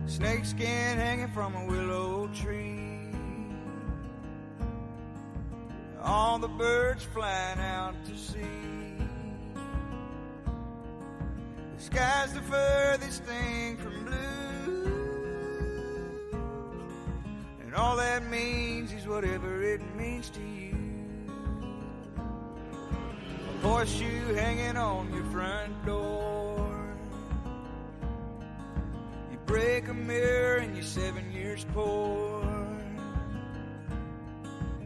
snakeskin hanging from a willow tree, all the birds flying out to sea. The sky's the furthest thing from blue, and all that means is whatever it means to you. A horseshoe hanging on your front door, you break a mirror and you're 7 years poor.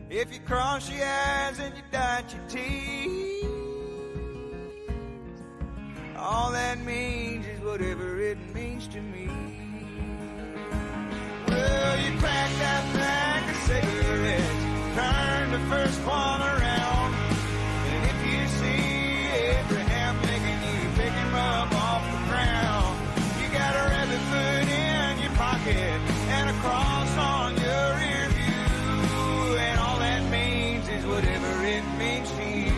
If you cross your eyes and you dot your T's, all that means is whatever it means to me. Well, you crack that pack of cigarettes, turn the first one around, and if you see Abraham Lincoln, you pick him up off the ground. You got a rabbit foot in your pocket and a cross on your rear view, and all that means is whatever it means to you.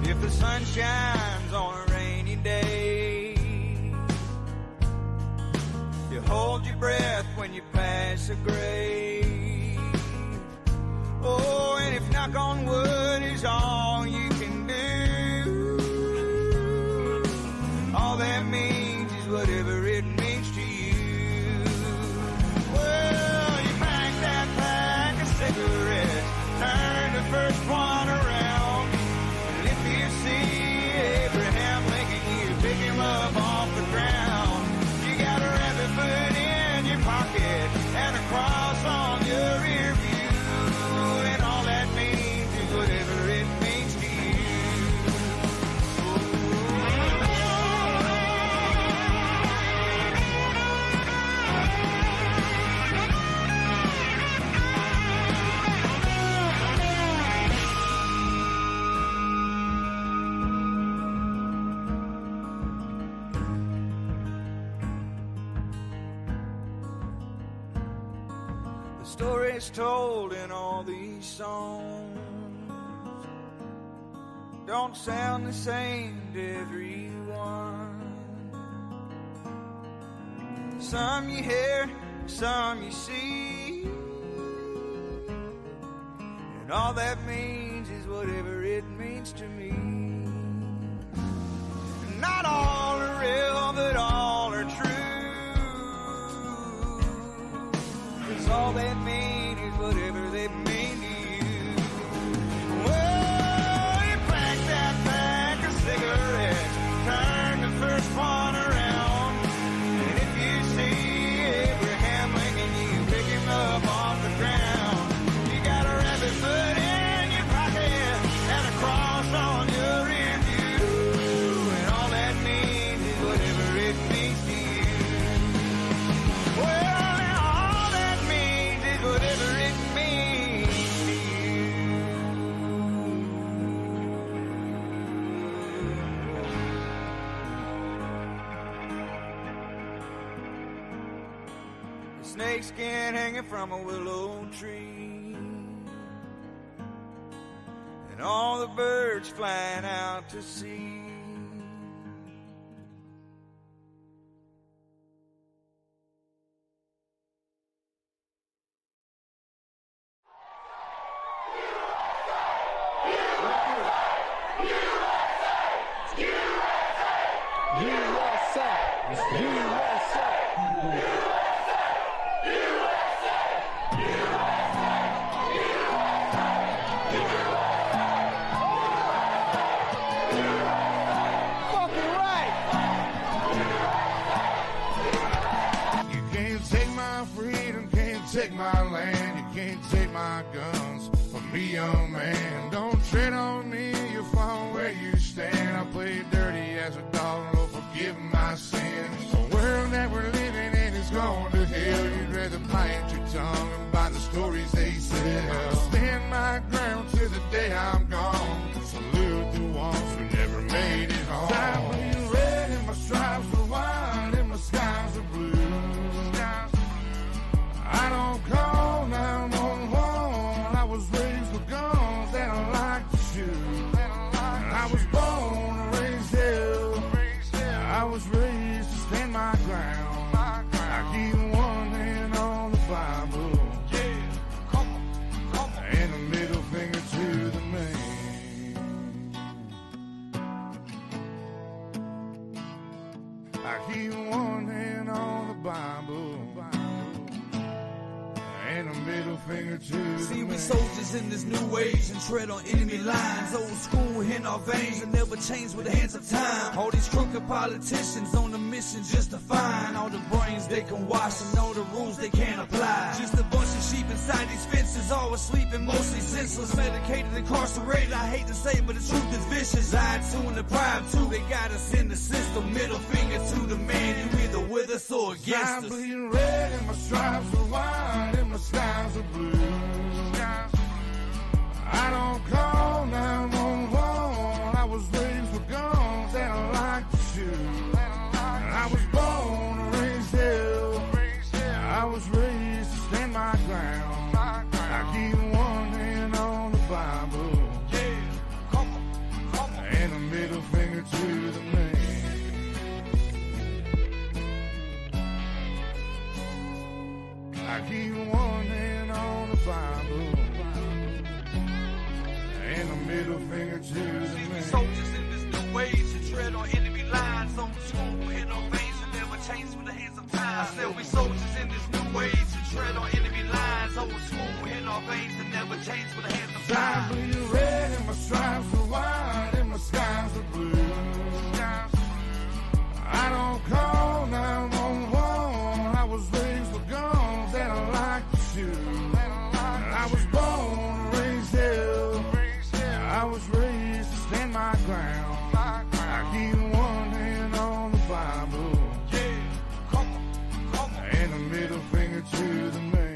If the sun shines on a rainy day, you hold your breath when you pass a grave. Oh, and if knock on wood is all you can do, all that means is whatever it means to you. Well, you pack that pack of cigarettes, turn the first one around, and if you see Abraham Lincoln, you pick him up off the ground. You got a rabbit foot in your pocket and a cross on your rear view, and all that means is whatever it means to you. The stories told in all these songs don't sound the same to everyone. Some you hear, some you see, and all that means is whatever it means to me. Not all are real, but all are true, 'cause all they mean is whatever they mean to you. Well, you pack that pack of cigarettes, turn the first one around, and if you see Abraham Lincoln, you pick him up off the ground. You got a rabbit foot in your pocket and a cross on your rear view, and all that means is whatever it means to you. Well, now all that means is whatever it means to you. The snakeskin hanging from a willow tree, and all the birds flying out to sea. Take my land, you can't take my guns from me, young man. Don't tread on me, you'll fall where you stand. I played dirty as a dog, Lord, forgive my sins. The world that we're living in is going to hell. You'd rather bite your tongue and bite the stories they sell. Stand my ground till the day I'm gone. Salute the ones who never made it home. I bleed red and my stripes are white and my skies are blue. I don't call 911, I was ready. to See, the we man. soldiers in this new age and tread on enemy lines. Old school in our veins and never change with the hands of time. All these crooked politicians on a mission just to find all the brains they can wash and all the rules they can't apply. Just a bunch of sheep inside these fences, all asleep and mostly senseless, medicated, incarcerated. I hate to say it, but the truth is vicious. Lied to and deprived too. They got us in the system. Middle finger to the man. You either with us or against I'm us. bleeding red and my stripes are white and my skies are blue. I don't call 911. I was raised with guns and I like to shoot. And I was born and raised hell. I was raised to stand my ground. I keep one hand on the Bible. And a middle finger to the man. I keep one hand on the Bible and a middle finger to the man. Soldiers in this new age and tread on enemy lines. On school in our veins and never change with the hands of time. I said we soldiers in this new age and tread on enemy lines. Old school in our veins and never change with the hands of I'm time. bleeding red and my stripes are white and my skies are blue. I don't call 911. I was raised with guns and I like to shoot. And I was born and raised hell. I was raised to stand my ground. I keep one hand on the Bible and a middle finger to the man.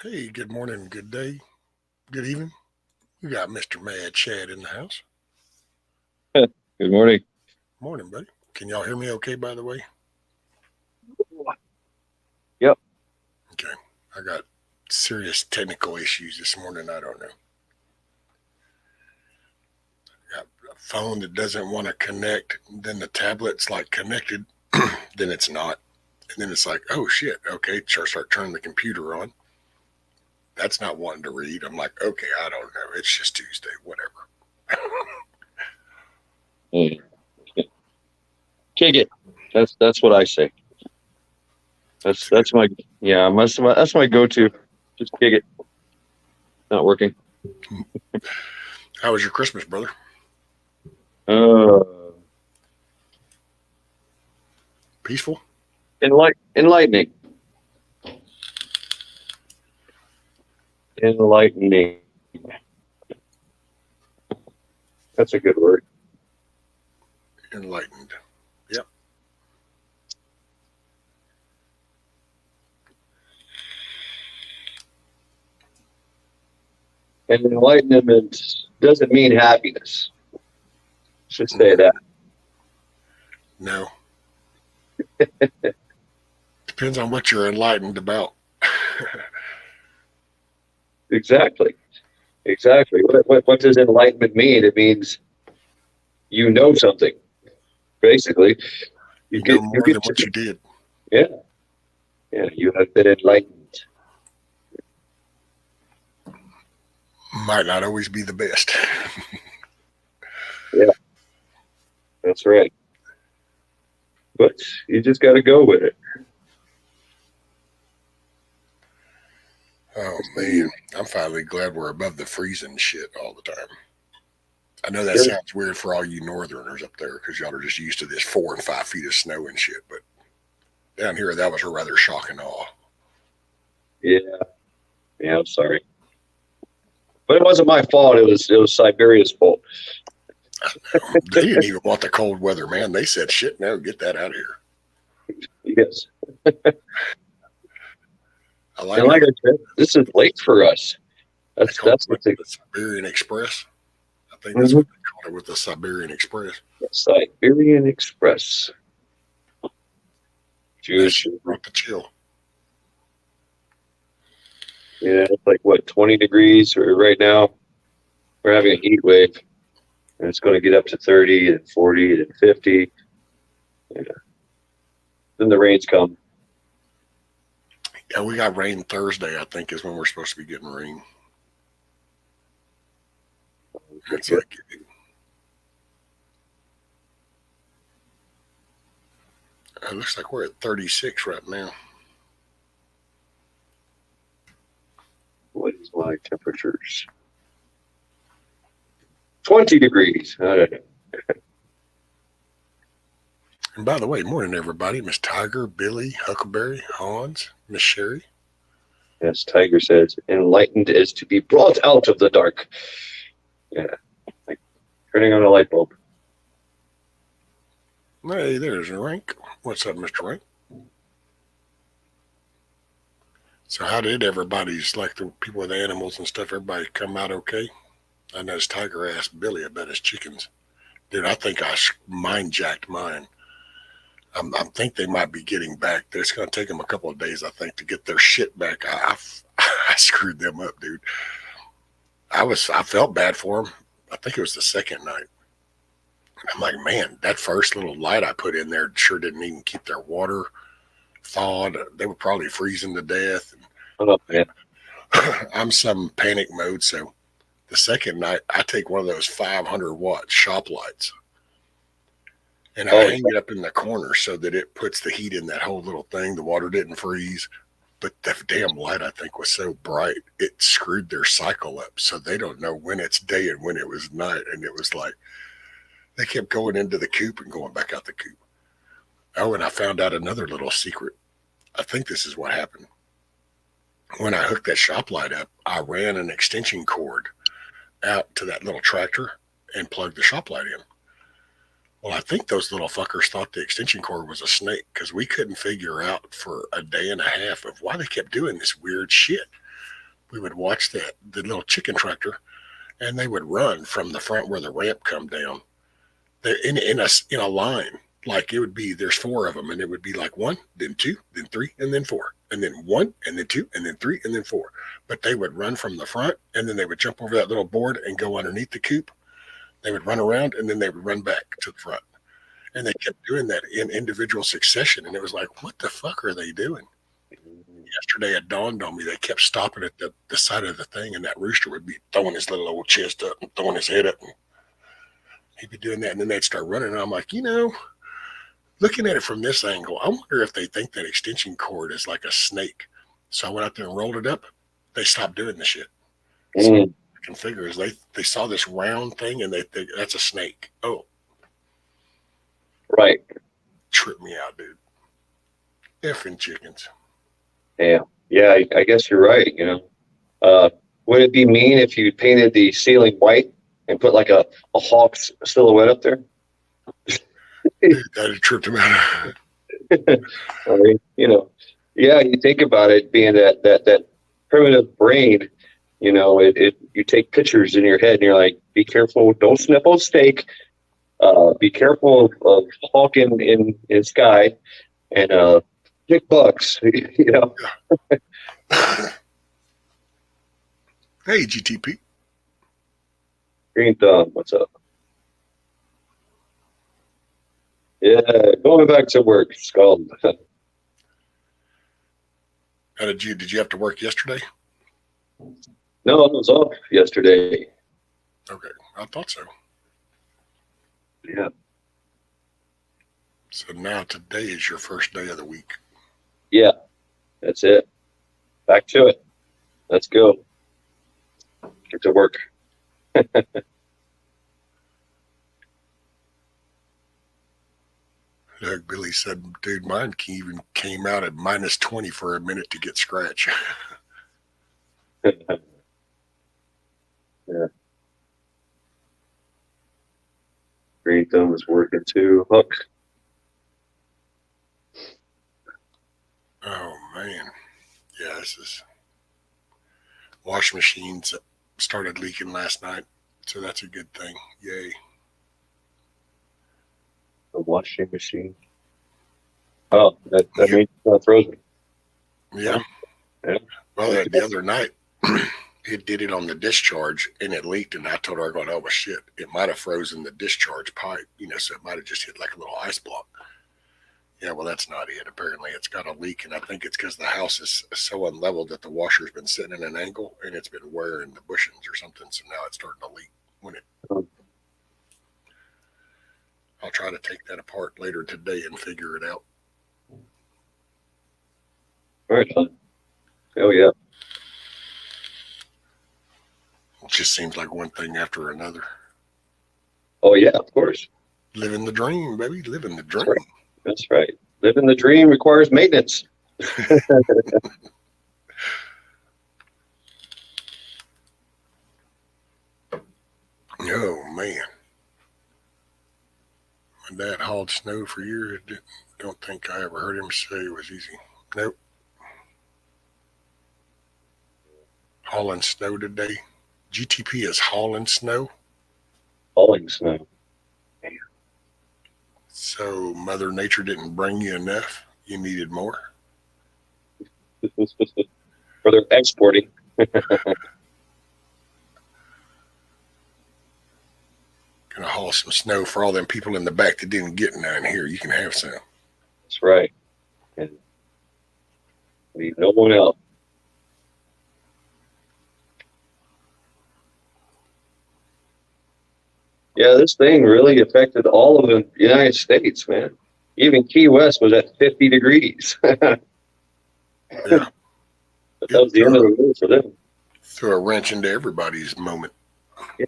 Hey, good morning, good day, good evening. We got Mr. Mad Chad in the house. Good morning. Morning, buddy. Can y'all hear me okay, by the way? Yep. Okay. I got serious technical issues this morning. I don't know. Got a phone that doesn't want to connect. Then the tablet's like connected. Then it's not. And then it's like, oh, shit. Okay, start turning the computer on. That's not wanting to read. I'm like, okay, I don't know. It's just Tuesday, whatever. Kick it. That's what I say. That's my that's my go-to. Just kick it. Not working. How was your Christmas, brother? Peaceful? Enlightening. Enlightening. That's a good word. Enlightened. Yep. And enlightenment doesn't mean happiness. Should say that. No. Depends on what you're enlightened about. Exactly. What does enlightenment mean? It means you know something. Basically, You know more than what you did. Yeah. You have been enlightened. Might not always be the best. Yeah, that's right. But you just got to go with it. Oh, man. I'm finally glad we're above the freezing shit all the time. I know that sounds weird for all you northerners up there because y'all are just used to this 4 and 5 feet of snow and shit. But down here, that was a rather shock and awe. Yeah, I'm sorry. But it wasn't my fault. It was Siberia's fault. They didn't even want the cold weather, man. They said, shit, no, get that out of here. Yes. I like, and like I said, this is late for us. That's what the Siberian Express. I think that's what they called it with the Siberian Express. Siberian Express. Jewish brought the chill. Yeah, it's like 20 degrees right now. We're having a heat wave, and it's going to get up to 30 and 40 and 50. Yeah. Then the rains come. Yeah, we got rain Thursday, I think, is when we're supposed to be getting rain. It's like It looks like we're at 36 right now. What is my temperatures? 20 degrees. I don't know. And by the way, morning everybody. Miss Tiger, Billy, Huckleberry, Hans, Miss Sherry. Yes, Tiger says, enlightened is to be brought out of the dark. Yeah, like turning on a light bulb. Hey, there's Rank. What's up, Mr. Rank? So how did everybody's, like the people with animals and stuff, everybody come out okay? I noticed Tiger asked Billy about his chickens. Dude, I think I mind jacked mine. I think they might be getting back. It's going to take them a couple of days, I think, to get their shit back. I screwed them up, dude. I felt bad for them. I think it was the second night. I'm like, man, that first little light I put in there sure didn't even keep their water thawed. They were probably freezing to death. Oh, man. I'm some panic mode, so the second night I take one of those 500-watt shop lights. And I hang it up in the corner so that it puts the heat in that whole little thing. The water didn't freeze. But the damn light, I think, was so bright, it screwed their cycle up. So they don't know when it's day and when it was night. And it was like, they kept going into the coop and going back out the coop. Oh, and I found out another little secret. I think this is what happened. When I hooked that shop light up, I ran an extension cord out to that little tractor and plugged the shop light in. Well, I think those little fuckers thought the extension cord was a snake because we couldn't figure out for a day and a half of why they kept doing this weird shit. We would watch the little chicken tractor, and they would run from the front where the ramp come down. They're in a line. Like it would be, there's 4 of them, and it would be like 1, then 2, then 3, and then 4, and then 1, and then 2, and then 3, and then 4. But they would run from the front, and then they would jump over that little board and go underneath the coop. They would run around, and then they would run back to the front. And they kept doing that in individual succession. And it was like, what the fuck are they doing? Yesterday, it dawned on me. They kept stopping at the side of the thing, and that rooster would be throwing his little old chest up and throwing his head up. And he'd be doing that, and then they'd start running. And I'm like, looking at it from this angle, I wonder if they think that extension cord is like a snake. So I went out there and rolled it up. They stopped doing the shit. So I can figure is they saw this round thing, and they think that's a snake. Oh. Right. Trip me out, dude. Effing chickens. Yeah. Yeah, I guess you're right, Would it be mean if you painted the ceiling white and put like a hawk's silhouette up there? Dude, that'd trip them out. I mean, yeah, you think about it being that primitive brain, you take pictures in your head and you're like, be careful, don't snap on steak. Be careful of hawk in sky and pick bucks, Hey, GTP. Green Thumb, what's up? Yeah, going back to work, Skull. How did you have to work yesterday? No, I was off yesterday. Okay, I thought so. Yeah. So now today is your first day of the week. Yeah, that's it. Back to it. Let's go. Get to work. Like Billy said, dude, mine even came out at -20 for a minute to get scratch. Yeah. Green Thumb is working too. Hook. Oh man, yeah, this is wash machines started leaking last night, so that's a good thing. Yay! The washing machine. Oh, that means it's not frozen. Yeah. Yeah. Well, the other night it did it on the discharge and it leaked, and I told her, I go, oh well, shit, it might have frozen the discharge pipe, so it might have just hit like a little ice block. Yeah, well, that's not it. Apparently, it's got a leak, and I think it's because the house is so unleveled that the washer's been sitting in an angle, and it's been wearing the bushings or something, so now it's starting to leak. I'll try to take that apart later today and figure it out. Right on. Oh yeah. It just seems like one thing after another. Oh yeah, of course. Living the dream, baby. Living the dream. Right. That's right. Living the dream requires maintenance. Oh man. My dad hauled snow for years. Don't think I ever heard him say it was easy. Nope. Hauling snow today. GTP is hauling snow. Hauling snow. So Mother Nature didn't bring you enough. You needed more. For their exporting. Gonna haul some snow for all them people in the back that didn't get none. Here, you can have some. That's right. And leave no one out. Yeah, this thing really affected all of the United States, man. Even Key West was at 50 degrees. Yeah. But that was the end of the world for them. Throw a wrench into everybody's moment. Yeah.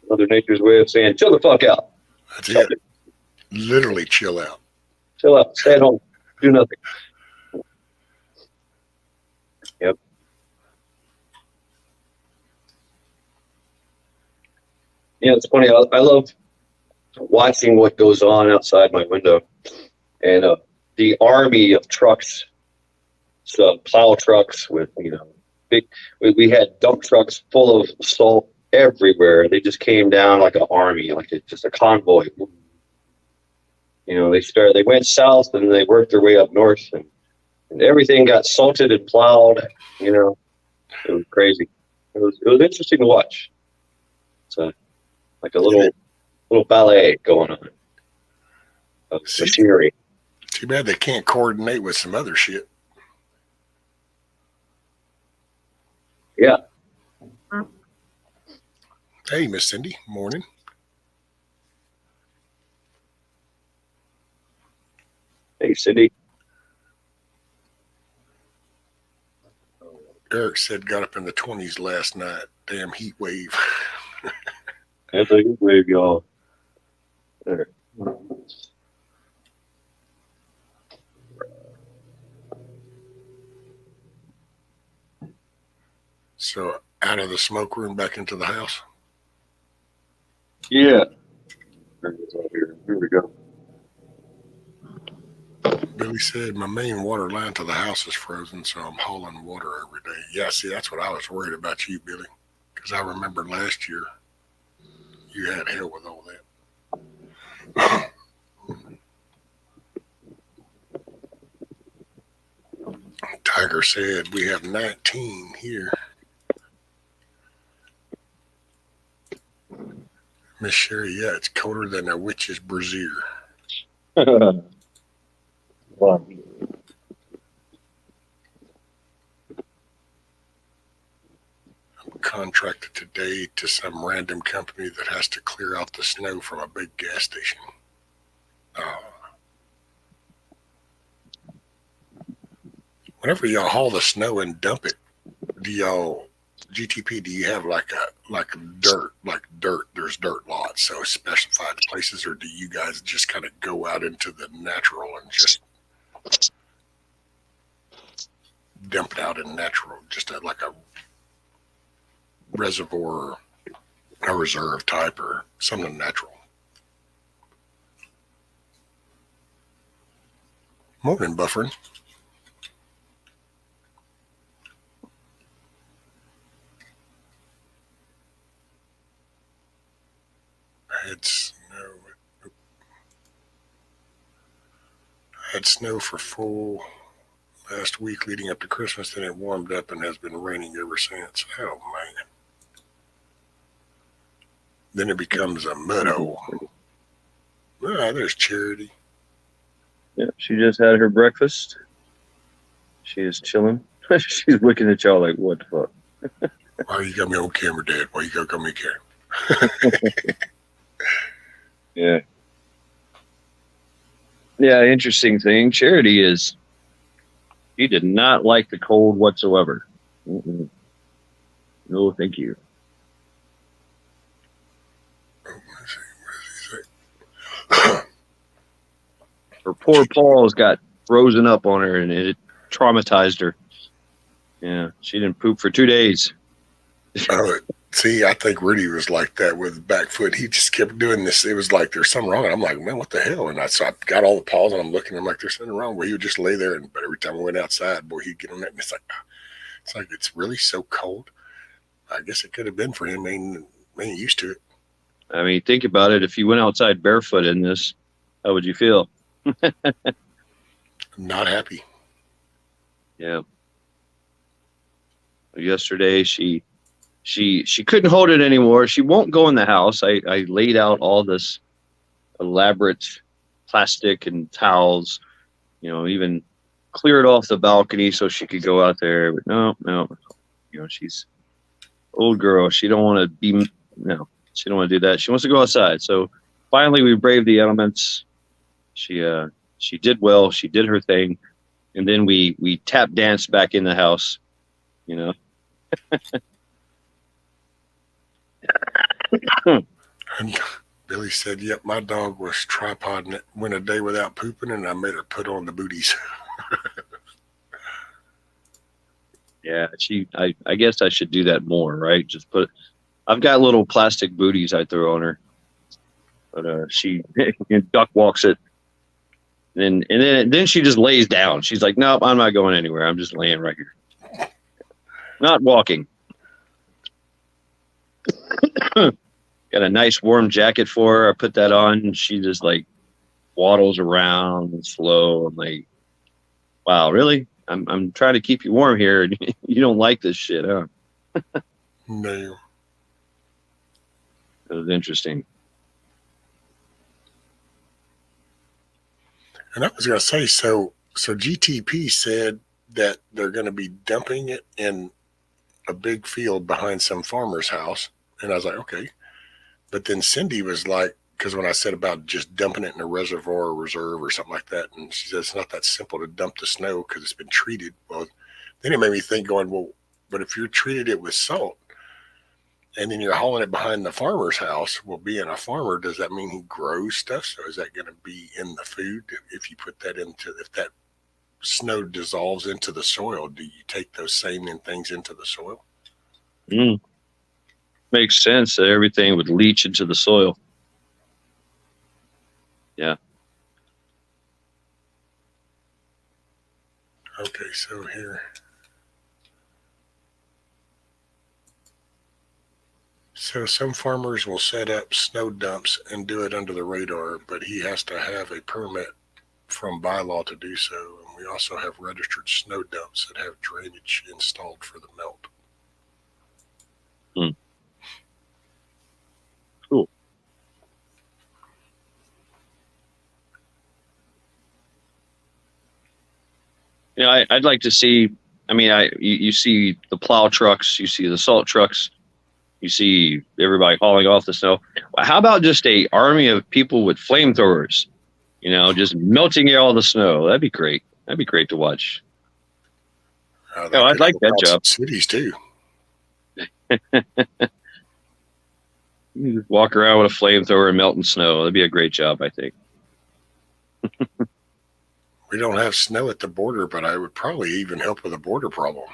Mother Nature's way of saying, chill the fuck out. That's it. Literally chill out. Chill out. Stay at home. Do nothing. Yep. Yeah, it's funny. I love watching what goes on outside my window. And the army of trucks, so plow trucks with, big, we had dump trucks full of salt everywhere. They just came down like an army, like just a convoy. They went south and they worked their way up north, and everything got salted and plowed. It was crazy. It was interesting to watch. So, like a little ballet going on of machinery. Too bad they can't coordinate with some other shit. Yeah. Hey, Miss Cindy. Morning. Hey, Cindy. Eric said got up in the 20s last night. Damn heat wave. That's a good wave, y'all. There. So out of the smoke room back into the house. Yeah. Here we go. Billy said my main water line to the house is frozen, so I'm hauling water every day. Yeah, see, that's what I was worried about you, Billy, because I remember last year you had hell with all that. Tiger said we have 19 here. Miss Sherry, yeah, it's colder than a witch's brassiere. Wow. I'm contracted today to some random company that has to clear out the snow from a big gas station. Whenever y'all haul the snow and dump it, do y'all GTP? Do you have like dirt? There's dirt lots, so specified places, or do you guys just kind of go out into the natural and just dump it out in natural, just like a reservoir, a reserve type, or something natural? Morning, buffering. Had snow for full last week leading up to Christmas, then it warmed up and has been raining ever since. Oh man. Then it becomes a meadow. Ah, there's Charity. Yeah, she just had her breakfast. She is chilling. She's looking at y'all like, what the fuck? Why you got me on camera, Dad? Why you got me on camera? Yeah, Yeah, interesting thing. Charity is, she did not like the cold whatsoever. Mm-mm. No, thank you. Her poor paws got frozen up on her, and it traumatized her. Yeah, she didn't poop for 2 days. Oh, see, I think Rudy was like that with back foot. He just kept doing this. It was like there's something wrong. And I'm like, man, what the hell? And so I got all the paws and I'm looking. I'm like, there's nothing wrong. Well, he would just lay there. And but every time I went outside, boy, he'd get on that. And it's like it's really so cold. I guess it could have been for him. I mean, used to it. I mean, think about it. If you went outside barefoot in this, how would you feel? Not happy. Yeah. Yesterday, she couldn't hold it anymore. She won't go in the house. I laid out all this elaborate plastic and towels, even cleared off the balcony so she could go out there. But no, she's old girl. She don't want to be, she don't want to do that. She wants to go outside. So finally we braved the elements. She did well. She did her thing. And then we tap danced back in the house, And Billy said, yep, my dog was tripoding it, went a day without pooping, and I made her put on the booties. Yeah, I guess I should do that more, right? I've got little plastic booties I throw on her, but she duck walks it, and then she just lays down. She's like, nope, I'm not going anywhere. I'm just laying right here, not walking. Got a nice warm jacket for her. I put that on, and she just like waddles around and slow. I'm like, wow, really? I'm trying to keep you warm here, and you don't like this shit, huh? No. It was interesting. And I was going to say, so GTP said that they're going to be dumping it in a big field behind some farmer's house. And I was like, okay. But then Cindy was like, because when I said about just dumping it in a reservoir or reserve or something like that, and she said it's not that simple to dump the snow because it's been treated. Well, then it made me think going, well, but if you treated it with salt and then you're hauling it behind the farmer's house, well, being a farmer, does that mean he grows stuff? So is that going to be in the food? If you put that if that snow dissolves into the soil, do you take those same things into the soil? Makes sense that everything would leach into the soil. Yeah. Okay, so here. So some farmers will set up snow dumps and do it under the radar, but he has to have a permit from bylaw to do so. And we also have registered snow dumps that have drainage installed for the melt. Cool. I'd like to see, you see the plow trucks, you see the salt trucks, you see everybody hauling off the snow. How about just a army of people with flamethrowers, just melting all the snow? That'd be great. That'd be great to watch. I'd like that job. Cities too. You just walk around with a flamethrower and melting snow. That'd be a great job, I think. We don't have snow at the border, but I would probably even help with a border problem.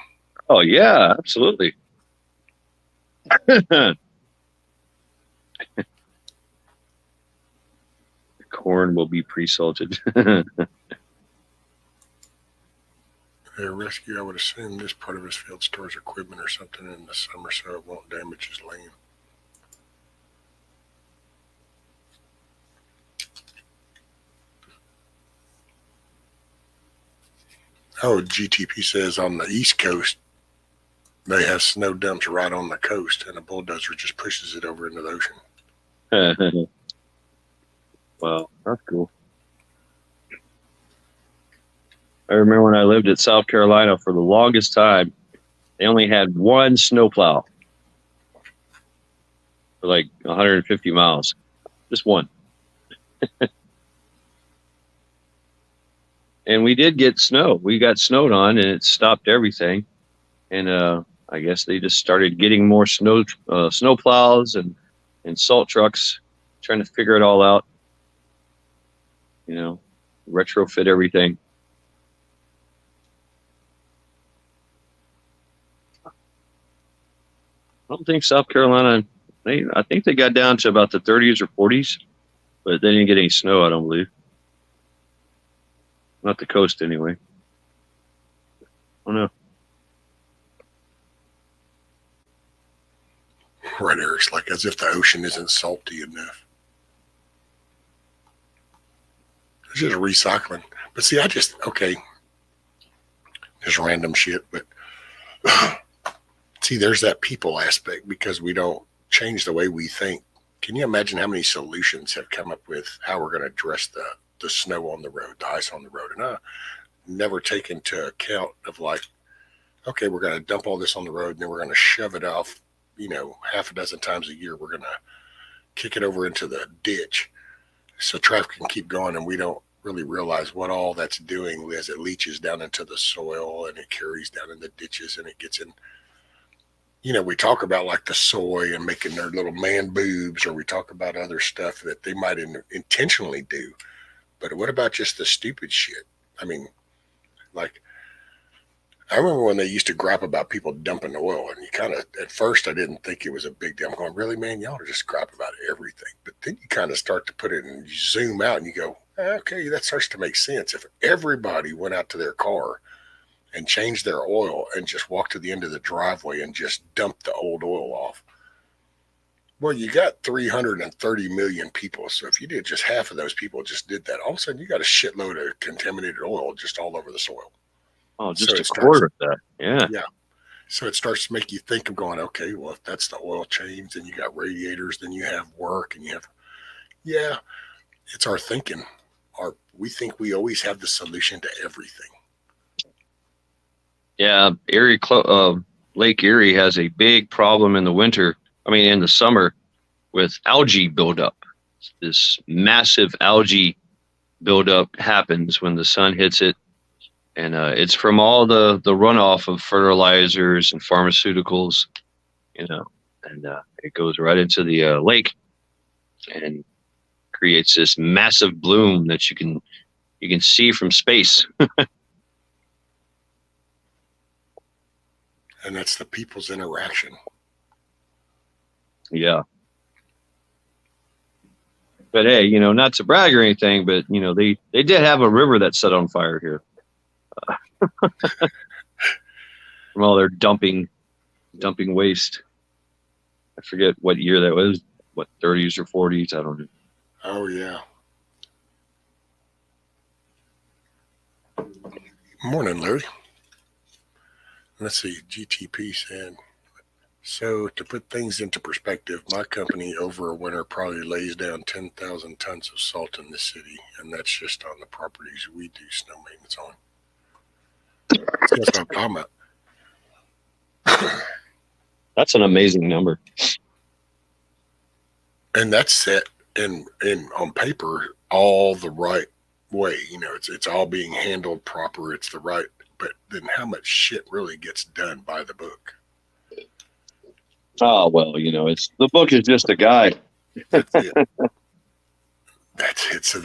Oh, yeah, absolutely. The corn will be pre-salted. A rescue, I would assume this part of his field stores equipment or something in the summer so it won't damage his land. Oh, GTP says on the East Coast, they have snow dumps right on the coast, and a bulldozer just pushes it over into the ocean. Wow, that's cool. I remember when I lived in South Carolina for the longest time, they only had one snowplow for like 150 miles. Just one. And we did get snow. We got snowed on, and it stopped everything. And I guess they just started getting more snow plows and salt trucks, trying to figure it all out. You know, retrofit everything. I don't think South Carolina. I think they got down to about the 30s or 40s, but they didn't get any snow. I don't believe. Not the coast, anyway. Oh no. Right, Eric's like as if the ocean isn't salty enough. It's just recycling. But see, just random shit. But see, there's that people aspect because we don't change the way we think. Can you imagine how many solutions have come up with how we're going to address the snow on the road, the ice on the road? And I never take into account of like, okay, we're going to dump all this on the road and then we're going to shove it off, half a dozen times a year. We're going to kick it over into the ditch so traffic can keep going, and we don't really realize what all that's doing as it leaches down into the soil and it carries down in the ditches and it gets in. We talk about like the soy and making their little man boobs, or we talk about other stuff that they might intentionally do. But what about just the stupid shit? I mean, like, I remember when they used to gripe about people dumping oil, and you kind of, at first, I didn't think it was a big deal. I'm going, really, man? Y'all are just gripe about everything. But then you kind of start to put it and you zoom out and you go, okay, that starts to make sense. If everybody went out to their car and changed their oil and just walked to the end of the driveway and just dumped the old oil off, well, you got 330 million people. So if you did just half of those people just did that, all of a sudden you got a shitload of contaminated oil just all over the soil. Oh, just a quarter of that. Yeah. Yeah. So it starts to make you think of going, okay, well, if that's the oil change, then you got radiators, then you have work, and you have, it's our thinking. We think we always have the solution to everything. Yeah. Lake Erie has a big problem in the summer with algae buildup. This massive algae buildup happens when the sun hits it. And it's from all the runoff of fertilizers and pharmaceuticals, and it goes right into the lake and creates this massive bloom that you can see from space. And that's the people's interaction. Yeah. But hey, not to brag or anything, but they did have a river that set on fire here. From all their dumping waste. I forget what year that was. What, 30s or 40s? I don't know. Oh yeah. Morning, Larry. Let's see. GTP said, so to put things into perspective, my company over a winter probably lays down 10,000 tons of salt in the city, and that's just on the properties we do snow maintenance on. That's what I'm talking about. That's an amazing number. And that's set in on paper all the right way. It's all being handled proper. It's the right. But then how much shit really gets done by the book? Oh, well, it's the book is just a guide. That's it. That's it. So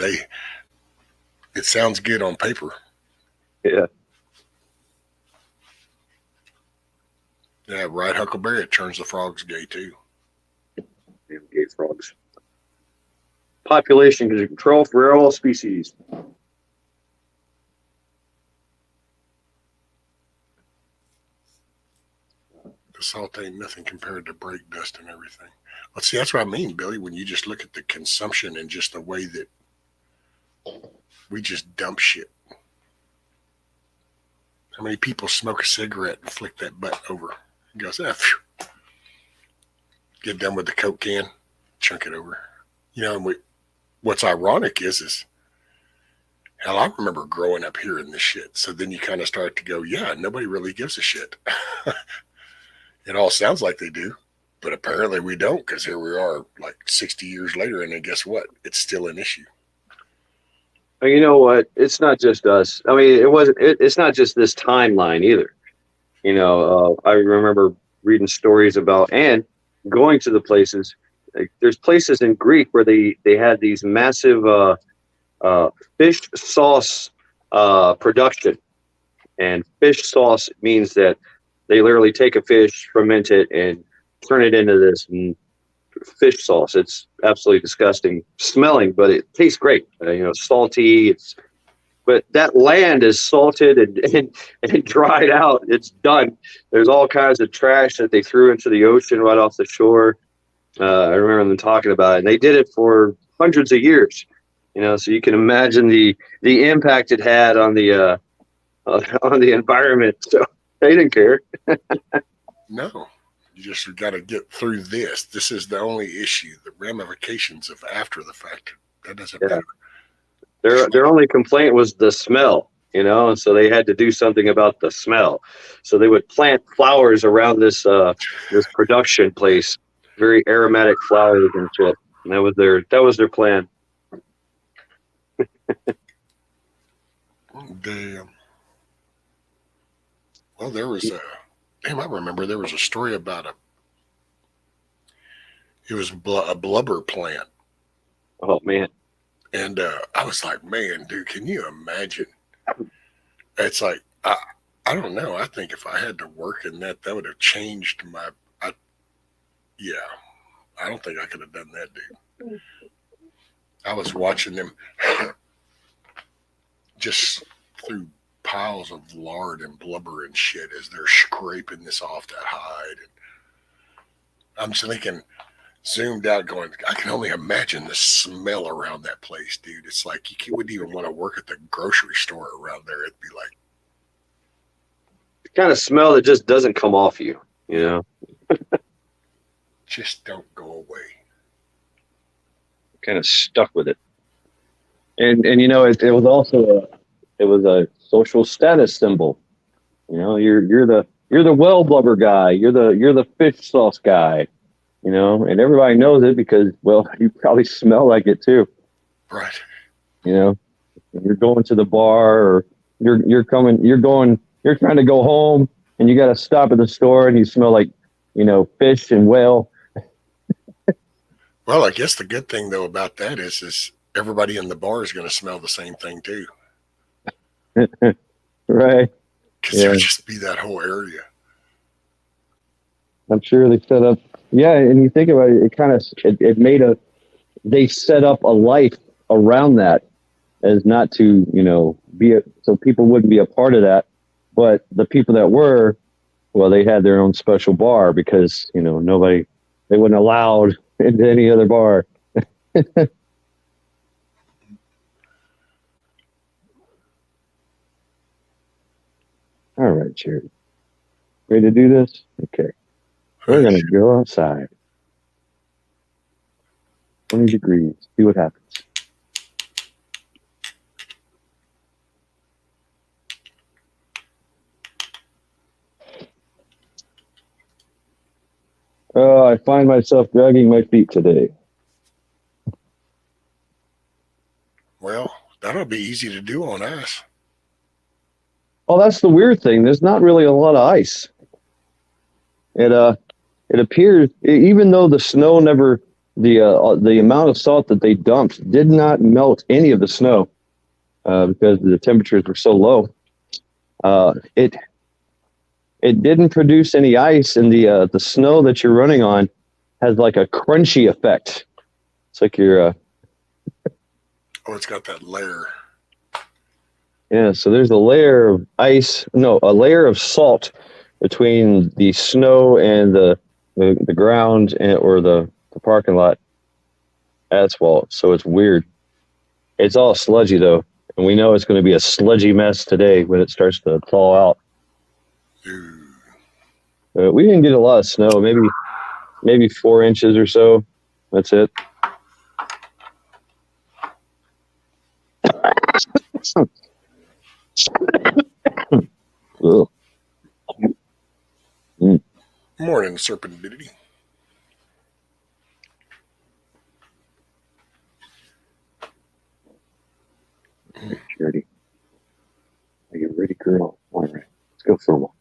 it sounds good on paper. Yeah. Yeah, right, Huckleberry. It turns the frogs gay too. Damn gay frogs. Population control for all species. The salt ain't nothing compared to brake dust and everything. Well, see, that's what I mean, Billy, when you just look at the consumption and just the way that we just dump shit. How many people smoke a cigarette and flick that butt over? He goes, phew. Get done with the Coke can, chunk it over. And what's ironic is hell, I remember growing up hearing this shit. So then you kind of start to go, yeah, nobody really gives a shit. It all sounds like they do, but apparently we don't, because here we are like 60 years later, and then guess what? It's still an issue. You know what? It's not just us. I mean, it wasn't. It's not just this timeline either. I remember reading stories about and going to the places. Like, there's places in Greek where they had these massive fish sauce production, and fish sauce means that they literally take a fish, ferment it, and turn it into this fish sauce. It's absolutely disgusting smelling, but it tastes great. Salty. But that land is salted and dried out. It's done. There's all kinds of trash that they threw into the ocean right off the shore. I remember them talking about it, and they did it for hundreds of years. So you can imagine the impact it had on the environment. So they didn't care. No, you just got to get through this. This is the only issue. The ramifications of after the fact, that doesn't matter. Their only complaint was the smell, and so they had to do something about the smell. So they would plant flowers around this production place, very aromatic flowers and shit. And that was their plan. Damn. Well, there was I remember there was a story about it was a blubber plant. Oh man. And I was like, man, dude, can you imagine? It's like, I don't know. I think if I had to work in that would have changed I don't think I could have done that, dude. I was watching them just through piles of lard and blubber and shit as they're scraping this off that hide. And I'm just thinking, zoomed out, going, I can only imagine the smell around that place, dude. It's like you wouldn't even want to work at the grocery store around there. It'd be like the kind of smell that just doesn't come off you, just don't go away. Kind of stuck with it. And it was also a social status symbol. You're the well blubber guy. You're the fish sauce guy. And everybody knows it because, well, you probably smell like it too. Right. You're going to the bar, or you're trying to go home, and you got to stop at the store, and you smell like, fish and whale. Well, I guess the good thing though about that is everybody in the bar is going to smell the same thing too. Right. Because there'll just be that whole area. I'm sure they set up. Yeah, and you think about it, they set up a life around that as not to, so people wouldn't be a part of that. But the people that were, well, they had their own special bar because, they weren't allowed into any other bar. All right, Jared. Ready to do this? Okay. We're going to go outside. 20 degrees. See what happens. Oh, I find myself dragging my feet today. Well, that'll be easy to do on ice. Oh, that's the weird thing. There's not really a lot of ice. It appears, even though the snow never, the amount of salt that they dumped did not melt any of the snow because the temperatures were so low. It didn't produce any ice, and the snow that you're running on has like a crunchy effect. It's like you're. Oh, it's got that layer. Yeah, so there's a layer of a layer of salt between the snow and the ground or the parking lot asphalt. So it's weird. It's all sludgy though, and we know it's going to be a sludgy mess today when it starts to thaw out. We didn't get a lot of snow, maybe 4 inches or so. That's it. Morning, Serpentity. Charity. Are you ready, girl? All right. Let's go for a walk.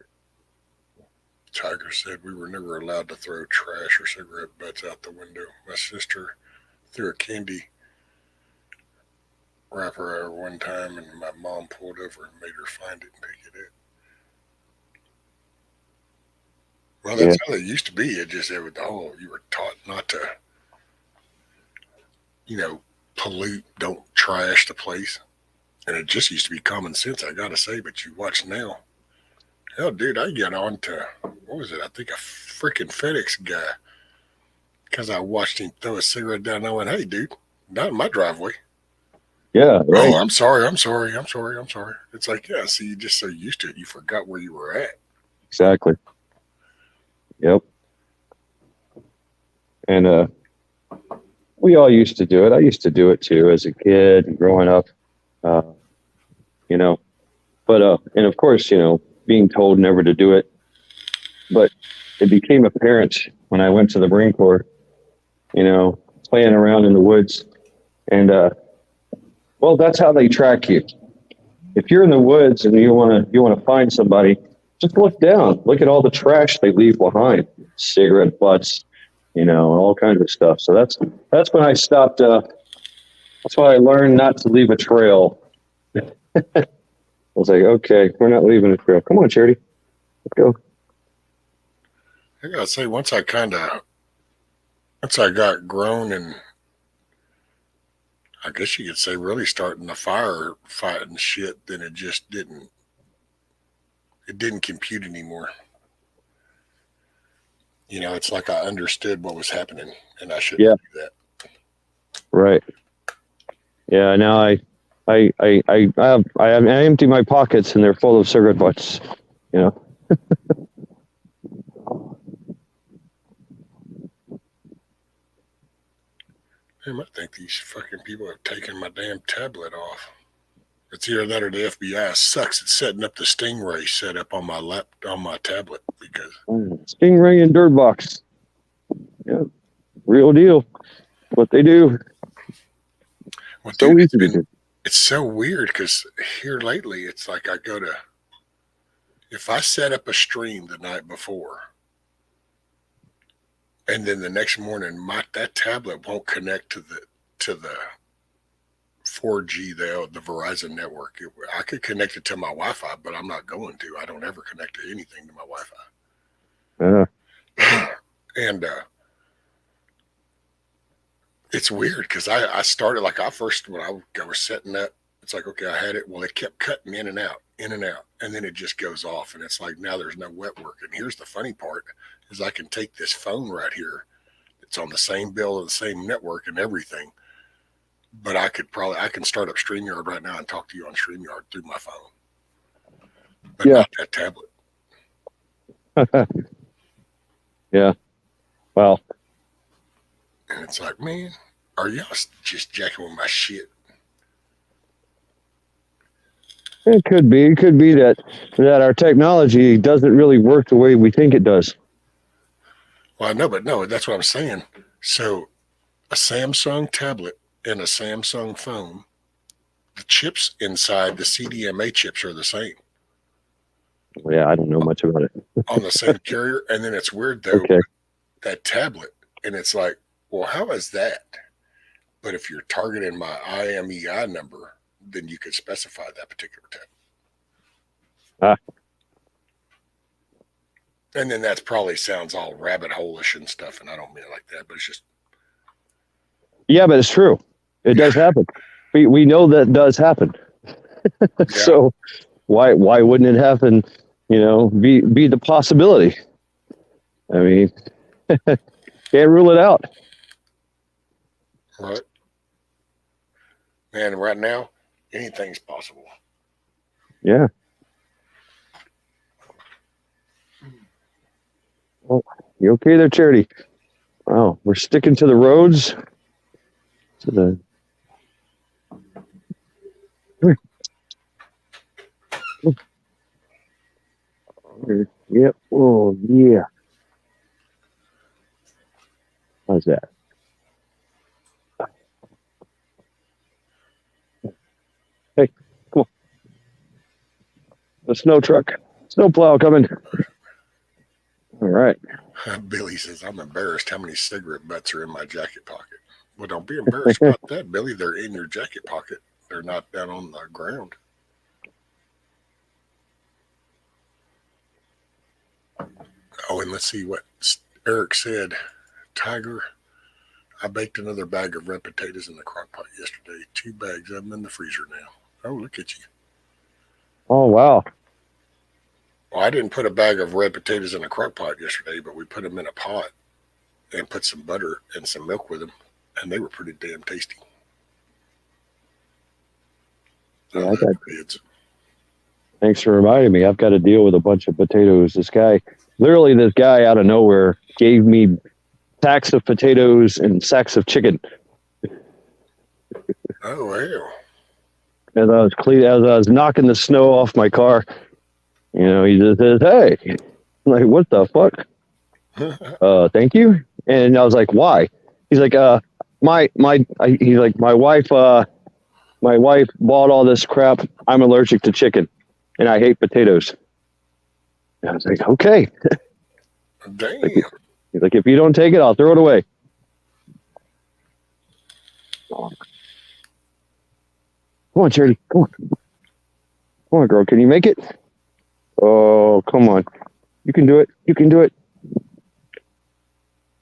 Tiger said we were never allowed to throw trash or cigarette butts out the window. My sister threw a candy wrapper at her one time, and my mom pulled over and made her find it and take it in. Well, that's how it used to be. It just, it was the whole, you were taught not to, pollute, don't trash the place. And it just used to be common sense, I gotta say, but you watch now. Hell, dude, I got on to, what was it? I think a freaking FedEx guy, because I watched him throw a cigarette down. And I went, hey, dude, not in my driveway. Yeah, right. Oh, I'm sorry. It's like, yeah, see, you're just so used to it, you forgot where you were at. Exactly. Yep. And we all used to do it. I used to do it too as a kid and growing up, But and of course, being told never to do it. But it became apparent when I went to the Marine Corps, playing around in the woods. And, well, that's how they track you. If you're in the woods and you want to find somebody, just look down. Look at all the trash they leave behind. Cigarette butts, all kinds of stuff. So that's when I stopped. That's why I learned not to leave a trail. I was like, okay, we're not leaving a trail. Come on, Charity. Let's go. I gotta say, once I got grown and I guess you could say really starting the firefight and shit, then it just didn't compute anymore. It's like I understood what was happening and I shouldn't do that. Right. Yeah. Now I empty my pockets and they're full of cigarette butts. Damn, I think these fucking people have taken my damn tablet off. It's either that or the FBI sucks at setting up the Stingray setup on my tablet because Stingray and Dirtbox. Yeah, real deal. What they do. Well, So dude, easy to do. it's so weird because here lately it's like if I set up a stream the night before and then the next morning that tablet won't connect to the 4G, the Verizon network. I could connect it to my Wi-Fi, but I'm not going to. I don't ever connect to anything to my Wi-Fi. And it's weird because I started when I was setting up, it's like, okay, I had it. Well, it kept cutting in and out. And then it just goes off. And it's like, now there's no network. And here's the funny part is I can take this phone right here. It's on the same bill of the same network and everything. But I can start up StreamYard right now and talk to you on StreamYard through my phone. But not that tablet. Yeah. Well. And it's like, man, are y'all just jacking with my shit? It could be. It could be that our technology doesn't really work the way we think it does. Well, I know, but no, that's what I'm saying. So a Samsung tablet and a Samsung phone, the chips inside, the CDMA chips are the same. Yeah, I don't know much about it. On the same carrier. And then it's weird, though, that tablet. And it's like, well, how is that? But if you're targeting my IMEI number, then you could specify that particular tablet. And then that probably sounds all rabbit hole-ish and stuff, and I don't mean it like that, but it's just. Yeah, but it's true. It does happen. We know that does happen. So why wouldn't it happen? Be the possibility. I mean, can't rule it out. Right. Man, right now, anything's possible. Yeah. Well, you okay there, Charity? Wow, we're sticking to the roads. To the. Yep. Oh, yeah. How's that? Hey. The snow truck. Snow plow coming. All right. Billy says, I'm embarrassed how many cigarette butts are in my jacket pocket. Well, don't be embarrassed about that, Billy. They're in your jacket pocket. They're not down on the ground. Oh, and let's see what Eric said. Tiger, I baked another bag of red potatoes in the crock pot yesterday. 2 bags of them in the freezer now. Oh, look at you. Oh, wow. Well, I didn't put a bag of red potatoes in a crock pot yesterday, but we put them in a pot and put some butter and some milk with them, and they were pretty damn tasty. Yeah, thanks for reminding me. I've got to deal with a bunch of potatoes. This guy out of nowhere gave me sacks of potatoes and sacks of chicken. Oh, wow. As I was knocking the snow off my car, you know, he just says, "Hey," I'm like, "What the fuck?" Thank you. And I was like, "Why?" He's like, my wife bought all this crap. I'm allergic to chicken, and I hate potatoes." And I was like, "Okay." Damn. He's like, "If you don't take it, I'll throw it away." Come on, Charity. Come on. Come on, girl. Can you make it? Oh, come on. You can do it. You can do it.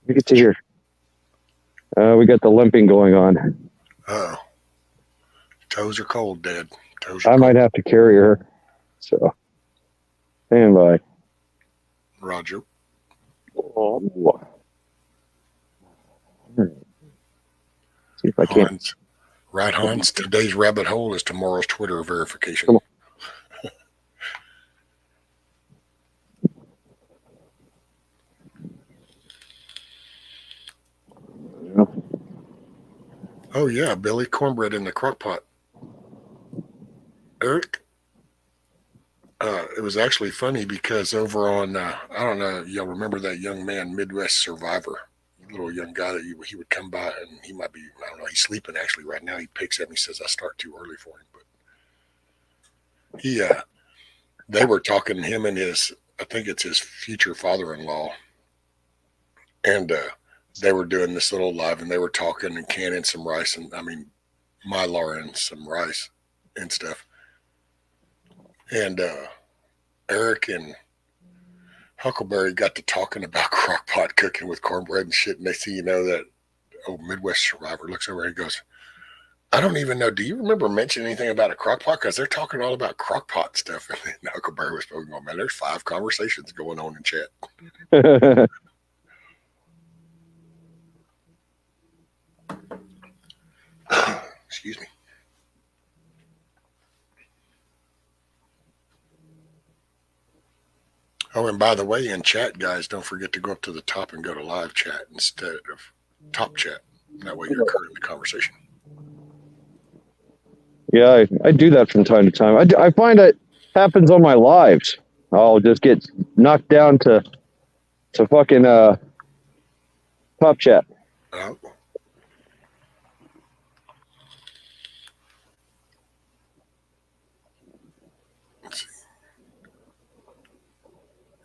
Make it to here. We got the limping going on. Oh. Toes are cold, Dad. I might have to carry her. So, stand by. Roger. Oh. See if I can. Hans. Right, Hans. Today's rabbit hole is tomorrow's Twitter verification. Come on. Oh, yeah, Billy, cornbread in the crock pot. Eric, it was actually funny because over on, I don't know, y'all remember that young man, Midwest Survivor, little young guy that he would come by and he might be, I don't know, he's sleeping actually right now. He picks up and he says, I start too early for him. But they were talking, him and his, I think it's his future father-in-law. And they were doing this little live and they were talking and canning some rice and, mylar and some rice and stuff. And Eric and Huckleberry got to talking about crockpot cooking with cornbread and shit. And they see, that old Midwest Survivor looks over and he goes, I don't even know. Do you remember mentioning anything about a crockpot? Because they're talking all about crockpot stuff. And then Huckleberry was spoken on, man, there's 5 conversations going on in chat. Excuse me. Oh, and by the way, in chat, guys, don't forget to go up to the top and go to live chat instead of top chat. That way you're included in the conversation. Yeah, I do that from time to time. I find it happens on my lives. I'll just get knocked down to fucking top chat. Oh. Let's see.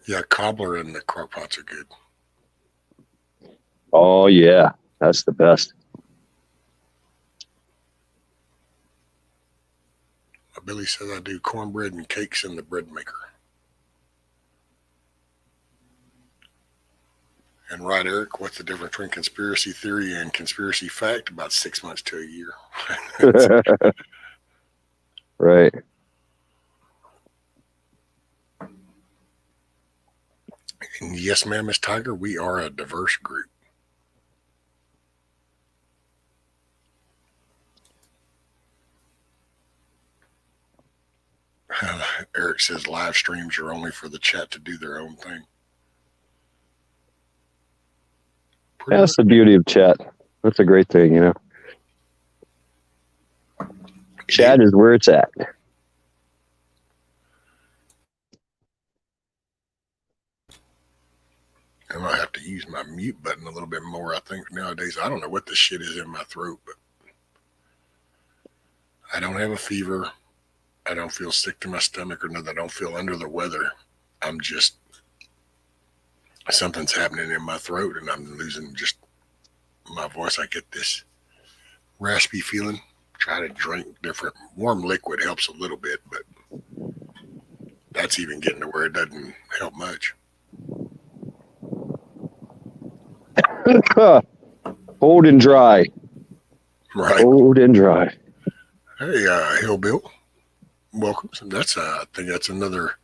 Yeah, cobbler and the crock pots are good. Oh yeah, that's the best. Billy says I do cornbread and cakes in the bread maker. And right, Eric, what's the difference between conspiracy theory and conspiracy fact? About 6 months to a year. Right. And yes, ma'am, Miss Tiger, we are a diverse group. Eric says live streams are only for the chat to do their own thing. That's the beauty of chat. That's a great thing, Chat is where it's at. I might have to use my mute button a little bit more, I think, nowadays. I don't know what this shit is in my throat, but I don't have a fever. I don't feel sick to my stomach or nothing. I don't feel under the weather. I'm just, something's happening in my throat and I'm losing just my voice. I get this raspy feeling. Try to drink different. Warm liquid helps a little bit, but that's even getting to where it doesn't help much. Cold and dry. Right. Cold and dry. Hey, Hill Bill. Welcome. So that's I think that's another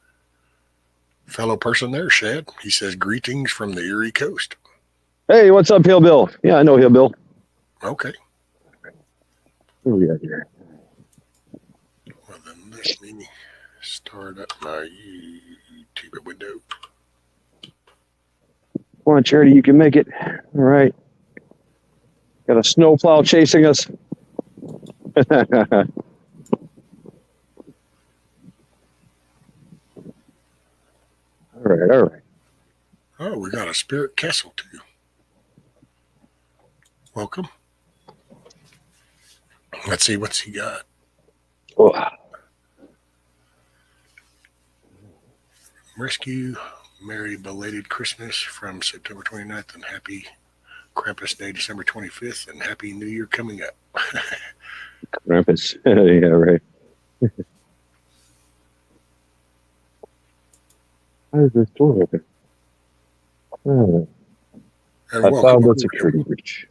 fellow person there, Shad. He says greetings from the Erie Coast. Hey, what's up, Hillbill? Yeah, I know Hillbill. Okay. What do we got here? Well, then let me start up my YouTube window. Come on, Charity, you can make it. All right. Got a snowplow chasing us. All right. Oh, we got a Spirit Castle too. Welcome. Let's see what's he got. Oh. Rescue, Merry Belated Christmas from September 29th and Happy Krampus Day, December 25th, and Happy New Year coming up. Krampus. Yeah, right. How is this door open? Oh, And I welcome found a aboard. security breach.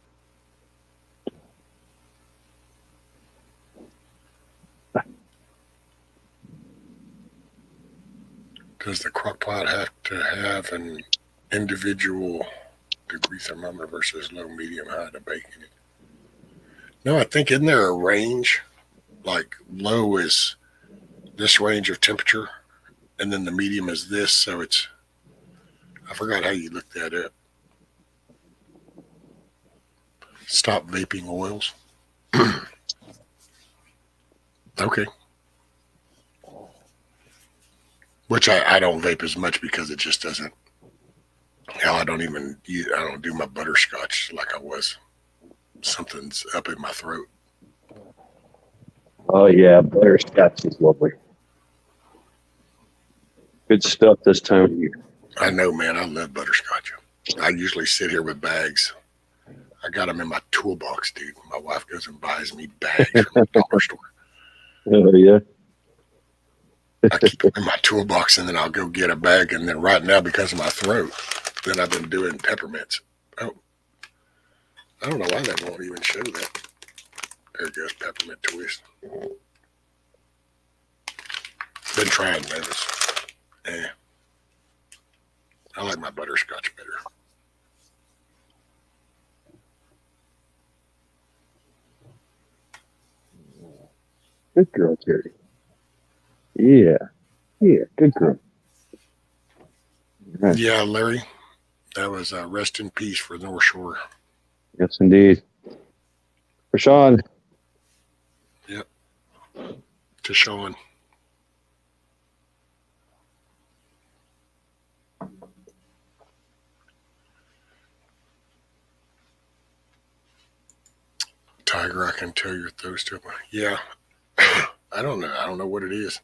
Does the crockpot have to have an individual degree thermometer versus low, medium, high to bake in it? No, I think isn't there a range? Like low is this range of temperature, and then the medium is this. So it's, I forgot how you look that up. Stop vaping oils. Okay. Which I don't vape as much because it just doesn't. Hell, I don't do my butterscotch like I was. Something's up in my throat. Oh, yeah. Butterscotch is lovely. Good stuff this time of year. I know, man. I love butterscotch. I usually sit here with bags. I got them in my toolbox, dude. My wife goes and buys me bags from the dollar store. Oh, yeah. I keep them in my toolbox, and then I'll go get a bag. And then right now, because of my throat, then I've been doing peppermints. Oh, I don't know why that won't even show that. There it goes, peppermint twist. Been trying those. I like my butterscotch better. Good girl, Terry. Yeah. Yeah, good girl. Right. Yeah, Larry, that was rest in peace for North Shore. Yes, indeed. For Sean. To Sean. Tiger, I can tell your throat's still. Yeah. I don't know. I don't know what it is.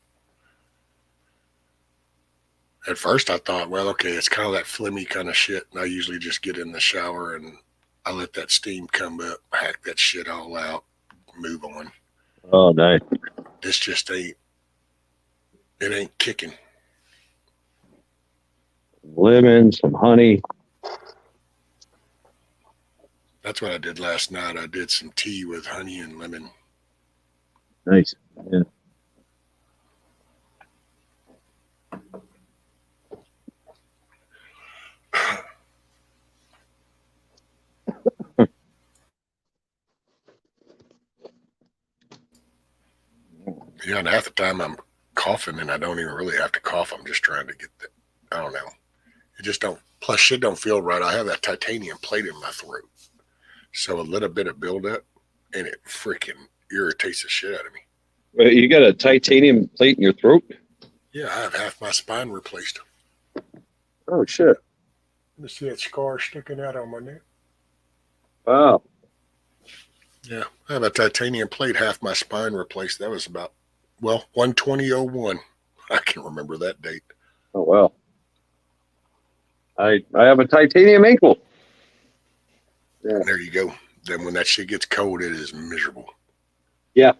At first I thought, well, okay, it's kind of that phlegmy kind of shit. And I usually just get in the shower and I let that steam come up, hack that shit all out, move on. Oh, nice. This just ain't, it ain't kicking. Lemon, some honey. That's what I did last night. I did some tea with honey and lemon. Nice. Yeah. Yeah, and half the time I'm coughing and I don't even really have to cough. I'm just trying to get that. I don't know. It just don't, plus shit don't feel right. I have that titanium plate in my throat. So a little bit of buildup and it freaking irritates the shit out of me. Wait, you got a titanium plate in your throat? Yeah, I have half my spine replaced. Oh, shit. Let me see that scar sticking out on my neck. Wow. Yeah, I have a titanium plate, half my spine replaced. That was about, well, 1/20/01. I can remember that date. Oh wow. I have a titanium ankle. Yeah. And there you go. Then when that shit gets cold, it is miserable. Yeah.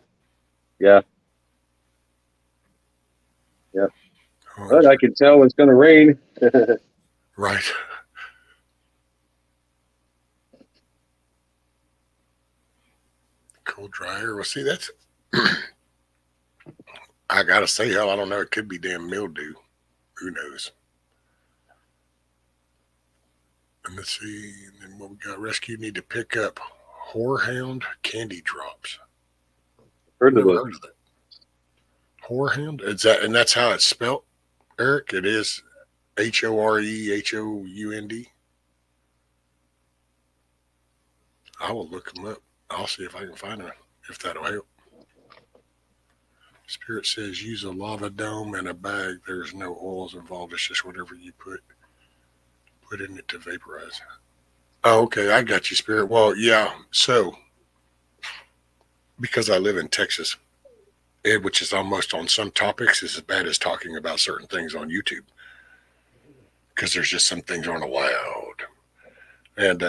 Oh, But I can tell it's going to rain. right. Cold dryer. Well, see, that's. I gotta say, hell, I don't know. It could be damn mildew. Who knows? And let's see. And then what we got? Rescue need to pick up Whorehound candy drops. Heard of Never it. heard of that. Whorehound? Is that, and that's how it's spelled, Eric? It is HOREHOUND. I will look them up. I'll see if I can find them, if that'll help. Spirit says use a lava dome and a bag. There's no oils involved. It's just whatever you put in it to vaporize. Oh, okay. I got you, Spirit. Well, yeah. So, because I live in Texas, which is almost on some topics is as bad as talking about certain things on YouTube, because there's just some things aren't allowed. And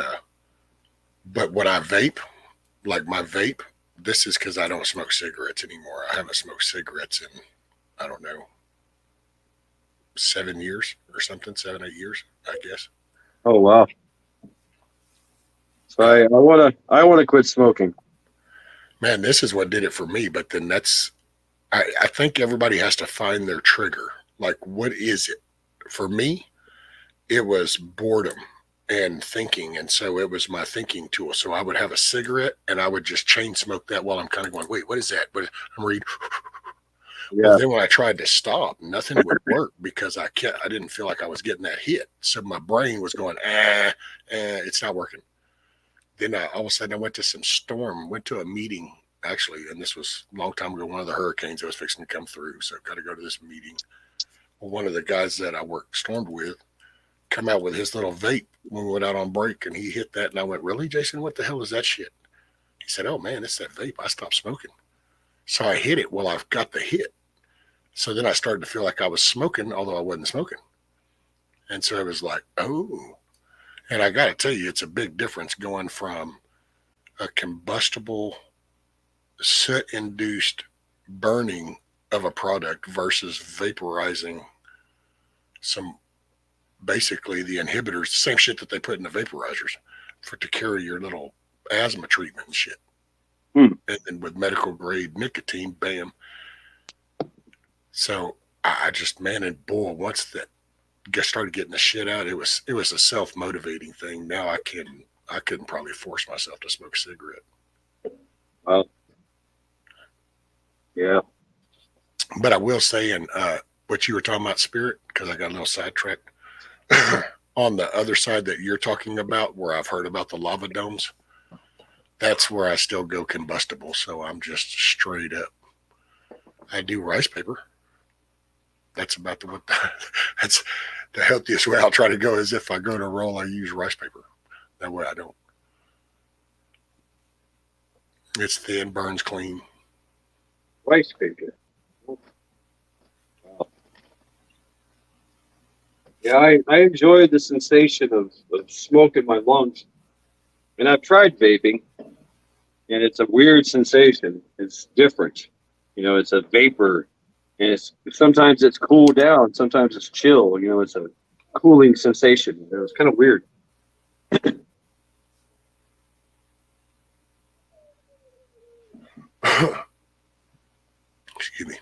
but when I vape, like my vape, this is because I don't smoke cigarettes anymore. I haven't smoked cigarettes in, I don't know, 7 years or something, 7, 8 years, I guess. Oh wow. So I want to quit smoking. Man, this is what did it for me. But then I think everybody has to find their trigger. Like, what is it? For me, it was boredom and thinking. And so it was my thinking tool. So I would have a cigarette and I would just chain smoke that while I'm kind of going, wait, what is that? But I'm reading. Yeah. Well, then when I tried to stop, nothing would work because I didn't feel like I was getting that hit. So my brain was going, it's not working. Then all of a sudden I went to a meeting actually, and this was a long time ago, one of the hurricanes that was fixing to come through. So got to go to this meeting. Well, one of the guys that I stormed with come out with his little vape when we went out on break, and he hit that. And I went, really, Jason, what the hell is that shit? He said, oh man, it's that vape. I stopped smoking. So I hit it. Well, I've got the hit. So then I started to feel like I was smoking, although I wasn't smoking. And so it was like, oh. And I got to tell you, it's a big difference going from a combustible, soot-induced burning of a product versus vaporizing basically the inhibitors, the same shit that they put in the vaporizers to carry your little asthma treatment and shit. And then with medical grade nicotine, bam. So I just, man, and boy, once that started getting the shit out, it was a self-motivating thing. Now I couldn't probably force myself to smoke a cigarette. Wow. Yeah. But I will say, and what you were talking about, Spirit, because I got a little sidetracked. On the other side that you're talking about, where I've heard about the lava domes, that's where I still go combustible. So I'm just straight up. I do rice paper. That's about that's the healthiest way I'll try to go. Is if I go to roll, I use rice paper. That way I don't. It's thin, burns clean. Rice paper. Wow. Yeah, I enjoy the sensation of smoke in my lungs. And I've tried vaping, and it's a weird sensation. It's different. You know, it's a vapor, and sometimes it's cool down, sometimes it's chill. You know, it's a cooling sensation. It's kind of weird. Excuse me.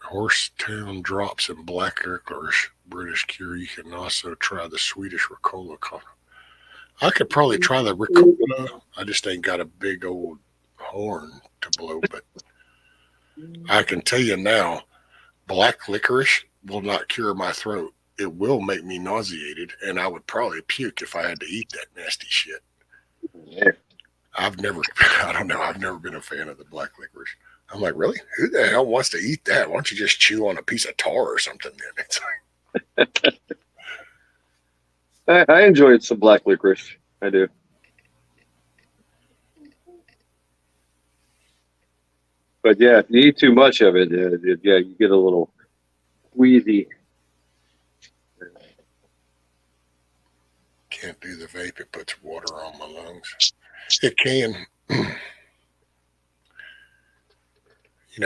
Horsetown drops and black licorice, British cure. You can also try the Swedish Ricola coffee. I could probably try the Ricola. I just ain't got a big old horn to blow, but I can tell you now, black licorice will not cure my throat. It will make me nauseated, and I would probably puke if I had to eat that nasty shit. Yeah. I've never been a fan of the black licorice. I'm like, really? Who the hell wants to eat that? Why don't you just chew on a piece of tar or something then? It's like, I enjoyed some black licorice. I do. But yeah, if you eat too much of it, yeah, you get a little wheezy. Can't do the vape. It puts water on my lungs. It can.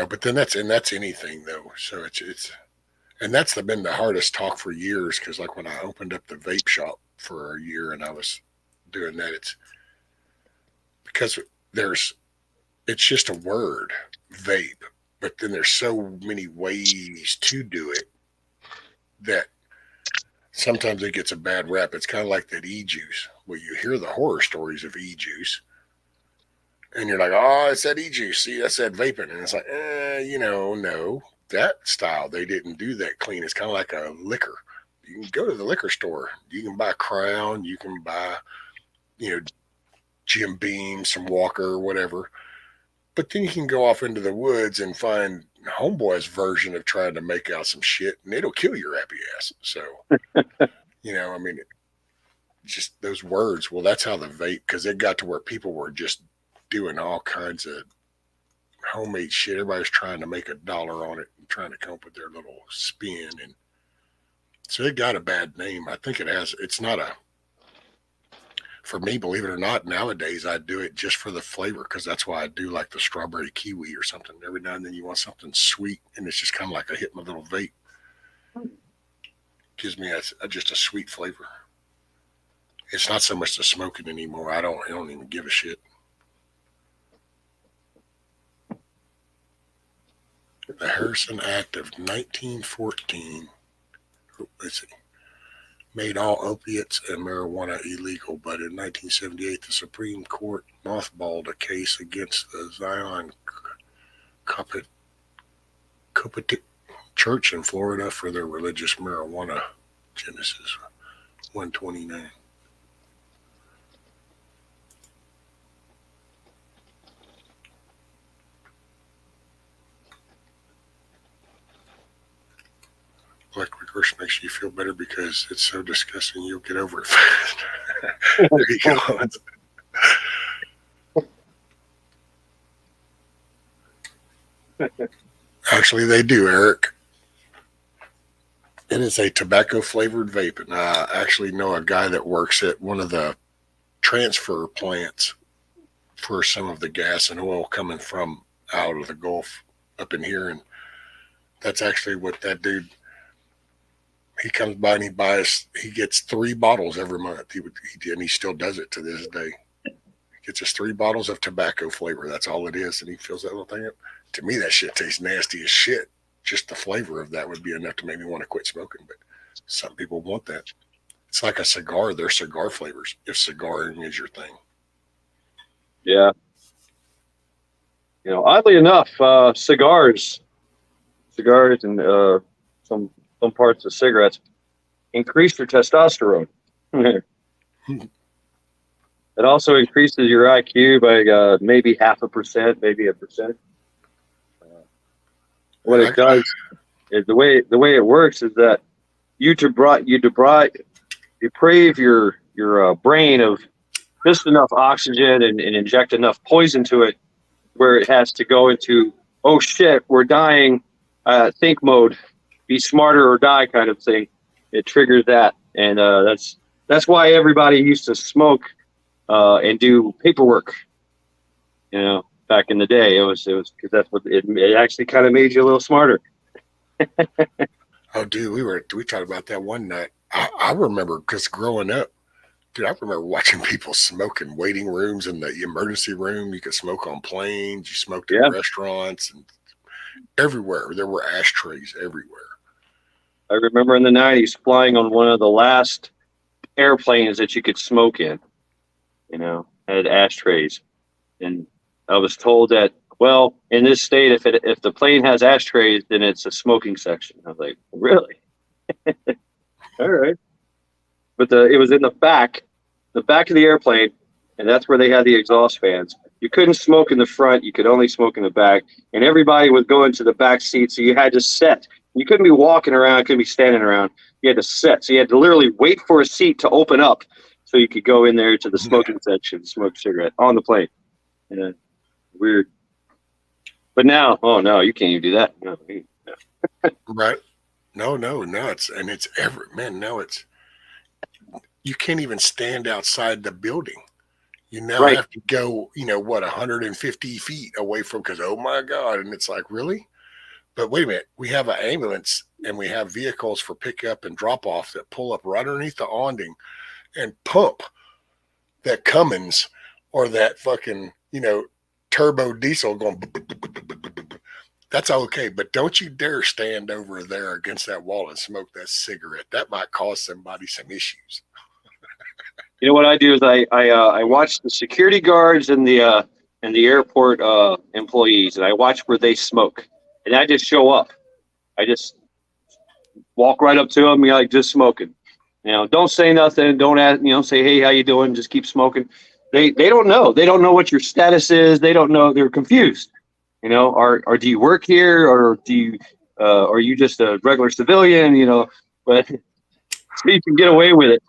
But then that's anything though. So it's and that's been the hardest talk for years, because like when I opened up the vape shop for a year and I was doing that, it's because it's just a word, vape, but then there's so many ways to do it that sometimes it gets a bad rap. It's kind of like that e-juice. Well, you hear the horror stories of e-juice and you're like, oh, it's that e-juice. See, that's that vaping. And it's like, no, that style, they didn't do that clean. It's kind of like a liquor. You can go to the liquor store. You can buy Crown. You can buy, Jim Beam, some Walker, whatever. But then you can go off into the woods and find Homeboy's version of trying to make out some shit, and it'll kill your happy ass. So, just those words. Well, that's how the vape, because it got to where people were just doing all kinds of homemade shit. Everybody's trying to make $1 on it and trying to come up with their little spin. And so it got a bad name. I think it's not for me, believe it or not, nowadays I do it just for the flavor, because that's why I do like the strawberry kiwi or something. Every now and then you want something sweet, and it's just kind of like I hit my little vape. Gives me just a sweet flavor. It's not so much the smoking anymore. I don't even give a shit. The Harrison Act of 1914. Let's see. Made all opiates and marijuana illegal, but in 1978, the Supreme Court mothballed a case against the Zion Coptic Church in Florida for their religious marijuana. Genesis 129. Black licorice makes you feel better because it's so disgusting you'll get over it fast. There you go. Actually, they do, Eric. It is a tobacco flavored vape, and I actually know a guy that works at one of the transfer plants for some of the gas and oil coming from out of the Gulf up in here, and that's actually what that dude. He comes by and he gets 3 bottles every month. And he still does it to this day. He gets us 3 bottles of tobacco flavor. That's all it is. And he fills that little thing up. To me, that shit tastes nasty as shit. Just the flavor of that would be enough to make me want to quit smoking. But some people want that. It's like a cigar. They're cigar flavors, if cigaring is your thing. Yeah. Oddly enough, cigars and some parts of cigarettes increase your testosterone. It also increases your IQ by maybe 0.5%, maybe 1%. What it does is the way it works is that you deprive your brain of just enough oxygen and inject enough poison to it where it has to go into, oh shit, we're dying, think mode. Be smarter or die kind of thing. It triggers that, and that's why everybody used to smoke and do paperwork. Back in the day, it was because that's what it actually kind of made you a little smarter. Oh, dude, we talked about that one night. I remember because growing up, dude, I remember watching people smoke in waiting rooms in the emergency room. You could smoke on planes. You smoked in restaurants and everywhere. There were ashtrays everywhere. I remember in the 90s flying on one of the last airplanes that you could smoke in, had ashtrays. And I was told that, well, in this state, if the plane has ashtrays, then it's a smoking section. I was like, really? All right. But it was in the back of the airplane, and that's where they had the exhaust fans. You couldn't smoke in the front. You could only smoke in the back. And everybody was going to the back seat, so you had to set You couldn't be walking around, couldn't be standing around. You had to sit. So you had to literally wait for a seat to open up so you could go in there to the smoking section, smoke a cigarette on the plane. Yeah, weird. But now, oh no, you can't even do that. No. Right. No, it's now it's, you can't even stand outside the building. You now have to go, 150 feet away from, because, oh my God. And it's like, really? But wait a minute, we have an ambulance and we have vehicles for pickup and drop off that pull up right underneath the awning and pump that Cummins or that fucking, turbo diesel going. That's okay, but don't you dare stand over there against that wall and smoke that cigarette. That might cause somebody some issues. You know what I do is I watch the security guards and the airport employees, and I watch where they smoke, and I just show up. I just walk right up to them, like just smoking. Don't say nothing. Don't ask. Say, hey, how you doing? Just keep smoking. They don't know. They don't know what your status is. They don't know. They're confused. Or do you work here, or do you are you just a regular civilian? But so you can get away with it.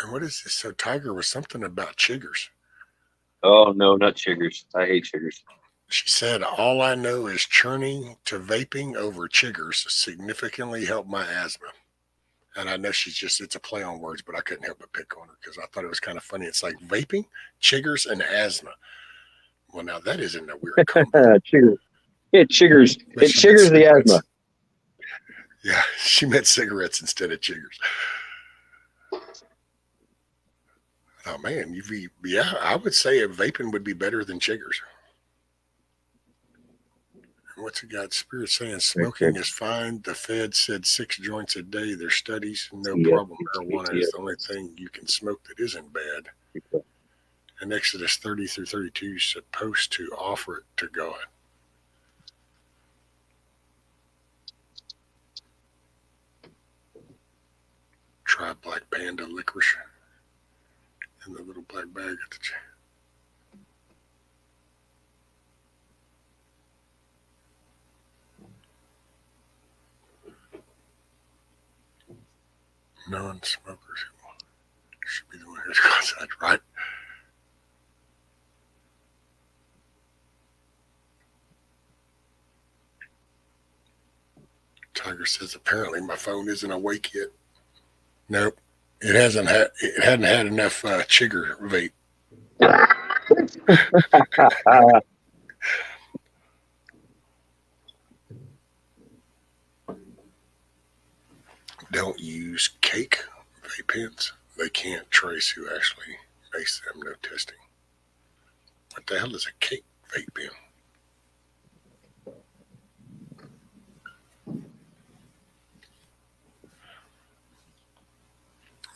And what is this? So Tiger was something about chiggers. Oh no, not chiggers. I hate chiggers. She said, all I know is churning to vaping over chiggers significantly helped my asthma. And I know it's a play on words, but I couldn't help but pick on her because I thought it was kind of funny. It's like vaping, chiggers, and asthma. Well, now that isn't a weird combo. Chiggers. It chiggers. It chiggers the asthma. Yeah, she meant cigarettes instead of chiggers. Oh, man. I would say a vaping would be better than chiggers. What's it got? Spirit saying smoking is fine. The Fed said 6 joints a day. Their studies, no problem. Marijuana is the only thing you can smoke that isn't bad. And Exodus 30 through 32 is supposed to offer it to God. Try Black Panda licorice in the little black bag at the gym. Non-smokers should be the one who's outside, right? Tiger says apparently my phone isn't awake yet. Nope, it hadn't had enough chigger vape. Don't use cake vape pens. They can't trace who actually makes them. No testing. What the hell is a cake vape pen?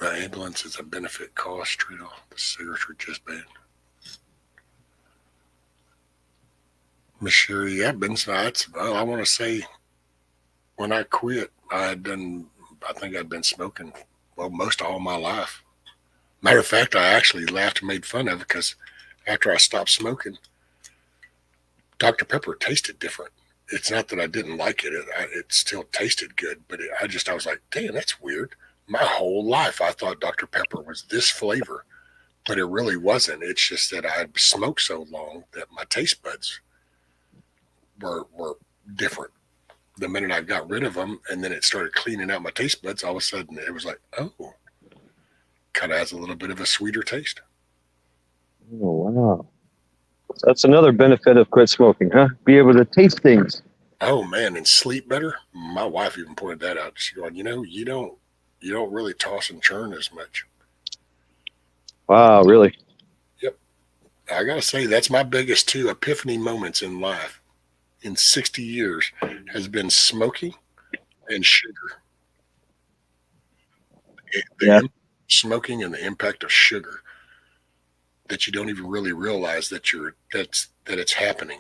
The ambulance is a benefit cost trade-off. The cigarettes were just bad. Miss Sherry Evans, I want to say when I quit, I think I'd been smoking, most all my life. Matter of fact, I actually laughed and made fun of it because after I stopped smoking, Dr. Pepper tasted different. It's not that I didn't like it. It still tasted good, but I was like, damn, that's weird. My whole life, I thought Dr. Pepper was this flavor, but it really wasn't. It's just that I had smoked so long that my taste buds were different. The minute I got rid of them and then it started cleaning out my taste buds, all of a sudden it was like, oh, kind of has a little bit of a sweeter taste. Oh, wow. That's another benefit of quit smoking, huh? Be able to taste things. Oh, man, and sleep better. My wife even pointed that out. She going, you don't really toss and churn as much. Wow, really? Yep. I got to say, that's my biggest 2 epiphany moments in life in 60 years has been smoking and sugar. Smoking and the impact of sugar that you don't even really realize that it's happening.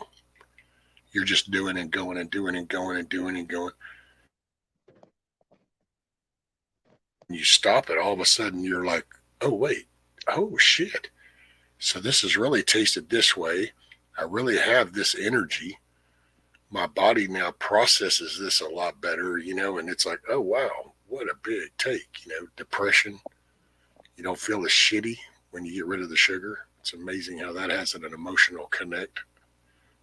You're just doing and going and doing and going and doing and going. You stop it, all of a sudden you're like, oh, wait, oh, shit. So this is really tasted this way. I really have this energy. My body now processes this a lot better, and it's like, oh, wow, what a big take, depression. You don't feel as shitty when you get rid of the sugar. It's amazing how that has an emotional connect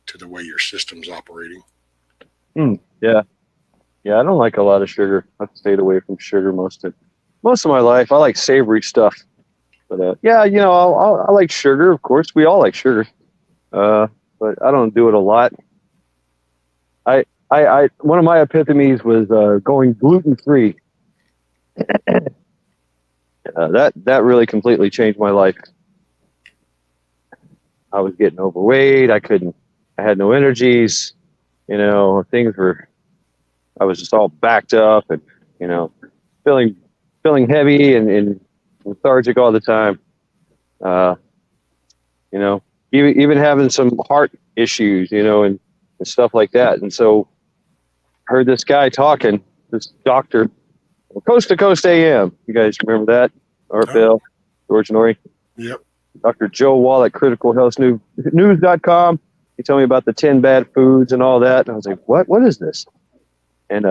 to the way your system's operating. Yeah. Yeah, I don't like a lot of sugar. I've stayed away from sugar most of my life. I like savory stuff. But yeah, I like sugar, of course. We all like sugar. But I don't do it a lot. I one of my epiphanies was going gluten-free. That really completely changed my life. I was getting overweight. I had no energies. I was just all backed up and, feeling heavy and lethargic all the time. Even having some heart issues, and stuff like that. And so heard this guy talking, this doctor, Coast to Coast AM. You guys remember that? Art Bell, George Norrie. Yep. Dr. Joe Wall at criticalhealthnews.com. He told me about the 10 bad foods and all that. And I was like, what is this? And,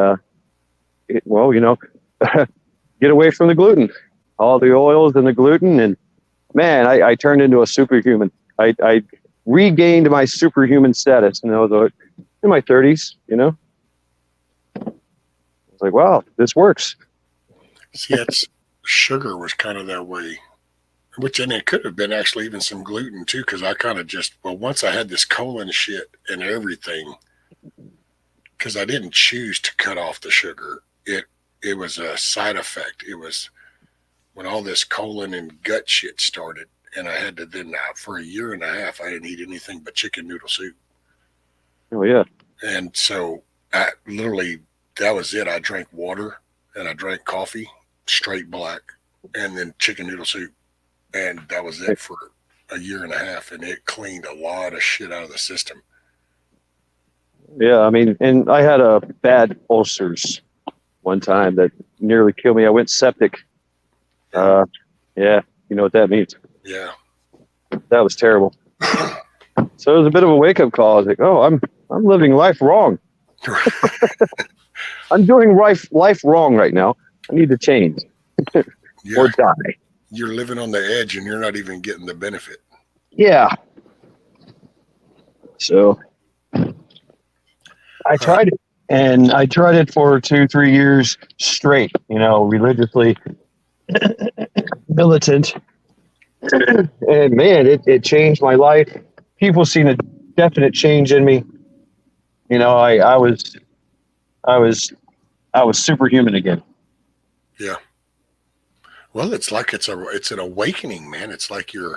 get away from the gluten, all the oils and the gluten. And man, I turned into a superhuman. I regained my superhuman status. And I was in my 30s, I was like, wow, this works. See, sugar was kind of that way, and it could have been actually even some gluten too, because I kind of once I had this colon shit and everything, because I didn't choose to cut off the sugar. It was a side effect. It was when all this colon and gut shit started, and I had to then, for a year and a half, I didn't eat anything but chicken noodle soup. Oh, yeah. And so that was it. I drank water and I drank coffee, straight black, and then chicken noodle soup. And that was it for a year and a half. And it cleaned a lot of shit out of the system. Yeah. I mean, and I had a bad ulcers one time that nearly killed me. I went septic. Yeah. You know what that means. Yeah. That was terrible. So it was a bit of a wake-up call. I was like, oh, I'm living life wrong. I'm doing life wrong right now. I need to change or die. You're living on the edge and you're not even getting the benefit. Yeah. So I tried it, and I tried it for 2-3 years straight, religiously militant. And man, it changed my life. People seen a definite change in me. I was superhuman again. Yeah. Well, it's like it's an awakening, man. It's like you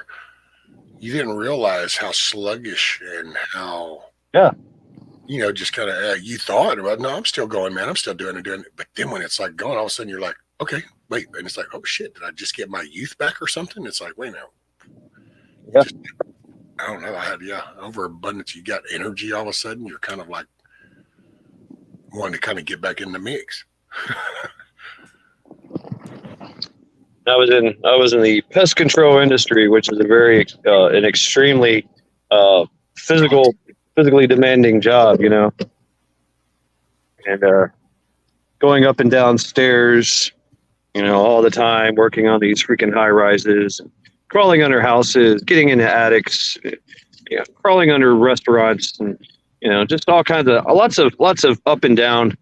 didn't realize how sluggish and how just kind of you thought about, no, I'm still going, man. I'm still doing it. But then when it's like going, all of a sudden you're like, okay, wait, and it's like, oh shit, did I just get my youth back or something? It's like, wait now. Yeah. I don't know. I had overabundance. You got energy all of a sudden. You're kind of like wanting to kind of get back in the mix. I was in the pest control industry, which is a very an extremely physically demanding job, and going up and down stairs, all the time, working on these freaking high rises, crawling under houses, getting into attics, crawling under restaurants, and just all kinds of lots of up and down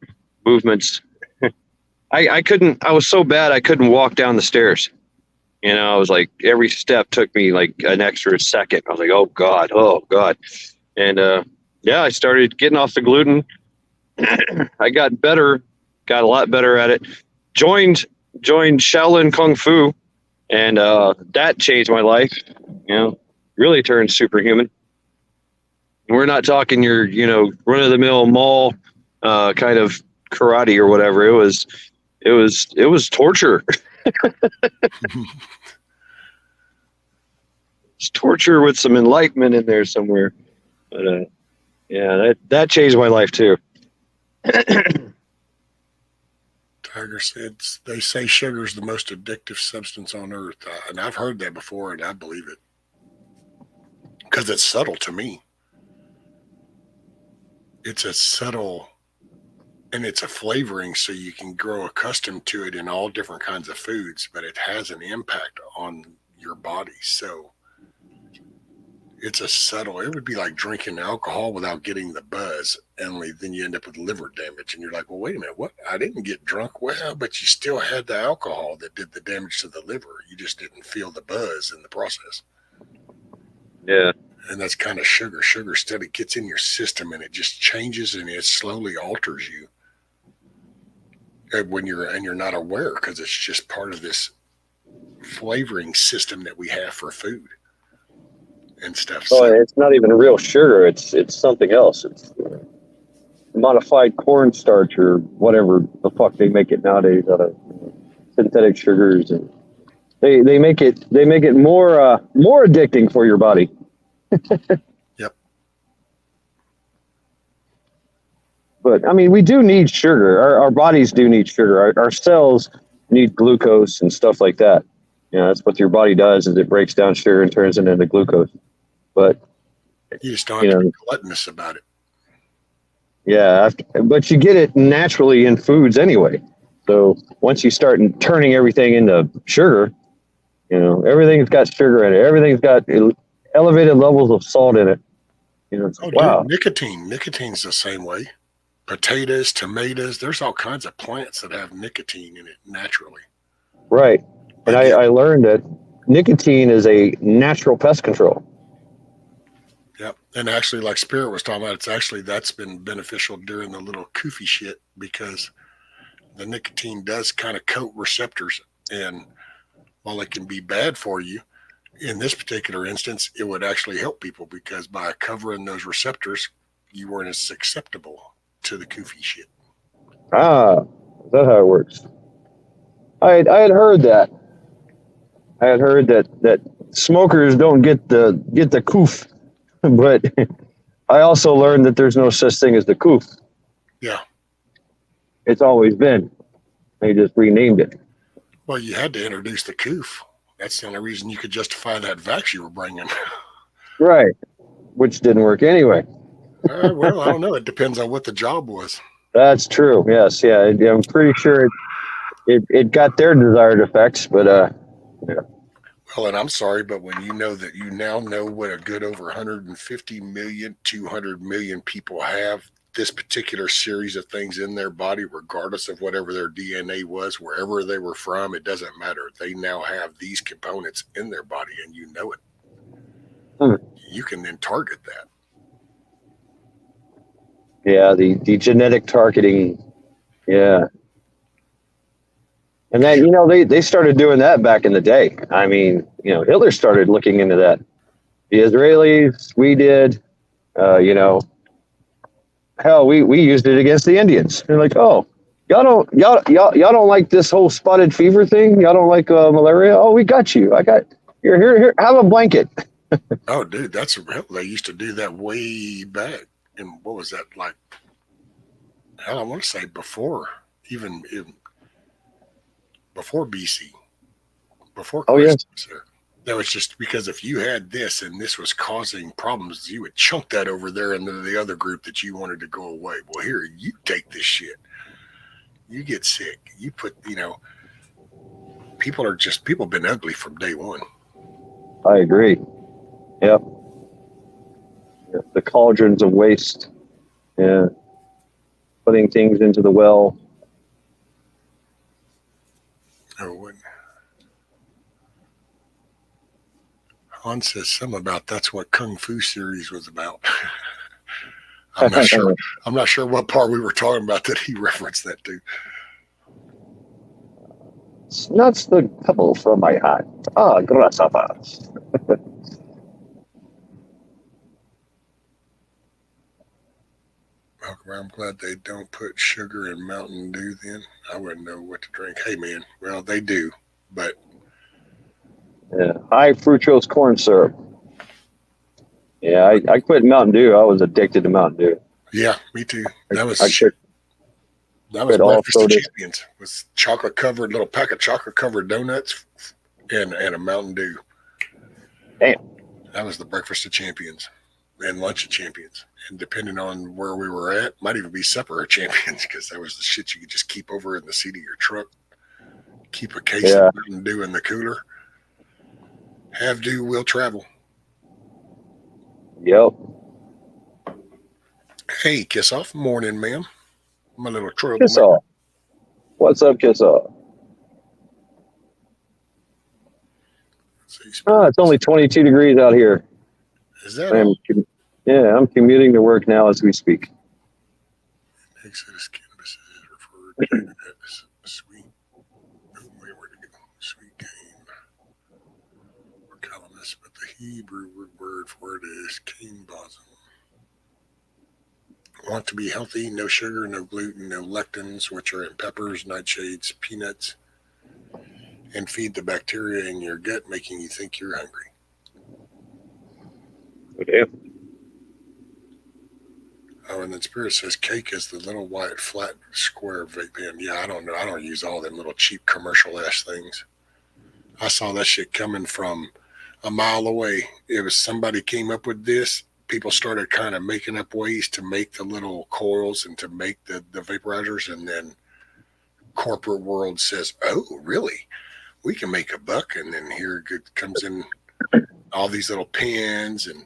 movements. I was so bad I couldn't walk down the stairs. I was like, every step took me like an extra second. I was like, oh God. And I started getting off the gluten. I got a lot better at it. Joined Shaolin Kung Fu, and that changed my life. Really turned superhuman. We're not talking your run of the mill mall kind of karate or whatever. It was torture. It's torture with some enlightenment in there somewhere. But that changed my life too. Tiger said they say sugar is the most addictive substance on earth, and I've heard that before, and I believe it because it's subtle to me. it's a subtle, and it's a flavoring, so you can grow accustomed to it in all different kinds of foods, but it has an impact on your body. So it's a subtle, it would be like drinking alcohol without getting the buzz, only then you end up with liver damage. And you're like, well, wait a minute, what? I didn't get drunk. Well, but you still had the alcohol that did the damage to the liver. You just didn't feel the buzz in the process. Yeah. And that's kind of sugar. Sugar steady gets in your system and it just changes and it slowly alters you when you're not aware, because it's just part of this flavoring system that we have for food and stuff. Oh, it's not even real sugar. It's something else. It's modified cornstarch or whatever the fuck they make it nowadays out of synthetic sugars, and they make it more addicting for your body. Yep. But I mean, we do need sugar. Our bodies do need sugar. Our cells need glucose and stuff like that. You know, that's what your body does, is it breaks down sugar and turns it into glucose. But you just don't have to be gluttonous about it. Yeah, but you get it naturally in foods anyway. So once you start turning everything into sugar, you know, everything's got sugar in it. Everything's got elevated levels of salt in it. You know, wow. Dude, Nicotine's the same way. Potatoes, tomatoes, there's all kinds of plants that have nicotine in it naturally. Right. And I learned that nicotine is a natural pest control. Yep. And actually, like Spirit was talking about, that's been beneficial during the little koofy shit, because the nicotine does kind of coat receptors. And while it can be bad for you, in this particular instance, it would actually help people, because by covering those receptors, you weren't as susceptible to the koofy shit. Ah, is that how it works? I had heard that. I had heard that smokers don't get the coof, but I also learned that there's no such thing as the coof. Yeah. It's always been. They just renamed it. Well, you had to introduce the coof. That's the only reason you could justify that vax you were bringing. Right. Which didn't work anyway. Well, I don't know. It depends on what the job was. That's true. Yes. Yeah. I'm pretty sure it got their desired effects, but yeah. Well, and I'm sorry, but when you know that you now know what a good over 150 million, 200 million people have this particular series of things in their body, regardless of whatever their DNA was, wherever they were from, it doesn't matter. They now have these components in their body, and you know it. You can then target that. Yeah, the genetic targeting. Yeah. And then, you know, they started doing that back in the day. I mean, you know, Hitler started looking into that. The Israelis, we did, you know, hell, we used it against the Indians. They're like, oh, y'all don't like this whole spotted fever thing? Y'all don't like malaria? Oh, we got you. Here, have a blanket. Oh, dude, they used to do that way back. And what was that like? Hell, I want to say before BC, before Christ was there. That was just because if you had this and this was causing problems, you would chunk that over there into the other group that you wanted to go away. Well, here, you take this shit. You get sick. You put, you know, people have been ugly from day one. I agree. Yep. The cauldrons of waste. Yeah. Putting things into the well. Han says something about that's what Kung Fu series was about. I'm not sure what part we were talking about that he referenced that to. It's not the couple from my heart. Ah, grasshoppers. I'm glad they don't put sugar in Mountain Dew then. I wouldn't know what to drink. Hey, man. Well, they do, but. Yeah, high fructose corn syrup. Yeah, I quit Mountain Dew. I was addicted to Mountain Dew. Yeah, me too. That was Breakfast of Champions. Was little pack of chocolate covered donuts and a Mountain Dew. Damn. That was the Breakfast of Champions. and lunch of champions. And depending on where we were at, might even be supper of champions because that was the shit you could just keep over in the seat of your truck. Keep a case Yeah. of Mountain Dew in the cooler. Have do, will travel. Yep. Hey, Kiss Off. Morning, ma'am. My little trouble. Kiss off. What's up, kiss off? Oh, it's only 22 degrees out here. Is that all? I'm commuting to work now as we speak. Exodus cannabis is referred to as sweet. Oh, wait, where'd it go? Sweet cane. Or calamus, but the Hebrew word for it is cane blossom. Want to be healthy? No sugar, no gluten, no lectins, which are in peppers, nightshades, peanuts, and feed the bacteria in your gut, making you think you're hungry. Okay. Oh, and then Spirit says cake is the little white flat square vape pen. Yeah, I don't know. I don't use all them little cheap commercial ass things. I saw that shit coming from a mile away. It was somebody came up with this. People started kind of making up ways to make the little coils and to make the vaporizers, and then corporate world says, "Oh, really? We can make a buck." And then here comes in all these little pens and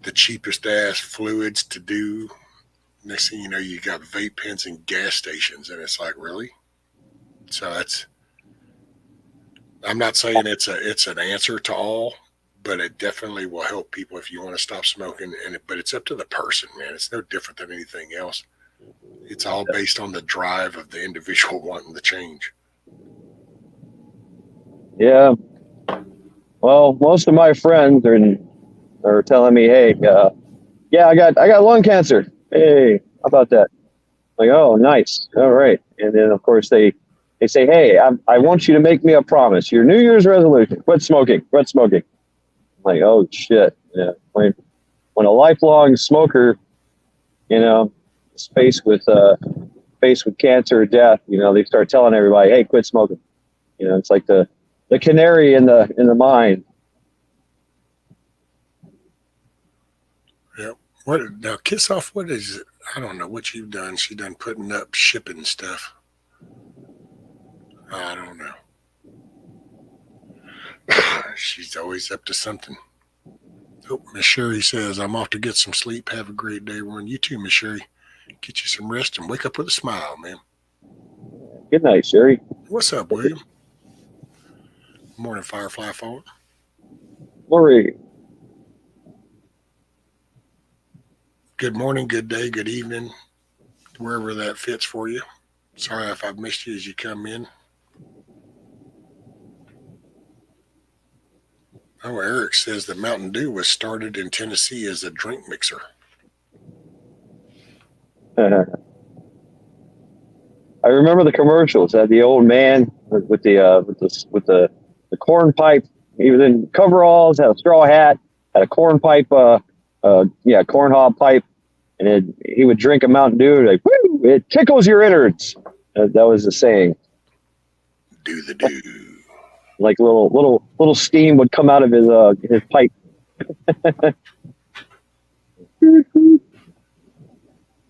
the cheapest ass fluids to do. Next thing you know, you got vape pens in gas stations, and it's like, really? So that's. I'm not saying it's an answer to all, but it definitely will help people if you want to stop smoking. But it's up to the person, man. It's no different than anything else. It's all based on the drive of the individual wanting the change. Yeah. Well, most of my friends are telling me, hey, yeah, I got lung cancer. Hey, how about that? Like, oh, nice. All right. And then of course they say, hey, I want you to make me a promise. Your New Year's resolution: quit smoking. Quit smoking. I'm like, oh shit. Yeah. When a lifelong smoker, is faced with cancer or death, they start telling everybody, hey, quit smoking. It's like the canary in the mine. Yep. What now? Kiss Off. What is it? I don't know what you've done. She done putting up shipping stuff. I don't know. She's always up to something. Oh, Miss Sherry says, I'm off to get some sleep. Have a great day, everyone. You too, Miss Sherry. Get you some rest and wake up with a smile, man. Good night, Sherry. What's up, William? Morning, Firefly Forward. Lori. Good morning, good day, good evening, wherever that fits for you. Sorry if I've missed you as you come in. Oh, Eric says that Mountain Dew was started in Tennessee as a drink mixer. I remember the commercials. Had the old man with the corn pipe. He was in coveralls, had a straw hat, had a corn pipe, corn hob pipe, and he would drink a Mountain Dew. Like, woo, it tickles your innards. That was the saying. Do the do. Like little steam would come out of his pipe.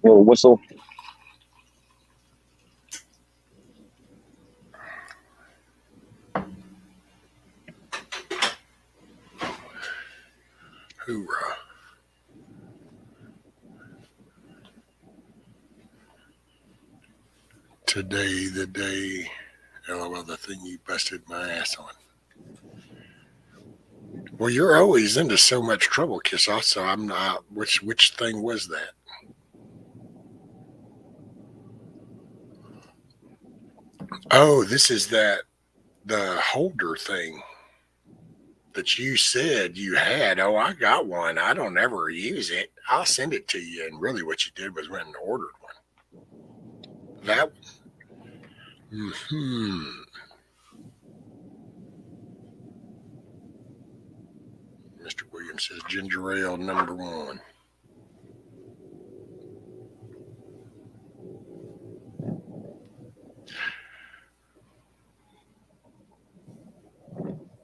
Little whistle. Hoorah. Today, the day, LOL, the thing you busted my ass on. Well, you're always into so much trouble, Kiss Off, so I'm not. Which thing was that? Oh, this is the holder thing that you said you had. Oh, I got one. I don't ever use it. I'll send it to you. And really what you did was went and ordered one. That one. Mr. Williams says ginger ale #1.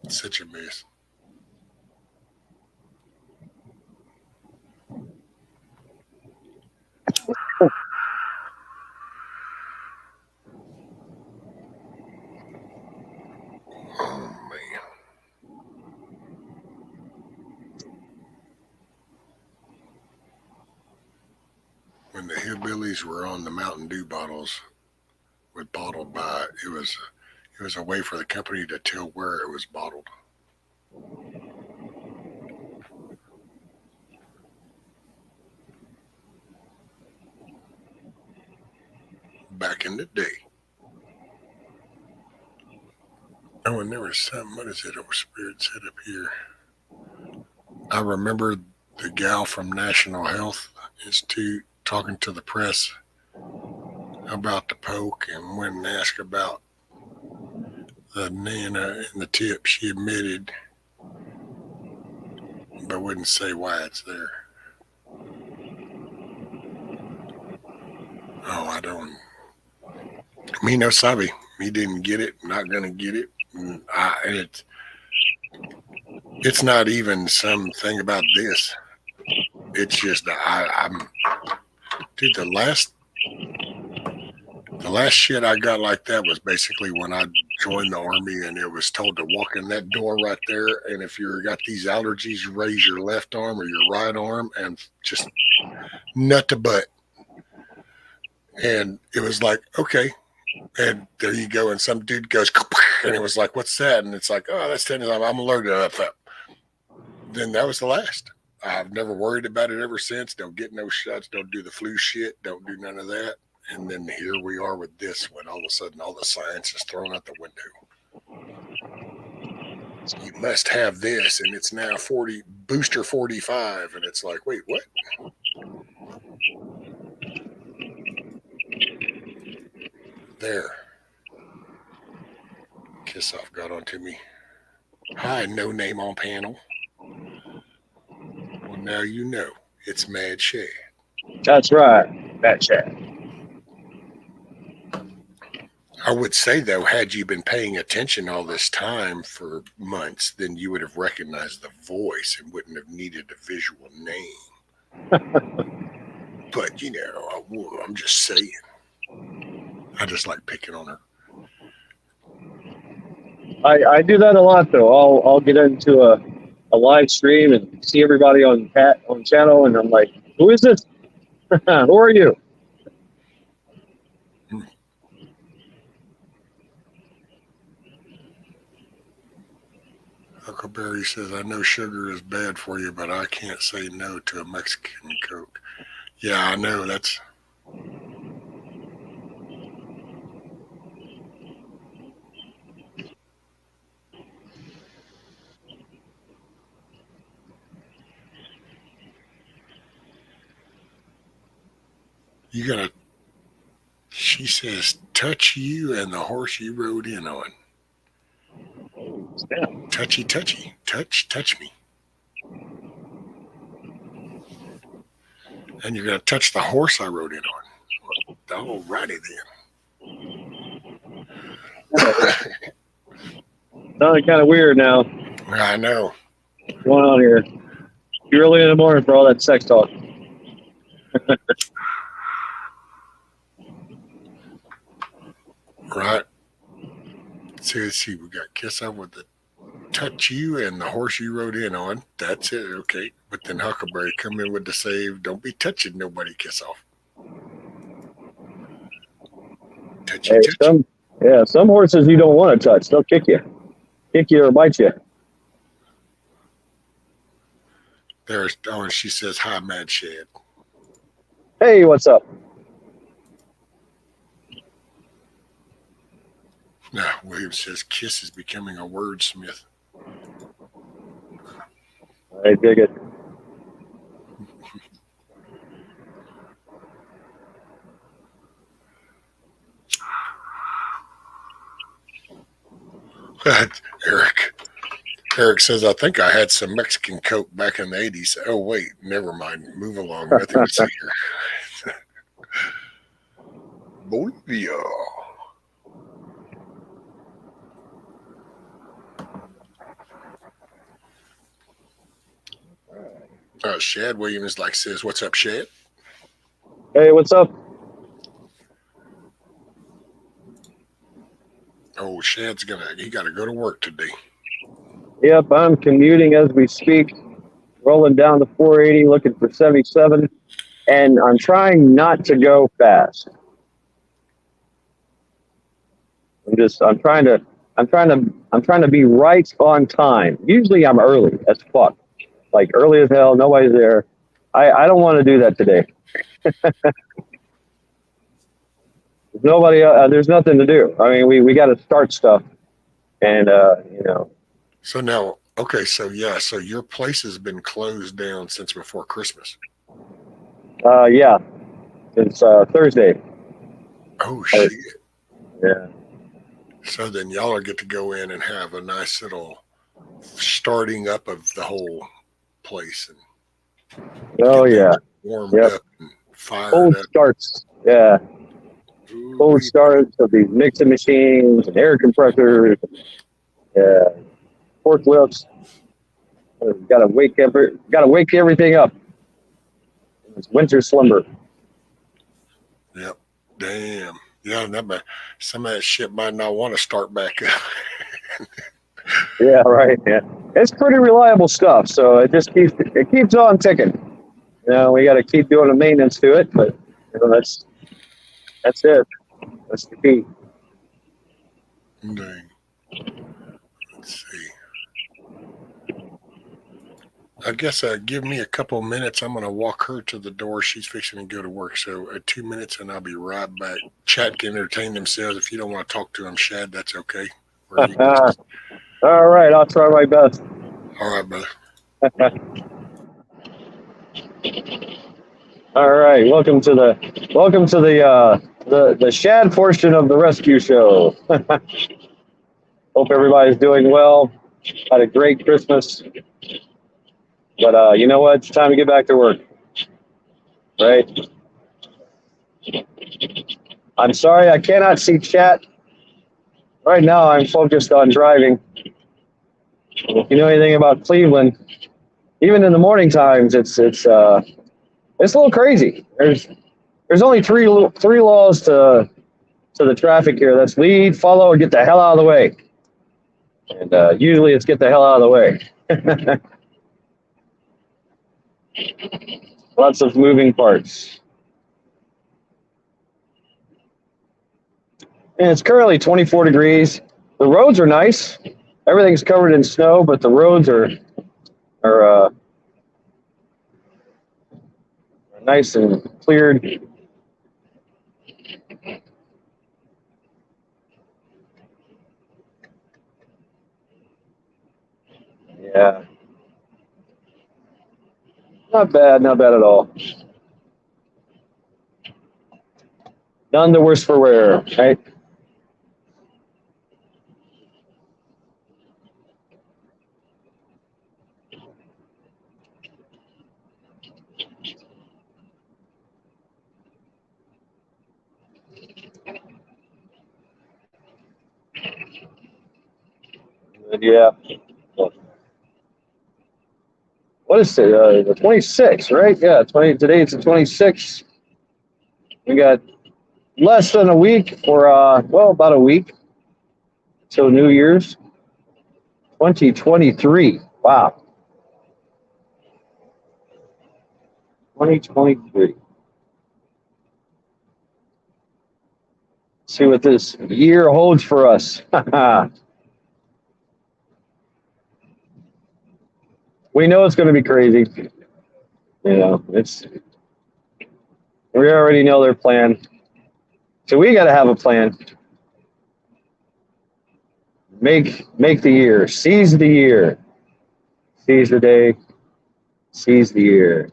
Such a mess. when the hillbillies were on the Mountain Dew bottles with bottled by, it was a way for the company to tell where it was bottled. Back in the day. Oh, and there was something, what is it? Oh, Spirit said up here. I remember the gal from National Health Institute talking to the press about the poke, and when asked about the Nana and the tip, she admitted, but wouldn't say why it's there. Oh, I don't. Me no sabe. Me didn't get it. Not gonna get it. It's not even something about this. It's just I'm dude. The last shit I got like that was basically when I joined the Army, and it was told to walk in that door right there, and if you got these allergies, raise your left arm or your right arm and just nut to butt. And it was like, okay. And there you go. And some dude goes, and it was like, what's that? And it's like, oh, that's tennis. I'm allergic to that. Then that was the last. I've never worried about it ever since. Don't get no shots. Don't do the flu shit. Don't do none of that. And then here we are with this, when all of a sudden all the science is thrown out the window. You must have this, and it's now booster 45. And it's like, wait, what? There. Kiss Off got onto me. Hi, no name on panel. Well, now you know. It's Mad Shad. That's right. Mad Shad. I would say, though, had you been paying attention all this time for months, then you would have recognized the voice and wouldn't have needed a visual name. But, you know, I'm just saying. I just like picking on her. I do that a lot, though. I'll get into a live stream and see everybody on channel, and I'm like, who is this? Who are you? Huckleberry says, I know sugar is bad for you, but I can't say no to a Mexican Coke. Yeah, I know. That's... You gotta, she says, touch you and the horse you rode in on. Touchy, touch me. And you're gonna touch the horse I rode in on. Alrighty then. Sounding kind of weird now. I know. What's going on here? Too early in the morning for all that sex talk. Right. So let's see, we got Kiss Off with the touch you and the horse you rode in on. That's it, okay. But then Huckleberry come in with the save, don't be touching nobody, Kiss Off. Touchy, Hey, some horses you don't want to touch. They'll kick you or bite you. And she says, hi, Mad Shad. Hey, what's up? Now, William says, Kiss is becoming a wordsmith. I dig it. Eric says, I think I had some Mexican Coke back in the 80s. Oh, wait, never mind. Move along. Nothing to see here. Bolivia. Shad Williams says, what's up, Shad? Hey, what's up? Oh, Shad's he got to go to work today. Yep, I'm commuting as we speak, rolling down the 480, looking for 77. and I'm trying not to go fast. I'm trying to be right on time. Usually I'm early as fuck, like early as hell. Nobody's there. I don't want to do that today. Nobody. There's nothing to do. I mean, we got to start stuff, and you know. So now, okay, so your place has been closed down since before Christmas. Yeah, it's Thursday. Oh shit! Yeah. So then y'all get to go in and have a nice little starting up of the whole place and Oh yeah. warmed Yep. up and fired Cold up. starts. Yeah. Ooh, Cold starts of these mixing machines and air compressors. Yeah. Forklifts. Got to wake everything up. It's winter slumber. Yep. Damn. Yeah, some of that shit might not want to start back up. Yeah, right. Yeah, it's pretty reliable stuff. So it keeps on ticking. You know, we got to keep doing the maintenance to it, but you know, that's it. That's the key. Dang. Let's see. I guess give me a couple minutes. I'm going to walk her to the door. She's fixing to go to work. So 2 minutes and I'll be right back. Chad can entertain themselves. If you don't want to talk to them, Shad, that's okay. Or you can just- All right, I'll try my best. all right, brother. All right, welcome to the Shad portion of the rescue show. Hope everybody's doing well. Had a great Christmas. But you know what? It's time to get back to work. Right? I'm sorry I cannot see chat. Right now I'm focused on driving. If you know anything about Cleveland, even in the morning times, it's a little crazy. There's only three laws to the traffic here. That's lead, follow, or get the hell out of the way. And usually it's get the hell out of the way. Lots of moving parts. And it's currently 24 degrees. The roads are nice. Everything's covered in snow, but the roads are nice and cleared. Yeah. Not bad at all. None the worse for wear, right? Yeah. What is it? The 26th, right? Yeah, today it's the 26th. We got less than a week for about a week till New Year's 2023. Wow. 2023. See what this year holds for us. We know it's going to be crazy. You know, we already know their plan. So we got to have a plan. Make the year, seize the year, seize the day, seize the year.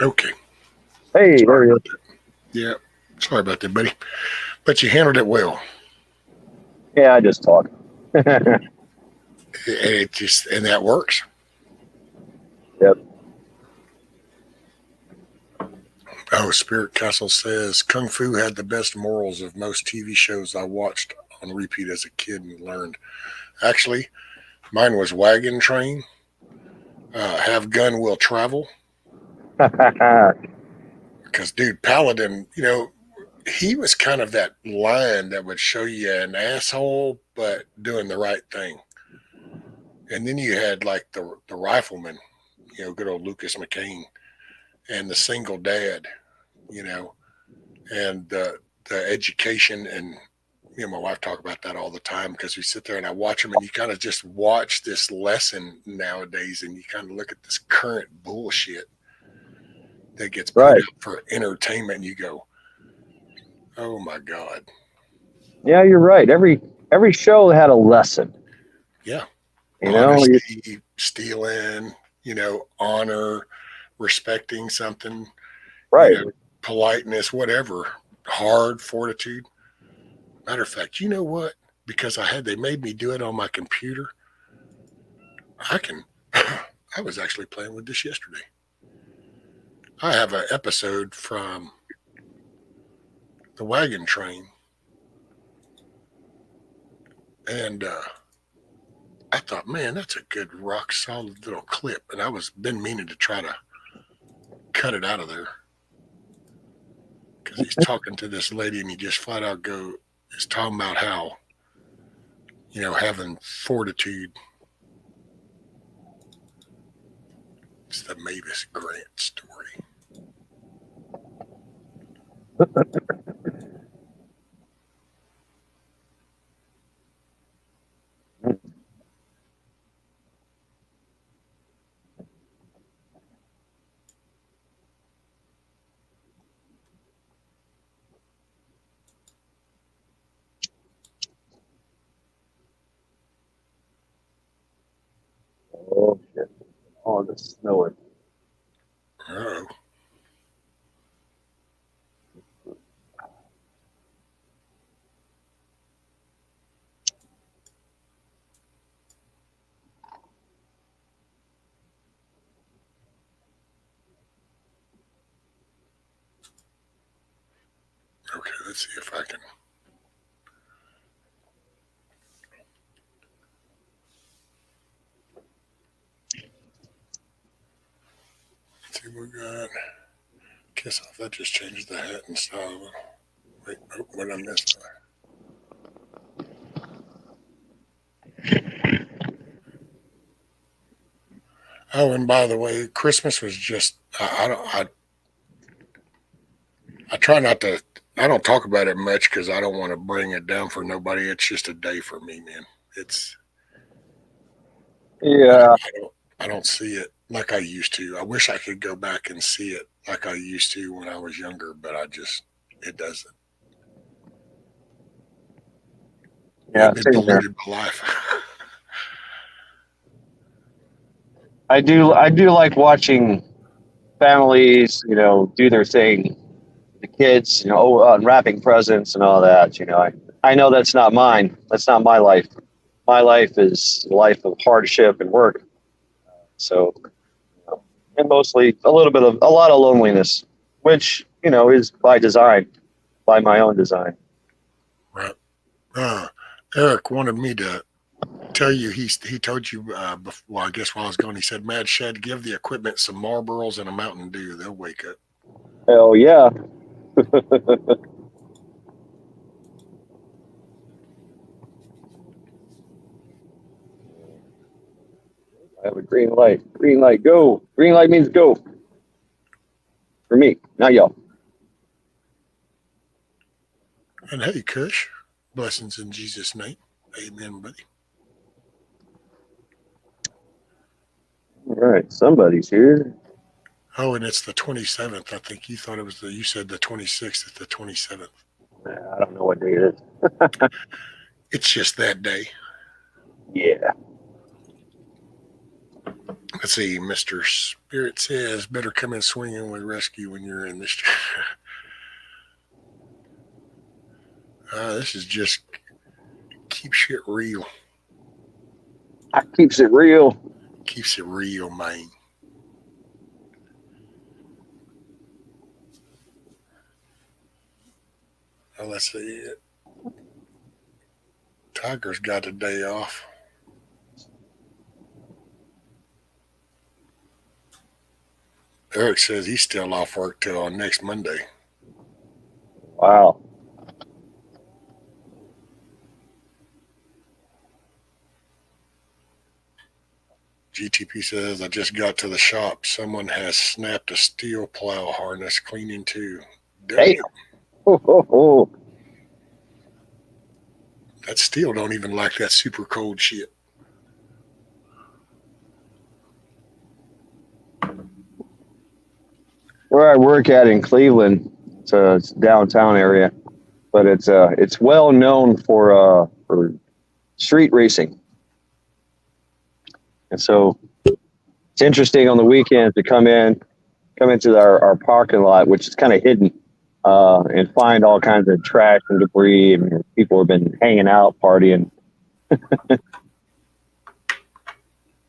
Okay. Hey, there he is. Yeah. Sorry about that, buddy. But you handled it well. Yeah, I just talk. And that works. Yep. Oh, Spirit Castle says Kung Fu had the best morals of most TV shows I watched on repeat as a kid and learned. Actually, mine was Wagon Train. Have gun will travel. Because, dude, Paladin, you know, he was kind of that line that would show you an asshole, but doing the right thing. And then you had like the rifleman, good old Lucas McCain, and the single dad, and the education. And me and my wife talk about that all the time because we sit there and I watch them, and you kind of just watch this lesson nowadays, and you kind of look at this current bullshit that gets put Right. out for entertainment, and you go, oh my God. Yeah, you're right. Every show had a lesson. Yeah. You know, Honesty, stealing, honor, respecting something, right. politeness, whatever, hard fortitude. Matter of fact, you know what? Because they made me do it on my computer. I was actually playing with this yesterday. I have an episode from The Wagon Train. And I thought, man, that's a good rock solid little clip. And I been meaning to try to cut it out of there. Because he's talking to this lady and he just flat out is talking about how, having fortitude. It's the Mavis Grant story. Oh shit! Oh, the snowing. Oh. Okay, let's see if I can. Let's see what we got. Kiss off. That just changes the hat and style. Wait, what I missed? Oh, and by the way, Christmas was just. I try not to. I don't talk about it much because I don't want to bring it down for nobody. It's just a day for me, man. It's. Yeah. I don't see it like I used to. I wish I could go back and see it like I used to when I was younger, but it doesn't. Yeah. I've been Same here. deluded by life. I do like watching families, do their thing. The kids, unwrapping presents and all that. I know that's not mine. That's not my life. My life is a life of hardship and work. So, and mostly a lot of loneliness, which is by design, by my own design. Right. Eric wanted me to tell you he told you before, I guess while I was gone, he said, Mad Shed, give the equipment some Marlboros and a Mountain Dew. They'll wake up. Hell yeah. I have a green light. Green light, go. Green light means go. For me, not y'all. And hey, Kush, blessings in Jesus' name. Amen, buddy. All right, somebody's here. Oh, and it's the 27th. I think you thought you said the 26th. It's the 27th. I don't know what day it is. It's just that day. Yeah. Let's see. Mr. Spirit says, better come in swinging with rescue when you're in this. This is just keep shit real. Keeps it real. Keeps it real, man. Well, let's see it. Tiger's got a day off. Eric says he's still off work till next Monday. Wow. GTP says, I just got to the shop. Someone has snapped a steel plow harness cleaning too. Damn. Oh. That steel don't even like that super cold shit. Where I work at in Cleveland, it's a downtown area, but it's well known for street racing. And so it's interesting on the weekends to come into our parking lot, which is kind of hidden, and find all kinds of trash and debris, and people have been hanging out, partying.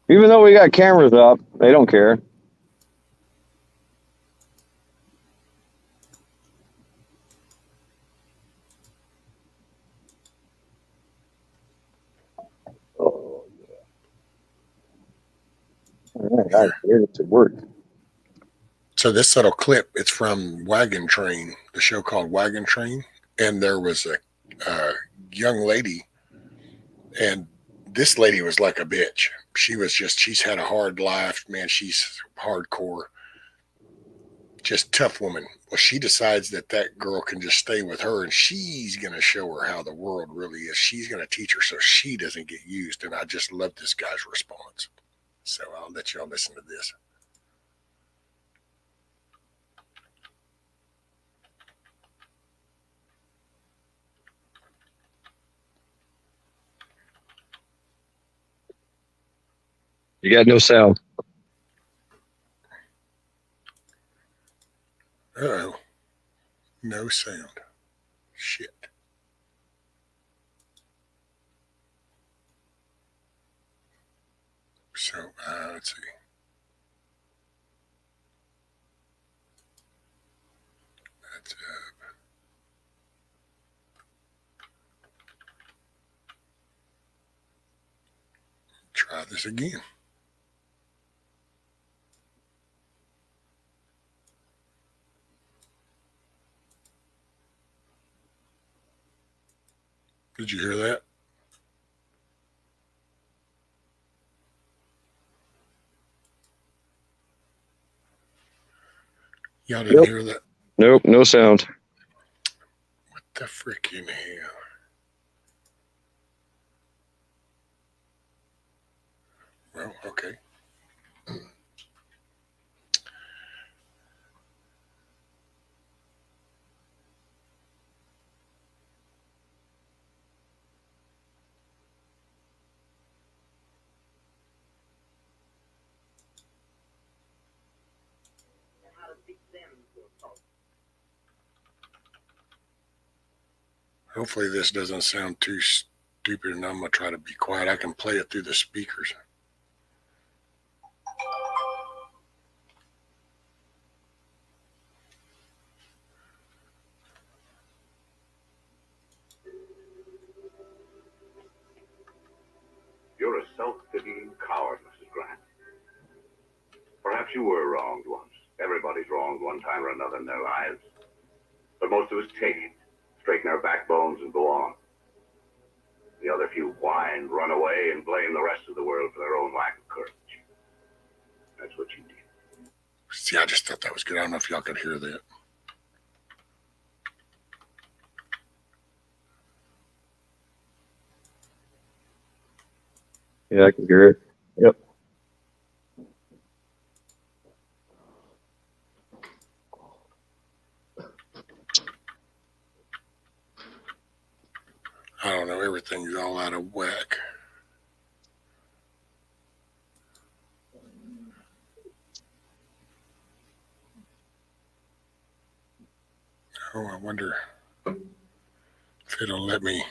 Even though we got cameras up, they don't care. Oh, yeah. All right, I'm here to work. So this little clip, it's from Wagon Train, the show called Wagon Train, and there was a young lady, and this lady was like a bitch. She's had a hard life, man. She's hardcore, just tough woman. Well, she decides that girl can just stay with her, and she's going to show her how the world really is. She's going to teach her so she doesn't get used. And I just love this guy's response. So I'll let y'all listen to this. You got no sound. Uh-oh. No sound. Shit. So, let's see. That's try this again. Did you hear that? Y'all didn't hear that? Nope, no sound. What the freaking hell? Well, okay. Hopefully this doesn't sound too stupid, and I'm going to try to be quiet. I can play it through the speakers. You're a self-pitying coward, Mrs. Grant. Perhaps you were wronged once. Everybody's wronged one time or another in their lives. But most of us take it, straighten our backbones, and go on. The other few whine, run away, and blame the rest of the world for their own lack of courage. That's what you did. See, I just thought that was good. I don't know if y'all could hear that. Yeah, I can hear it. Yep. I don't know. Everything's all out of whack. Oh, I wonder if it'll let me.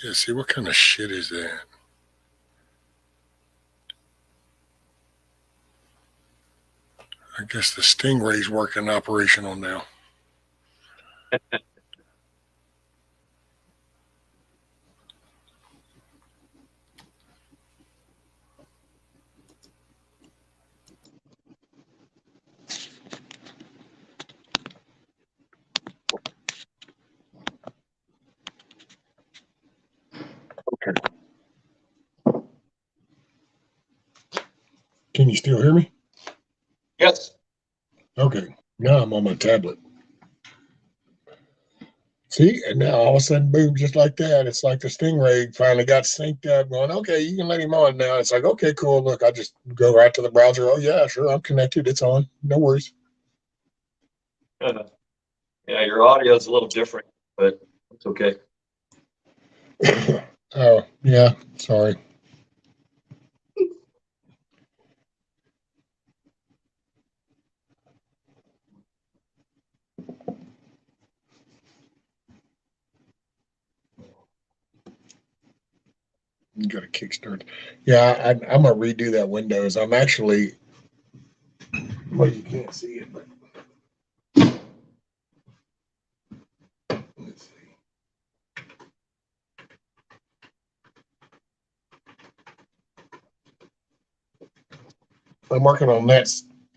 Yeah, see, what kind of shit is that? I guess the Stingray's working operational now. Okay. Can you still hear me? Yes. Okay. Now I'm on my tablet. See, and now all of a sudden, boom, just like that. It's like the Stingray finally got synced up, going, okay, you can let him on now. It's like, okay, cool. Look, I just go right to the browser. Oh, yeah, sure, I'm connected. It's on. No worries. Yeah, your audio is a little different, but it's okay. Oh, yeah, sorry. You got to kickstart. Yeah, I'm going to redo that Windows. I'm actually, well, you can't see it, but let's see. I'm working on that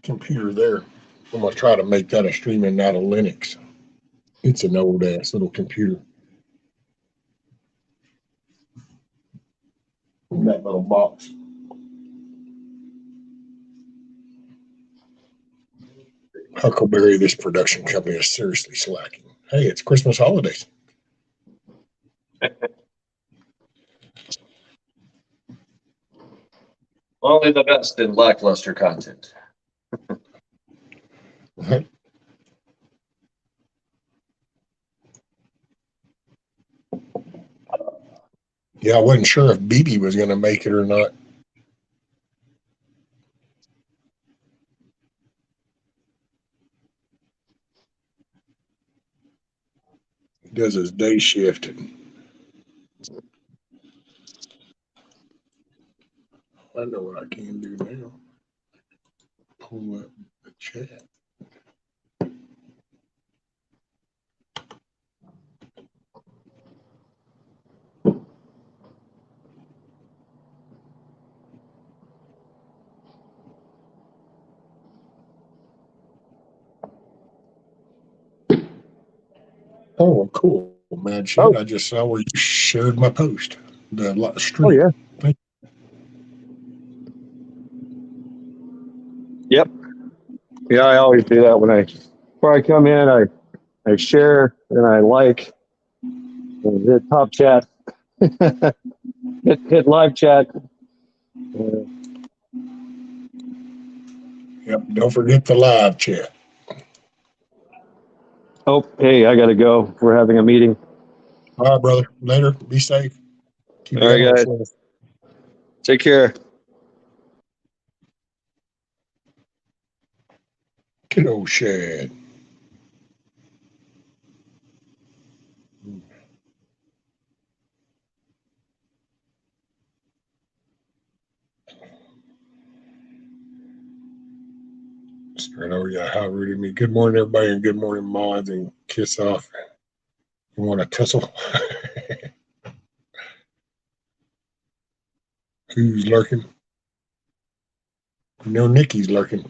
computer there. I'm going to try to make that a streaming out of Linux. It's an old ass little computer. In that little box. Huckleberry, this production company is seriously slacking. Hey, it's Christmas holidays. Only the best in lackluster content. Yeah, I wasn't sure if BB was going to make it or not. He does his day shift. I know what I can do now. Pull up the chat. Oh, cool, man. Shit, Oh. I just saw where you shared my post. The stream. Oh, yeah. Thank Yep. Yeah, I always do that before I come in. I share and I like and hit top chat, hit live chat. Yep. Don't forget the live chat. Oh, hey, I gotta go. We're having a meeting. All right, brother. Later. Be safe. Keep All right, your guys. safe. Take care. Kiddo Shad. Straight over, yeah, how rude of me. Good morning, everybody, and good morning, mods, and kiss off. You want to tussle? Who's lurking? You know Nikki's lurking.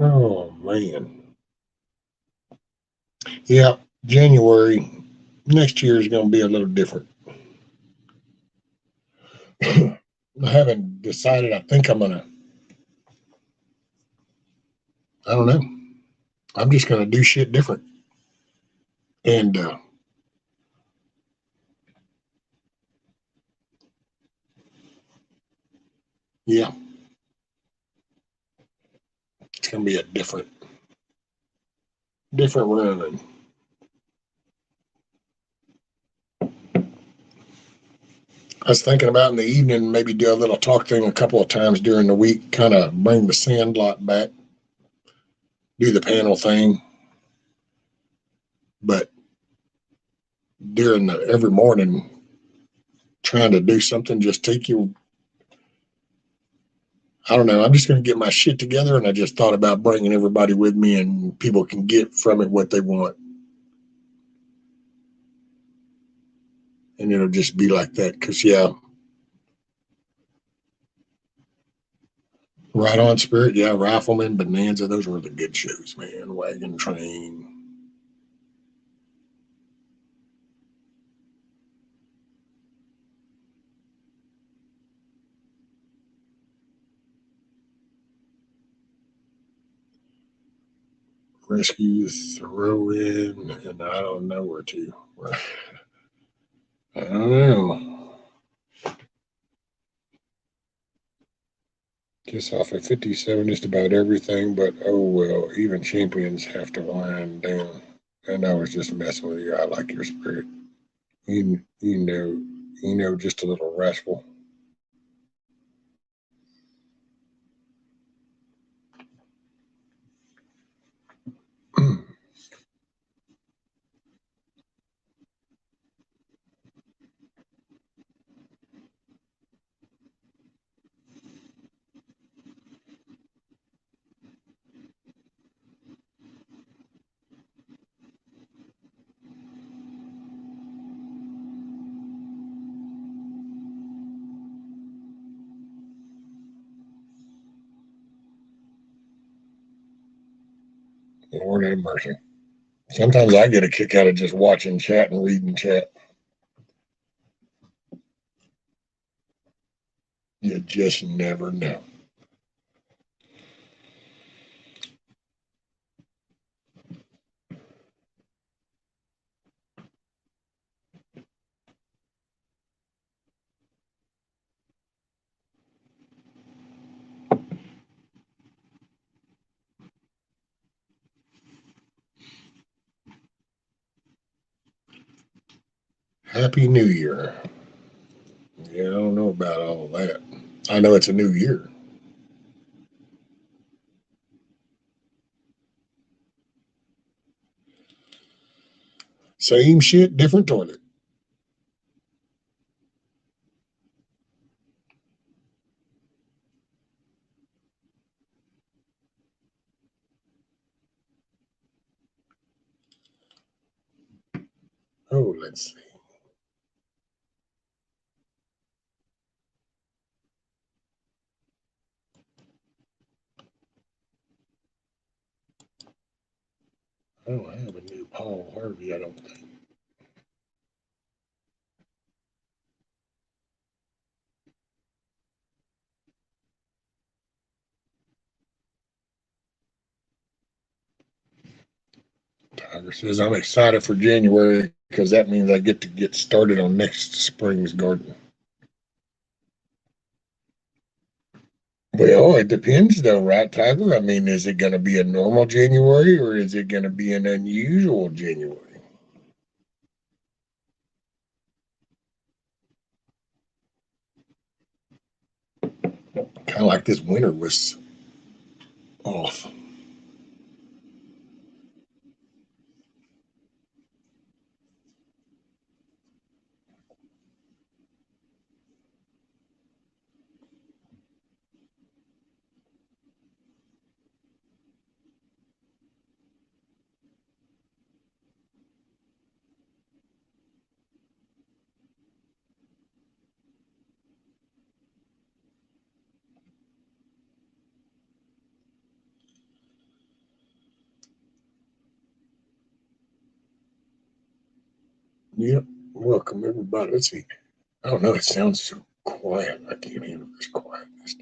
Oh, man. Yeah, January next year is going to be a little different. I haven't decided. I think I'm going to, I don't know. I'm just going to do shit different. And, yeah, it's going to be a different run. And I was thinking about in the evening, maybe do a little talk thing a couple of times during the week, kind of bring the sand lot back, do the panel thing. But during every morning, trying to do something, just take you, I don't know. I'm just going to get my shit together. And I just thought about bringing everybody with me and people can get from it what they want. And it'll just be like that. Cause yeah, Right on, Spirit. Yeah, Rifleman, Bonanza. Those were the good shows, man. Wagon Train. Rescue, throw in, and I don't know where to. I don't know. Guess off of 57, just about everything, but oh well, even champions have to wind down. And I was just messing with you. I like your spirit. You know, just a little rascal. Lord have mercy. Sometimes I get a kick out of just watching chat and reading chat. You just never know. Happy New Year. Yeah, I don't know about all that. I know it's a new year. Same shit, different toilet. Oh, let's see. I don't have a new Paul Harvey, I don't think. Tiger says, I'm excited for January because that means I get to get started on next spring's garden. Well, it depends though, right, Tiger? I mean, is it going to be a normal January or is it going to be an unusual January? Kind of like this winter was off. Yep. Welcome, everybody. Let's see. I don't know. It sounds so quiet. I can't handle this quietness.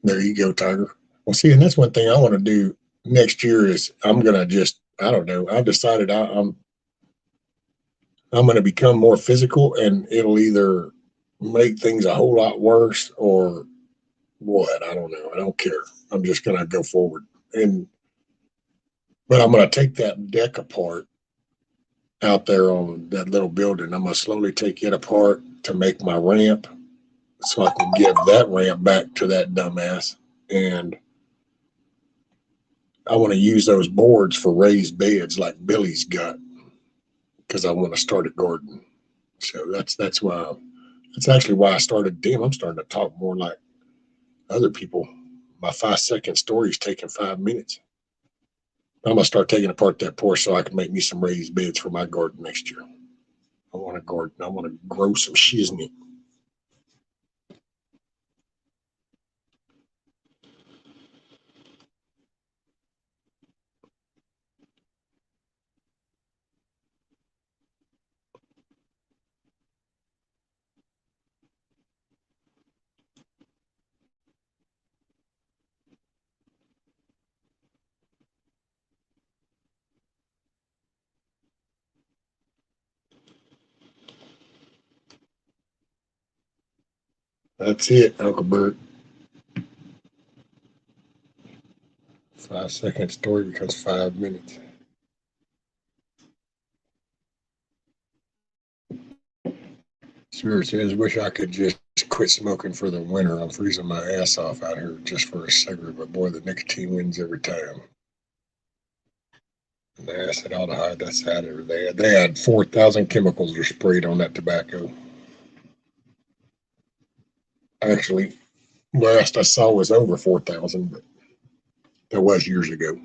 There you go, Tiger. Well, see, and that's one thing I want to do next year is I'm gonna just I don't know. I've decided I'm gonna become more physical, and it'll either make things a whole lot worse or what. I don't know. I don't care. I'm just gonna go forward, but I'm gonna take that deck apart out there on that little building. I'm gonna slowly take it apart to make my ramp, so I can give that ramp back to that dumbass, and I want to use those boards for raised beds like Billy's got because I want to start a garden. So that's why that's actually why I started. Damn, I'm starting to talk more like other people. My 5-second story is taking 5 minutes. I'm gonna start taking apart that porch so I can make me some raised beds for my garden next year. I want want to garden. I want to grow some shiznit. That's it, Uncle Bert. 5 second story becomes 5 minutes. Spirit says, wish I could just quit smoking for the winter. I'm freezing my ass off out here just for a cigarette, but boy, the nicotine wins every time. And the acetaldehyde, that's added. They had 4,000 chemicals are sprayed on that tobacco. Actually, last I saw was over 4,000, but that was years ago.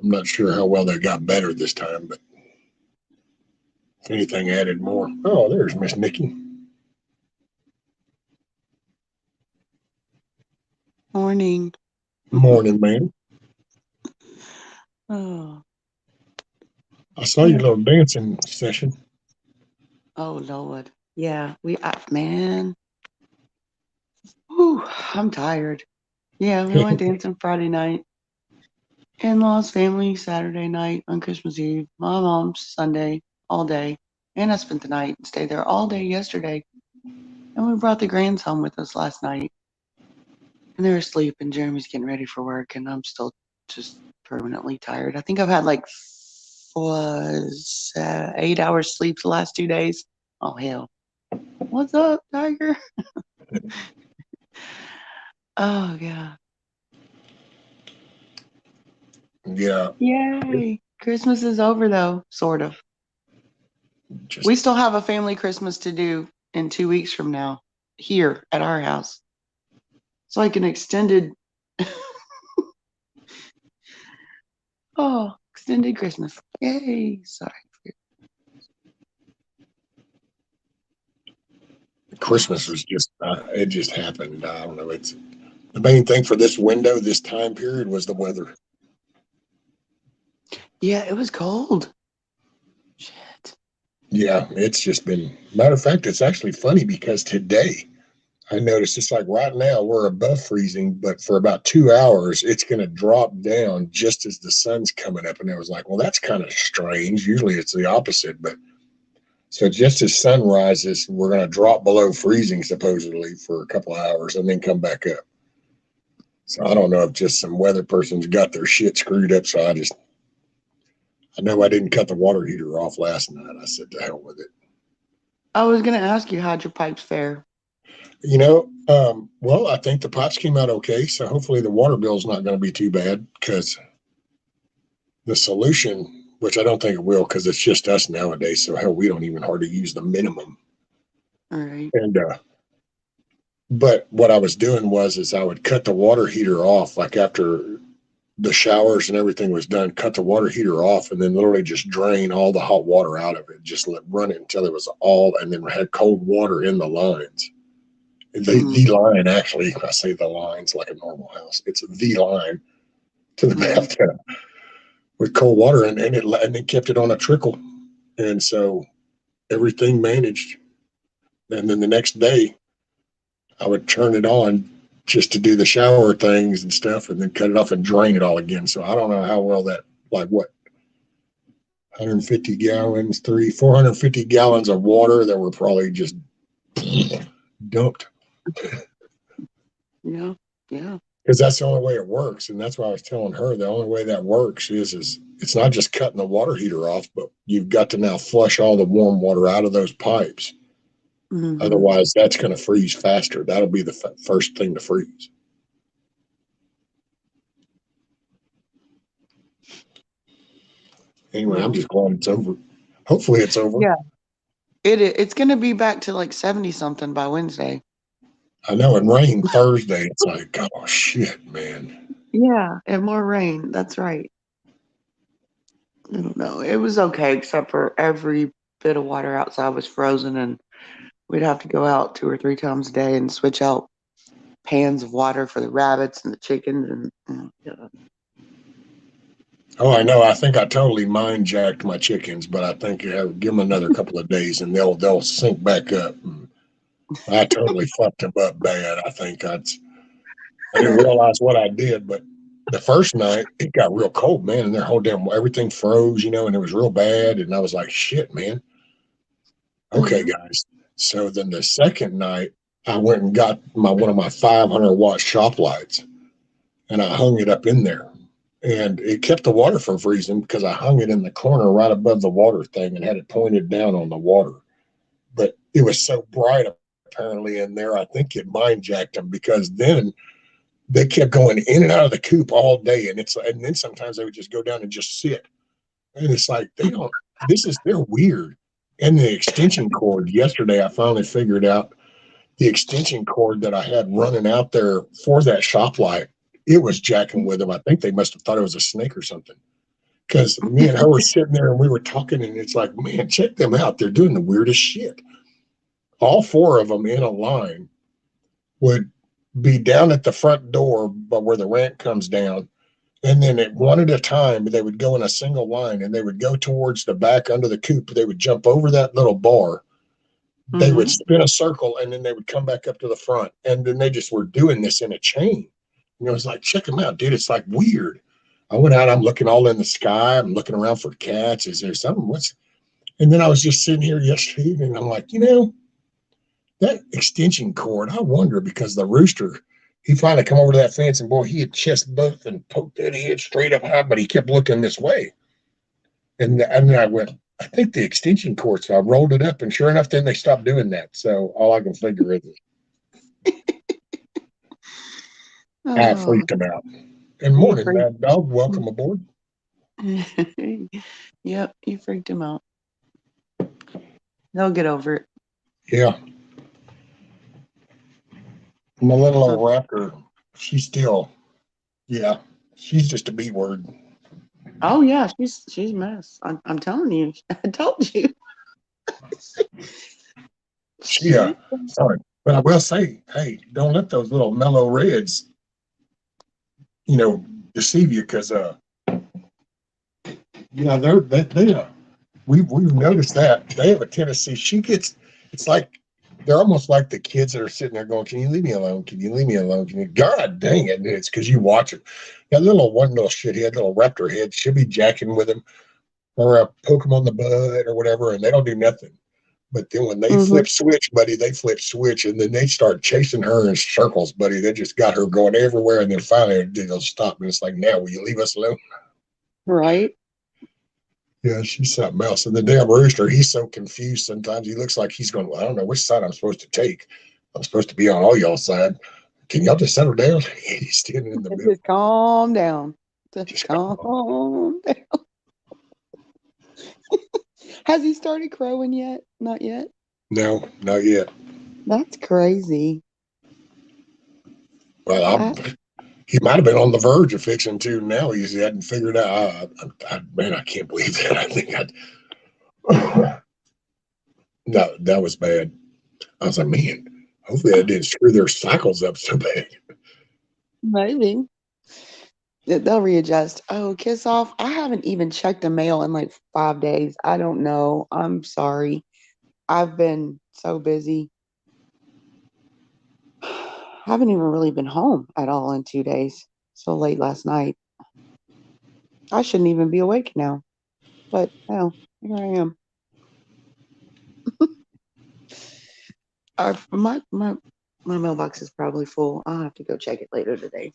I'm not sure how well they got better this time, but if anything added more. Oh, there's Miss Nikki. Morning. Morning, man. Oh, I saw your little dancing session. oh Lord. Yeah, man. Whew, I'm tired. Yeah, we went dancing Friday night. In-laws, family, Saturday night on Christmas Eve. My mom's Sunday, all day. And I spent the night and stayed there all day yesterday. And we brought the grands home with us last night. And they're asleep, and Jeremy's getting ready for work, and I'm still just permanently tired. I think I've had like 8 hours sleep the last 2 days. Oh, hell. What's up, Tiger? Oh, yeah. Yeah. Yay. Christmas is over, though, sort of. We still have a family Christmas to do in 2 weeks from now here at our house. It's like an extended extended Christmas. Yay. Sorry. Christmas was just, it just happened. I don't know. It's the main thing for this window, this time period was the weather. Yeah, it was cold. Shit. Yeah, it's just been, matter of fact, it's actually funny because today I noticed it's like right now we're above freezing, but for about 2 hours, it's going to drop down just as the sun's coming up. And I was like, well, that's kind of strange. Usually it's the opposite, but so just as sun rises, we're going to drop below freezing supposedly for a couple of hours and then come back up. So I don't know if just some weather person's got their shit screwed up. So I know I didn't cut the water heater off last night. I said to hell with it. I was going to ask you, how'd your pipes fare? You know, well, I think the pipes came out okay. So hopefully the water bill's not going to be too bad because the solution, which I don't think it will because it's just us nowadays. So hell, we don't even hardly use the minimum. All right. And, but what I was doing is I would cut the water heater off, like after the showers and everything was done, cut the water heater off and then literally just drain all the hot water out of it. Just let run it until it was all, and then had cold water in the lines. The line, actually, I say the lines like a normal house. It's the line to the bathtub with cold water, and it kept it on a trickle, and so everything managed. And then the next day, I would turn it on just to do the shower things and stuff, and then cut it off and drain it all again. So I don't know how well that, like what, 150 gallons, 450 gallons of water that were probably just dumped. Yeah. Because that's the only way it works. And that's why I was telling her the only way that works is it's not just cutting the water heater off, but you've got to now flush all the warm water out of those pipes. Mm-hmm. Otherwise, that's going to freeze faster. That'll be the first thing to freeze. Anyway, I'm just glad it's over. Hopefully it's over. Yeah. It's going to be back to like 70 something by Wednesday. I know, and rain Thursday. It's like, oh shit, man. Yeah, and more rain. That's right. I don't know. It was okay except for every bit of water outside was frozen, and we'd have to go out 2 or 3 times a day and switch out pans of water for the rabbits and the chickens. And yeah. Oh, I know. I think I totally mind jacked my chickens, but I think give them another couple of days and they'll sink back up. I totally fucked them up bad. I didn't realize what I did, but the first night it got real cold, man, and their whole damn everything froze, and it was real bad. And I was like, shit, man. Okay, guys. So then the second night, I went and got one of my 500-watt shop lights, and I hung it up in there, and it kept the water from freezing because I hung it in the corner right above the water thing and had it pointed down on the water. But it was so bright apparently in there, I think it mind jacked them, because then they kept going in and out of the coop all day, and then sometimes they would just go down and just sit, and it's like they're weird. And the extension cord, yesterday I finally figured out the extension cord that I had running out there for that shop light, it was jacking with them. I think they must have thought it was a snake or something, because me and her were sitting there and we were talking, and it's like, man, check them out, they're doing the weirdest shit. All 4 of them in a line would be down at the front door, but where the ramp comes down, and then at one at a time, they would go in a single line, and they would go towards the back under the coop. They would jump over that little bar. They would spin a circle, and then they would come back up to the front. And then they just were doing this in a chain. And I was like, check them out, dude. It's like weird. I went out, I'm looking all in the sky. I'm looking around for cats. Is there something? And then I was just sitting here yesterday evening, and I'm like, that extension cord, I wonder, because the rooster, he finally come over to that fence, and boy, he had chest bucked and poked that head straight up high, but he kept looking this way. And then I went, I think the extension cord. So I rolled it up, and sure enough, then they stopped doing that. So all I can figure is I freaked them out. And morning, Mad Dog. Welcome aboard. Yep, you freaked him out. They'll get over it. Yeah. My little old raptor, she's just a B word. Oh yeah, she's a mess. I'm telling you. I told you. Sorry. But I will say, hey, don't let those little mellow reds, deceive you, because we've noticed that they have a tendency. It's like they're almost like the kids that are sitting there going, "Can you leave me alone? Can you leave me alone? Can you?" God dang it! And it's because you watch it. That one little shithead, little raptor head, should be jacking with him, or poke him on the butt or whatever, and they don't do nothing. But then when they flip switch, buddy, they flip switch, and then they start chasing her in circles, buddy. They just got her going everywhere, and then finally they'll stop, and it's like, now, will you leave us alone? Right. Yeah, she's something else. And the damn rooster, he's so confused sometimes. He looks like he's going, well, I don't know which side I'm supposed to take. I'm supposed to be on all y'all's side. Can y'all just settle down? He's standing in the middle. Just calm down. Just calm down. Has he started crowing yet? Not yet? No, not yet. That's crazy. Well, he might have been on the verge of fixing to. Now he hadn't figured out. Man, I can't believe that. I think no, that was bad. I was like, man, hopefully that didn't screw their cycles up so bad. Maybe. They'll readjust. Oh, Kiss Off. I haven't even checked the mail in like 5 days. I don't know. I'm sorry. I've been so busy. I haven't even really been home at all in 2 days. So late last night. I shouldn't even be awake now. But hell, here I am. My mailbox is probably full. I'll have to go check it later today.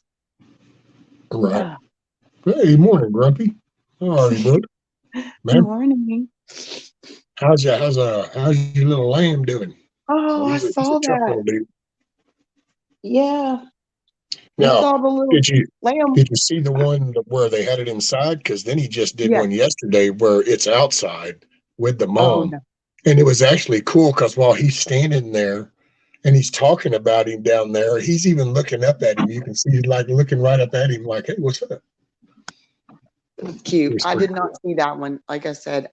Right. Hey, morning, Grumpy. How are you, bud? Good morning. How's your little lamb doing? Oh, I saw that. Yeah. Now, saw the little lamb. Did you see the one where they had it inside? Because then he just did one yesterday where it's outside with the mom. Oh, no. And it was actually cool because while he's standing there and he's talking about him down there, he's even looking up at him. You can see he's like looking right up at him like, hey, what's up? Cute. I did not see that one. Like I said,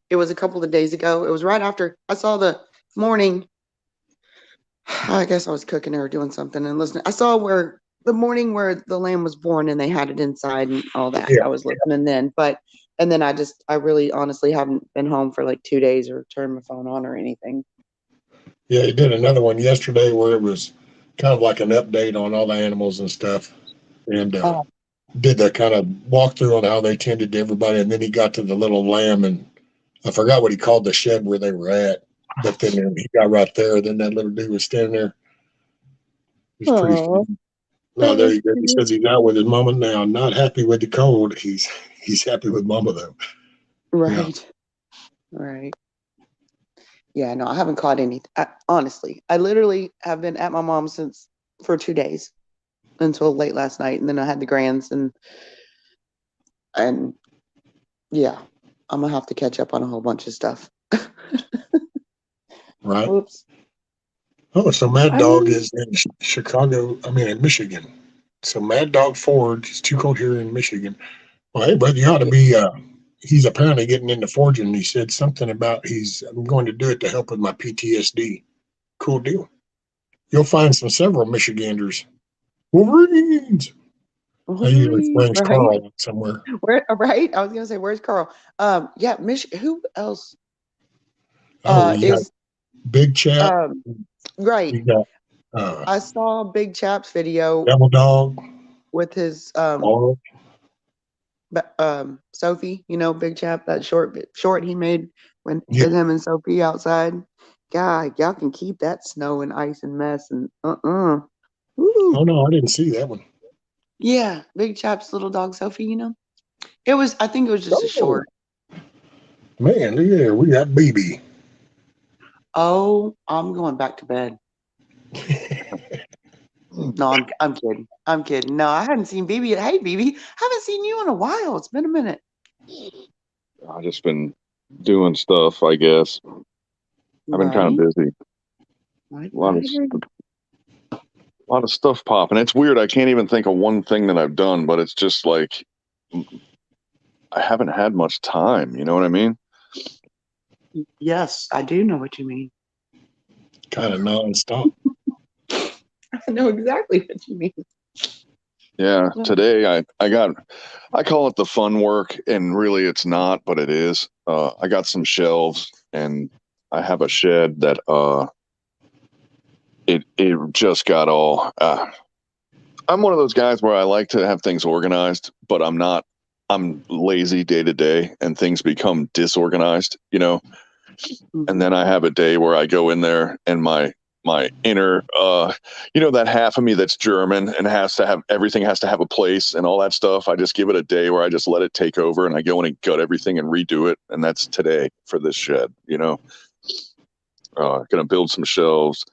it was a couple of days ago. It was right after I saw the morning. I guess I was cooking or doing something and listening. I saw where the morning where the lamb was born and they had it inside and all that. Yeah. I was listening then, and then I really honestly haven't been home for like 2 days or turned my phone on or anything. Yeah, he did another one yesterday where it was kind of like an update on all the animals and stuff, and did that kind of walkthrough on how they tended to everybody. And then he got to the little lamb, and I forgot what he called the shed where they were at. But then he got right there. Then that little dude was standing there. It was pretty fun. No, there you go. He says he's out with his mama now. Not happy with the cold. He's happy with mama though. Right. Yeah. Right. Yeah, no, I haven't caught any. Honestly, I literally have been at my mom's for 2 days until late last night, and then I had the grands, and yeah, I'm gonna have to catch up on a whole bunch of stuff. Right. Whoops. Oh, so Mad Dog is in in Michigan. So Mad Dog Forge is too cold here in Michigan. Well, hey, brother, you ought to be. He's apparently getting into forging. He said something about I'm going to do it to help with my PTSD. Cool deal. You'll find several Michiganders. Wolverines. I usually brings Carl somewhere. Right? I was gonna say, where's Carl? Yeah, who else? Is Big Chap. Right. You got, I saw Big Chap's video. Devil Dog. With his Sophie, Big Chap, that short he made with him and Sophie outside. God, y'all can keep that snow and ice and mess and Oh no, I didn't see that one. Yeah, Big Chap's little dog Sophie, I think it was just a short. Man, look at there. We got BB. Oh, I'm going back to bed. No, I'm kidding. I'm kidding. No, I hadn't seen BB. Hey, BB, haven't seen you in a while. It's been a minute. I've just been doing stuff, I guess. I've been kind of busy. A lot of stuff popping. It's weird. I can't even think of one thing that I've done, but it's just like I haven't had much time. You know what I mean? Yes, I do know what you mean. Kind of nonstop. I know exactly what you mean. Yeah, today I call it the fun work, and really it's not, but it is. I got some shelves, and I have a shed that it just got all. I'm one of those guys where I like to have things organized, but I'm not. I'm lazy day to day, and things become disorganized, And then I have a day where I go in there, and my inner, that half of me that's German and everything has to have a place and all that stuff. I just give it a day where I just let it take over, and I go in and gut everything and redo it. And that's today for this shed, gonna build some shelves,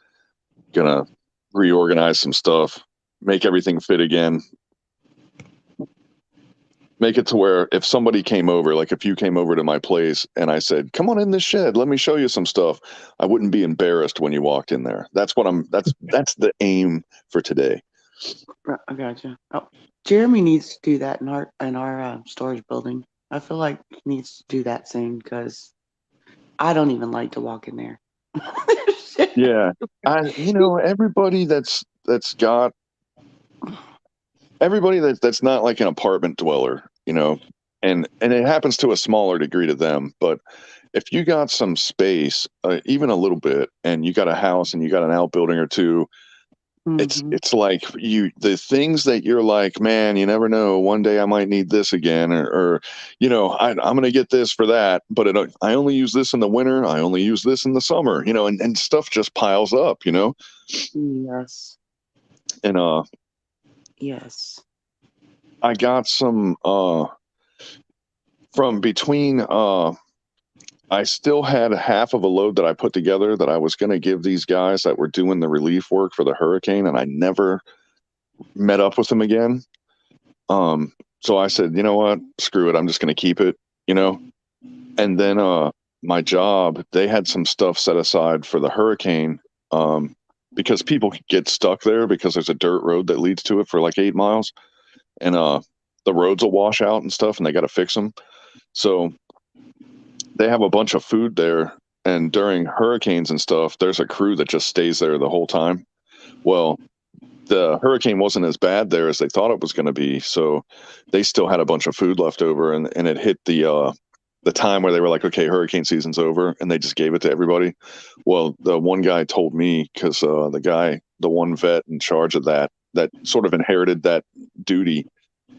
gonna reorganize some stuff, make everything fit again. Make it to where if somebody came over, like if you came over to my place and I said, come on in this shed, let me show you some stuff, I wouldn't be embarrassed when you walked in there. That's that's the aim for today. I gotcha. Oh, Jeremy needs to do that in our storage building. I feel like he needs to do that soon because I don't even like to walk in there. Yeah. Everybody that's not like an apartment dweller, and it happens to a smaller degree to them. But if you got some space, even a little bit, and you got a house and you got an outbuilding or two, it's like the things that you're like, man, you never know. One day I might need this again, or I'm going to get this for that. But I only use this in the winter. I only use this in the summer, and stuff just piles up, Yes. And yes. I got some from between I still had half of a load that I put together that I was going to give these guys that were doing the relief work for the hurricane, and I never met up with them again. So I said, you know what, screw it, I'm just going to keep it, and then my job, they had some stuff set aside for the hurricane because people could get stuck there because there's a dirt road that leads to it for like 8 miles. And the roads will wash out and stuff, and they got to fix them. So they have a bunch of food there, and during hurricanes and stuff, there's a crew that just stays there the whole time. Well, the hurricane wasn't as bad there as they thought it was going to be, so they still had a bunch of food left over, and it hit the time where they were like, okay, hurricane season's over, and they just gave it to everybody. Well, the one guy told me, because the one vet in charge of that sort of inherited that duty,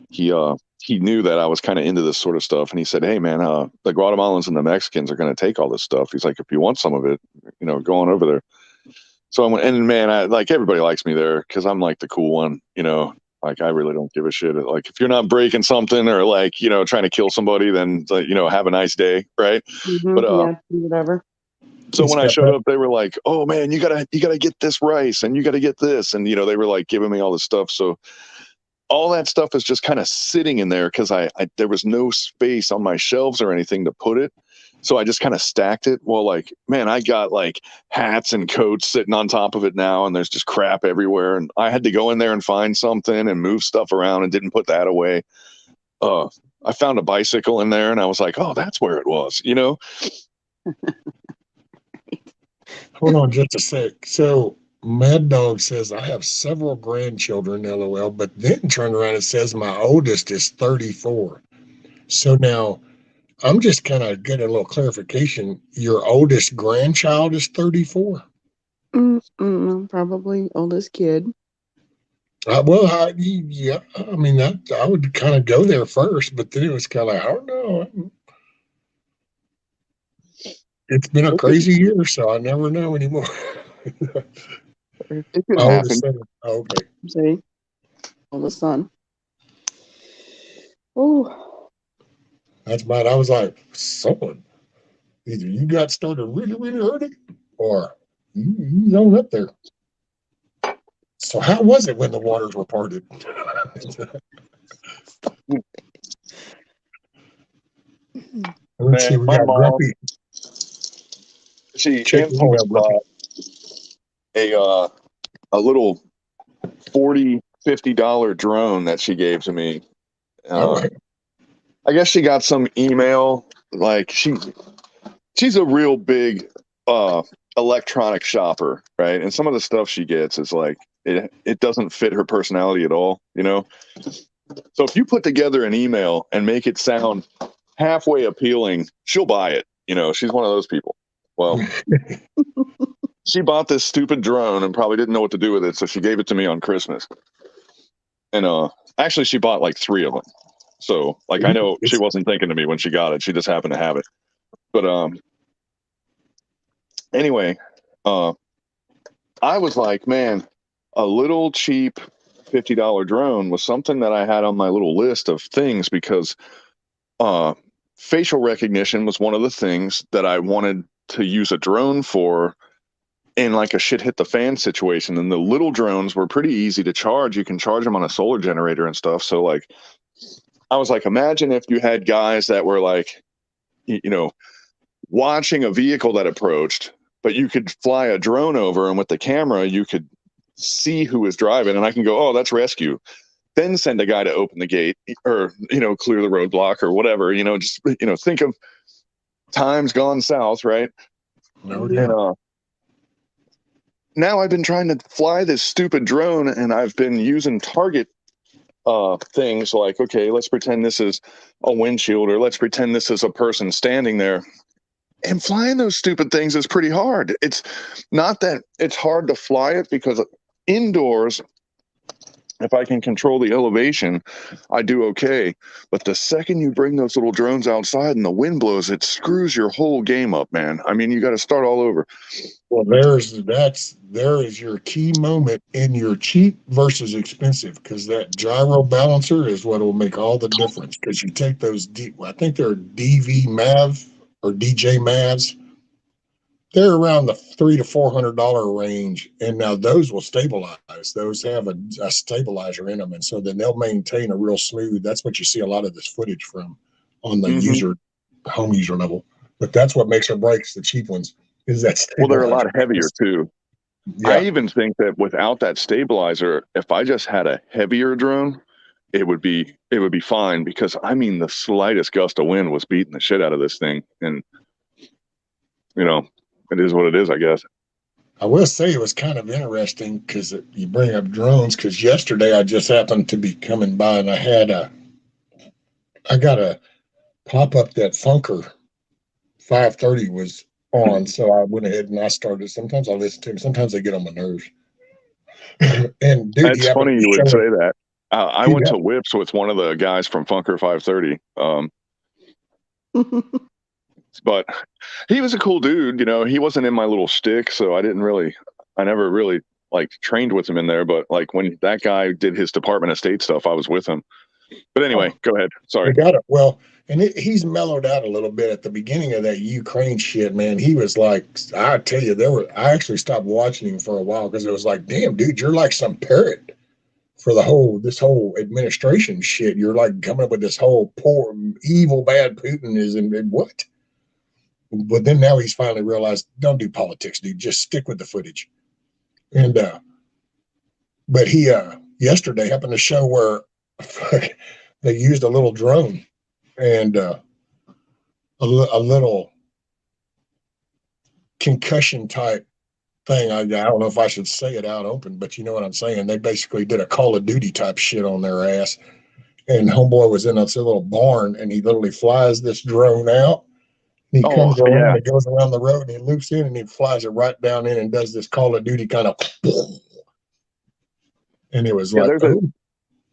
he knew that I was kind of into this sort of stuff, and he said, hey man, the Guatemalans and the Mexicans are going to take all this stuff. He's like, if you want some of it, go on over there. So I went, and man, I like, everybody likes me there because I'm like the cool one, like I really don't give a shit. Like if you're not breaking something or like, trying to kill somebody, then have a nice day. Right. Mm-hmm, But yeah, whatever. so when I showed up, they were like, oh man, you gotta get this rice and you gotta get this. And, they were like giving me all this stuff. So all that stuff is just kind of sitting in there because I there was no space on my shelves or anything to put it. So I just kind of stacked it. Well, like, man, I got like hats and coats sitting on top of it now, and there's just crap everywhere. And I had to go in there and find something and move stuff around and didn't put that away. I found a bicycle in there and I was like, oh, that's where it was, Hold on just a sec. So Mad Dog says, I have several grandchildren, LOL, but then turned around and says my oldest is 34. So now I'm just kind of getting a little clarification. Your oldest grandchild is 34? Probably oldest kid. Yeah, I mean, I would kind of go there first, but then it was kind of like, I don't know. It's been a crazy year, so I never know anymore. It could happen. Okay. See? Oldest son. Oh. That's bad. I was like, son, either you got started really, really early, or you on up there. So how was it when the waters were parted? Let's see, we got Grumpy. She impulse bought a little $40-$50 drone that she gave to me. All right. I guess she got some email. Like she's a real big electronic shopper, right? And some of the stuff she gets is like it doesn't fit her personality at all, So if you put together an email and make it sound halfway appealing, she'll buy it. She's one of those people. Well, she bought this stupid drone and probably didn't know what to do with it, so she gave it to me on Christmas. And actually, she bought like 3 of them. So, like, I know she wasn't thinking of me when she got it. She just happened to have it. But anyway, I was like, man, a little cheap $50 drone was something that I had on my little list of things because facial recognition was one of the things that I wanted to use a drone for in like a shit hit the fan situation. And the little drones were pretty easy to charge. You can charge them on a solar generator and stuff. So like, I was like, imagine if you had guys that were like, watching a vehicle that approached, but you could fly a drone over and with the camera, you could see who is driving. And I can go, oh, that's rescue. Then send a guy to open the gate or, clear the roadblock or whatever, just, think of times gone south, right? No, yeah. And, now I've been trying to fly this stupid drone and I've been using target things like, okay, let's pretend this is a windshield or let's pretend this is a person standing there. And flying those stupid things is pretty hard. It's not that it's hard to fly it because indoors, if I can control the elevation, I do okay. But the second you bring those little drones outside and the wind blows, it screws your whole game up, man. I mean, you got to start all over. Well, there is your key moment in your cheap versus expensive, because that gyro balancer is what will make all the difference. Because you take those, I think they're DV Mav or DJ Mavs. They're around the $300 to $400 range, and now those will stabilize. Those have a stabilizer in them, and so then they'll maintain a real smooth. That's what you see a lot of this footage from on the home user level. But that's what makes or breaks the cheap ones. Is that stabilizer. Well, they're a lot heavier too. Yeah. I even think that without that stabilizer, if I just had a heavier drone, it would be fine, because I mean the slightest gust of wind was beating the shit out of this thing, and it is what it is, I guess. I will say it was kind of interesting because you bring up drones. Because yesterday I just happened to be coming by and I got a pop up that Funker 530 was on, so I went ahead and I started. Sometimes I listen to them. Sometimes they get on my nerves. And dude, It's funny you would say that. I Dude, went to Whips with one of the guys from Funker 530. But he was a cool dude. He wasn't in my little shtick, so I never really like trained with him in there. But like when that guy did his Department of State stuff, I was with him. But anyway, go ahead. Sorry. I got it. Well, and he's mellowed out a little bit at the beginning of that Ukraine shit, man. He was like, I tell you, I actually stopped watching him for a while because it was like, damn, dude, you're like some parrot for this whole administration shit. You're like coming up with this whole poor, evil, bad Putin is and what? But then now he's finally realized, don't do politics, dude. Just stick with the footage. And but he yesterday happened to show where they used a little drone and a little concussion type thing. I don't know if I should say it out open, but you know what I'm saying. They basically did a Call of Duty type shit on their ass. And homeboy was in a little barn, and he literally flies this drone out. He comes around, he goes around the road, and he loops in, and he flies it right down in and does this Call of Duty kind of. And it was like,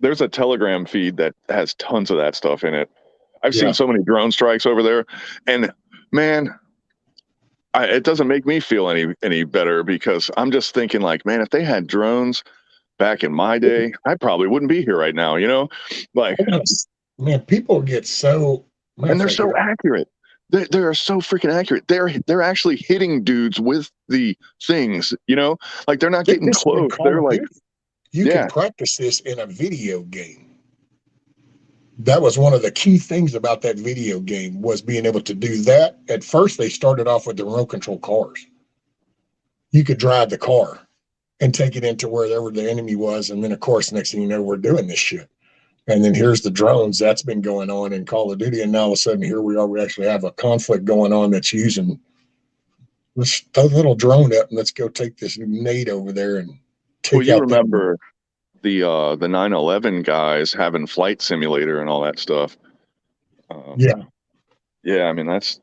there's a Telegram feed that has tons of that stuff in it. I've seen so many drone strikes over there, and man, it doesn't make me feel any better, because I'm just thinking like, man, if they had drones back in my day, I probably wouldn't be here right now. Like, man, people get so, and they're so accurate. They are so freaking accurate. They're actually hitting dudes with the things, like they're not getting close. They're like, you can practice this in a video game. That was one of the key things about that video game, was being able to do that. At first, they started off with the remote control cars. You could drive the car and take it into wherever the enemy was. And then, of course, next thing you know, we're doing this shit. And then here's the drones. That's been going on in Call of Duty. And now all of a sudden, here we are. We actually have a conflict going on that's using, let's throw the little drone up and let's go take this nade over there and take out. Well, you remember the 9/11 guys having Flight Simulator and all that stuff. Yeah. I mean, that's.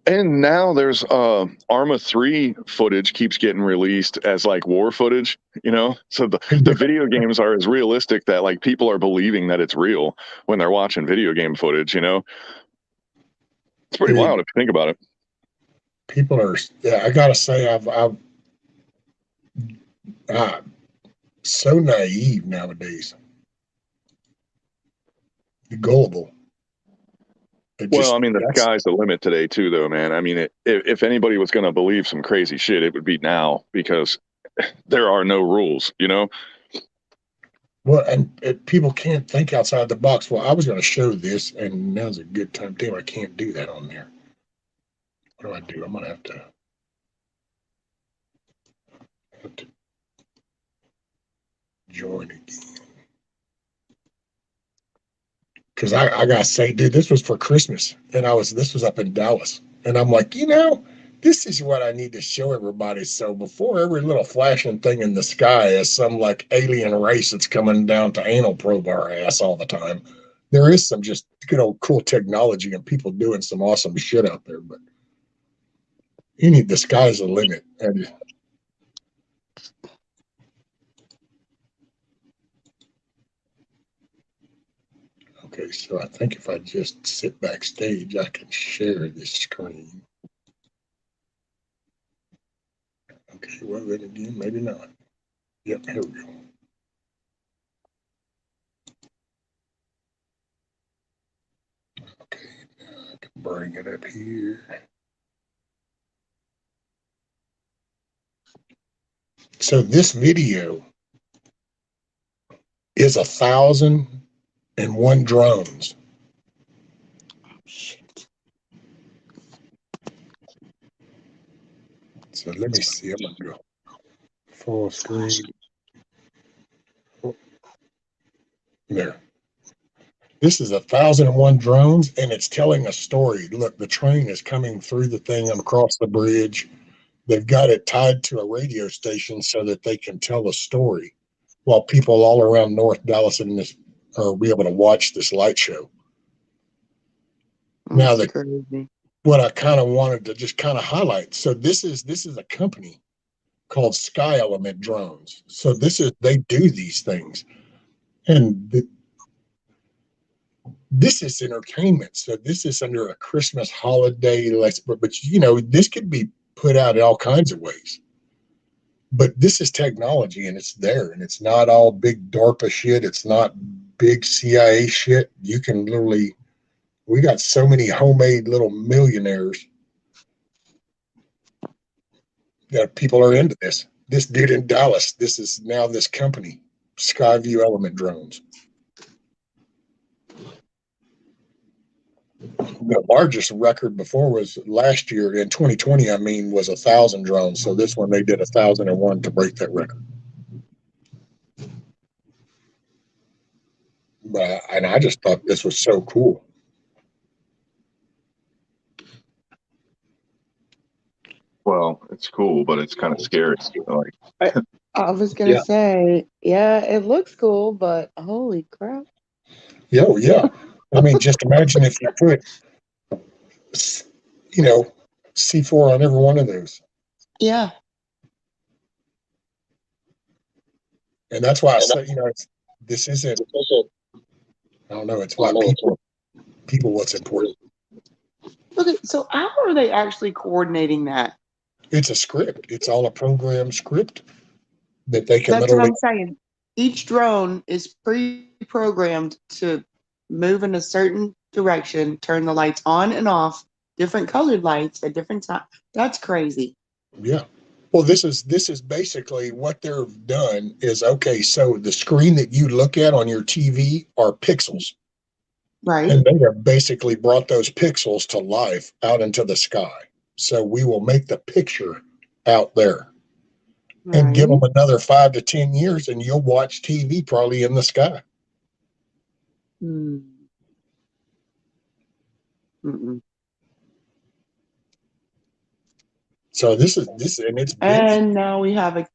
And now there's Arma 3 footage keeps getting released as like war footage, so the video games are as realistic that like people are believing that it's real when they're watching video game footage. It's pretty wild if you think about it. People are, I gotta say, I'm so naive nowadays. Gullible. Well, I mean, the sky's the limit today, too, though, man. I mean, if anybody was going to believe some crazy shit, it would be now, because there are no rules, Well, and people can't think outside the box. Well, I was going to show this, and now's a good time. Damn, I can't do that on there. What do? I'm going to have to join again. Because I gotta say, dude, this was for Christmas, and this was up in Dallas, and I'm like, this is what I need to show everybody. So before every little flashing thing in the sky is some like alien race that's coming down to anal probe our ass all the time, there is some just good old cool technology and people doing some awesome shit out there. But the sky's the limit, and okay, so I think if I just sit backstage, I can share this screen. Okay, well then again, maybe not. Yep, here we go. Okay, now I can bring it up here. So this video is 1,001 drones. Shit. So let me see. I'm gonna go full screen. Oh. There. This is 1,001 drones, and it's telling a story. Look, the train is coming through the thing across the bridge. They've got it tied to a radio station so that they can tell a story while people all around North Dallas and this are be able to watch this light show. Now, That's crazy. what I kind of wanted to just kind of highlight. So this is a company called Sky Element Drones. So they do these things, and this is entertainment. So this is under a Christmas holiday, but you know, this could be put out in all kinds of ways. But this is technology, and it's there, and it's not all big DARPA shit. It's not big CIA shit. You can literally, we got so many homemade little millionaires that people are into this. This dude in Dallas, this is now this company, Skyview Element Drones. The largest record before was last year in 2020. I mean, was 1,000 drones. So this one they did 1,001 to break that record. And I just thought this was so cool. Well, it's cool, but it's kind of scary. Like, I was gonna say, yeah, it looks cool, but holy crap! Yeah. I mean, just imagine if you put, you know, C4 on every one of those. Yeah, And that's why I say, you know, this isn't. I don't know. It's why people what's important. okay. So how are they actually coordinating that? It's a script. It's all a program script that they can That's what literally. I'm saying. Each drone is pre-programmed to move in a certain direction, turn the lights on and off, different colored lights at different times. That's crazy. Yeah. Well, this is basically what they've done is, okay, so the screen that you look at on your TV are pixels. Right. And they have basically brought those pixels to life out into the sky. So we will make the picture out there and give them another 5 to 10 years, and you'll watch TV probably in the sky. Mm. Mm-mm. So this is and it's big. And now we have a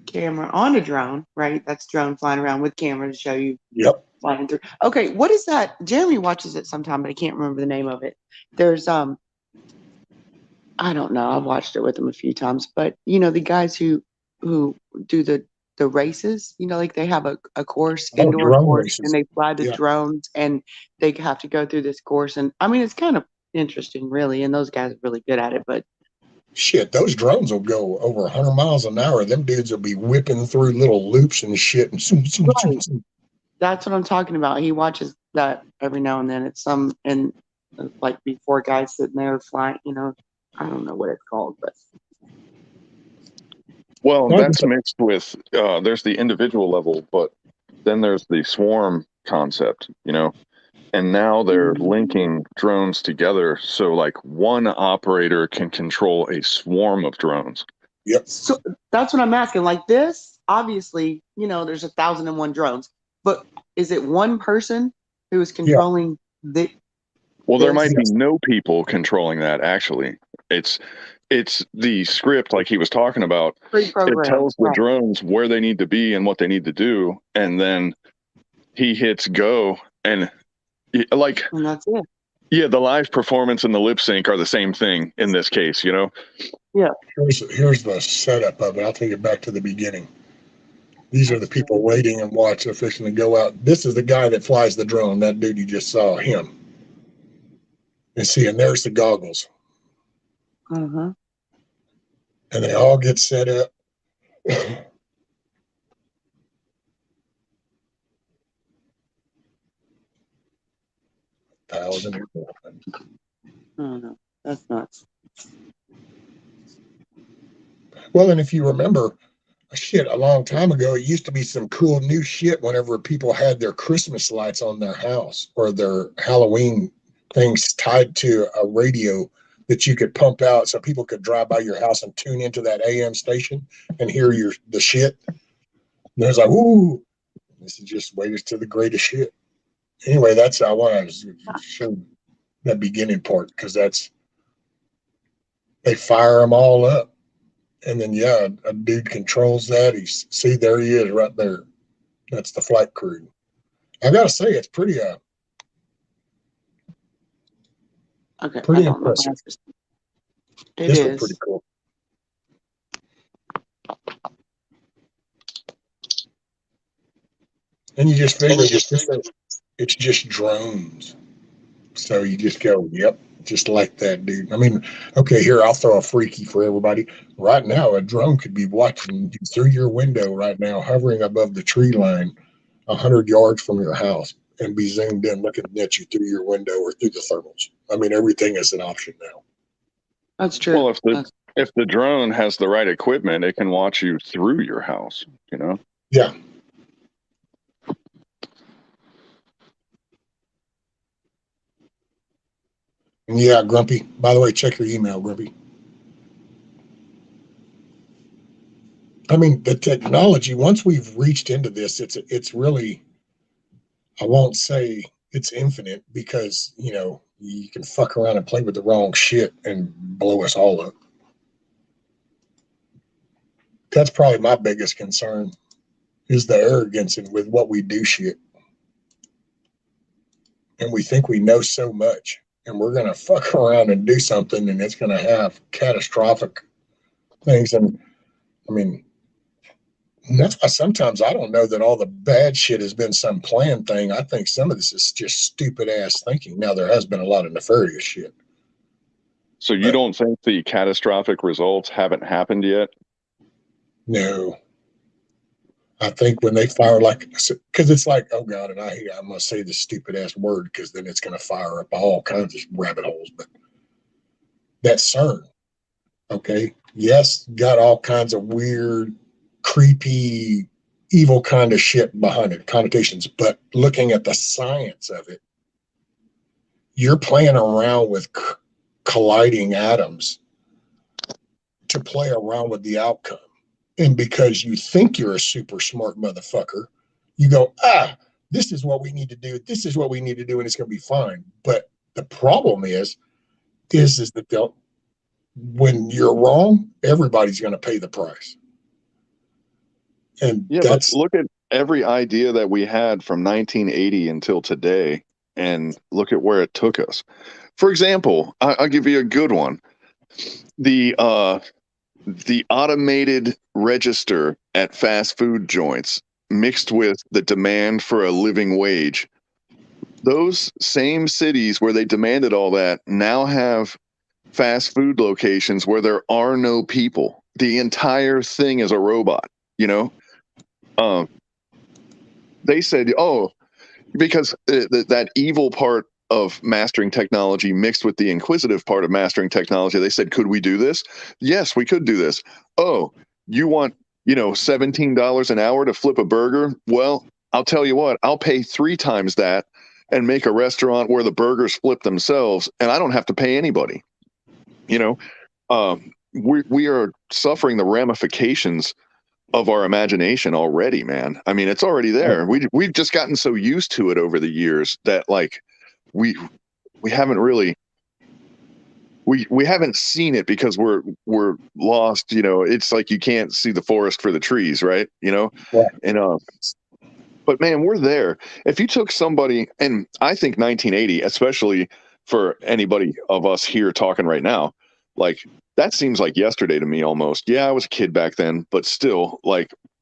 camera on a drone, right? That's drone flying around with camera to show you Yep. flying through. Okay, what is that? Jeremy watches it sometime, but I can't remember the name of it. There's I don't know. I've watched it with him a few times, but you know the guys who do the races, you know, like they have a course, indoor drone course, races. and they fly the Yeah. drones, and they have to go through this course. And I mean, it's kind of interesting, really, and those guys are really good at it. But Shit, those drones will go over 100 miles an hour. Them dudes will be whipping through little loops and shit. And Right. That's what I'm talking about. He watches that every now and then. It's and like before guys sitting there flying, you know, I don't know what it's called, but well, No, that's mixed with there's the individual level, but then there's the swarm concept, you know. And now they're linking drones together, so like one operator can control a swarm of drones. Yep. so that's what I'm asking. Like this, obviously, you know, there's 1,001 drones, but is it one person who is controlling the? Well, there might Yes. be no people controlling that. Actually, it's the script, like he was talking about. It Pre-programmed, tells the right. drones where they need to be and what they need to do, and then he hits go, and like, And that's it. yeah, the live performance and the lip sync are the same thing in this case, you know. Here's the setup of it. I'll take it back to the beginning. These are the people waiting and watch. They're fixing to go out. This is the guy that flies the drone. That dude you just saw, him. And see, and there's the goggles. Uh-huh. And they all get set up. Thousand. Oh no, that's nuts. Well, and if you remember, shit, a long time ago, it used to be some cool new shit whenever people had their Christmas lights on their house or their Halloween things tied to a radio that you could pump out so people could drive by your house and tune into that AM station and hear the shit. And there's like, ooh, this is just waiters to the greatest shit. anyway, that's I want to show that beginning part because they fire them all up, and then a dude controls that. See, there he is right there. That's the flight crew. I gotta say, it's pretty Okay. pretty impressive. It This is. was pretty cool. And you just figure it's just drones. So you just go, yep, just like that, dude. I mean, okay, here, I'll throw a freaky for everybody. Right now, a drone could be watching you through your window right now, hovering above the tree line 100 yards from your house and be zoomed in looking at you through your window or through the thermals. I mean, everything is an option now. That's true. Well, if the drone has the right equipment, it can watch you through your house, you know? Yeah. Yeah, Grumpy. By the way, check your email, Grumpy. I mean, the technology, once we've reached into this, it's really, I won't say it's infinite because, you can fuck around and play with the wrong shit and blow us all up. That's probably my biggest concern is the arrogance and with what we do shit. And we think we know so much and we're going to fuck around and do something and it's going to have catastrophic things. And I mean, that's why sometimes I don't know that all the bad shit has been some planned thing. I think some of this is just stupid ass thinking. Now, there has been a lot of nefarious shit. So you don't think the catastrophic results haven't happened yet? No. I think when they fire, because it's like, oh God, and I must say this stupid ass word because then it's going to fire up all kinds of rabbit holes. But that CERN, okay, yes, got all kinds of weird, creepy, evil kind of shit behind it, connotations. But looking at the science of it, you're playing around with colliding atoms to play around with the outcome. And because you think you're a super smart motherfucker, you go, this is what we need to do. This is what we need to do, and it's going to be fine. But the problem is that when you're wrong, everybody's going to pay the price. And but look at every idea that we had from 1980 until today, and look at where it took us. For example, I'll give you a good one. The automated register at fast food joints mixed with the demand for a living wage. Those same cities where they demanded all that now have fast food locations where there are no people. The entire thing is a robot, They said, because that evil part of mastering technology mixed with the inquisitive part of mastering technology, they said, could we do this? Yes, we could do this. Oh, you want, $17 an hour to flip a burger? Well, I'll tell you what, I'll pay 3 times that and make a restaurant where the burgers flip themselves and I don't have to pay anybody. We are suffering the ramifications of our imagination already, man. I mean, it's already there. We've just gotten so used to it over the years that we haven't really we haven't seen it because we're lost. It's like you can't see the forest for the trees, right? And but man, we're there. If you took somebody, and I think 1980, especially for anybody of us here talking right now, that seems like yesterday to me almost. Yeah, I was a kid back then, but still,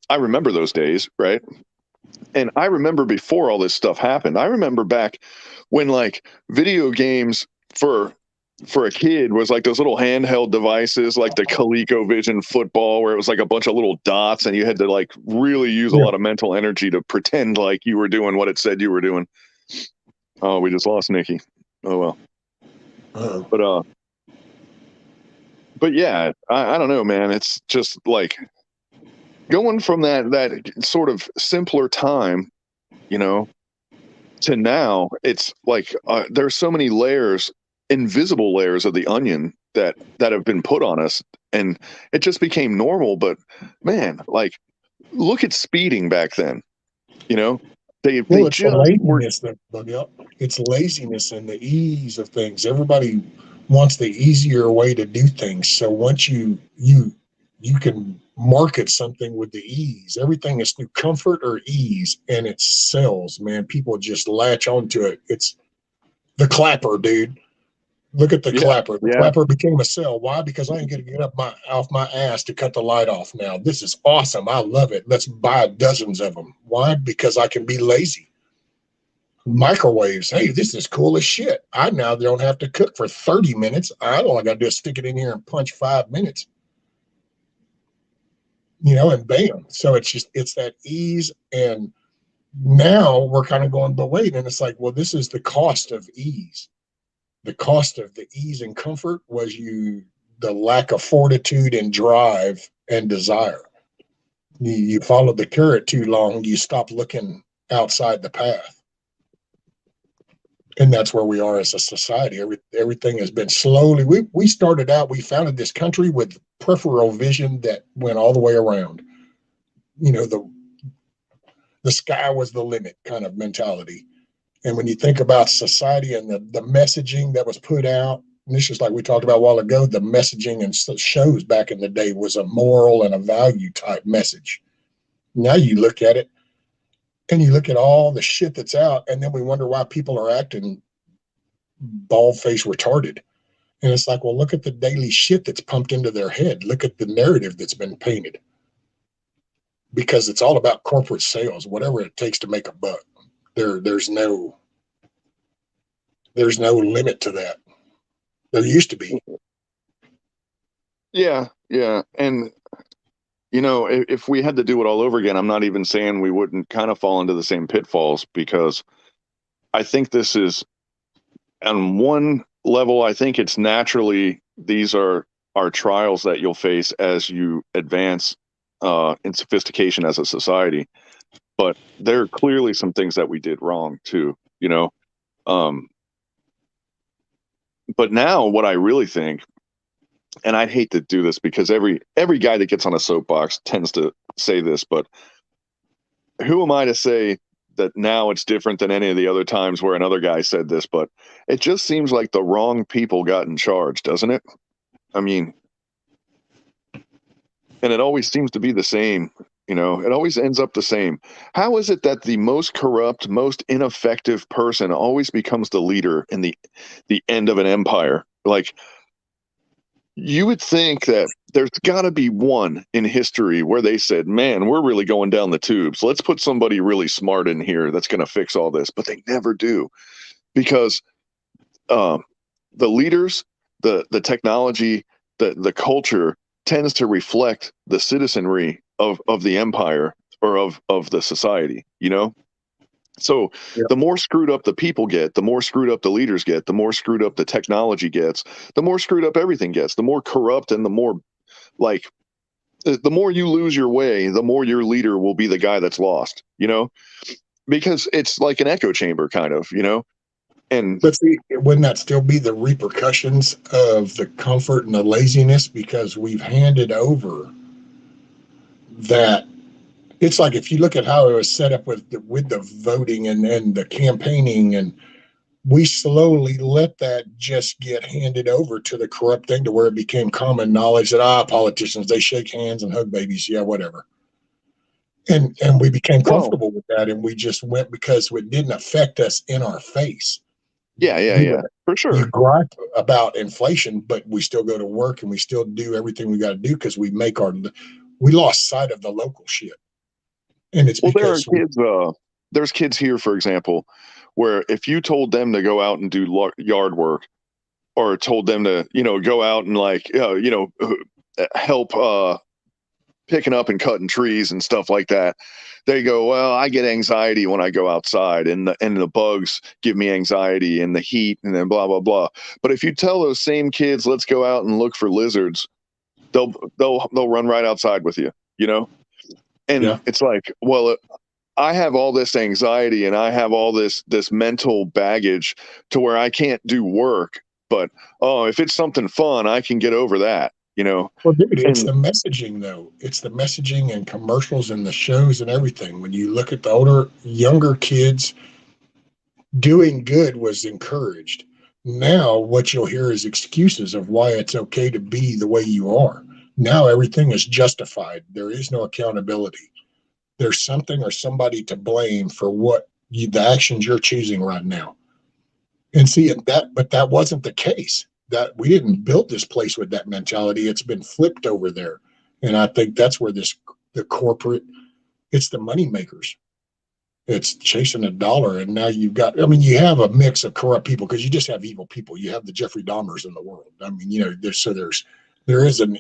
I remember those days, right? And I remember before all this stuff happened. I remember back when video games for a kid was those little handheld devices, like the ColecoVision football, where it was a bunch of little dots and you had to really use a lot of mental energy to pretend like you were doing what it said you were doing. Oh, we just lost Nikki. Oh well. But yeah, I don't know, man. It's just going from that sort of simpler time, to now. It's there's so many layers, invisible layers of the onion that have been put on us, and it just became normal. But man, look at speeding back then. They It's the just were. laziness that bug up. It's laziness and the ease of things. Everybody wants the easier way to do things. So once you can market something with the ease. Everything is through comfort or ease, and it sells, man. People just latch onto it. It's the clapper, dude. Look at the clapper. The clapper became a sell. Why? Because I ain't gonna get off my ass to cut the light off now. This is awesome. I love it. Let's buy dozens of them. Why? Because I can be lazy. Microwaves. Hey, this is cool as shit. I now don't have to cook for 30 minutes. All I gotta do is stick it in here and punch 5 minutes. And bam. So it's that ease. And now we're kind of going, but wait, and it's like, well, this is the cost of ease. The cost of the ease and comfort was the lack of fortitude and drive and desire. You followed the carrot too long, you stop looking outside the path. And that's where we are as a society. Everything has been slowly. We started out, we founded this country with peripheral vision that went all the way around. The sky was the limit kind of mentality. And when you think about society and the messaging that was put out, and this is like we talked about a while ago, the messaging and shows back in the day was a moral and a value type message. Now you look at it and you look at all the shit that's out, and then we wonder why people are acting bald-faced retarded. And it's like, well, look at the daily shit that's pumped into their head. Look at the narrative that's been painted. Because it's all about corporate sales, whatever it takes to make a buck. There's no limit to that. There used to be. Yeah. And, if we had to do it all over again, I'm not even saying we wouldn't kind of fall into the same pitfalls, because I think this is, on one level, I think it's naturally, these are trials that you'll face as you advance in sophistication as a society. But there are clearly some things that we did wrong too, but now what I really think, and I'd hate to do this because every guy that gets on a soapbox tends to say this, but who am I to say that now it's different than any of the other times where another guy said this? But it just seems like the wrong people got in charge, doesn't it? I mean, and it always seems to be the same. It always ends up the same. How is it that the most corrupt, most ineffective person always becomes the leader in the end of an empire? Like, you would think that there's got to be one in history where they said, man, we're really going down the tubes. Let's put somebody really smart in here that's going to fix all this. But they never do, because the leaders, the technology, the culture tends to reflect the citizenry of the empire or of the society, So the more screwed up the people get, the more screwed up the leaders get, the more screwed up the technology gets, the more screwed up everything gets, the more corrupt, and the more the more you lose your way, the more your leader will be the guy that's lost, because it's like an echo chamber kind of, And but see, wouldn't that still be the repercussions of the comfort and the laziness? Because we've handed over that. It's like, if you look at how it was set up with the voting and the campaigning, and we slowly let that just get handed over to the corrupt thing, to where it became common knowledge that politicians, they shake hands and hug babies, whatever. And we became comfortable with that, and we just went because it didn't affect us in our face. Yeah, for sure. You gripe about inflation, but we still go to work and we still do everything we got to do because we lost sight of the local shit. And it's because there's kids here, for example, where if you told them to go out and do yard work, or told them to, go out and help picking up and cutting trees and stuff like that, they go, well, I get anxiety when I go outside, and the bugs give me anxiety, and the heat, and then blah, blah, blah. But if you tell those same kids, let's go out and look for lizards, they'll run right outside with you, And It's like, well, I have all this anxiety and I have all this mental baggage to where I can't do work. But, if it's something fun, I can get over that. you know. Well, dude, it's And the messaging though. It's the messaging and commercials and the shows and everything. When you look at the older, younger kids, doing good was encouraged. Now, what you'll hear is excuses of why it's okay to be the way you are. Now, everything is justified. There is no accountability. There's something or somebody to blame for the actions you're choosing right now. And see but that wasn't the case. That we didn't build this place with that mentality. It's been flipped over there. And I think that's where the corporate, it's the money makers. It's chasing a dollar. And now you have a mix of corrupt people because you just have evil people. You have the Jeffrey Dahmers in the world. I mean, there is an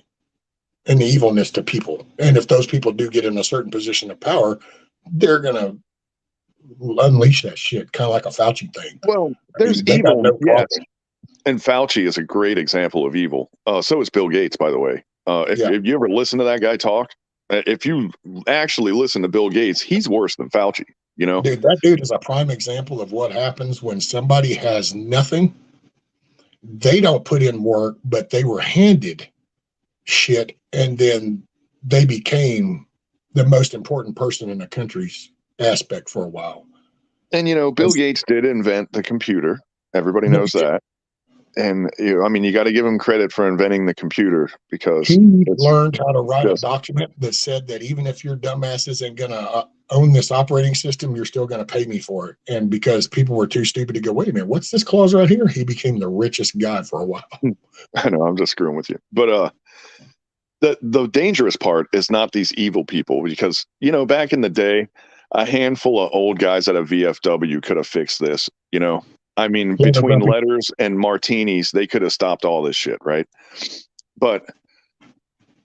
evilness to people. And if those people do get in a certain position of power, they're going to unleash that shit, kind of like a Fauci thing. well, there's They got evil, no yes. problem. And Fauci is a great example of evil. So is Bill Gates, by the way. If you ever listen to that guy talk, if you actually listen to Bill Gates, he's worse than Fauci, you know? Dude, that dude is a prime example of what happens when somebody has nothing. They don't put in work, but they were handed shit, and then they became the most important person in the country's aspect for a while. And, you know, Bill Gates did invent the computer. Everybody knows that. And, you got to give him credit for inventing the computer because he learned how to write a document that said that even if your dumbass isn't going to own this operating system, you're still going to pay me for it. And because people were too stupid to go, wait a minute, what's this clause right here? He became the richest guy for a while. I know, I'm just screwing with you. But the dangerous part is not these evil people because, back in the day, a handful of old guys at a VFW could have fixed this, I mean, between letters and martinis, they could have stopped all this shit, right? But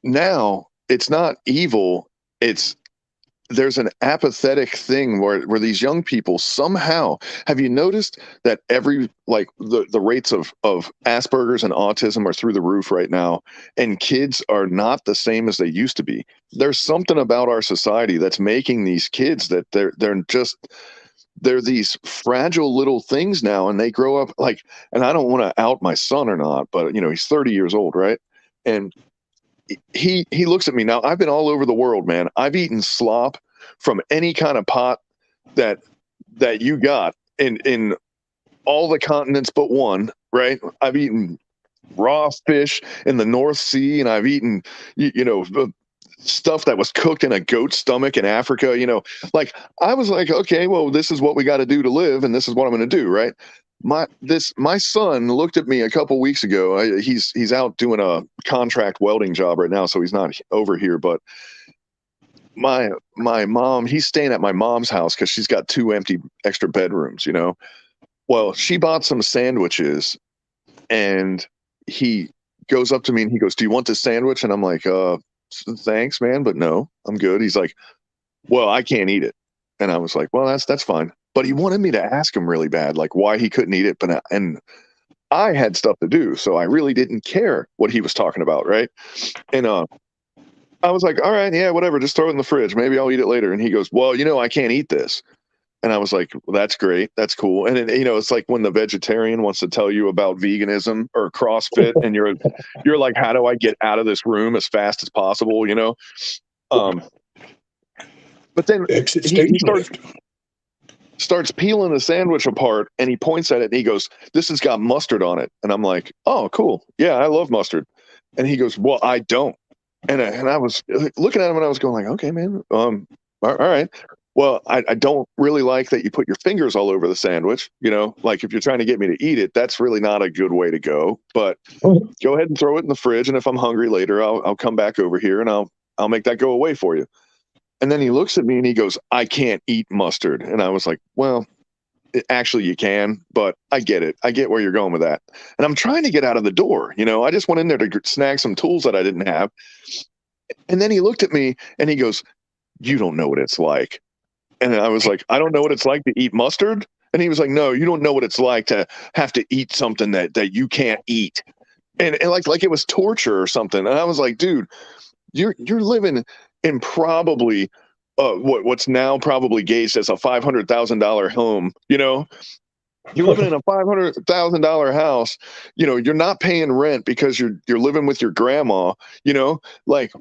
now it's not evil. There's an apathetic thing where these young people somehow, have you noticed that the rates of Asperger's and autism are through the roof right now, and kids are not the same as they used to be. There's something about our society that's making these kids that they're these fragile little things now, and they grow up and I don't want to out my son or not, but he's 30 years old, right? And he looks at me now. I've been all over the world, man. I've eaten slop from any kind of pot that you got in all the continents but one, right? I've eaten raw fish in the North Sea, and I've eaten, stuff that was cooked in a goat's stomach in Africa, I was like, okay, well, this is what we got to do to live, and this is what I'm going to do, right? My son looked at me a couple weeks ago. He's out doing a contract welding job right now, so he's not over here. But my mom, he's staying at my mom's house because she's got 2 empty extra bedrooms. Well, she bought some sandwiches, and he goes up to me and he goes, "Do you want this sandwich?" And I'm like, "Thanks, man, but no, I'm good." He's like, "Well, I can't eat it." And I was like, "Well, that's fine." But he wanted me to ask him really bad, why he couldn't eat it. And I had stuff to do, so I really didn't care what he was talking about, right? And I was like, "All right, yeah, whatever, just throw it in the fridge. Maybe I'll eat it later." And he goes, "Well, I can't eat this." And I was like, "Well, that's great. That's cool." And then, it's like when the vegetarian wants to tell you about veganism or CrossFit, and you're like, "How do I get out of this room as fast as possible?" But then he starts peeling the sandwich apart, and he points at it and he goes, "This has got mustard on it." And I'm like, "Oh, cool. Yeah, I love mustard." And he goes, "Well, I don't." And I was looking at him and I was going "Okay, man. All right. Well, I don't really like that you put your fingers all over the sandwich. If you're trying to get me to eat it, that's really not a good way to go. But go ahead and throw it in the fridge. And if I'm hungry later, I'll come back over here and I'll make that go away for you." And then he looks at me and he goes, "I can't eat mustard." And I was like, "Well, actually you can, but I get it. I get where you're going with that." And I'm trying to get out of the door. I just went in there to snag some tools that I didn't have. And then he looked at me and he goes, "You don't know what it's like." And I was like, "I don't know what it's like to eat mustard?" And he was like, "No, you don't know what it's like to have to eat something that you can't eat." And like it was torture or something. And I was like, "Dude, you're living in probably what's now probably gauged as a $500,000 home, You're living in a $500,000 house. You know, you're not paying rent because you're living with your grandma. You know, like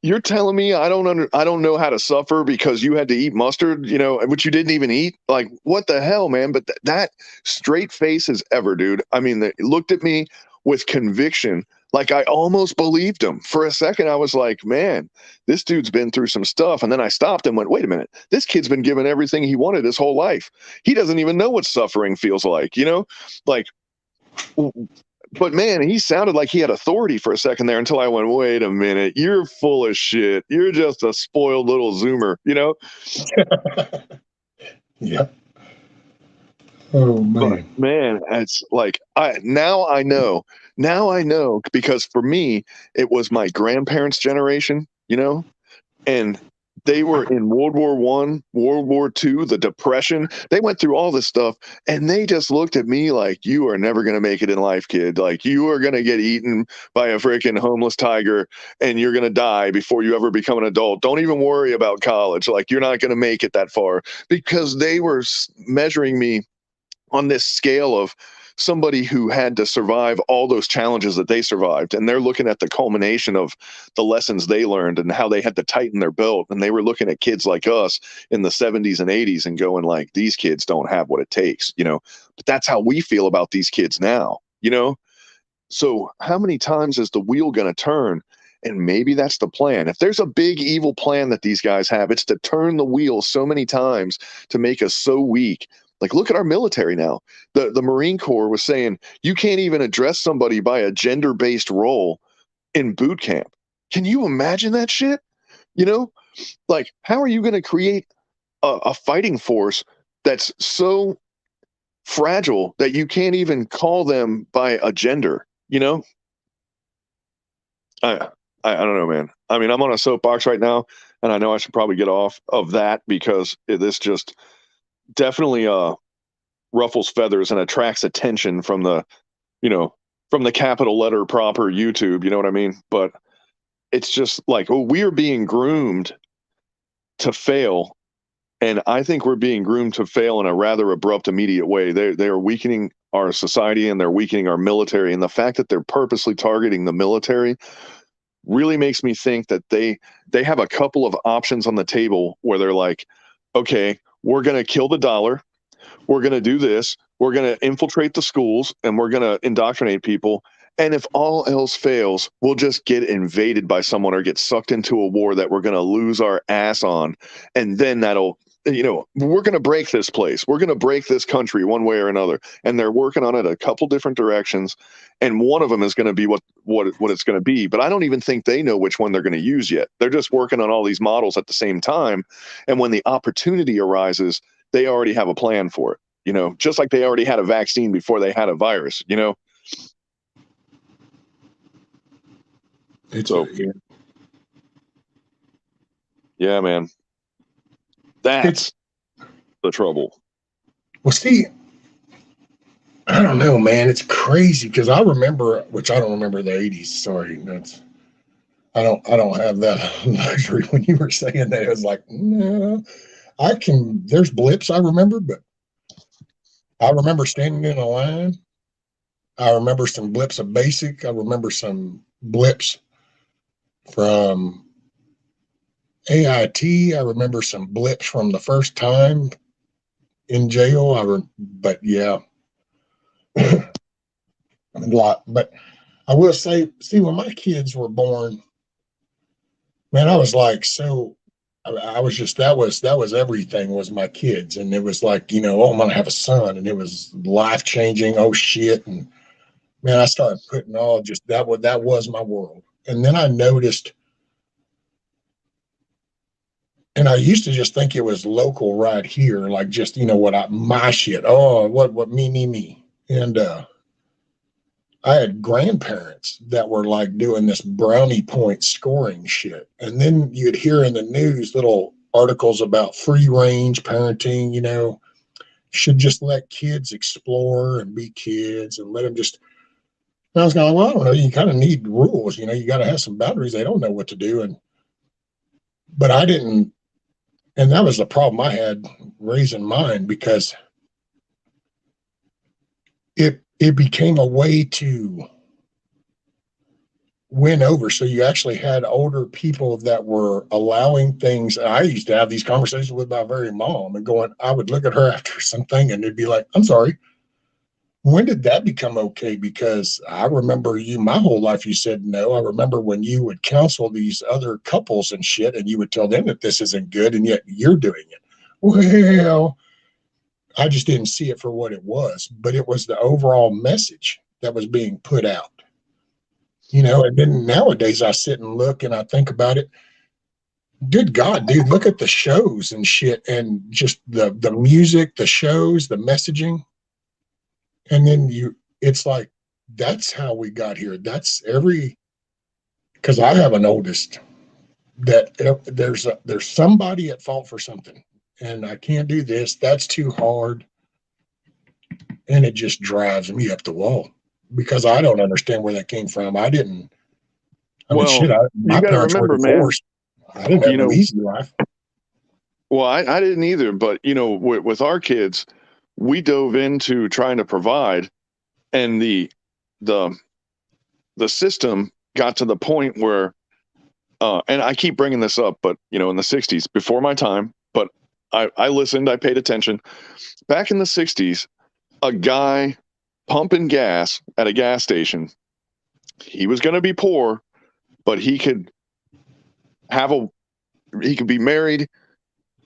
you're telling me I don't know how to suffer because you had to eat mustard. You know, which you didn't even eat. Like what the hell, man? But that straight face as ever, dude. I mean, they looked at me with conviction. Like I almost believed him. For a second, I was like, man, this dude's been through some stuff. And then I stopped and went, wait a minute, this kid's been given everything he wanted his whole life. He doesn't even know what suffering feels like, you know? Like, but man, he sounded like he had authority for a second there until I went, wait a minute, you're full of shit. You're just a spoiled little Zoomer, you know? Yeah. Oh man. But man, it's like now I know because for me it was my grandparents' generation, you know, and they were in World War I, World War II, the Depression. They went through all this stuff, and they just looked at me like, "You are never gonna make it in life, kid. Like you are gonna get eaten by a freaking homeless tiger, and you're gonna die before you ever become an adult. Don't even worry about college. Like you're not gonna make it that far," because they were measuring me on this scale of somebody who had to survive all those challenges that they survived. And they're looking at the culmination of the lessons they learned and how they had to tighten their belt. And they were looking at kids like us in the 70s and 80s and going like, these kids don't have what it takes, you know, but that's how we feel about these kids now, you know? So how many times is the wheel going to turn? And maybe that's the plan. If there's a big evil plan that these guys have, it's to turn the wheel so many times to make us so weak. Like, look at our military now. The Marine Corps was saying you can't even address somebody by a gender-based role in boot camp. Can you imagine that shit? You know, like, how are you going to create a fighting force that's so fragile that you can't even call them by a gender? You know, I don't know, man. I mean, I'm on a soapbox right now, and I know I should probably get off of that because this just definitely ruffles feathers and attracts attention from the, you know, from the capital letter proper YouTube, you know what I mean? But it's just like, oh, we are being groomed to fail. And I think we're being groomed to fail in a rather abrupt, immediate way. They are weakening our society and they're weakening our military. And the fact that they're purposely targeting the military really makes me think that they have a couple of options on the table where they're like, okay, we're going to kill the dollar. We're going to do this. We're going to infiltrate the schools and we're going to indoctrinate people. And if all else fails, we'll just get invaded by someone or get sucked into a war that we're going to lose our ass on. And then that'll, you know, we're going to break this place. We're going to break this country one way or another. And they're working on it a couple different directions. And one of them is going to be what it's going to be. But I don't even think they know which one they're going to use yet. They're just working on all these models at the same time. And when the opportunity arises, they already have a plan for it, you know, just like they already had a vaccine before they had a virus, you know? Yeah, man, that's the trouble. Well, see, I don't know, man. It's crazy because I remember, which I don't remember the 80s. Sorry, I don't have that luxury. When you were saying that, it was like, no, there's blips I remember, but I remember standing in a line. I remember some blips of basic. I remember some blips from AIT. I remember some blips from the first time in jail. But yeah, a lot. But I will say, see, when my kids were born, man, I was like, so I was just, that was everything was my kids. And it was like, you know, oh, I'm going to have a son. And it was life changing. Oh shit. And man, I started putting all just, that was my world. And then I noticed, and I used to just think it was local right here, like just, you know, my shit. Oh, what me. And I had grandparents that were like doing this brownie point scoring shit. And then you'd hear in the news little articles about free range parenting, you know, should just let kids explore and be kids and let them just. And I was going, well, I don't know, you kind of need rules, you know, you got to have some boundaries. They don't know what to do. But I didn't. And that was the problem I had raising mine, because it became a way to win over. So you actually had older people that were allowing things. I used to have these conversations with my very mom and going, I would look at her after something and it'd be like, I'm sorry, when did that become okay? Because I remember you, my whole life, you said no. I remember when you would counsel these other couples and shit, and you would tell them that this isn't good, and yet you're doing it. Well, I just didn't see it for what it was, but it was the overall message that was being put out. And then nowadays I sit and look and I think about it. Good God, dude, look at the shows and shit, and just the music, the shows, the messaging. And then it's like, that's how we got here. That's because I have an oldest that there's somebody at fault for something, and I can't do this. That's too hard. And it just drives me up the wall because I don't understand where that came from. My you gotta parents were remember, man, divorced. I didn't have no easy life. Well, I didn't either, but with our kids, we dove into trying to provide, and the system got to the point where, and I keep bringing this up, but in the 60s, before my time, but I listened, I paid attention. Back in the 60s, a guy pumping gas at a gas station, he was going to be poor, but he could be married,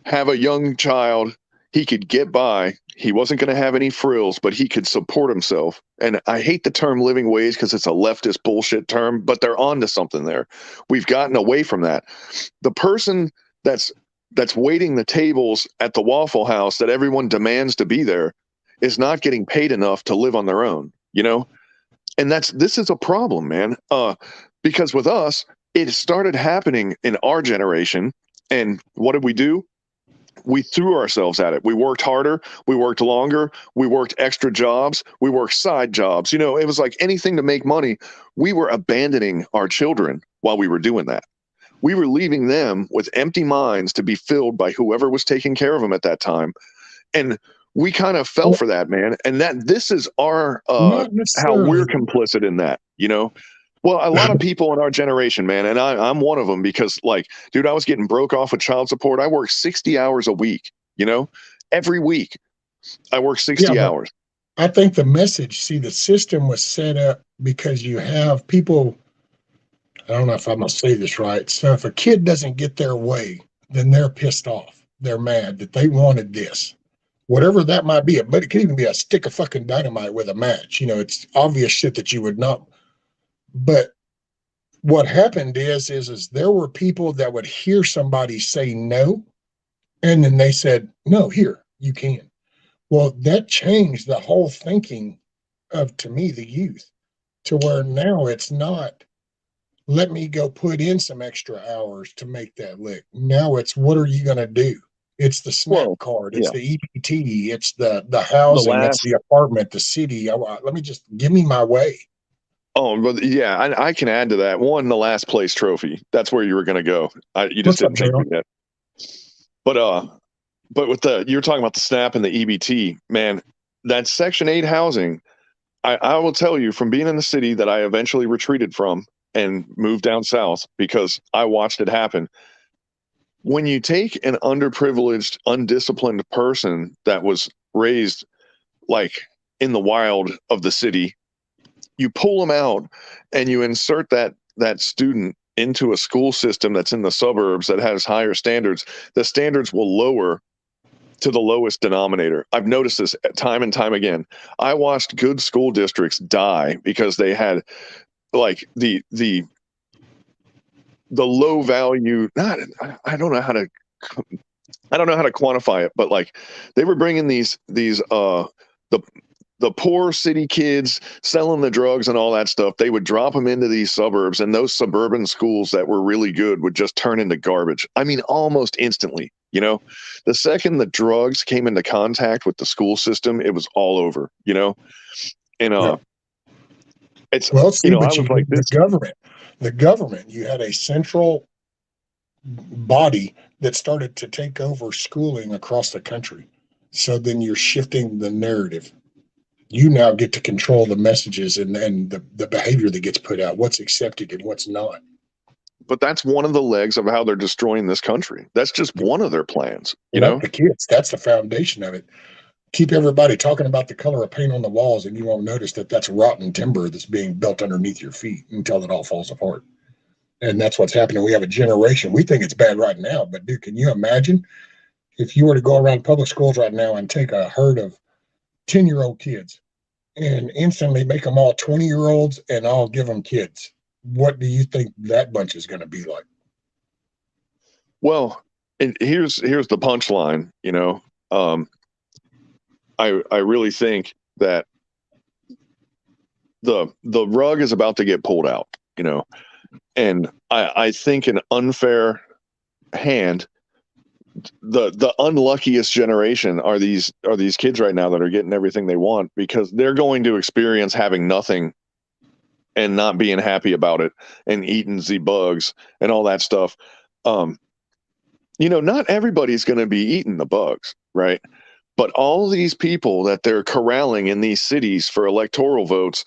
have a young child, he could get by. He wasn't going to have any frills, but he could support himself. And I hate the term living wage because it's a leftist bullshit term, but they're onto something there. We've gotten away from that. The person that's waiting the tables at the Waffle House that everyone demands to be there is not getting paid enough to live on their own, And this is a problem, man. Because with us, it started happening in our generation. And what did we do? We threw ourselves at it. We worked harder. We worked longer. We worked extra jobs. We worked side jobs. It was like anything to make money. We were abandoning our children while we were doing that. We were leaving them with empty minds to be filled by whoever was taking care of them at that time. And we kind of fell for that, man. And this is our how we're complicit in that, Well, a lot of people in our generation, man, and I'm one of them because, dude, I was getting broke off with child support. I worked 60 hours a week, every week. I work 60 hours. I think the system was set up because you have people, I don't know if I'm going to say this right. So if a kid doesn't get their way, then they're pissed off. They're mad that they wanted this. Whatever that might be, but it could even be a stick of fucking dynamite with a match. It's obvious shit that you would not. But what happened is there were people that would hear somebody say no, and then they said, no, here, you can. Well, that changed the whole thinking of, to me, the youth, to where now it's not, let me go put in some extra hours to make that lick. Now it's, what are you going to do? It's the SNAP card. It's the EBT. It's the housing. It's the apartment, the city. Let me just give me my way. Oh, but yeah, I can add to that. One, the last place trophy. That's where you were going to go. You just didn't take it yet. But with you're talking about the SNAP and the EBT, man, that Section 8 housing, I will tell you from being in the city that I eventually retreated from and moved down south because I watched it happen. When you take an underprivileged, undisciplined person that was raised in the wild of the city, you pull them out and you insert that student into a school system that's in the suburbs that has higher standards, the standards will lower to the lowest denominator. I've noticed this time and time again. I watched good school districts die because they had the low value, I don't know how to quantify it, but they were bringing these the poor city kids selling the drugs and all that stuff. They would drop them into these suburbs, and those suburban schools that were really good would just turn into garbage. I mean, almost instantly, the second the drugs came into contact with the school system, it was all over, and, it's, well, see, I was like this. The government, you had a central body that started to take over schooling across the country. So then you're shifting the narrative. you now get to control the messages and the behavior that gets put out, what's accepted and what's not. But that's one of the legs of how they're destroying this country. That's just one of their plans, you Well, know? the kids, that's the foundation of it. Keep everybody talking about the color of paint on the walls, and you won't notice that that's rotten timber that's being built underneath your feet until it all falls apart. And that's what's happening. We have a generation. We think it's bad right now, but dude, can you imagine if you were to go around public schools right now and take a herd of 10-year-old kids and instantly make them all 20-year-olds and all give them kids? What do you think that bunch is going to be like? Well, and here's the punchline, you know. I really think that the rug is about to get pulled out, you know. And I think an unfair hand, the unluckiest generation are these kids right now that are getting everything they want, because they're going to experience having nothing and not being happy about it and eating the bugs and all that stuff. You know, not everybody's going to be eating the bugs, right? But all these people that they're corralling in these cities for electoral votes,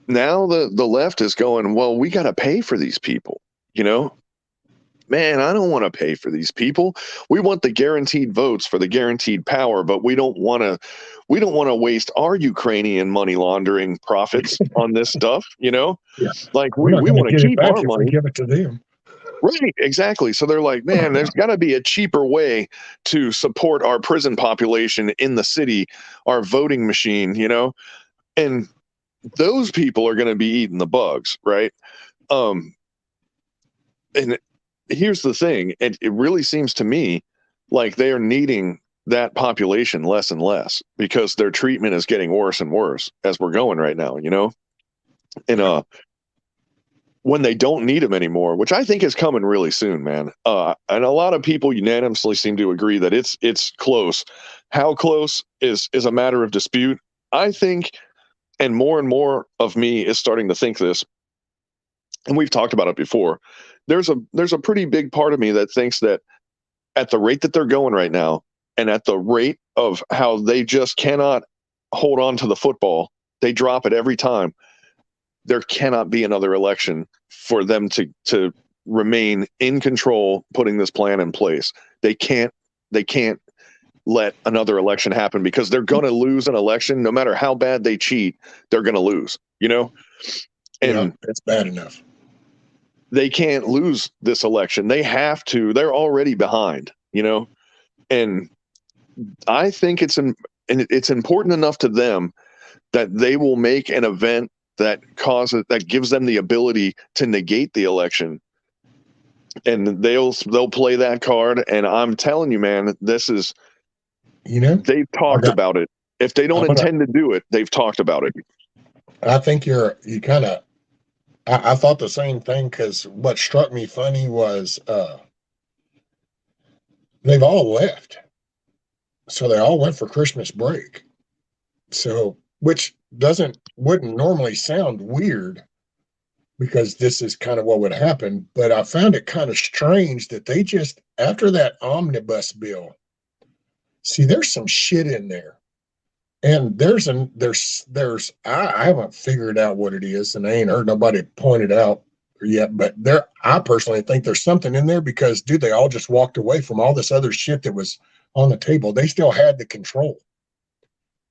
now the left is going, well, we got to pay for these people, you know? Man, I don't want to pay for these people. We want the guaranteed votes for the guaranteed power, but we don't want to waste our Ukrainian money laundering profits on this stuff, you know? Yeah. Like We're we not want going to to get keep it back our if money. we give it to them. Right, exactly. So they're like, man, there's got to be a cheaper way to support our prison population in the city, our voting machine, you know? And those people are going to be eating the bugs, right? And here's the thing, it really seems to me like they are needing that population less and less, because their treatment is getting worse and worse as we're going right now, you know? And when they don't need them anymore, which I think is coming really soon, man. And a lot of people unanimously seem to agree that it's close. How close is a matter of dispute. I think, and more of me is starting to think this, and we've talked about it before. There's a pretty big part of me that thinks that at the rate that they're going right now, and at the rate of how they just cannot hold on to the football, they drop it every time. There cannot be another election for them to remain in control, putting this plan in place. They can't let another election happen, because they're going to lose an election. No matter how bad they cheat, they're going to lose, you know? And yeah, that's bad enough. They can't lose this election. They have to. They're already behind, you know? And I think it's important enough to them that they will make an event that gives them the ability to negate the election, and they'll play that card. And I'm telling you, man, this is, you know, they've talked about it. If they don't intend to do it, they've talked about it. I think I thought the same thing, because what struck me funny was they've all left, so they all went for Christmas break. So, which wouldn't normally sound weird, because this is kind of what would happen. But I found it kind of strange that they just, after that omnibus bill, see, there's some shit in there. And I haven't figured out what it is, and I ain't heard nobody point it out yet, but I personally think there's something in there, because dude, they all just walked away from all this other shit that was on the table. They still had the control.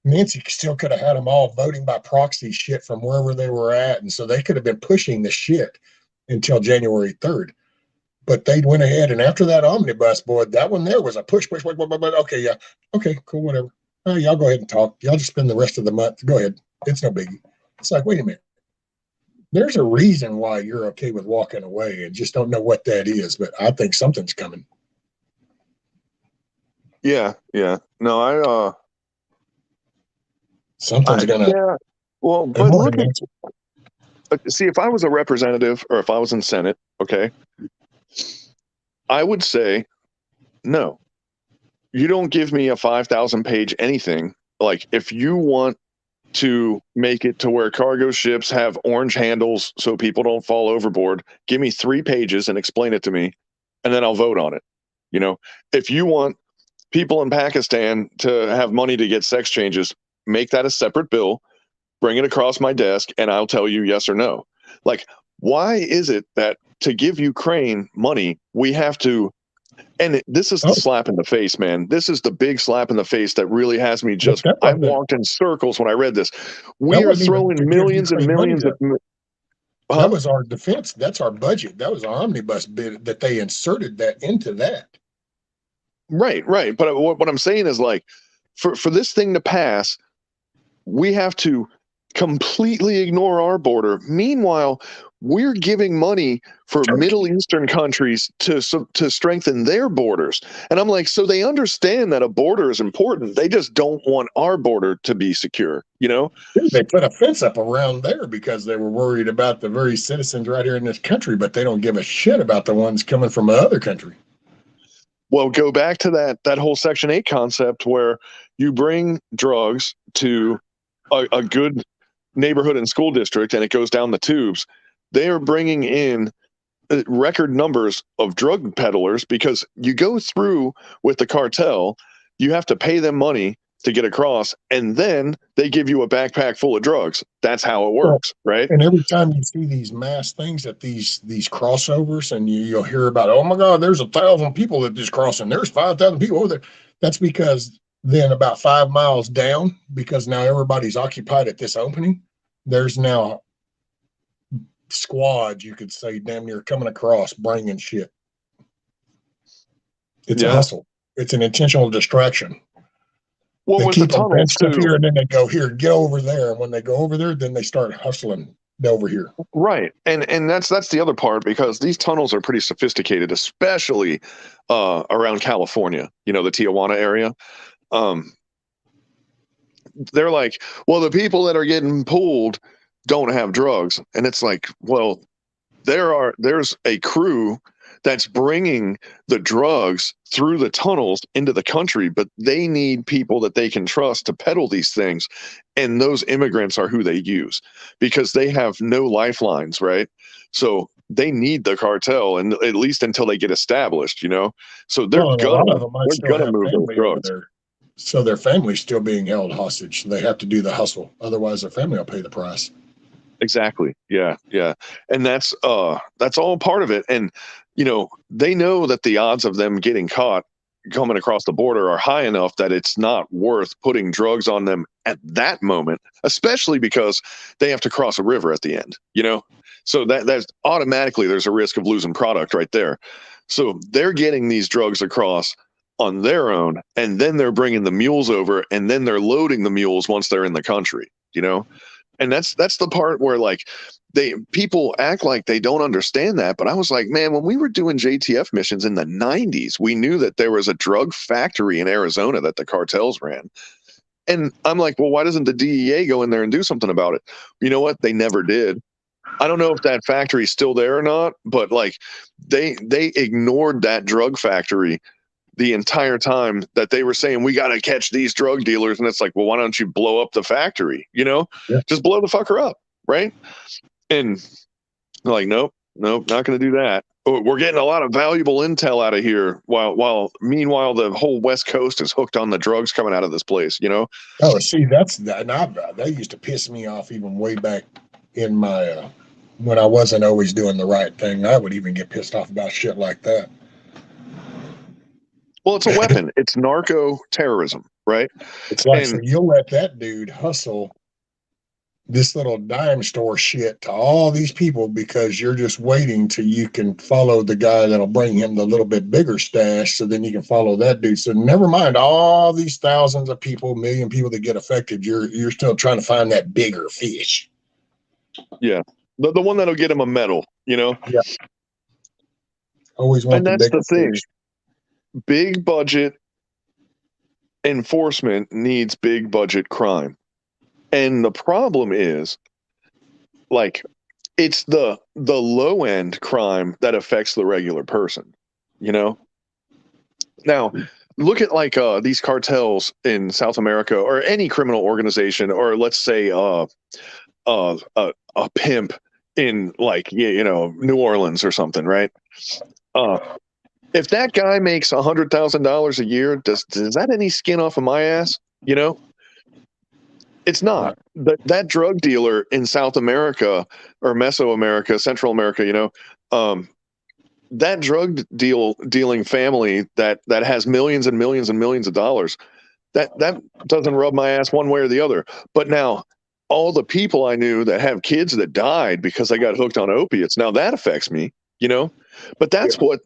Nancy still could have had them all voting by proxy shit from wherever they were at. And so they could have been pushing the shit until January 3rd. But they went ahead, and after that omnibus board, that one there was a push. Okay, yeah. Okay, cool, whatever. Y'all go ahead and talk. Y'all just spend the rest of the month. Go ahead. It's no biggie. It's like, wait a minute. There's a reason why you're okay with walking away, and just don't know what that is. But I think something's coming. Yeah. No, something's gonna. Yeah. Well, but look see, if I was a representative, or if I was in Senate, okay, I would say, no, you don't give me a 5,000 page anything. Like, if you want to make it to where cargo ships have orange handles so people don't fall overboard, give me 3 pages and explain it to me, and then I'll vote on it. You know, if you want people in Pakistan to have money to get sex changes, make that a separate bill, bring it across my desk, and I'll tell you yes or no. Like, why is it that to give Ukraine money, we have to, and this is the slap in the face, man. This is the big slap in the face that really has me just, I walked in circles when I read this. We are throwing millions and millions of. That was our defense. That's our budget. That was our omnibus bid that they inserted that into that. Right. But what I'm saying is, like, for this thing to pass, we have to completely ignore our border. Meanwhile, we're giving money for Middle Eastern countries to strengthen their borders. And I'm like, so they understand that a border is important. They just don't want our border to be secure, you know? They put a fence up around there because they were worried about the very citizens right here in this country, but they don't give a shit about the ones coming from another country. Well, go back to that whole Section 8 concept where you bring drugs to a good neighborhood and school district and it goes down the tubes. They are bringing in record numbers of drug peddlers because you go through with the cartel, you have to pay them money to get across, and then they give you a backpack full of drugs. That's how it works, right? And every time you see these mass things at these crossovers, and you'll hear about, oh my God, there's 1,000 people that just crossing. There's 5,000 people over there. That's because then about 5 miles down, because now everybody's occupied at this opening, there's now squads, you could say, damn near coming across, bringing shit. It's a hustle. It's an intentional distraction. Well, they with keep the tunnels stuff here, and then they go here, get over there. And when they go over there, then they start hustling over here. Right, and that's the other part, because these tunnels are pretty sophisticated, especially around California. You know, the Tijuana area. They're like, well, the people that are getting pulled don't have drugs, and it's like, well, there's a crew that's bringing the drugs through the tunnels into the country, but they need people that they can trust to peddle these things, and those immigrants are who they use because they have no lifelines, right? So they need the cartel, and at least until they get established, you know. So they're gonna move those drugs. So their family's still being held hostage. They have to do the hustle, otherwise their family will pay the price. Exactly. Yeah. And that's all part of it. And, you know, they know that the odds of them getting caught coming across the border are high enough that it's not worth putting drugs on them at that moment, especially because they have to cross a river at the end, you know? So that's automatically, there's a risk of losing product right there. So they're getting these drugs across on their own, and then they're bringing the mules over, and then they're loading the mules once they're in the country, you know? And that's the part where, like, people act like they don't understand that. But I was like, man, when we were doing JTF missions in the 90s, we knew that there was a drug factory in Arizona that the cartels ran. And I'm like, well, why doesn't the DEA go in there and do something about it? You know what? They never did. I don't know if that factory's still there or not, but like they ignored that drug factory the entire time that they were saying, we got to catch these drug dealers. And it's like, well, why don't you blow up the factory? You know, just blow the fucker up. Right. And they're like, nope, not going to do that. We're getting a lot of valuable intel out of here. While meanwhile, the whole West Coast is hooked on the drugs coming out of this place, you know? Oh, see, that used to piss me off even way back in my, when I wasn't always doing the right thing. I would even get pissed off about shit like that. Well, it's a weapon. It's narco terrorism, right? It's like, so you'll let that dude hustle this little dime store shit to all these people because you're just waiting till you can follow the guy that'll bring him the little bit bigger stash, so then you can follow that dude. So never mind all these thousands of people, million people that get affected. You're still trying to find that bigger fish. Yeah, the one that'll get him a medal, you know? Yeah. Always want the bigger fish. Big budget enforcement needs big budget crime. And the problem is, like, it's the low end crime that affects the regular person, you know? Now, look at like these cartels in South America, or any criminal organization, or let's say a pimp in, like, you know, New Orleans or something, right? If that guy makes $100,000 a year, does that any skin off of my ass? You know, It's not. That drug dealer in South America or Mesoamerica, Central America, that drug dealing family that has millions and millions and millions of dollars, that doesn't rub my ass one way or the other. But now all the people I knew that have kids that died because they got hooked on opiates, now that affects me, But that's what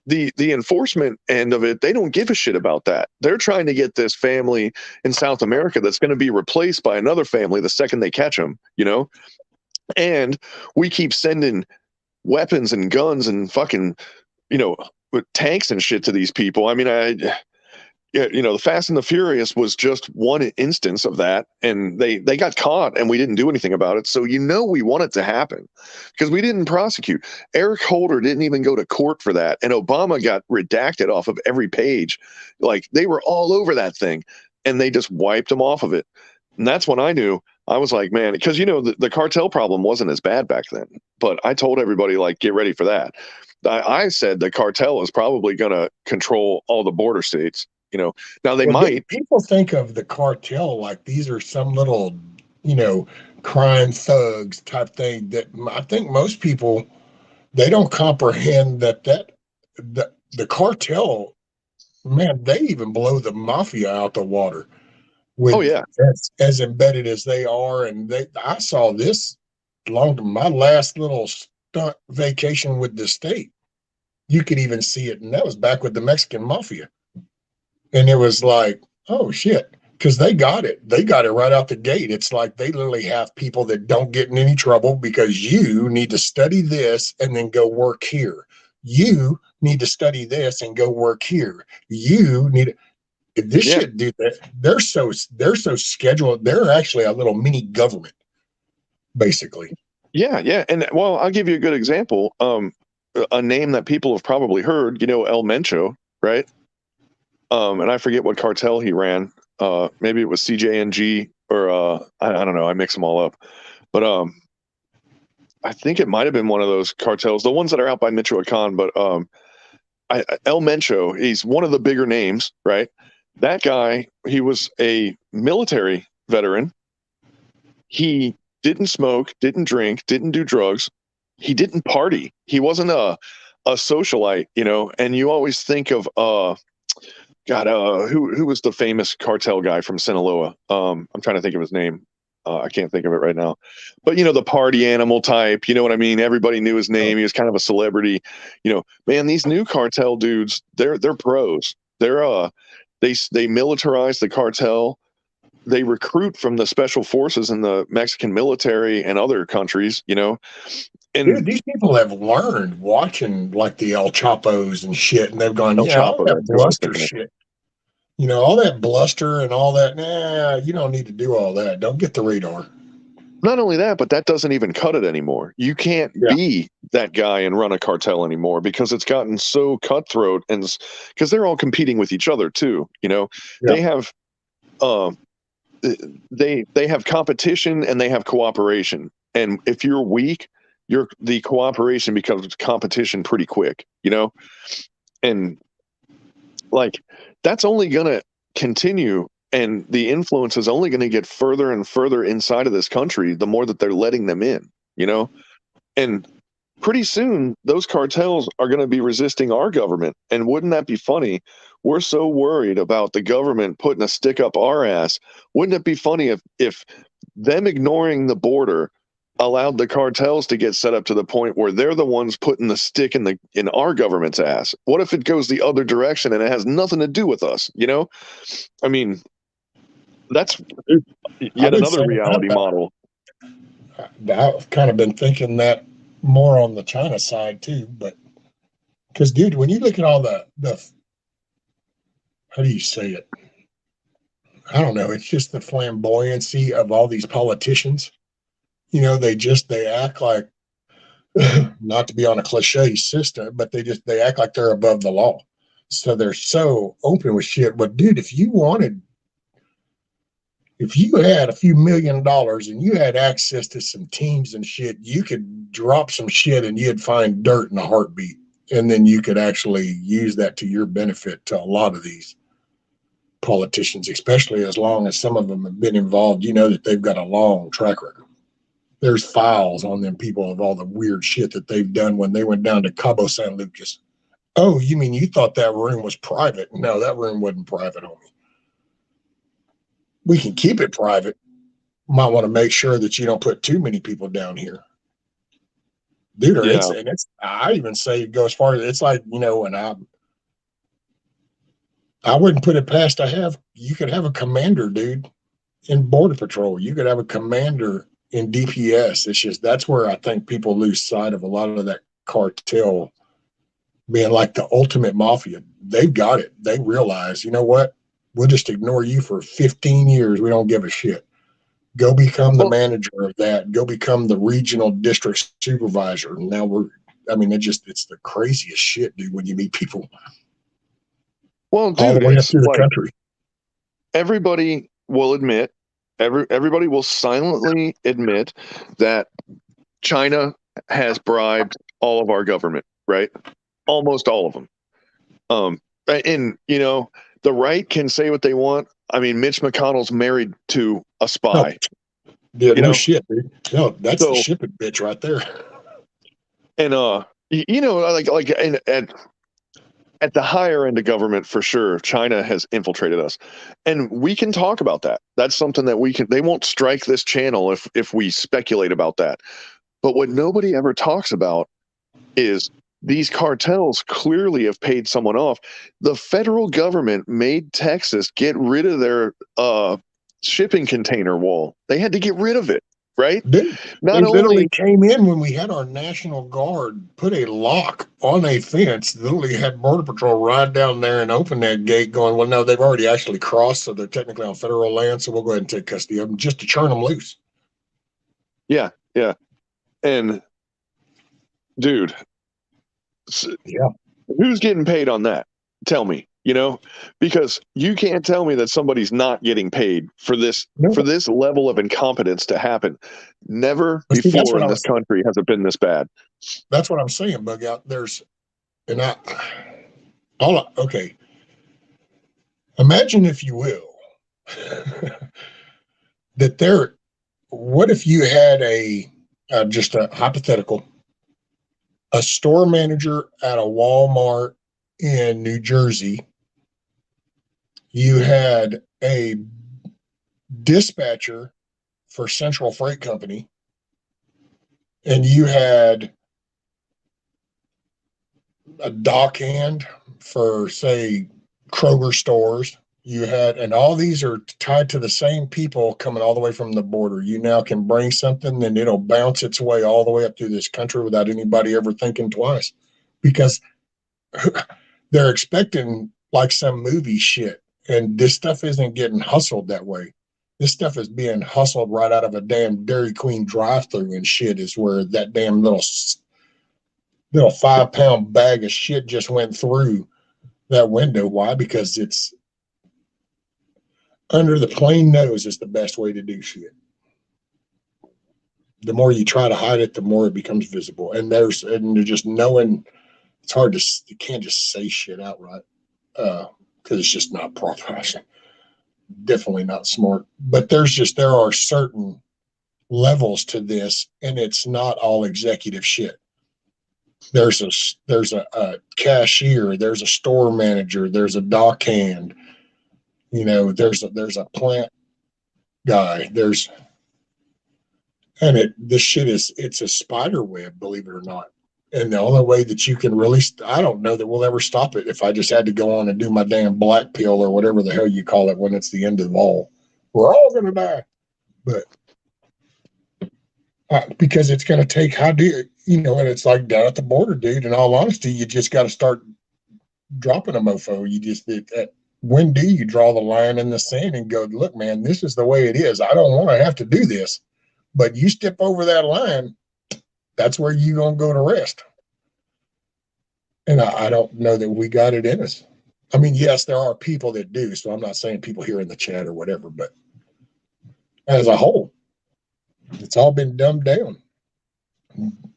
the enforcement end of it, they don't give a shit about that. They're trying to get this family in South America that's going to be replaced by another family the second they catch them, And we keep sending weapons and guns and fucking, with tanks and shit to these people. I mean, the Fast and the Furious was just one instance of that, and they got caught and we didn't do anything about it. So we want it to happen because we didn't prosecute. Eric Holder didn't even go to court for that, and Obama got redacted off of every page. Like, they were all over that thing, and they just wiped him off of it. And that's when I knew. I was like, man, because the cartel problem wasn't as bad back then, but I told everybody, like, get ready for that. I said the cartel is probably going to control all the border states. Now they might. People think of the cartel like these are some little, crime thugs type thing. That I think most people, they don't comprehend that the cartel, man, they even blow the mafia out the water. As embedded as they are, and I saw this my last little stunt vacation with the state. You could even see it, and that was back with the Mexican mafia. And it was like, oh shit, because they got it. They got it right out the gate. It's like they literally have people that don't get in any trouble because you need to study this and then go work here. You need to study this and go work here. You need this shit, dude. They're so scheduled. They're actually a little mini government, basically. Yeah. And well, I'll give you a good example. A name that people have probably heard, El Mencho, right? And I forget what cartel he ran. Maybe it was CJNG or I don't know. I mix them all up, but I think it might have been one of those cartels, the ones that are out by Michoacan. But El Mencho, he's one of the bigger names, right? That guy, he was a military veteran. He didn't smoke, didn't drink, didn't do drugs. He didn't party. He wasn't a socialite, And you always think of who was the famous cartel guy from Sinaloa? I'm trying to think of his name. I can't think of it right now. But the party animal type, you know what I mean? Everybody knew his name. He was kind of a celebrity. Man, these new cartel dudes, they're pros. They militarize the cartel. They recruit from the special forces in the Mexican military and other countries, And dude, these people have learned watching like the El Chapos and shit, and they've gone, all that bluster shit. All that bluster and all that. Nah, you don't need to do all that. Don't get the radar. Not only that, but that doesn't even cut it anymore. You can't be that guy and run a cartel anymore because it's gotten so cutthroat, and because they're all competing with each other too. They have, they have competition and they have cooperation. And if you're weak, the cooperation becomes competition pretty quick, and like that's only going to continue, and the influence is only going to get further and further inside of this country the more that they're letting them in, and pretty soon those cartels are going to be resisting our government. And wouldn't that be funny? We're so worried about the government putting a stick up our ass. Wouldn't it be funny if them ignoring the border allowed the cartels to get set up to the point where they're the ones putting the stick in our government's ass? What if it goes the other direction and it has nothing to do with us? I mean, that's yet another reality model. I've kind of been thinking that more on the China side too, but because, dude, when you look at all the how do you say it? I don't know. It's just the flamboyancy of all these politicians. They act like, not to be on a cliche system, but they act like they're above the law. So they're so open with shit. But dude, if you had a few $1 million and you had access to some teams and shit, you could drop some shit and you'd find dirt in a heartbeat. And then you could actually use that to your benefit to a lot of these politicians, especially as long as some of them have been involved, you know that they've got a long track record. There's files on them people of all the weird shit that they've done when they went down to Cabo San Lucas. Oh, you mean you thought that room was private? No, that room wasn't private, homie. We can keep it private. Might want to make sure that you don't put too many people down here. Dude, I even say go as far as it's like, you know, and I wouldn't put it past you could have a commander, dude, in Border Patrol. You could have a commander in DPS. It's just that's where I think people lose sight of a lot of that cartel being like the ultimate mafia. They've got it. They realize, you know what? We'll just ignore you for 15 years. We don't give a shit. Go become the manager of that. Go become the regional district supervisor. And now it's the craziest shit, dude, when you meet people. Well, dude, all the way up through the country. Everybody will admit, everybody will silently admit that China has bribed all of our government, right? Almost all of them. And, you know, the right can say what they want. I mean, Mitch McConnell's married to a spy. Yeah, no shit, dude. No, that's the shipping bitch right there. And you know, like at the higher end of government, for sure, China has infiltrated us, and we can talk about that. That's something that we can. They won't strike this channel if we speculate about that. But what nobody ever talks about is these cartels clearly have paid someone off. The federal government made Texas get rid of their shipping container wall. They had to get rid of it, right? They literally came in when we had our National Guard put a lock on a fence. Literally had Border Patrol ride down there and open that gate going, well, no, they've already actually crossed, so they're technically on federal land, so we'll go ahead and take custody of them just to churn them loose. Yeah. And, dude, yeah, who's getting paid on that? Tell me, you know, because you can't tell me that somebody's not getting paid for this level of incompetence to happen. Never before in this country has it been this bad. That's what I'm saying, Bug Out. Okay. Imagine, if you will, what if you had just a hypothetical, a store manager at a Walmart in New Jersey, you had a dispatcher for Central Freight Company, and you had a dock hand for, say, Kroger stores. And all these are tied to the same people coming all the way from the border. You now can bring something and it'll bounce its way all the way up through this country without anybody ever thinking twice, because they're expecting like some movie shit. And this stuff isn't getting hustled that way. This stuff is being hustled right out of a damn Dairy Queen drive-through and shit, is where that damn little 5-pound bag of shit just went through that window. Why? Because it's under the plain nose is the best way to do shit. The more you try to hide it, the more it becomes visible. And they're just knowing, it's hard to, you can't just say shit outright, because it's just not proper. Definitely not smart. But there are certain levels to this, and it's not all executive shit. There's a cashier, there's a store manager, there's a dock hand. You know, there's a plant guy. This shit it's a spider web, believe it or not. And the only way that you can really, I don't know that we'll ever stop it if I just had to go on and do my damn black pill or whatever the hell you call it when it's the end of the all. We're all going to die. But because it's going to take, and it's like down at the border, dude, in all honesty, you just got to start dropping a mofo. When do you draw the line in the sand and go, look, man, this is the way it is. I don't want to have to do this. But you step over that line, that's where you're going to go to rest. And I don't know that we got it in us. I mean, yes, there are people that do. So I'm not saying people here in the chat or whatever, but as a whole, it's all been dumbed down.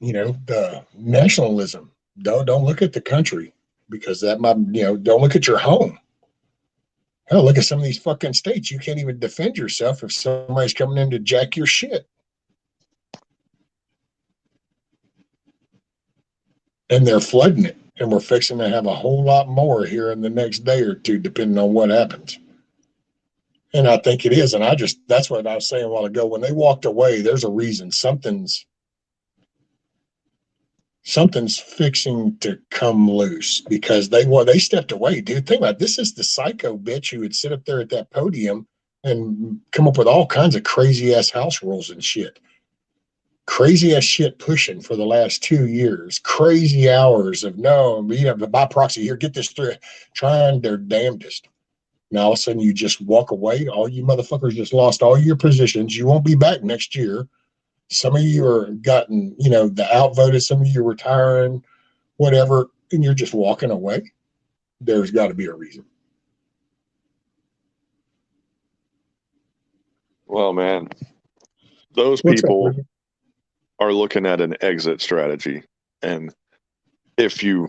You know, the nationalism. Don't look at the country, because that might, don't look at your home. Hell, look at some of these fucking states. You can't even defend yourself if somebody's coming in to jack your shit. And they're flooding it. And we're fixing to have a whole lot more here in the next day or two, depending on what happens. And I think it is. And that's what I was saying a while ago. When they walked away, there's a reason. Something's fixing to come loose because they stepped away, dude. Think about it. This is the psycho bitch who would sit up there at that podium and come up with all kinds of crazy ass house rules and shit. Crazy ass shit pushing for the last 2 years. Crazy hours of by proxy here, get this through, trying their damnedest. Now all of a sudden you just walk away. All you motherfuckers just lost all your positions. You won't be back next year. Some of you are gotten, the outvoted. Some of you are retiring, whatever, and you're just walking away. There's got to be a reason. Well, man, those people are looking at an exit strategy. And if you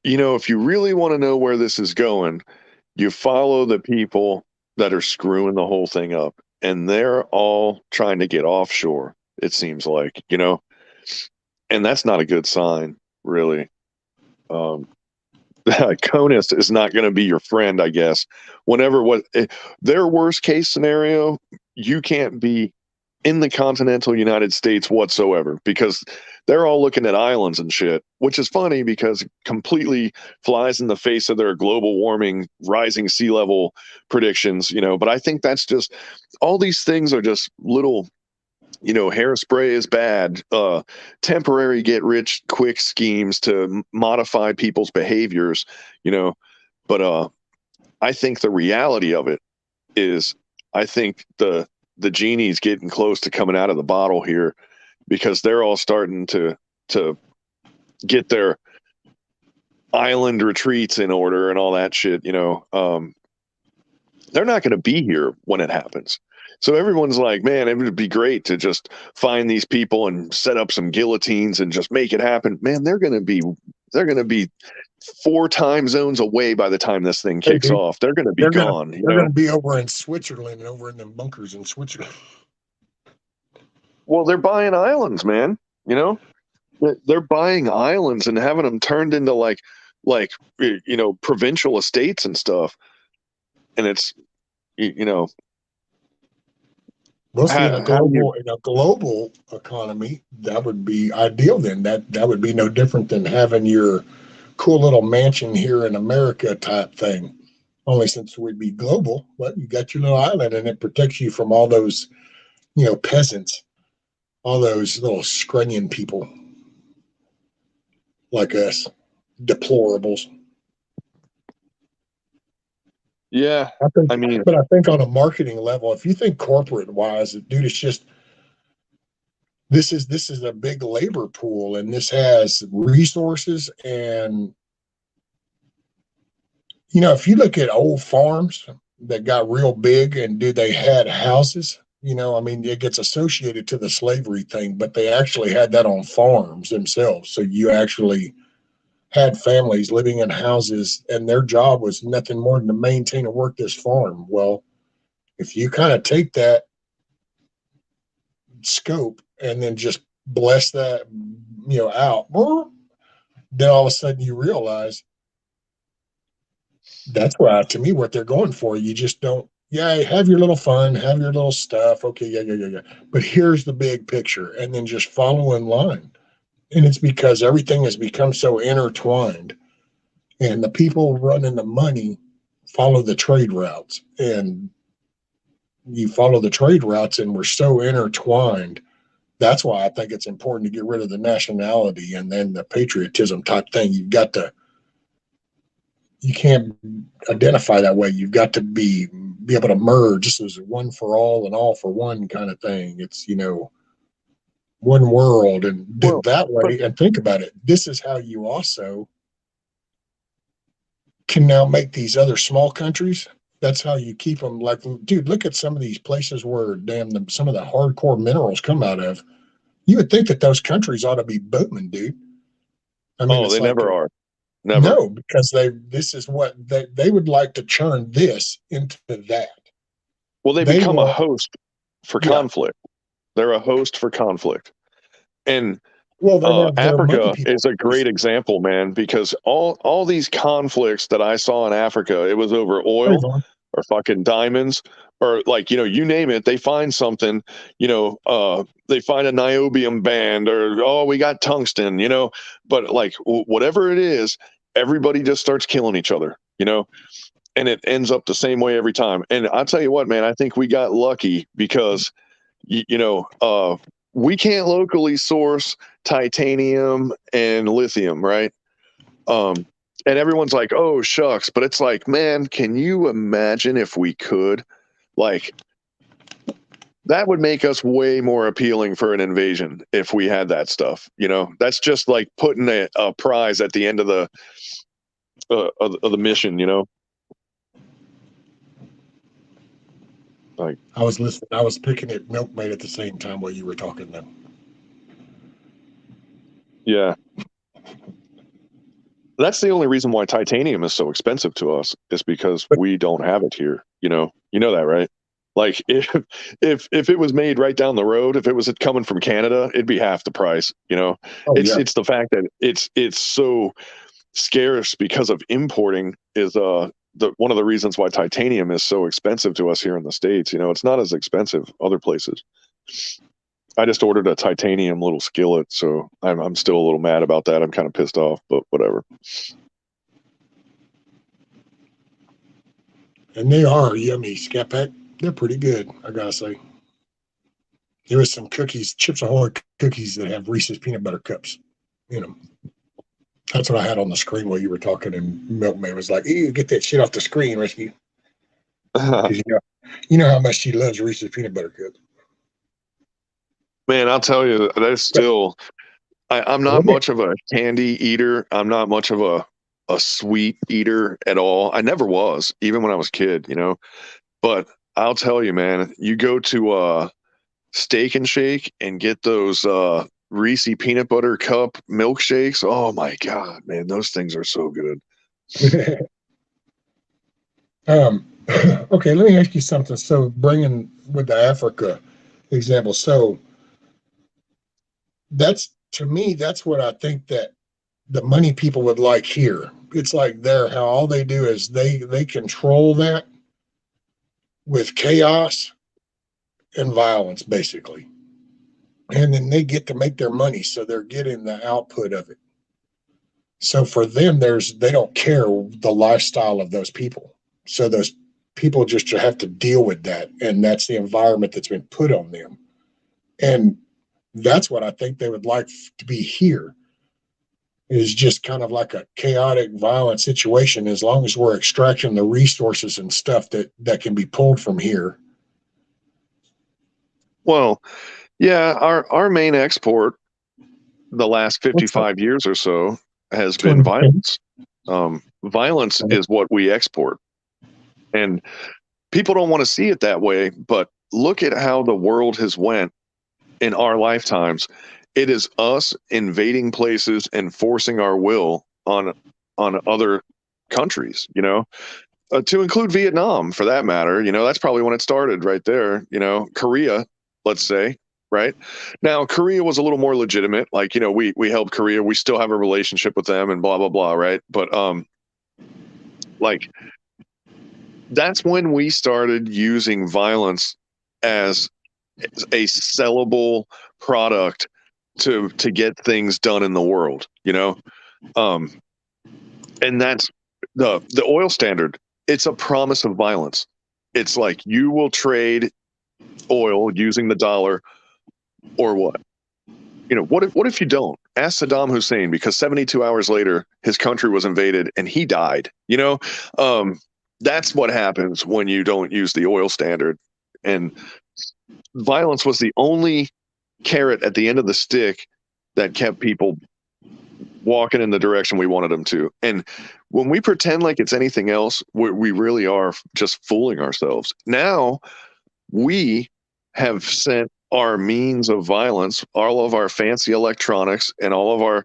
really want to know where this is going, you follow the people that are screwing the whole thing up. And they're all trying to get offshore, it seems like, and that's not a good sign, really. CONUS is not going to be your friend, I guess. Their worst case scenario, you can't be in the continental United States whatsoever because they're all looking at islands and shit, which is funny because it completely flies in the face of their global warming, rising sea level predictions, but I think that's just, all these things are just little, hairspray is bad, temporary get rich quick schemes to modify people's behaviors, but I think the reality of it is, I think the genie's getting close to coming out of the bottle here because they're all starting to get their island retreats in order and all that shit, they're not going to be here when it happens. So everyone's like, man, it would be great to just find these people and set up some guillotines and just make it happen. Man, they're going to be 4 time zones away by the time this thing kicks off. They're going to be gone. They're going to be over in Switzerland and over in them bunkers in Switzerland. Well, they're buying islands, man. They're buying islands and having them turned into like provincial estates and stuff. And it's, Well, see, in a global economy, that would be ideal. Then that would be no different than having your cool little mansion here in America type thing. Only since we'd be global, well, you got your little island and it protects you from all those, peasants, all those little scrunion people like us, deplorables. Yeah, but I think on a marketing level, if you think corporate wise, dude, it's just this is a big labor pool, and this has resources. And if you look at old farms that got real big, and dude, they had houses. It gets associated to the slavery thing, but they actually had that on farms themselves. So you actually had families living in houses and their job was nothing more than to maintain and work this farm. Well, if you kind of take that scope and then just bless that, out, then all of a sudden you realize that's to me, what they're going for. You just don't, have your little fun, have your little stuff. Okay. Yeah. But here's the big picture, and then just follow in line. And it's because everything has become so intertwined, and the people running the money follow the trade routes, and you follow the trade routes, and we're so intertwined. That's why I think it's important to get rid of the nationality and then the patriotism type thing. You can't identify that way. You've got to be able to merge. This is one for all and all for one kind of thing. It's, one world, and do it that way. And think about it. This is how you also can now make these other small countries. That's how you keep them. Like, dude, look at some of these places where some of the hardcore minerals come out of. You would think that those countries ought to be booming, dude. They never are. Never. No, because this is what they would like to turn this into that. Well, they They become a want- host for Yeah. conflict. They're a host for conflict. And Well, they have their money Africa people. is a great example, man, because all these conflicts that I saw in Africa, it was over oil or fucking diamonds or like, you name it. They find something, they find a niobium band or, oh, we got tungsten, but like whatever it is, everybody just starts killing each other, and it ends up the same way every time. And I'll tell you what, man, I think we got lucky because, we can't locally source titanium and lithium, right? And everyone's like, oh, shucks. But it's like, man, can you imagine if we could? Like, that would make us way more appealing for an invasion if we had that stuff. That's just like putting a prize at the end of the mission, Like, I was listening. I was picking at Milkmaid at the same time while you were talking though. Yeah. That's the only reason why titanium is so expensive to us is because we don't have it here. You know that, right? Like if it was made right down the road, if it was coming from Canada, it'd be half the price. It's the fact that it's so scarce because of importing is one of the reasons why titanium is so expensive to us here in the States. It's not as expensive other places. I just ordered a titanium little skillet, so I'm still a little mad about that. I'm kind of pissed off, but whatever. And they are yummy, Scat Pack. They're pretty good, I gotta say. There was some cookies, Chips Ahoy cookies that have Reese's peanut butter cups. That's what I had on the screen while you were talking, and Milkmaid was like, "Ew, get that shit off the screen, Rescue." Because you know how much she loves Reese's peanut butter cups. Man, I'll tell you, there's still. I'm not much of a candy eater. I'm not much of a sweet eater at all. I never was, even when I was a kid. But I'll tell you, man, you go to Steak and Shake and get those Reese peanut butter cup milkshakes. Oh my God, man, those things are so good. Okay, let me ask you something. So bringing with the Africa example, so to me, that's what I think that the money people would like here. It's like how all they do is they control that with chaos and violence, basically. And then they get to make their money, so they're getting the output of it. So for them, they don't care the lifestyle of those people. So those people just have to deal with that, and that's the environment that's been put on them. And that's what I think they would like to be here, is just kind of like a chaotic, violent situation, as long as we're extracting the resources and stuff that can be pulled from here. Well, yeah, our main export the last 55 years or so has been violence. Violence is what we export. And people don't want to see it that way, but look at how the world has went in our lifetimes. It is us invading places and forcing our will on other countries, to include Vietnam for that matter. That's probably when it started right there. Korea, let's say, right? Now, Korea was a little more legitimate. Like, we helped Korea. We still have a relationship with them and blah, blah, blah, right? But like, that's when we started using violence as a sellable product to get things done in the world, and that's the oil standard. It's a promise of violence. It's like you will trade oil using the dollar or what? What if you don't? Ask Saddam Hussein, because 72 hours later his country was invaded and he died. That's what happens when you don't use the oil standard. And violence was the only carrot at the end of the stick that kept people walking in the direction we wanted them to. And when we pretend like it's anything else, we really are just fooling ourselves. Now we have sent our means of violence, all of our fancy electronics and all of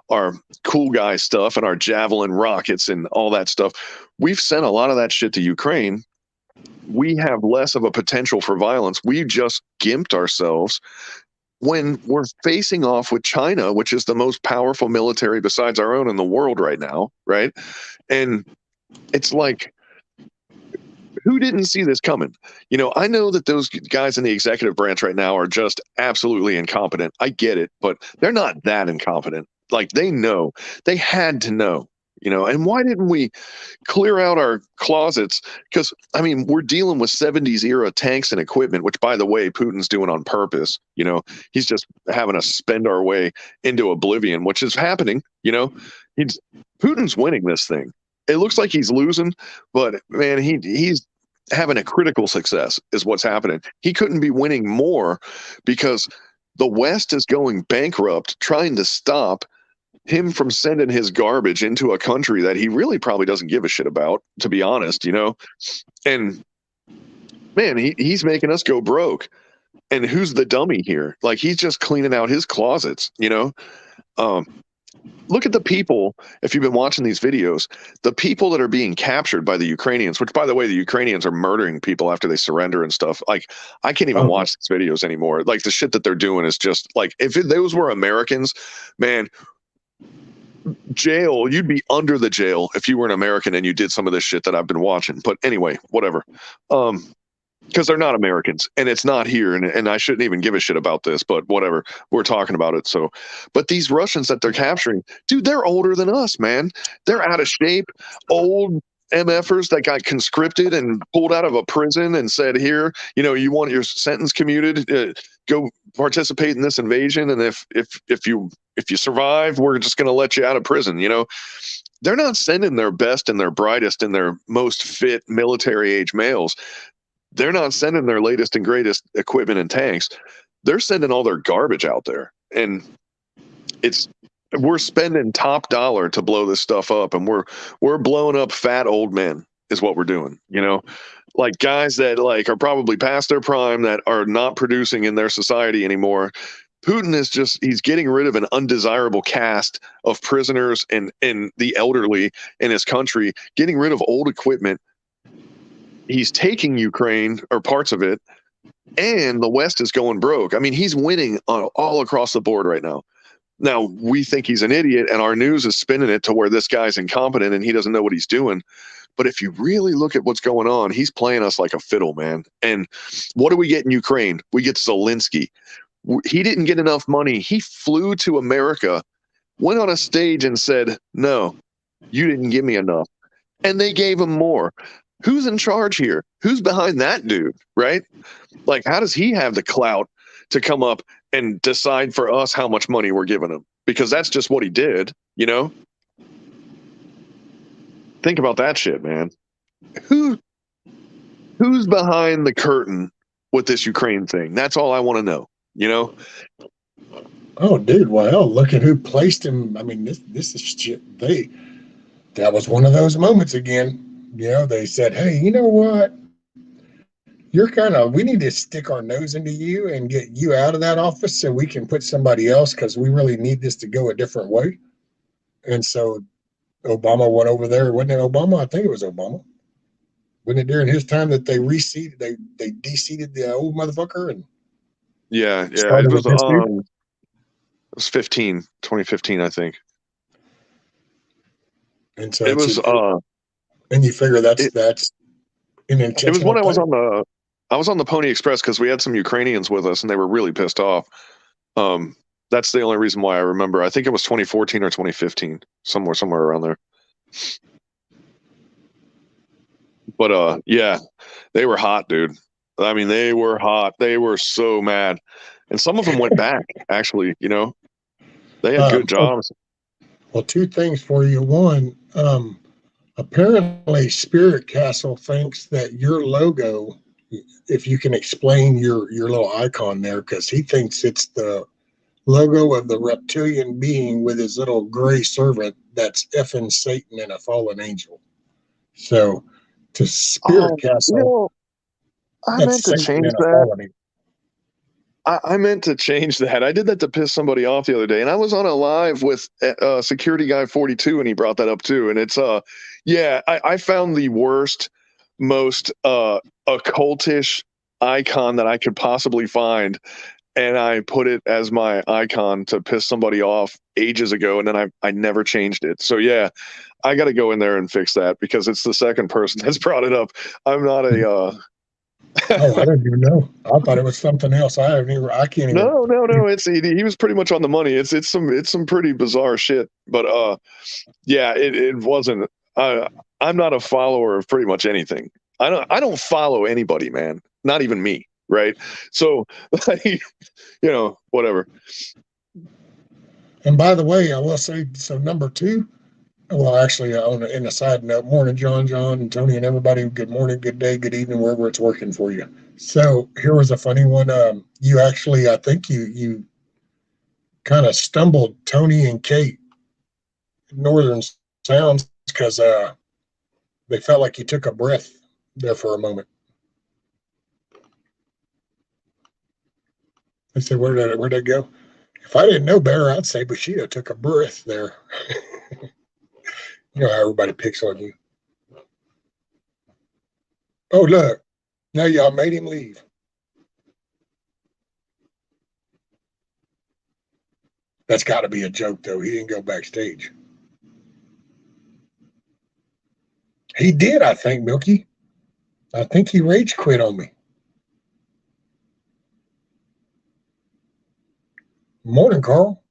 our cool guy stuff and our Javelin rockets and all that stuff, we've sent a lot of that shit to Ukraine. We have less of a potential for violence. We just gimped ourselves when we're facing off with China, which is the most powerful military besides our own in the world right now, right? And it's like, who didn't see this coming? You know, I know that those guys in the executive branch right now are just absolutely incompetent. I get it, but they're not that incompetent. Like, they know. They had to know, you know. And why didn't we clear out our closets? Because, I mean, we're dealing with 70s era tanks and equipment, which, by the way, Putin's doing on purpose. You know, he's just having us spend our way into oblivion, which is happening. You know, Putin's winning this thing. It looks like he's losing, but man, he's having a critical success is what's happening. He couldn't be winning more because the West is going bankrupt trying to stop him from sending his garbage into a country that he really probably doesn't give a shit about, to be honest, you know? And man, he's making us go broke. And who's the dummy here? Like, he's just cleaning out his closets, you know? Look at the people, if you've been watching these videos, the people that are being captured by the Ukrainians, which, by the way, the Ukrainians are murdering people after they surrender and stuff. Like, I can't even watch these videos anymore. Like, the shit that they're doing is just like, if those were Americans, man, jail, you'd be under the jail if you were an American and you did some of this shit that I've been watching. But anyway, whatever. Because they're not Americans and it's not here. And I shouldn't even give a shit about this, but whatever, we're talking about it. So, but these Russians that they're capturing, dude, they're older than us, man. They're out of shape, old MFers that got conscripted and pulled out of a prison and said, here, you know, you want your sentence commuted, go participate in this invasion. And if you survive, we're just going to let you out of prison. You know, they're not sending their best and their brightest and their most fit military age males. They're not sending their latest and greatest equipment and tanks. They're sending all their garbage out there. And we're spending top dollar to blow this stuff up. And we're blowing up fat old men is what we're doing. You know, like guys that like are probably past their prime, that are not producing in their society anymore. Putin is he's getting rid of an undesirable caste of prisoners and the elderly in his country, getting rid of old equipment. He's taking Ukraine or parts of it, and the West is going broke. I mean, he's winning all across the board right now. Now, we think he's an idiot, and our news is spinning it to where this guy's incompetent and he doesn't know what he's doing. But if you really look at what's going on, he's playing us like a fiddle, man. And what do we get in Ukraine? We get Zelensky. He didn't get enough money. He flew to America, went on a stage and said, no, you didn't give me enough. And they gave him more. Who's in charge here? Who's behind that dude, right? Like, how does he have the clout to come up and decide for us how much money we're giving him? Because that's just what he did, you know? Think about that shit, man. Who's behind the curtain with this Ukraine thing? That's all I want to know, you know? Oh, dude, well, look at who placed him. I mean, this is shit. That was one of those moments again. You know, they said, hey, you know what? We need to stick our nose into you and get you out of that office so we can put somebody else, because we really need this to go a different way. And so Obama went over there. Wasn't it Obama? I think it was Obama. Wasn't it during his time that they reseated, they de-seated the old motherfucker? And yeah. It was 2015, I think. And so it was and you figure that's an intentional. It was when thing. I was on the Pony Express because we had some Ukrainians with us and they were really pissed off. That's the only reason why I remember. I think it was 2014 or 2015, somewhere around there. But yeah, they were hot, dude. I mean, they were hot. They were so mad, and some of them went back. Actually, you know, they had good jobs. Well, two things for you. One, apparently Spirit Castle thinks that your logo, if you can explain your little icon there, because he thinks it's the logo of the reptilian being with his little gray servant that's effing Satan and a fallen angel. So to Spirit Castle, you know, I meant to change that. I meant to change that. I did that to piss somebody off the other day, and I was on a live with Security Guy 42, and he brought that up too. And it's yeah, I found the worst, most occultish icon that I could possibly find, and I put it as my icon to piss somebody off ages ago, and then I never changed it. So yeah, I got to go in there and fix that because it's the second person that's brought it up. I'm not a Oh, I didn't even know. I thought it was something else. I can't even. no. It's he was pretty much on the money. It's some pretty bizarre shit. But yeah, it wasn't. I'm not a follower of pretty much anything. I don't follow anybody, man. Not even me, right? So, like, whatever. And by the way, I will say, so number 2. Well, actually, in a side note, morning, John, and Tony, and everybody. Good morning, good day, good evening, wherever it's working for you. So here was a funny one. You actually, I think you kind of stumbled Tony and Kate, Northern Sounds, because they felt like you took a breath there for a moment. I said, where'd that go? If I didn't know better, I'd say Bushido took a breath there. You know how everybody picks on you. Oh, look. Now y'all made him leave. That's got to be a joke, though. He didn't go backstage. He did, I think, Milky. I think he rage quit on me. Morning, Carl.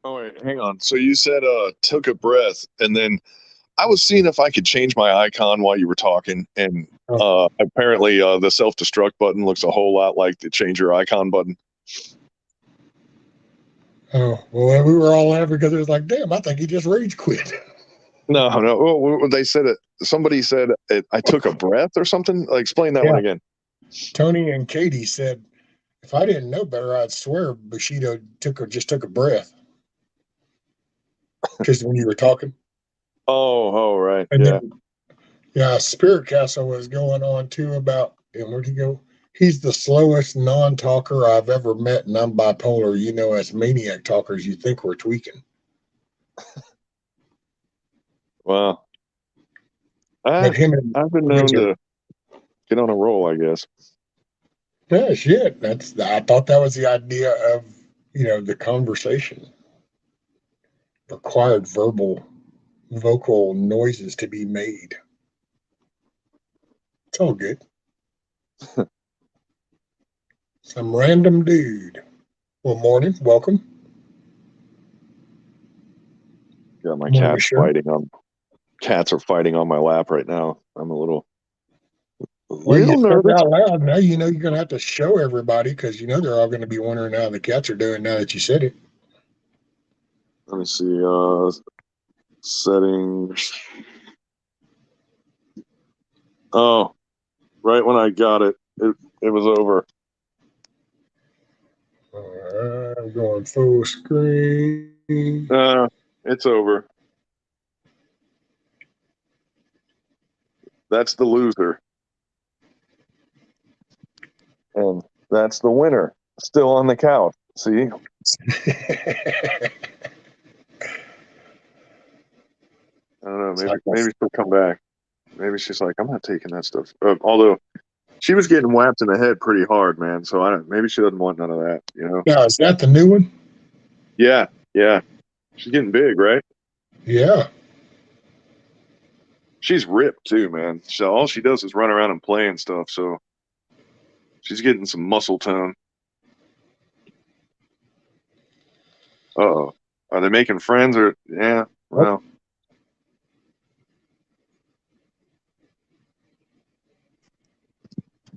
Oh wait, hang on. So you said took a breath, and then I was seeing if I could change my icon while you were talking, and apparently the self-destruct button looks a whole lot like the change your icon button. Oh, well, we were all laughing because it was like, damn, I think he just rage quit. No. Well, they said it. Somebody said I took a breath or something. Explain that one again. Tony and Katie said, if I didn't know better, I'd swear Bushido just took a breath. Because when you were talking. Oh, right. And yeah. Then, Spirit Castle was going on too about, and where'd he go? He's the slowest non-talker I've ever met, and I'm bipolar. You know, as maniac talkers, you think we're tweaking. Wow. I've been known to get on a roll, I guess. Yeah, shit. I thought that was the idea of, the conversation. Required vocal noises to be made. It's all good. Some random dude. Well, morning. Welcome. Yeah, my cat's fighting on. Cats are fighting on my lap right now. I'm a little nervous. Out loud. Now you know you're going to have to show everybody because they're all going to be wondering how the cats are doing now that you said it. Let me see. Settings. Oh, right when I got it, it was over. All right, I'm going full screen. It's over. That's the loser. And that's the winner. Still on the couch. See? I don't know. Maybe she'll come back. Maybe she's like, I'm not taking that stuff. Although she was getting whacked in the head pretty hard, man. So maybe she doesn't want none of that. Now, is that the new one? Yeah. She's getting big, right? Yeah. She's ripped too, man. So all she does is run around and play and stuff. So she's getting some muscle tone. Uh-oh. Are they making friends or yeah? Well.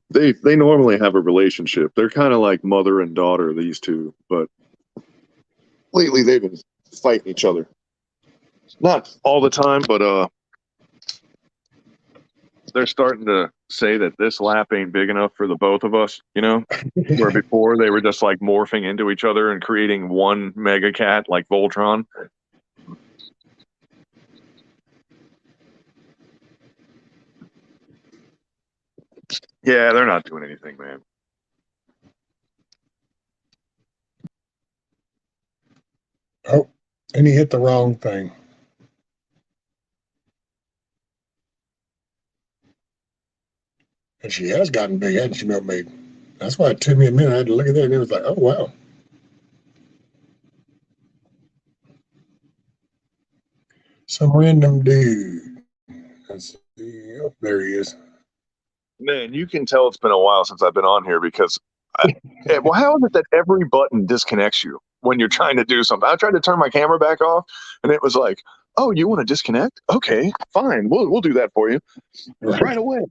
They normally have a relationship. They're kind of like mother and daughter, these two, but lately they've been fighting each other. Not all the time, but they're starting to say that this lap ain't big enough for the both of us, where before they were just like morphing into each other and creating one mega cat like Voltron. Yeah, they're not doing anything, man. Oh, and he hit the wrong thing. And she has gotten big, hasn't she, Milkmaid? That's why it took me a minute. I had to look at that, and it was like, oh, wow. Some random dude. Let's see. Oh, there he is. Man, you can tell it's been a while since I've been on here because, well, how is it that every button disconnects you when you're trying to do something? I tried to turn my camera back off, and it was like, "Oh, you want to disconnect? Okay, fine. We'll do that for you right away."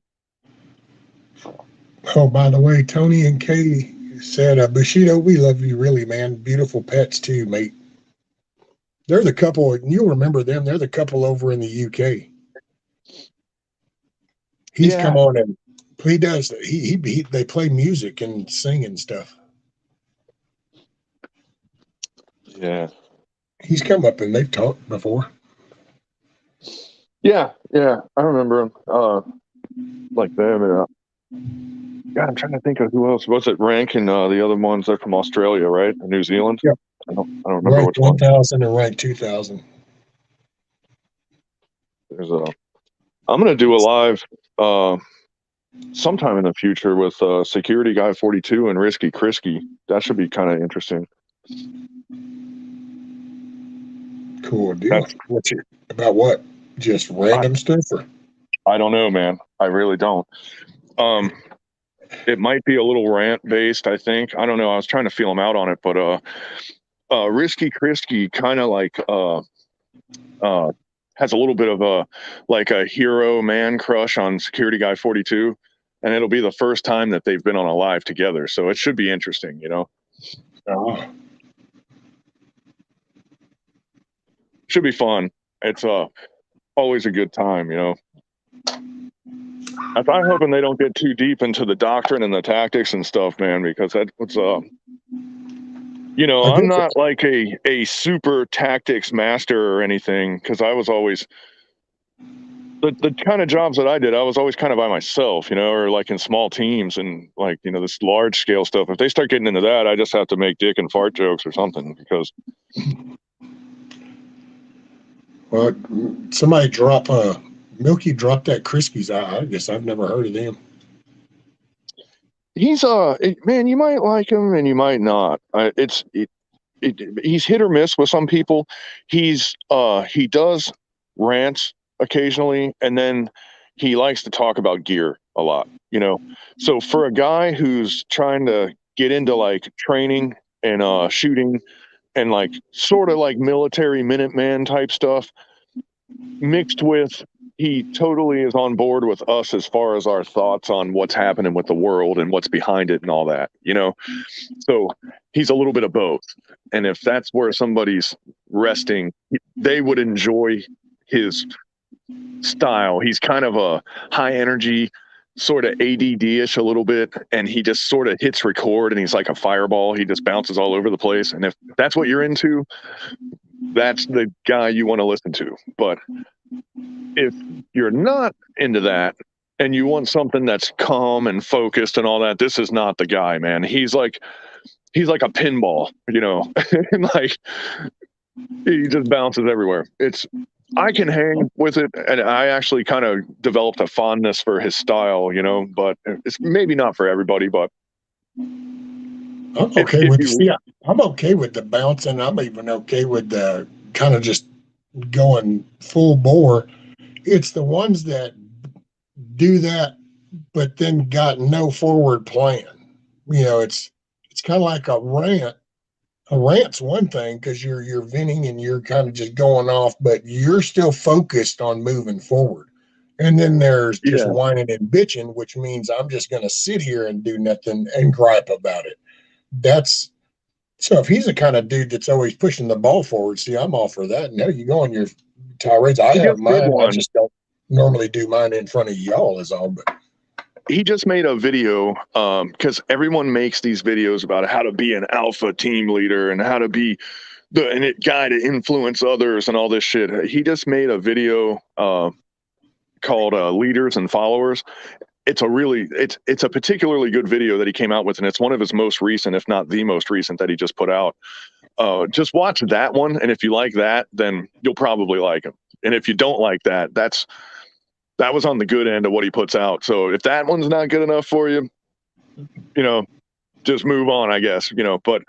Oh, by the way, Tony and Katie said, Bushido, we love you really, man. Beautiful pets too, mate. They're the couple, and you'll remember them. They're the couple over in the UK. He's come on and he does. They play music and sing and stuff. Yeah. He's come up and they've talked before. Yeah, I remember him. Like them. God, I'm trying to think of who else. Was it Rank and the other ones? They're from Australia, right? Or New Zealand. Yep. I don't remember Rank which one. 1000 and Rank 2000. There's I'm gonna do a live sometime in the future with Security Guy 42 and Risky Krisky. That should be kind of interesting. Cool deal. About what? Just random stuff? Or? I don't know, man. I really don't. It might be a little rant based, I think. I don't know. I was trying to feel him out on it, but Risky Krisky kind of like has a little bit of a hero man crush on Security Guy 42, and it'll be the first time that they've been on a live together, so it should be interesting, you know. Should be fun. It's always a good time, you know. I'm hoping they don't get too deep into the doctrine and the tactics and stuff, man, because that's you know, I'm not like a super tactics master or anything, because I was always the kind of jobs that I did, I was always kind of by myself, you know, or like in small teams, and like, you know, this large scale stuff. If they start getting into that, I just have to make dick and fart jokes or something, because. Well, somebody Milky dropped that Krispies. I guess I've never heard of them. He's man, you might like him and you might not. He's hit or miss with some people. He does rants occasionally, and then he likes to talk about gear a lot, you know. So for a guy who's trying to get into like training and shooting and like sort of like military Minuteman type stuff, mixed with he totally is on board with us as far as our thoughts on what's happening with the world and what's behind it and all that, you know. So he's a little bit of both. And if that's where somebody's resting, they would enjoy his style. He's kind of a high energy, sort of ADD-ish a little bit, and he just sort of hits record and he's like a fireball. He just bounces all over the place. And if that's what you're into, that's the guy you want to listen to. But if you're not into that and you want something that's calm and focused and all that, this is not the guy, man. He's like a pinball, you know. And like he just bounces everywhere. I can hang with it, and I actually kind of developed a fondness for his style, you know, but it's maybe not for everybody. But I'm okay I'm okay with the bouncing. I'm even okay with the kind of just going full bore. It's the ones that do that, but then got no forward plan. You know, it's kind of like a rant. A rant's one thing because you're venting and you're kind of just going off, but you're still focused on moving forward. And then there's just whining and bitching, which means I'm just going to sit here and do nothing and gripe about it. So if he's the kind of dude that's always pushing the ball forward, see, I'm all for that. No, you go on your tirades. I have mine. I just don't normally do mine in front of y'all is all. But he just made a video because everyone makes these videos about how to be an alpha team leader and how to be the guy to influence others and all this shit. He just made a video called Leaders and Followers. it's a particularly good video that he came out with, and it's one of his most recent, if not the most recent, that he just put out. Just watch that one, and if you like that, then you'll probably like him. And if you don't like that, that was on the good end of what he puts out. So if that one's not good enough for you, just move on, I guess. But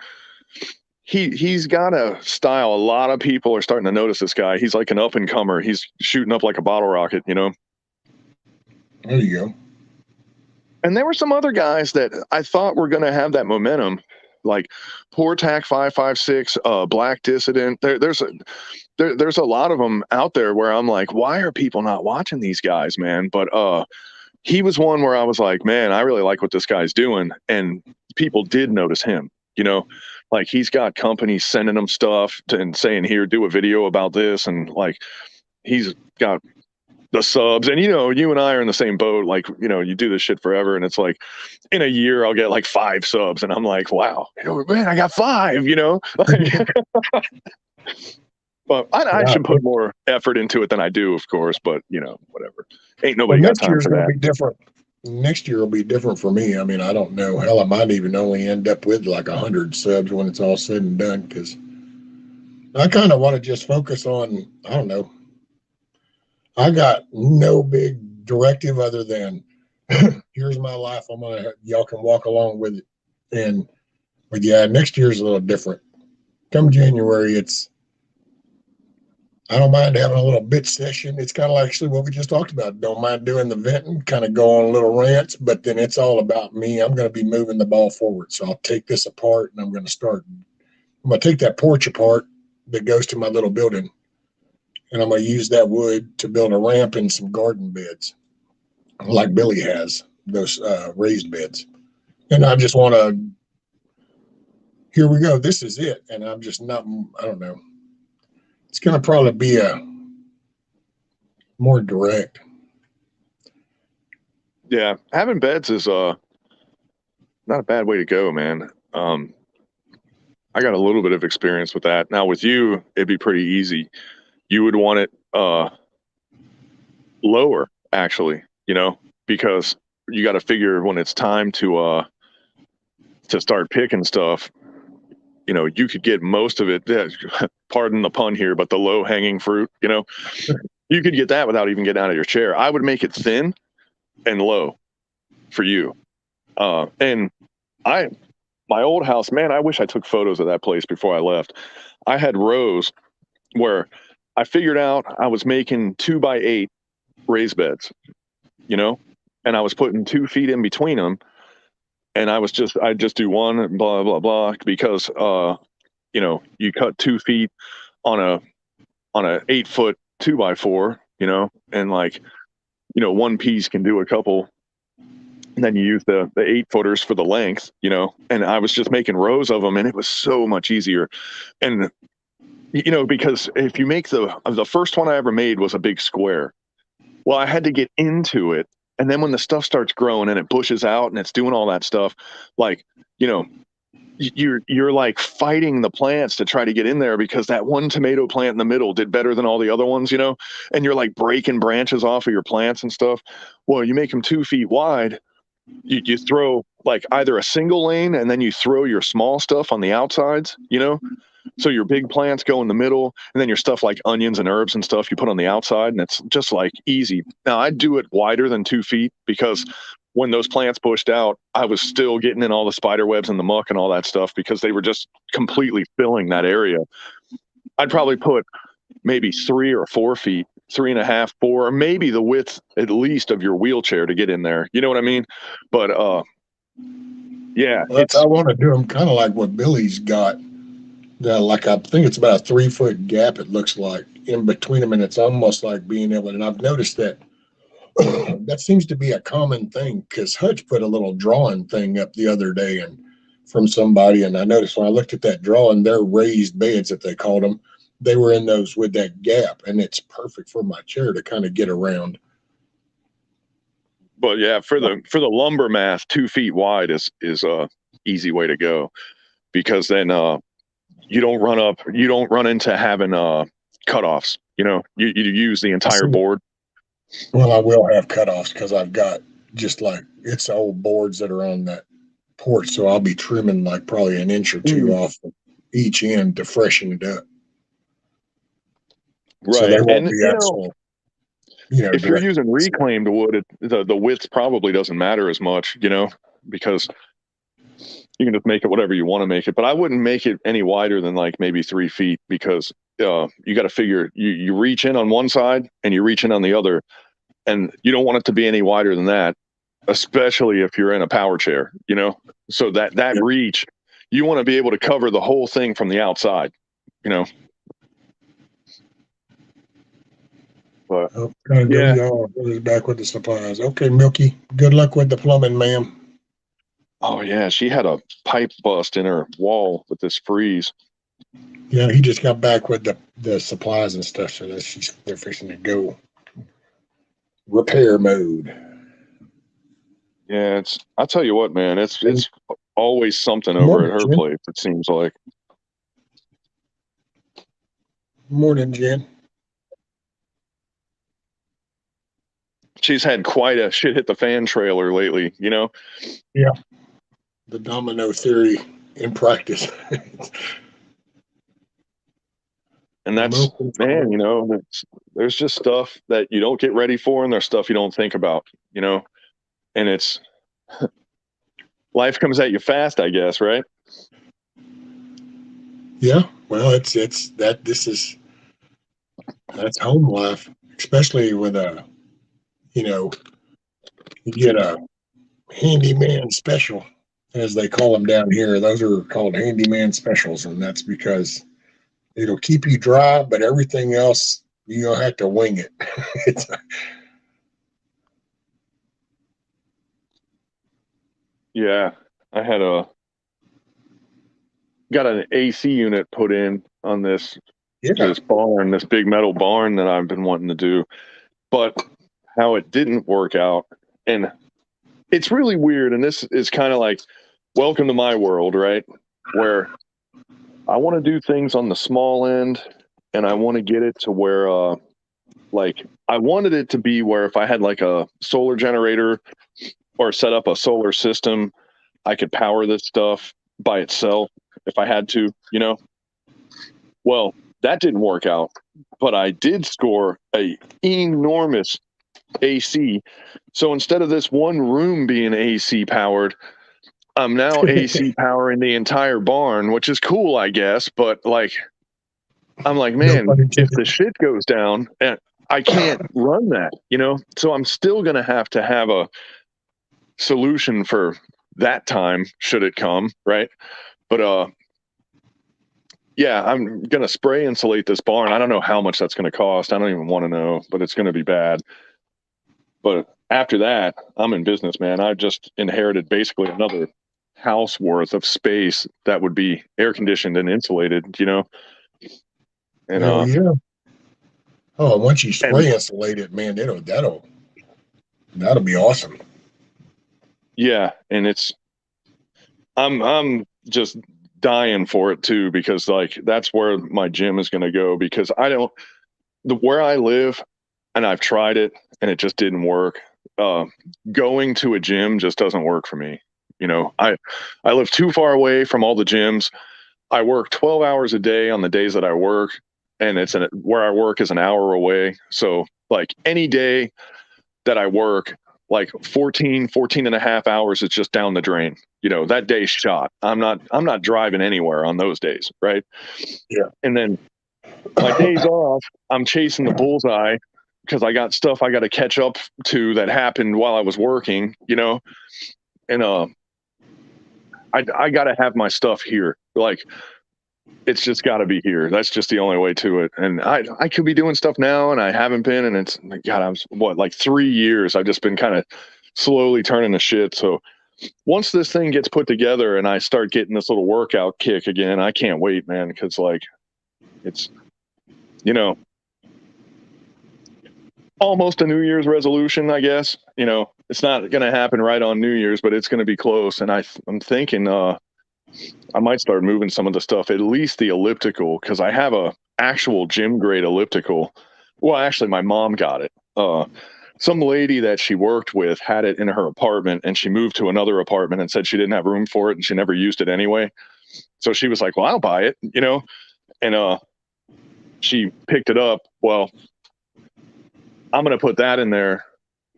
he's got a style. A lot of people are starting to notice this guy. He's like an up and comer. He's shooting up like a bottle rocket. There you go. And there were some other guys that I thought were going to have that momentum, like Portac 556, Black Dissident. There's a lot of them out there where I'm like, why are people not watching these guys, man? But he was one where I was like, man, I really like what this guy's doing, and people did notice him. Like he's got companies sending him stuff and saying, here, do a video about this, and like he's got the subs, and you and I are in the same boat. Like, you do this shit forever, and it's like in a year I'll get like 5 subs, and I'm like, wow, man, I got 5, But I should put more effort into it than I do, of course, but whatever. Ain't nobody got time for that. Be different. Next year will be different for me. I mean, I don't know. Hell, I might even only end up with like 100 subs when it's all said and done, because I kind of want to just focus on, I don't know. I got no big directive other than here's my life. Y'all can walk along with it. But yeah, next year's a little different. Come January, I don't mind having a little bit session. It's kind of like actually what we just talked about. Don't mind doing the venting, kind of go on little rants, but then it's all about me. I'm going to be moving the ball forward. So I'll take this apart, and I'm going to take that porch apart that goes to my little building, and I'm going to use that wood to build a ramp and some garden beds like Billy has, those raised beds. And I just want to, here we go. This is it. And I'm just not, I don't know. It's going to probably be a more direct. Yeah. Having beds is not a bad way to go, man. I got a little bit of experience with that. Now with you, it'd be pretty easy. You would want it lower, actually, because you got to figure when it's time to start picking stuff, you could get most of it, pardon the pun here, but the low hanging fruit, you could get that without even getting out of your chair. I would make it thin and low for you. And my old house, man, I wish I took photos of that place before I left. I had rows where I figured out I was making 2x8 raised beds, and I was putting 2 feet in between them. And I'd just do one, blah, blah, blah, because, you cut 2 feet on a 8-foot 2x4, and like, one piece can do a couple, and then you use the 8-footers for the length, and I was just making rows of them, and it was so much easier. And, because if you make the first one I ever made was a big square. Well, I had to get into it. And then when the stuff starts growing and it bushes out and it's doing all that stuff, like, you're like fighting the plants to try to get in there because that one tomato plant in the middle did better than all the other ones, and you're like breaking branches off of your plants and stuff. Well, you make them 2 feet wide. You throw like either a single lane and then you throw your small stuff on the outsides, so your big plants go in the middle, and then your stuff like onions and herbs and stuff you put on the outside, and it's just like easy. Now I'd do it wider than 2 feet because when those plants pushed out, I was still getting in all the spider webs and the muck and all that stuff because they were just completely filling that area. I'd probably put maybe 3 or 4 feet, 3.5, 4, or maybe the width at least of your wheelchair to get in there. You know what I mean? But yeah, I want to do them kind of like what Billy's got. Like I think it's about a 3-foot gap, it looks like, in between them, and it's almost like being able, and I've noticed that that seems to be a common thing, because Hutch put a little drawing thing up the other day and from somebody, and I noticed when I looked at that drawing, their raised beds, that they called them, they were in those with that gap, and it's perfect for my chair to kind of get around. But yeah, for the lumber math, 2 feet wide is a easy way to go, because then you don't run into having cutoffs. You use the entire board. Well, I will have cutoffs because I've got just like it's old boards that are on that porch. So I'll be trimming like probably an inch or two off of each end to freshen it up. So Right. they won't And, be you know, actual, if you're direct. using reclaimed wood, the width probably doesn't matter as much, because you can just make it whatever you want to make it. But I wouldn't make it any wider than like maybe 3 feet, because you got to figure you reach in on one side and you reach in on the other, and you don't want it to be any wider than that, especially if you're in a power chair, so that reach, you want to be able to cover the whole thing from the outside, but Oh, goes back with the supplies. Okay, Milky, good luck with the plumbing, ma'am. oh yeah, she had a pipe bust in her wall with this freeze. Yeah, he just got back with the supplies and stuff, so they're fixing to go repair mode. Yeah, I'll tell you what, man, it's always something over at her place, it seems like. Morning, Jen. She's had quite a shit hit the fan trailer lately, Yeah. The domino theory in practice. And that's, man, there's just stuff that you don't get ready for, and there's stuff you don't think about, and it's life comes at you fast, I guess, right? Yeah, well, that's home life, especially with you get a handyman special, as they call them down here. Those are called handyman specials, and that's because it'll keep you dry, but everything else you'll have to wing it. Yeah, I got an AC unit put in on this barn, this big metal barn that I've been wanting to do, but how it didn't work out, and it's really weird. And this is kind of like, welcome to my world, right? Where I want to do things on the small end, and I want to get it to where, I wanted it to be where if I had like a solar generator or set up a solar system, I could power this stuff by itself if I had to, Well, that didn't work out, but I did score a enormous AC. So instead of this one room being AC powered, I'm now AC powering the entire barn, which is cool, I guess. But I'm like, man, if the shit goes down, I can't run that, So I'm still going to have a solution for that time, should it come, right? But yeah, I'm going to spray insulate this barn. I don't know how much that's going to cost. I don't even want to know, but it's going to be bad. But after that, I'm in business, man. I just inherited basically another house worth of space that would be air conditioned and insulated, And yeah. Oh, once you spray insulate it, man, that'll be awesome. Yeah, and I'm just dying for it too, because that's where my gym is going to go, because where I live, and I've tried it and it just didn't work. Going to a gym just doesn't work for me. I live too far away from all the gyms. I work 12 hours a day on the days that I work, and where I work is an hour away. So any day that I work, 14 and a half hours, it's just down the drain. That day's shot. I'm not driving anywhere on those days. Right. Yeah. And then my days off, I'm chasing the bullseye, because I got stuff I got to catch up to that happened while I was working, and I got to have my stuff here. It's just got to be here. That's just the only way to it. And I could be doing stuff now, and I haven't been. And it's, God, I was 3 years. I've just been kind of slowly turning to shit. So once this thing gets put together and I start getting this little workout kick again, I can't wait, man. Because it's, almost a New Year's resolution, I guess. It's not going to happen right on New Year's, but it's going to be close. And I'm thinking I might start moving some of the stuff, at least the elliptical, because I have a actual gym grade elliptical. Well, actually, my mom got it. some lady that she worked with had it in her apartment, and she moved to another apartment and said she didn't have room for it and she never used it anyway. So she was like, well, I'll buy it, and she picked it up. Well, I'm going to put that in there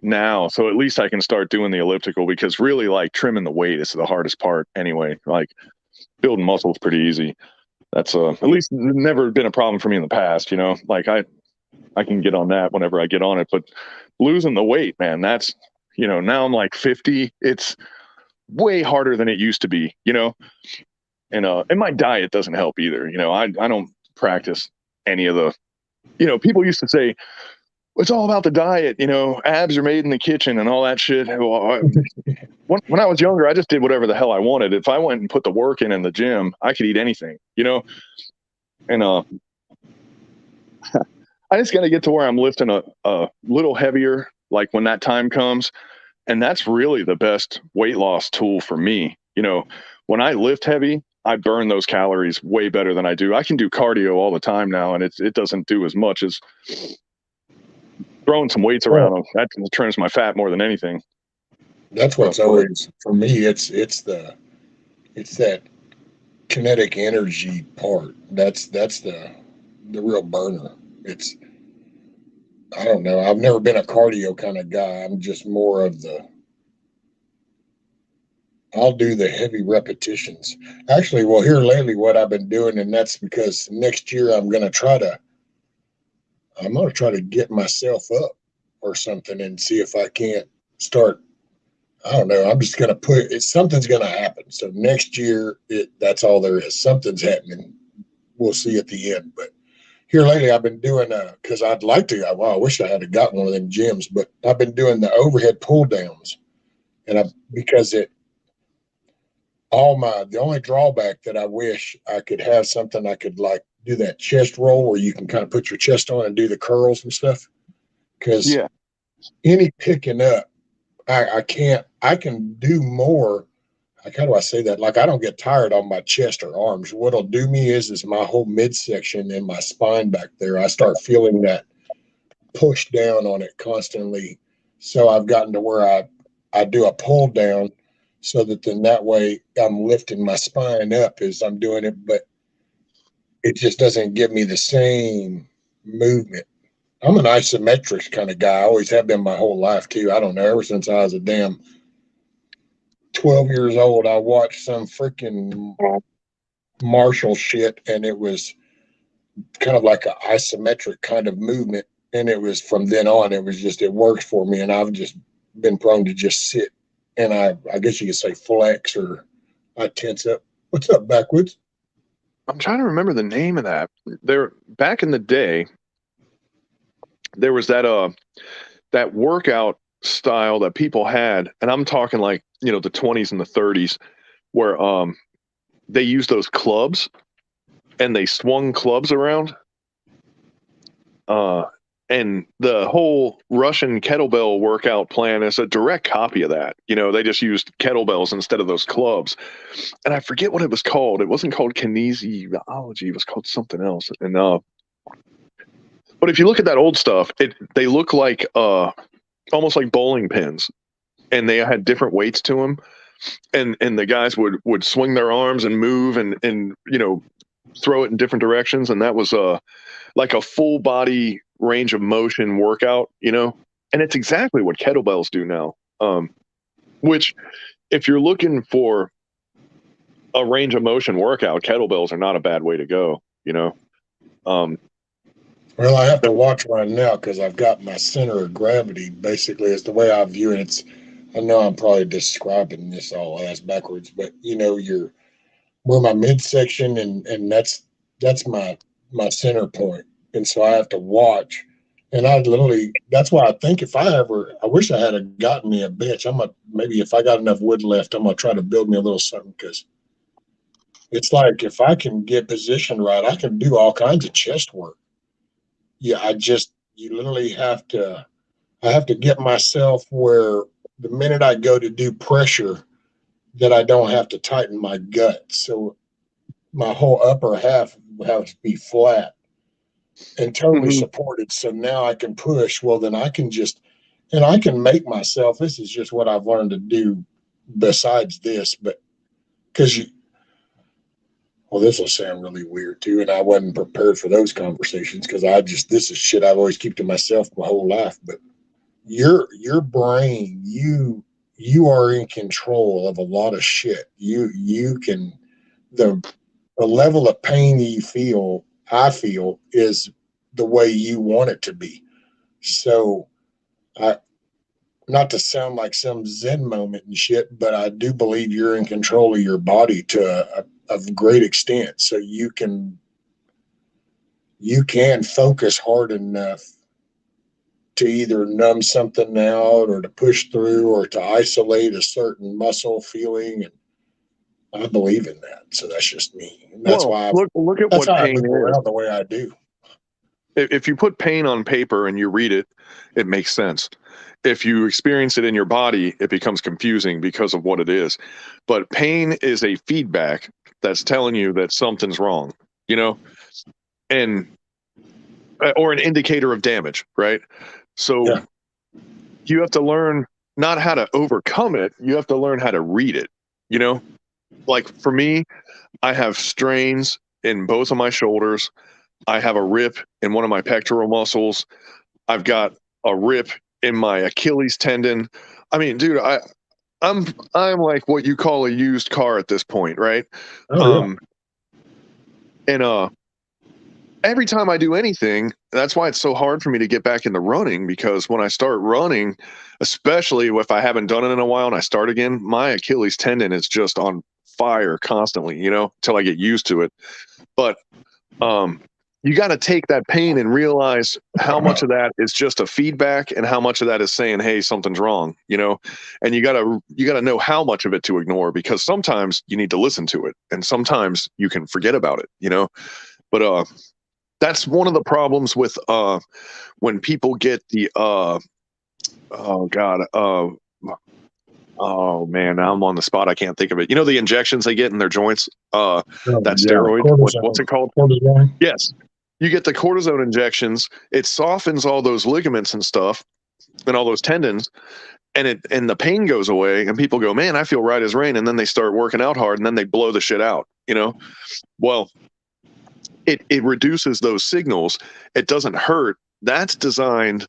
now, so at least I can start doing the elliptical, because really, like, trimming the weight is the hardest part anyway. Like, building muscle is pretty easy. That's at least never been a problem for me in the past, like I can get on that whenever I get on it. But losing the weight, man, that's, now I'm like 50. It's way harder than it used to be, and my diet doesn't help either. I don't practice any of the, people used to say, it's all about the diet, abs are made in the kitchen and all that shit. Well, when I was younger, I just did whatever the hell I wanted. If I went and put the work in the gym, I could eat anything, and I just got to get to where I'm lifting a little heavier, like when that time comes. And that's really the best weight loss tool for me. When I lift heavy, I burn those calories way better than I do. I can do cardio all the time now, and it doesn't do as much as throwing some weights around. That trims my fat more than anything. That's what's always, for me, it's that kinetic energy part. That's the real burner. I don't know. I've never been a cardio kind of guy. I'm just more of I'll do the heavy repetitions. Actually, well, here lately, what I've been doing, and that's because next year I'm going to try to get myself up or something and see if I can't start. I don't know. I'm just going to something's going to happen. So next year, that's all there is. Something's happening. We'll see at the end. But here lately, I've been doing, because I'd like to, I wish I had gotten one of them gyms, but I've been doing the overhead pull downs. And because the only drawback that I wish I could have something I could like do that chest roll where you can kind of put your chest on and do the curls and stuff. Because any picking up, I can't, I can do more. How do I say that? Like, I don't get tired on my chest or arms. What'll do me is my whole midsection and my spine back there. I start feeling that push down on it constantly. So I've gotten to where I do a pull down so that then that way I'm lifting my spine up as I'm doing it, but it just doesn't give me the same movement. I'm an isometrics kind of guy. I always have been my whole life too. I don't know, ever since I was a damn 12 years old, I watched some freaking martial shit, and it was kind of like an isometric kind of movement. And it was from then on, it works for me. And I've just been prone to just sit. And I guess you could say flex, or I tense up. What's up, Backwoods? I'm trying to remember the name of that. Back in the day, there was that workout style that people had, and I'm talking like, the 20s and the 30s, where they used those clubs and they swung clubs around. And the whole Russian kettlebell workout plan is a direct copy of that. They just used kettlebells instead of those clubs. And I forget what it was called. It wasn't called kinesiology. It was called something else. And but if you look at that old stuff, they look like almost like bowling pins, and they had different weights to them. And the guys would swing their arms and move and throw it in different directions. And that was like a full body range of motion workout, and it's exactly what kettlebells do now. Which, if you're looking for a range of motion workout, kettlebells are not a bad way to go, Well, I have to watch mine now because I've got my center of gravity, basically, is the way I view it. I know I'm probably describing this all ass backwards, but where my midsection and that's my center point. And so I have to watch. And that's why I think I wish I had gotten me a bench. Maybe if I got enough wood left, I'm going to try to build me a little something, because it's like, if I can get positioned right, I can do all kinds of chest work. Yeah, you literally I have to get myself where the minute I go to do pressure, that I don't have to tighten my gut. So my whole upper half will have to be flat and totally supported. So now I can push. Well, then I can just and I can make myself, this is just what I've learned to do besides this, but because well, this will sound really weird too, and I wasn't prepared for those conversations because this is shit I've always kept to myself my whole life. But your brain, you are in control of a lot of shit. You can the level of pain I feel is the way you want it to be. So I not to sound like some Zen moment and shit, but I do believe you're in control of your body to a great extent. So you can focus hard enough to either numb something out or to push through or to isolate a certain muscle feeling. And I believe in that. So that's just me. And that's why look at that's what how I pain move is. around the way I do. If you put pain on paper and you read it, it makes sense. If you experience it in your body, it becomes confusing because of what it is. But pain is a feedback that's telling you that something's wrong, you know, and or an indicator of damage, right? So Yeah. you have to learn not how to overcome it, you have to learn how to read it, you know? Like for me, I have strains in both of my shoulders. I have a rip in one of my pectoral muscles. I've got a rip in my Achilles tendon. I mean, dude, I'm like what you call a used car at this point, right? Oh, yeah. And every time I do anything, that's why it's so hard for me to get back into running, because when I start running, especially if I haven't done it in a while and I start again, my Achilles tendon is just on fire constantly, you know, until I get used to it. But you got to take that pain and realize how much of that is just a feedback and how much of that is saying, hey, something's wrong, you know. And you got to know how much of it to ignore, because sometimes you need to listen to it and sometimes you can forget about it, you know. But that's one of the problems with when people get the oh man, now I'm on the spot, I can't think of it, you know, the injections they get in their joints, that steroid, what's it called? Cortisone. Yes, you get the cortisone injections, it softens all those ligaments and stuff and all those tendons, and the pain goes away, and people go, man, I feel right as rain, and then they start working out hard and then they blow the shit out, you know. Well, it reduces those signals. It doesn't hurt. That's designed,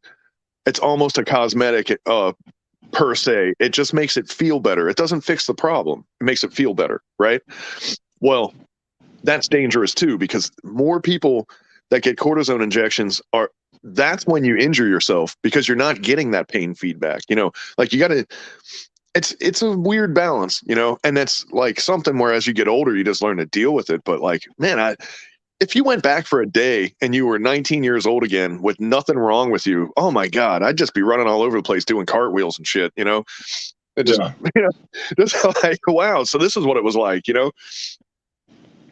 it's almost a cosmetic per se. It just makes it feel better. It doesn't fix the problem. It makes it feel better, right? Well, that's dangerous too, because more people that get cortisone injections that's when you injure yourself, because you're not getting that pain feedback, you know. Like you got to, it's a weird balance, you know, and that's like something where as you get older, you just learn to deal with it. But like, man, if you went back for a day and you were 19 years old again with nothing wrong with you, oh my God, I'd just be running all over the place doing cartwheels and shit, you know? It just, you know, just like, wow. So this is what it was like, you know?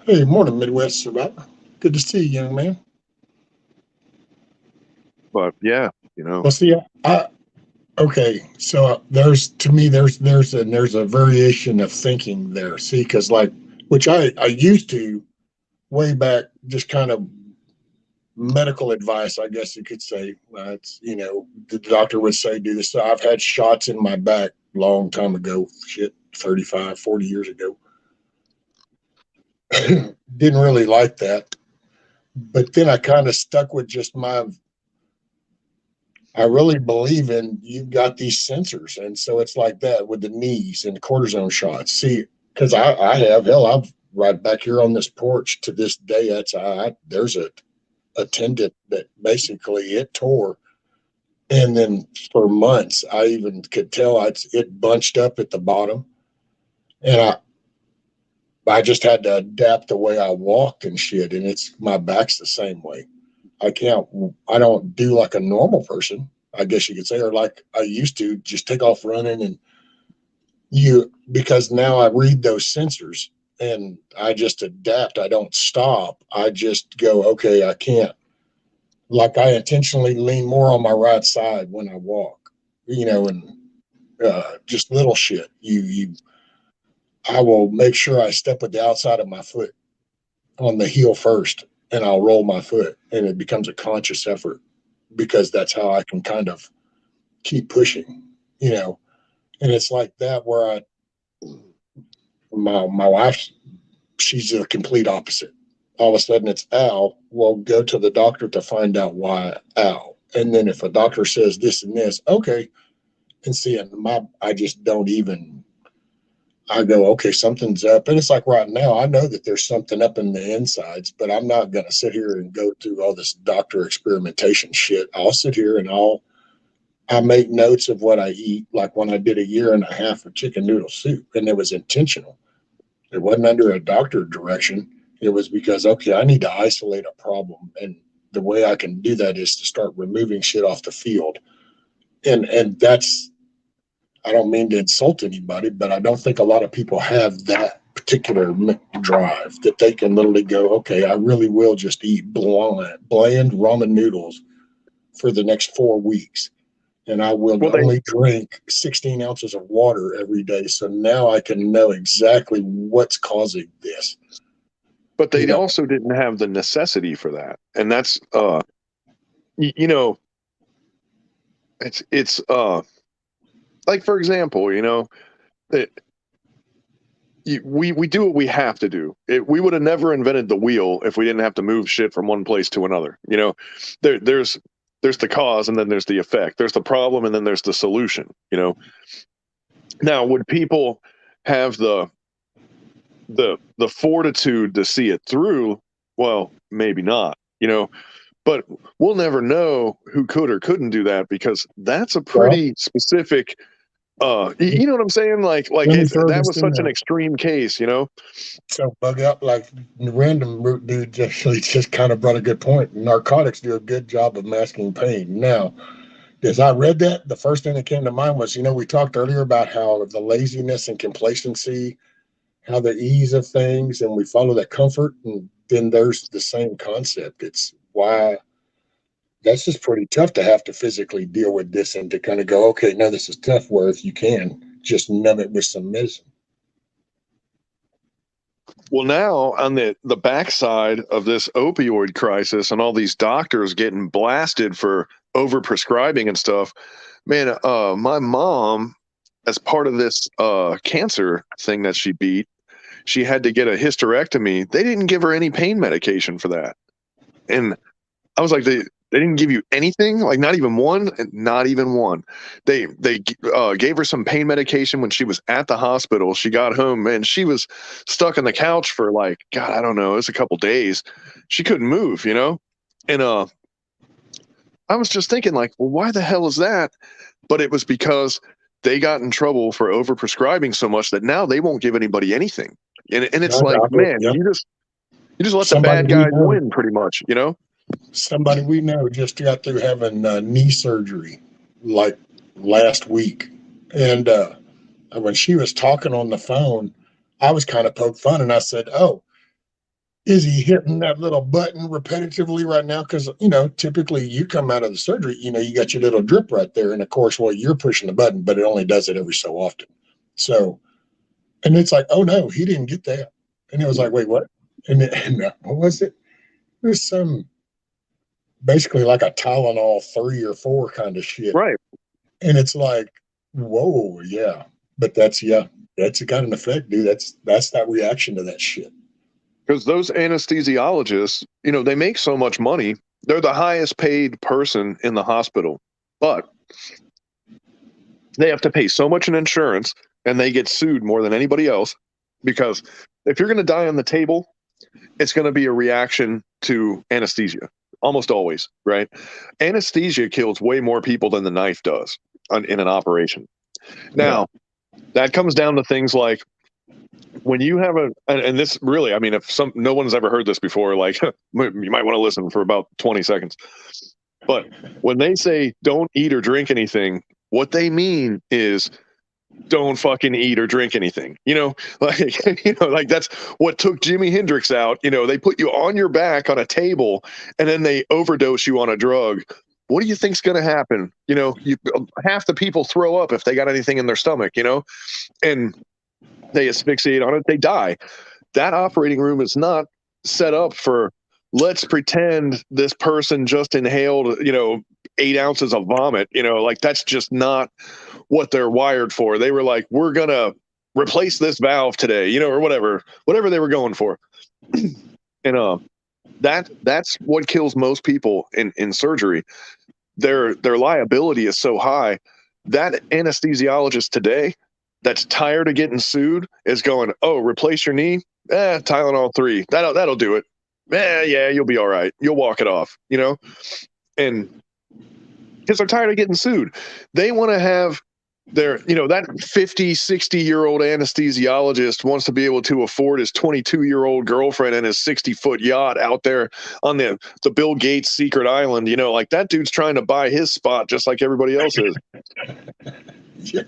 Hey, morning, Midwest Survivor. Good to see you, young man. But yeah, you know. Well, see, okay, so there's a variation of thinking there. See, because like, which I used to way back, just kind of medical advice, I guess you could say. It's, you know, the doctor would say, do this. So I've had shots in my back long time ago, 35, 40 years ago. Didn't really like that. But then I kind of stuck with just I really believe in, you've got these sensors. And so it's like that with the knees and cortisone shots. See, because I've right back here on this porch to this day, there's a tendon that basically it tore. And then for months, I even could tell it bunched up at the bottom. And I just had to adapt the way I walked and shit. And my back's the same way. I don't do like a normal person, I guess you could say, or like I used to just take off running because now I read those sensors and I just adapt. I don't stop. I just go, okay, I can't. Like I intentionally lean more on my right side when I walk, you know, and just little shit. I will make sure I step with the outside of my foot on the heel first, and I'll roll my foot, and it becomes a conscious effort because that's how I can kind of keep pushing, you know. And it's like that where my wife, she's a complete opposite. All of a sudden it's Al. Well, go to the doctor to find out why Al. And then if a doctor says this and this, okay. And see, I just don't even, I go, okay, something's up. And it's like right now, I know that there's something up in the insides, but I'm not going to sit here and go through all this doctor experimentation shit. I'll sit here and I make notes of what I eat, like when I did 1.5 years of chicken noodle soup, and it was intentional. It wasn't under a doctor direction. It was because, okay, I need to isolate a problem. And the way I can do that is to start removing shit off the field. And that's, I don't mean to insult anybody, but I don't think a lot of people have that particular drive that they can literally go, okay, I really will just eat bland ramen noodles for the next 4 weeks. And I will only drink 16 ounces of water every day. So now I can know exactly what's causing this. But they also didn't have the necessity for that. And that's, it's like, for example, that we do what we have to do. We would have never invented the wheel if we didn't have to move shit from one place to another. There's the cause and then there's the effect. There's the problem and then there's the solution. Now, would people have the fortitude to see it through? Well, maybe not. But we'll never know who could or couldn't do that, because that's a pretty specific. You know what I'm saying? Like that was such an extreme case. So bug out, like random dude just kind of brought a good point. Narcotics do a good job of masking pain. Now, as I read that, the first thing that came to mind was, we talked earlier about how the laziness and complacency, how the ease of things, and we follow that comfort. And then there's the same concept. It's why that's just pretty tough to have to physically deal with this and to kind of go, okay, no, this is tough. Where if you can just numb it with some medicine. Well, now on the backside of this opioid crisis and all these doctors getting blasted for overprescribing and stuff, man, my mom, as part of this cancer thing that she beat, she had to get a hysterectomy. They didn't give her any pain medication for that. And I was like, they didn't give you anything? Like not even one? Not even one. They gave her some pain medication when she was at the hospital. She got home and she was stuck on the couch for like, God, I don't know, it was a couple days. She couldn't move, And I was just thinking like, well, why the hell is that? But it was because they got in trouble for overprescribing so much that now they won't give anybody anything. And it's like, man, you just let the bad guys win pretty much, Somebody we know just got through having knee surgery like last week. And when she was talking on the phone, I was kind of poke fun and I said, oh, is he hitting that little button repetitively right now? Because, typically you come out of the surgery, you got your little drip right there. And of course, well, you're pushing the button, but it only does it every so often. So, and it's like, oh no, he didn't get that. And it was like, wait, what? And what was it? It was basically like a Tylenol 3 or 4 kind of shit. Right. And it's like, whoa, yeah. But that's got an effect, dude. That's that reaction to that shit. Because those anesthesiologists, they make so much money. They're the highest paid person in the hospital, but they have to pay so much in insurance and they get sued more than anybody else, because if you're going to die on the table, it's going to be a reaction to anesthesia. Almost always, right? Anesthesia kills way more people than the knife does in an operation. Now, that comes down to things like when you have and this really, I mean, if no one's ever heard this before, like you might want to listen for about 20 seconds. But when they say don't eat or drink anything, what they mean is don't fucking eat or drink anything, like that's what took Jimi Hendrix out. They put you on your back on a table and then they overdose you on a drug. What do you think's going to happen? Half the people throw up if they got anything in their stomach, and they asphyxiate on it. They die. That operating room is not set up for, let's pretend this person just inhaled, 8 ounces of vomit. Like that's just not what they're wired for. They were like, we're going to replace this valve today, or whatever they were going for. And that's what kills most people in surgery. Their liability is so high that anesthesiologist today that's tired of getting sued is going, oh, replace your knee? Tylenol 3. That'll do it. Yeah, you'll be all right. You'll walk it off, and because they're tired of getting sued. They want to have their, that 50, 60-year-old anesthesiologist wants to be able to afford his 22-year-old girlfriend and his 60-foot yacht out there on the Bill Gates secret island. Like that dude's trying to buy his spot just like everybody else is. Yeah.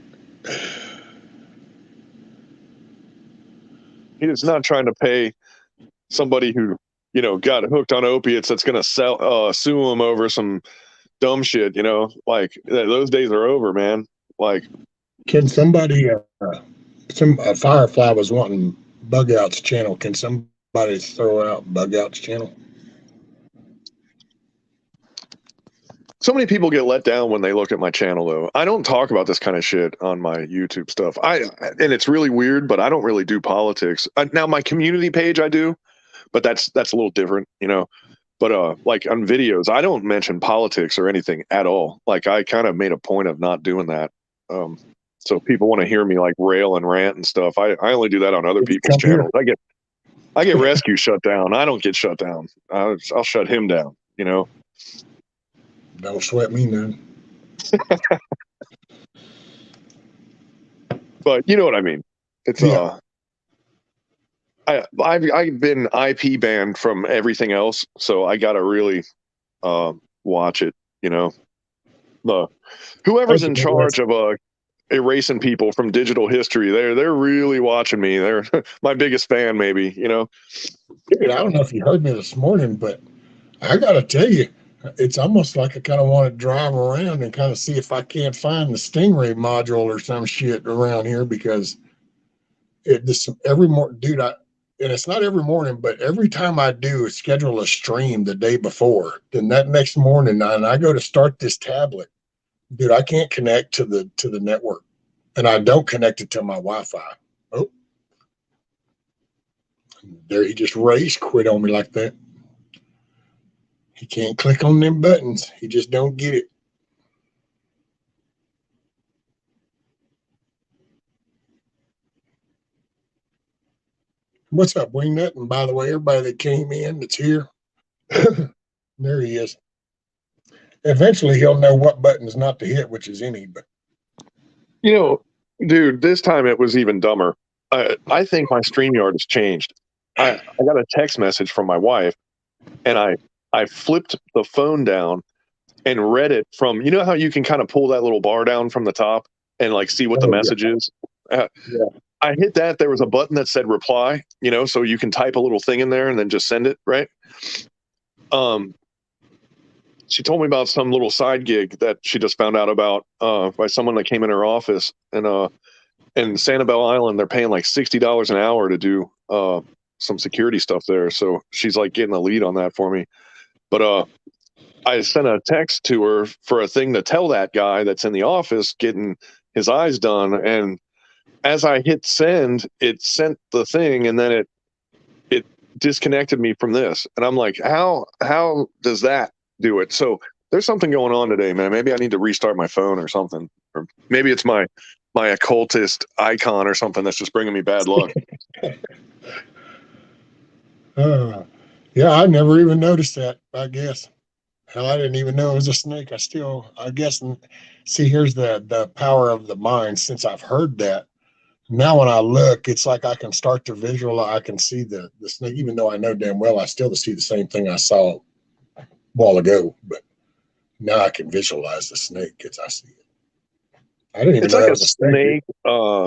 He is not trying to pay somebody who, got hooked on opiates that's going to sue him over some dumb shit, like those days are over, man. Like, Can somebody, Firefly was wanting Bug Out's channel. Can somebody throw out Bug Out's channel? so many people get let down when they look at my channel, though. I don't talk about this kind of shit on my YouTube stuff. And it's really weird, but I don't really do politics. Now my community page I do, but that's a little different, But like on videos, I don't mention politics or anything at all. Like I kind of made a point of not doing that. So people want to hear me like rail and rant and stuff. I only do that on other people's channels. I get Rescue shut down. I don't get shut down. I'll shut him down. Don't sweat me none. But you know what I mean. It's Yeah. I've been IP banned from everything else, so I gotta really watch it. Whoever's in charge of erasing people from digital history, they're really watching me. They're my biggest fan, maybe. Dude, I don't know if you heard me this morning, but I gotta tell you, it's almost like I kind of want to drive around and kind of see if I can't find the Stingray module or some shit around here, because every morning, dude, and it's not every morning, but every time I do schedule a stream the day before, then that next morning, and I go to start this tablet, dude, I can't connect to the network, and I don't connect it to my Wi-Fi. Oh, there he just race quit on me like that. He can't click on them buttons. He just don't get it. What's up, Wingnut? And by the way, everybody that came in that's here, there he is. Eventually, he'll know what buttons not to hit, which is any. But dude, this time it was even dumber. I think my StreamYard has changed. I got a text message from my wife, and I flipped the phone down and read it from, how you can kind of pull that little bar down from the top and like see what the message is. Yeah. I hit that. There was a button that said reply, so you can type a little thing in there and then just send it. Right. She told me about some little side gig that she just found out about by someone that came in her office, and in Sanibel Island, they're paying like $60 an hour to do some security stuff there. So she's like getting a lead on that for me. But I sent a text to her for a thing to tell that guy that's in the office getting his eyes done. And as I hit send, it sent the thing, and then it disconnected me from this. And I'm like, how does that do it? So there's something going on today, man. Maybe I need to restart my phone or something. Or maybe it's my occultist icon or something that's just bringing me bad luck. Yeah, I never even noticed that, I guess. Hell, I didn't even know it was a snake. I guess, see, here's the power of the mind. Since I've heard that, now when I look, it's like I can start to visualize. I can see the snake, even though I know damn well I still see the same thing I saw a while ago. But now I can visualize the snake as I see it. I didn't even It's know like it was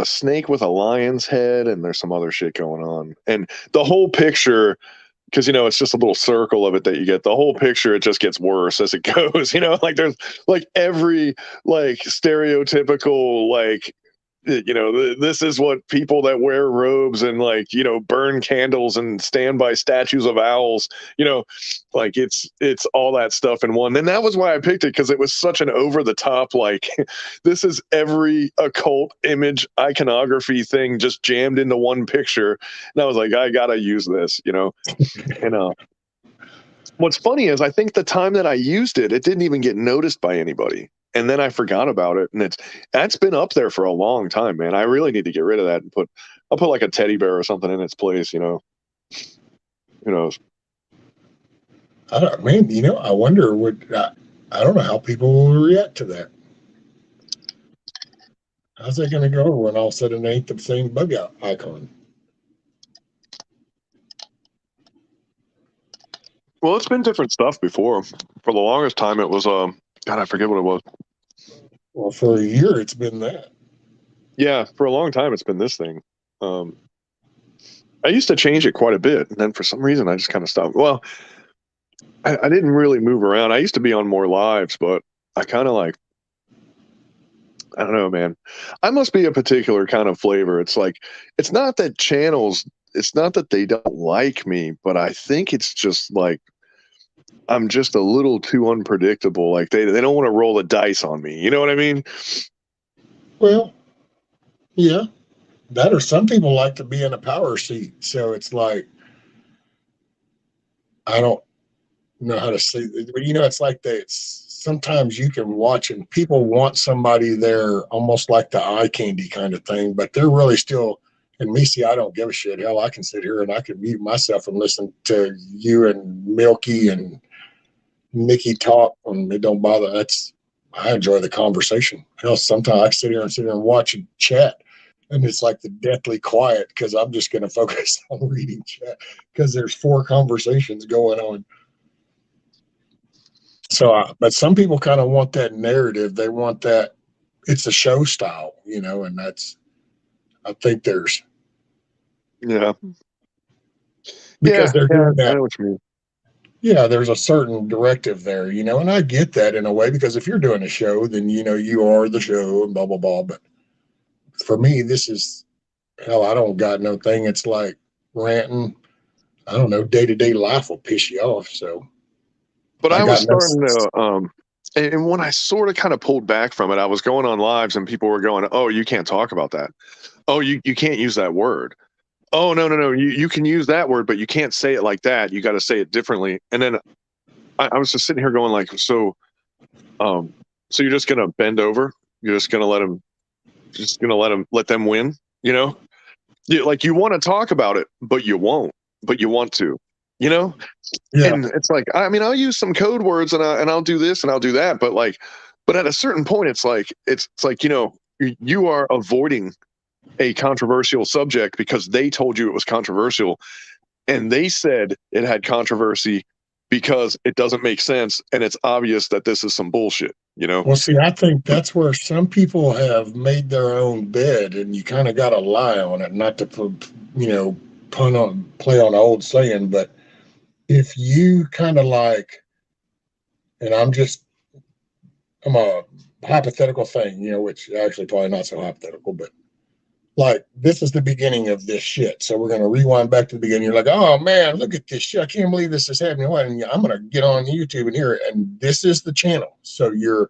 a snake with a lion's head, and there's some other shit going on. And the whole picture, because it's just a little circle of it that you get. The whole picture, it just gets worse as it goes. Like there's like every like stereotypical like this is what people that wear robes and like, burn candles and stand by statues of owls, like it's all that stuff in one. And that was why I picked it, because it was such an over the top, like this is every occult image iconography thing just jammed into one picture. And I was like, I gotta use this, and what's funny is I think the time that I used it, it didn't even get noticed by anybody. And then I forgot about it, and that's been up there for a long time, man. I really need to get rid of that and I'll put like a teddy bear or something in its place, Who knows? I don't, man. I wonder I don't know how people will react to that. How's that going to go when all of a sudden it ain't the same bug out icon? Well, it's been different stuff before. For the longest time, it was God, I forget what it was. Well, for a year, it's been that. Yeah, for a long time, it's been this thing. I used to change it quite a bit, and then for some reason, I just kind of stopped. Well, I didn't really move around. I used to be on more lives, but I kind of like, I don't know, man. I must be a particular kind of flavor. It's like, it's not that they don't like me, but I think it's just like, I'm just a little too unpredictable. Like they don't want to roll the dice on me. You know what I mean? Well, yeah. That, or some people like to be in a power seat. So it's like, I don't know how to say it, but it's like sometimes you can watch and people want somebody there almost like the eye candy kind of thing, but they're really still, and me, see, I don't give a shit. Hell, I can sit here and I can mute myself and listen to you and Milky and Mickey talk, and it don't bother. I enjoy the conversation. Hell, sometimes I sit here and watch and chat, and it's like the deathly quiet because I'm just going to focus on reading chat because there's 4 conversations going on. So, but some people kind of want that narrative. They want that. It's a show style, and that's. I think there's. Yeah. Because they're doing that. I know what you mean. Yeah, there's a certain directive there, and I get that in a way, because if you're doing a show, then, you are the show and blah, blah, blah. But for me, this is, hell, I don't got no thing. It's like ranting. I don't know, day-to-day life will piss you off. So, but I was starting to, and when I sort of kind of pulled back from it, I was going on lives and people were going, oh, you can't talk about that. Oh, you can't use that word. Oh, no. You can use that word, but you can't say it like that. You got to say it differently. And then I was just sitting here going like, so you're just going to bend over? You're just going to let them win? Like you want to talk about it, but you won't, but you want to, Yeah. And it's like, I mean, I'll use some code words and I'll do this and I'll do that. But at a certain point, it's like, you are avoiding a controversial subject because they told you it was controversial, and they said it had controversy because it doesn't make sense and it's obvious that this is some bullshit. Well, see, I think that's where some people have made their own bed, and you kind of got to lie on it, not to play on an old saying, but if you kind of like, and I'm a hypothetical thing, which actually probably not so hypothetical, but like, this is the beginning of this shit. So we're going to rewind back to the beginning. You're like, oh man, look at this shit. I can't believe this is happening. And I'm going to get on YouTube and hear it. And this is the channel. So you're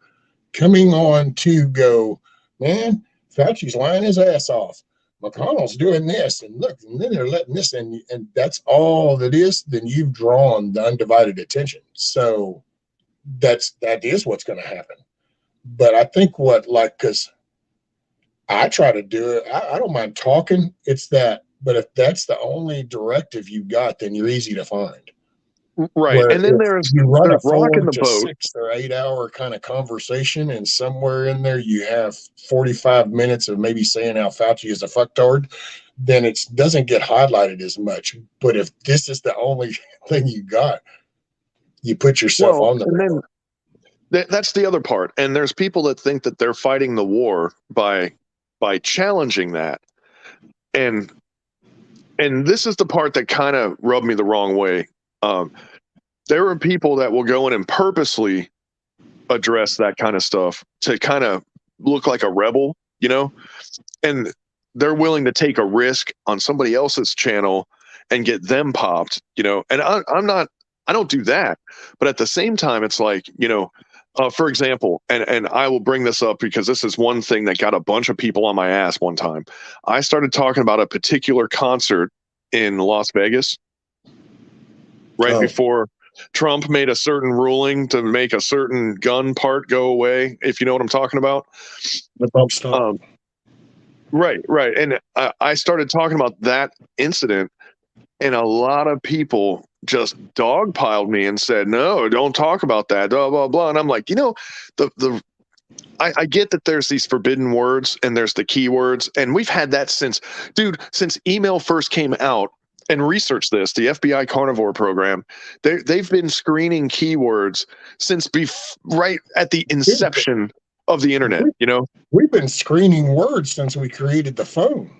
coming on to go, man, Fauci's lying his ass off. McConnell's doing this. And look, and then they're letting this in. And that's all that is. Then you've drawn the undivided attention. So that is what's going to happen. But I think because I try to do it. I don't mind talking. It's that. But if that's the only directive you got, then you're easy to find. Right. Where and then you run a rocking the boat. 6 or 8 hour kind of conversation, and somewhere in there you have 45 minutes of maybe saying how Fauci is a fucktard, then it doesn't get highlighted as much. But if this is the only thing you got, you put yourself on the. And then that's the other part. And there's people that think that they're fighting the war by challenging that. And this is the part that kind of rubbed me the wrong way. There are people that will go in and purposely address that kind of stuff to kind of look like a rebel, you know, and they're willing to take a risk on somebody else's channel and get them popped, you know, and I don't do that. But at the same time, it's like, you know, for example, and I will bring this up because this is one thing that got a bunch of people on my ass one time. I started talking about a particular concert in Las Vegas right before Trump made a certain ruling to make a certain gun part go away, if you know what I'm talking about. The bump stop. Right. And I started talking about that incident, and a lot of people just dogpiled me and said, no, don't talk about that, blah, blah, blah. And I'm like, you know, I get that there's these forbidden words and there's the keywords, and we've had that since email first came out. And research this, the FBI Carnivore program, they've been screening keywords since right at the inception of the internet, you know? We've been screening words since we created the phone.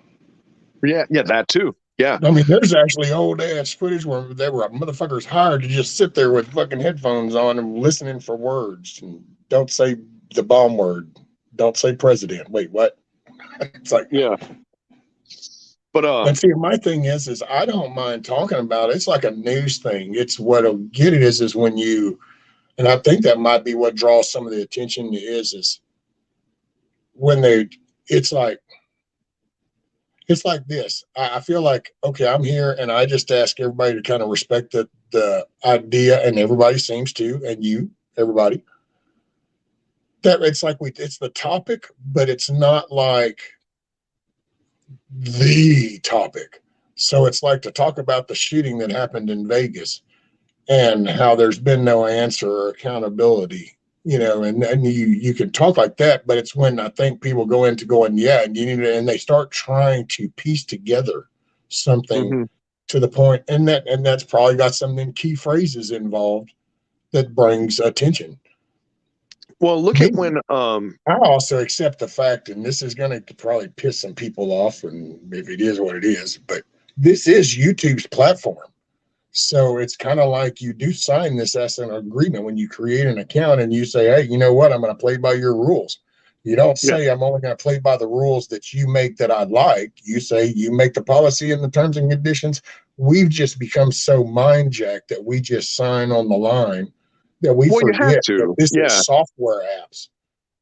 Yeah, that too. Yeah. I mean, there's actually old ass footage where there were motherfuckers hired to just sit there with fucking headphones on and listening for words. And don't say the bomb word. Don't say president. Wait, what? It's like, yeah. But see, my thing is I don't mind talking about it. It's like a news thing. It's what'll get it is when you, and I think that might be what draws some of the attention is when it's like this. I feel like, okay, I'm here and I just ask everybody to kind of respect the idea, and everybody seems to, and everybody, that it's like it's the topic, but it's not like the topic. So it's like to talk about the shooting that happened in Vegas and how there's been no answer or accountability, you know, and you can talk like that, but it's when I think people go into going, yeah, and you need to, and they start trying to piece together something to the point, and that's probably got some key phrases involved that brings attention. Well, look at when I also accept the fact, and this is going to probably piss some people off, and if it is what it is, but this is YouTube's platform. So it's kind of like you do sign this as an agreement when you create an account and you say, hey, you know what? I'm going to play by your rules. You don't say I'm only going to play by the rules that you make that I like. You say you make the policy and the terms and conditions. We've just become so mind jacked that we just sign on the line. Yeah, we forget you have to. That this is software apps.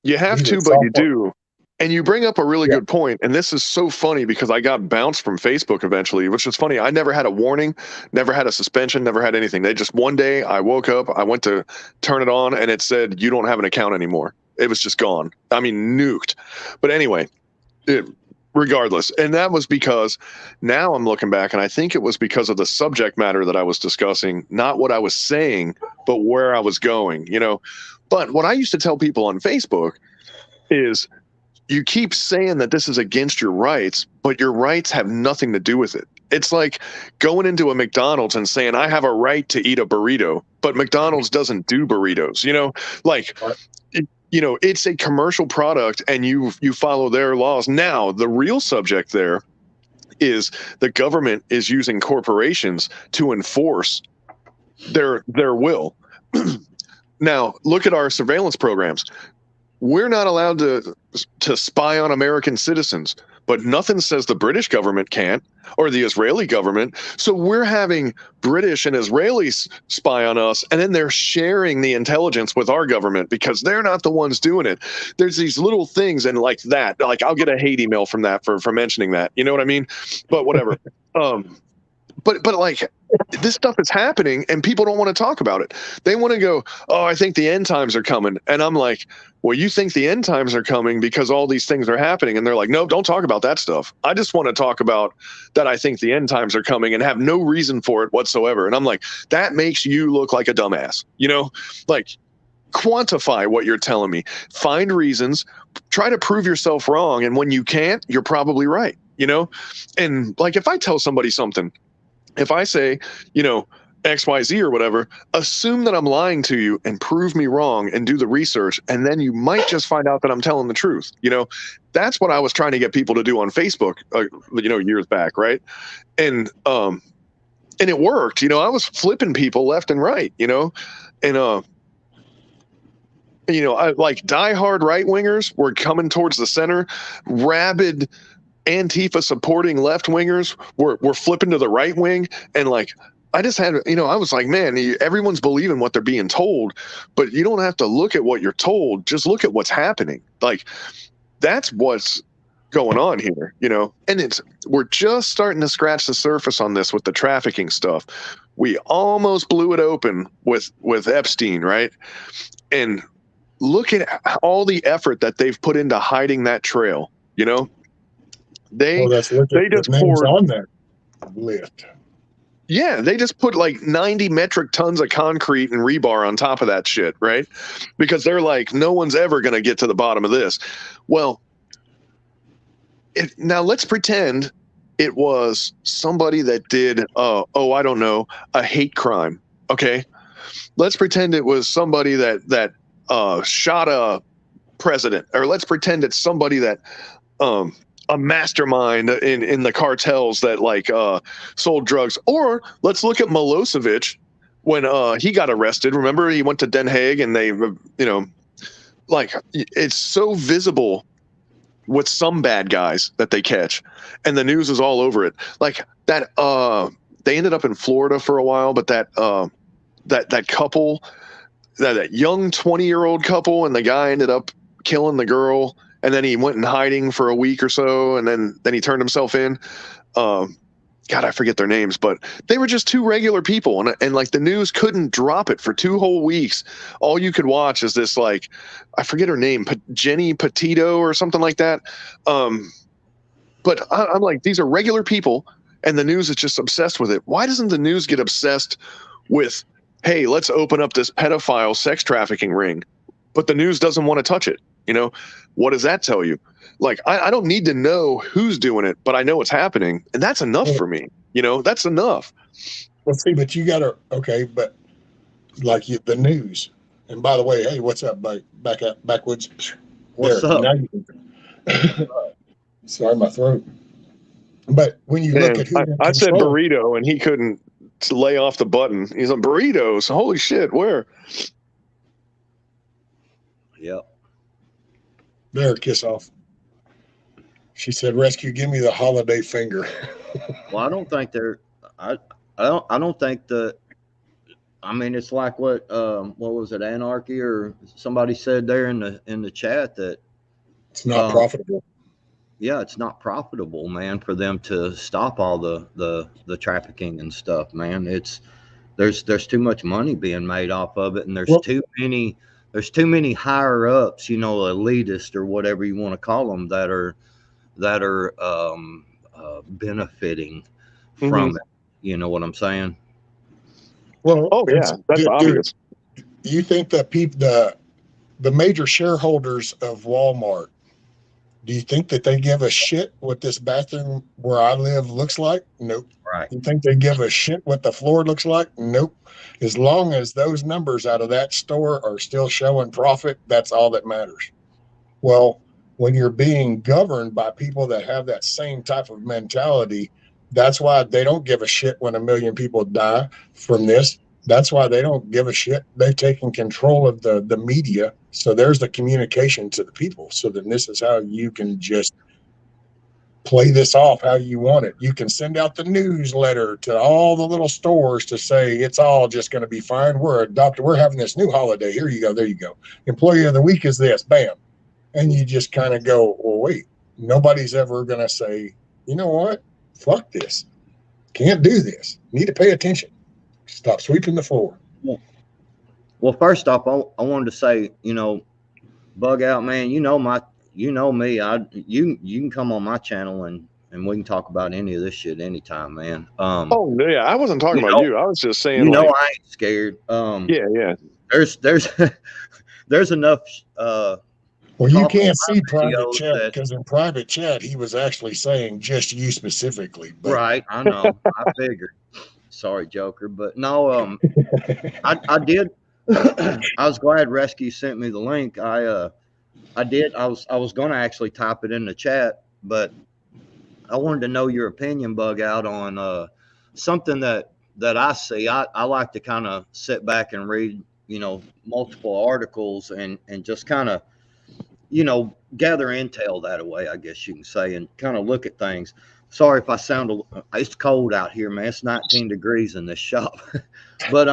You have to, but you do. And you bring up a really good point. And this is so funny because I got bounced from Facebook eventually, which is funny. I never had a warning, never had a suspension, never had anything. They just one day I woke up, I went to turn it on, and it said, you don't have an account anymore. It was just gone. I mean, nuked. But anyway, regardless. And that was because now I'm looking back, and I think it was because of the subject matter that I was discussing, not what I was saying, but where I was going, you know. But what I used to tell people on Facebook is you keep saying that this is against your rights, but your rights have nothing to do with it. It's like going into a McDonald's and saying, I have a right to eat a burrito, but McDonald's doesn't do burritos, you know, like, you know, it's a commercial product and you follow their laws. Now, the real subject there is the government is using corporations to enforce their will. Now, look at our surveillance programs. We're not allowed to spy on American citizens, but nothing says the British government can't or the Israeli government. So we're having British and Israelis spy on us, and then they're sharing the intelligence with our government because they're not the ones doing it. There's these little things, and like that, like I'll get a hate email from that for mentioning that. You know what I mean? But whatever. But like this stuff is happening and people don't want to talk about it. They want to go, oh, I think the end times are coming. And I'm like, well, you think the end times are coming because all these things are happening. And they're like, no, don't talk about that stuff. I just want to talk about that. I think the end times are coming and have no reason for it whatsoever. And I'm like, that makes you look like a dumbass, you know, like quantify what you're telling me, find reasons, try to prove yourself wrong. And when you can't, you're probably right, you know? And like, if I tell somebody something, if I say, you know, XYZ or whatever, assume that I'm lying to you and prove me wrong and do the research. And then you might just find out that I'm telling the truth. You know, that's what I was trying to get people to do on Facebook, you know, years back. Right. And it worked. You know, I was flipping people left and right, you know, and like diehard right wingers were coming towards the center. Rabid Antifa supporting left wingers were flipping to the right wing. And like, I just had, I was like, man, everyone's believing what they're being told, but you don't have to look at what you're told. Just look at what's happening. Like, that's what's going on here, and we're just starting to scratch the surface on this with the trafficking stuff. We almost blew it open with Epstein, right? And look at all the effort that they've put into hiding that trail. They just poured on that list. Yeah, they just put like 90 metric tons of concrete and rebar on top of that shit, right? Because they're like, no one's ever going to get to the bottom of this. Well, now let's pretend it was somebody that did, I don't know, a hate crime. Okay, let's pretend it was somebody that shot a president, or let's pretend it's somebody that a mastermind in the cartels that like sold drugs. Or let's look at Milosevic when he got arrested. Remember, he went to Den Haag, and they, like, it's so visible with some bad guys that they catch, and the news is all over it. Like that, they ended up in Florida for a while, but that couple, that young 20-year-old couple, and the guy ended up killing the girl, and then he went in hiding for a week or so, and then he turned himself in. God, I forget their names, but they were just two regular people, and like the news couldn't drop it for 2 whole weeks. All you could watch is this, like, I forget her name, Jenny Petito or something like that. But I'm like, these are regular people, and the news is just obsessed with it. Why doesn't the news get obsessed with, hey, let's open up this pedophile sex trafficking ring? But the news doesn't want to touch it. What does that tell you? Like, I don't need to know who's doing it, but I know it's happening, and that's enough for me. That's enough. Well, see, but you gotta, but like the news. And by the way, hey, what's up, backwoods? What's up? Now sorry, my throat. But when you look at who I said burrito, and he couldn't lay off the button. He's on burritos. Holy shit, where? Yep. There, kiss off. She said, "Rescue, give me the holiday finger." Well, I don't think they're. I don't think that. I mean, it's like what was it, Anarchy, or somebody said there in the chat that it's not profitable. Yeah, it's not profitable, man, for them to stop all the trafficking and stuff, man. There's too much money being made off of it, and there's too many higher ups, elitist or whatever you want to call them, that are benefiting from it. You know what I'm saying? Well, that's obvious. You think that the major shareholders of Walmart, do you think that they give a shit what this bathroom where I live looks like? Nope. Right. You think they give a shit what the floor looks like? Nope. As long as those numbers out of that store are still showing profit, that's all that matters. Well, when you're being governed by people that have that same type of mentality, that's why they don't give a shit when 1 million people die from this. That's why they don't give a shit. They've taken control of the media. So there's the communication to the people. So then this is how you can just play this off how you want it. You can send out the newsletter to all the little stores to say it's all just going to be fine. We're having this new holiday. Here you go. There you go. Employee of the week is this. Bam. And you just kind of go, well, wait, nobody's ever going to say, you know what? Fuck this. Can't do this. Need to pay attention. Stop sweeping the floor. Well, first off, I wanted to say, Bug Out, man, you know me. You can come on my channel and we can talk about any of this shit anytime, man. Oh yeah, I wasn't talking about you. I was just saying, I ain't scared. Yeah. There's enough. Well, you can't see private chat because in private chat he was actually saying just you specifically. But. Right, I know. I figured. Sorry, Joker, but no. I did. I was glad Rescue sent me the link. I did. I was going to actually type it in the chat, but I wanted to know your opinion, Bug Out, on something that I see. I like to kind of sit back and read multiple articles and just kind of, gather intel that way, I guess you can say, and kind of look at things. Sorry if I sound it's cold out here, man. It's 19 degrees in this shop. But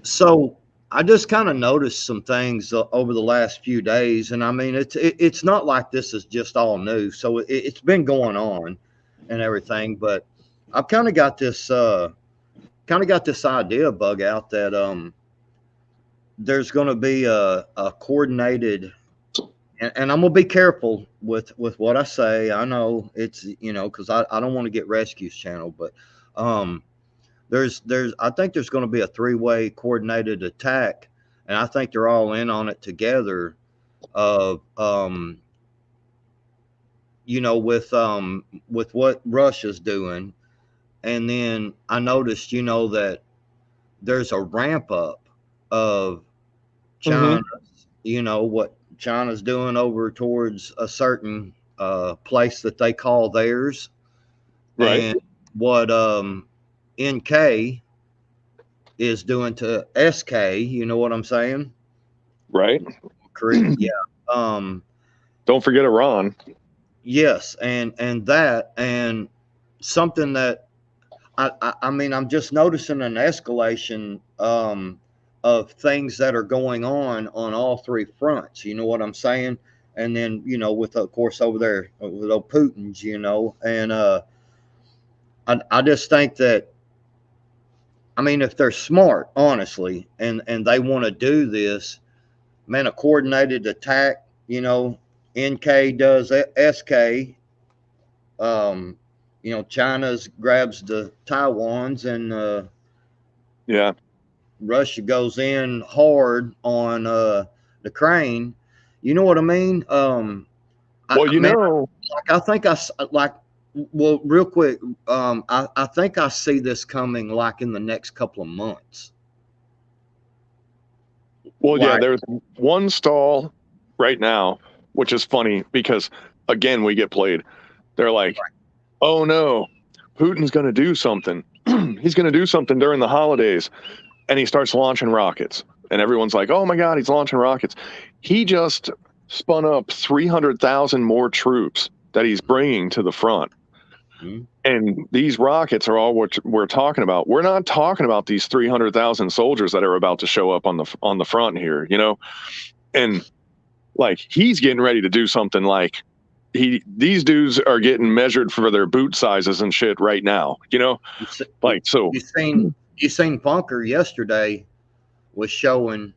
so I just kind of noticed some things over the last few days, and I mean, it's not like this is just all new. So it's been going on and everything, but I've kind of got this idea, Bug Out, that there's going to be a coordinated, and I'm gonna be careful with what I say. I know it's because I don't want to get Rescues Channel, but I think there's going to be a 3-way coordinated attack, and I think they're all in on it together. With what Russia's doing, and then I noticed that there's a ramp up of China. What China's doing over towards a certain place that they call theirs, Right. and what NK is doing to SK. You know what I'm saying? Right. Correct. Yeah. Don't forget Iran. Yes, and something that I mean, I'm just noticing an escalation of things that are going on all three fronts. You know what I'm saying? And then with of course over there with Putin's, and I just think that, I mean, if they're smart, honestly, and they want to do this, man, a coordinated attack. NK does SK. China's grabs the Taiwans, and Yeah. Russia goes in hard on the Ukraine. You know what I mean? Well, I think well, real quick, I think I see this coming like in the next couple of months. Well, yeah, there's one stall right now, which is funny because, again, we get played. They're like, oh no, Putin's going to do something. He's going to do something during the holidays. And he starts launching rockets. And everyone's like, oh my God, he's launching rockets. He just spun up 300,000 more troops that he's bringing to the front. Mm-hmm. And these rockets are all what we're talking about. We're not talking about these 300,000 soldiers that are about to show up on the front here, and like he's getting ready to do something like these dudes are getting measured for their boot sizes and shit right now, like, so you seen Bunker yesterday was showing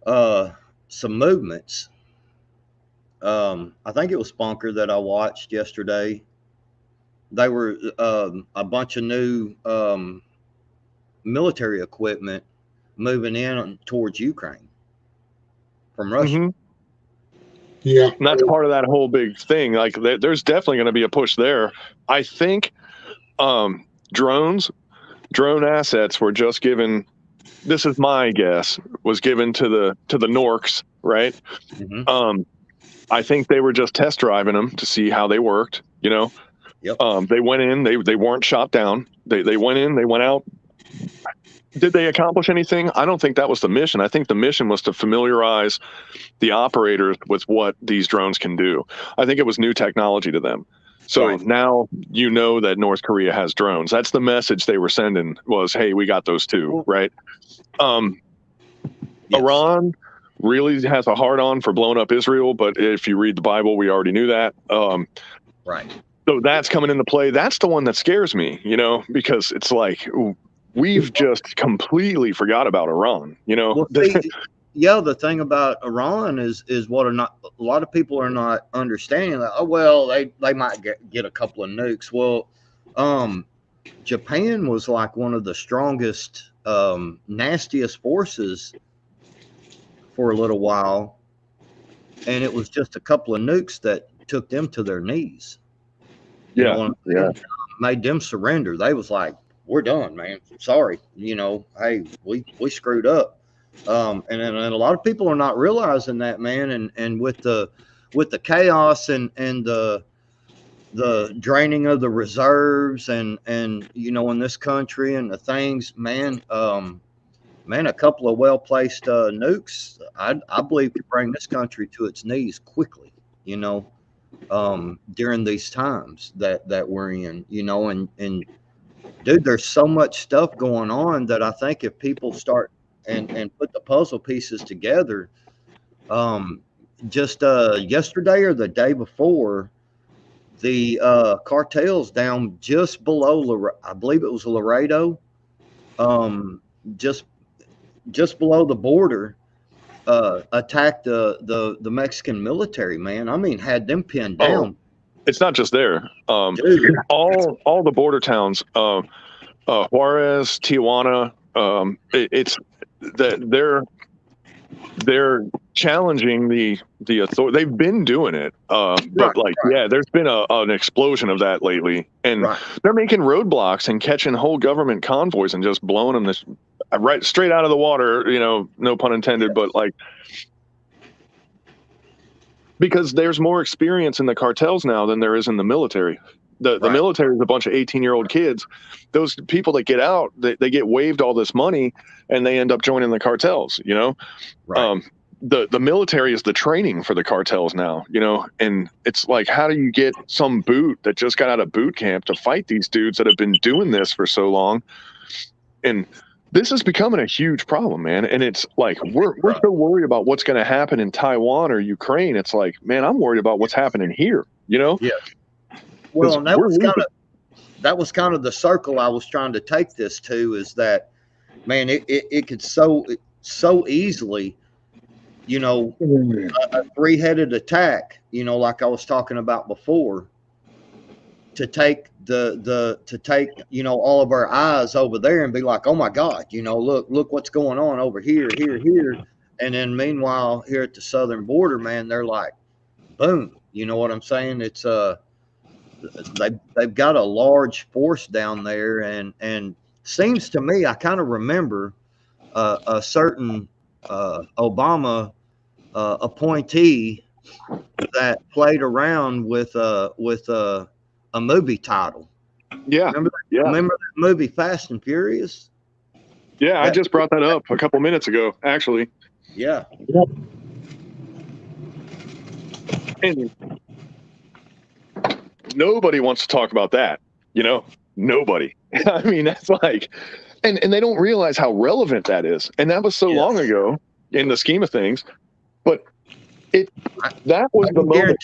some movements. I think it was Bunker that I watched yesterday. They were a bunch of new military equipment moving in towards Ukraine from Russia. Mm-hmm. Yeah. And that's part of that whole big thing. Like there's definitely going to be a push there. I think drone assets were just given, this is my guess, was given to the Norks, right? Mm-hmm. I think they were just test driving them to see how they worked, Yep. They went in, they weren't shot down. They went in, they went out. Did they accomplish anything? I don't think that was the mission. I think the mission was to familiarize the operators with what these drones can do. I think it was new technology to them. So now that North Korea has drones. That's the message they were sending was, hey, we got those too, right? Yes. Iran really has a hard-on for blowing up Israel, but if you read the Bible, we already knew that. Right. So that's coming into play. That's the one that scares me, because it's like we've just completely forgot about Iran, Well, the thing about Iran is what a lot of people are not understanding. Like, oh well, they might get a couple of nukes. Well, Japan was like one of the strongest, nastiest forces for a little while, and it was just a couple of nukes that took them to their knees. Made them surrender. They was like, we're done, man. Sorry. Hey, we screwed up. And a lot of people are not realizing that, man. And with the chaos and the draining of the reserves and in this country and the things, man, man, a couple of well-placed nukes, I believe, could bring this country to its knees quickly, you know, during these times that we're in, you know, and dude, there's so much stuff going on that I think if people start and put the puzzle pieces together, just yesterday or the day before, the cartels down just below, I believe it was Laredo, just below the border, attacked the Mexican military, man. I mean, had them pinned down. It's not just there. All the border towns, Juarez, Tijuana, it's that they're challenging the authority. They've been doing it, but there's been an explosion of that lately, and they're making roadblocks and catching whole government convoys and just blowing them right straight out of the water. You know, no pun intended, but like. Because there's more experience in the cartels now than there is in the military. The military is a bunch of 18-year-old kids. Those people that get out, they get waived all this money, and they end up joining the cartels, you know? The military is the training for the cartels now, you know? And it's like, how do you get some boot that just got out of boot camp to fight these dudes that have been doing this for so long? And this is becoming a huge problem, man. And it's like, we're so worried about what's going to happen in Taiwan or Ukraine. It's like, man, I'm worried about what's happening here, you know? Yeah. Well, and that was kind of the circle I was trying to take this to, is that, man, it could so easily, you know, a three-headed attack, you know, like I was talking about before, to take you know, all of our eyes over there and be like, oh my God, you know, look what's going on over here, and then meanwhile here at the southern border, man, they're like, boom, you know what I'm saying? It's they've got a large force down there, and seems to me, I kind of remember a certain Obama appointee that played around with a movie title. Yeah. Remember that movie Fast and Furious? Yeah, I just brought that up a couple minutes ago, actually. Yeah. And nobody wants to talk about that, you know? Nobody. I mean, that's like, and they don't realize how relevant that is. And that was so long ago in the scheme of things. But that was the moment.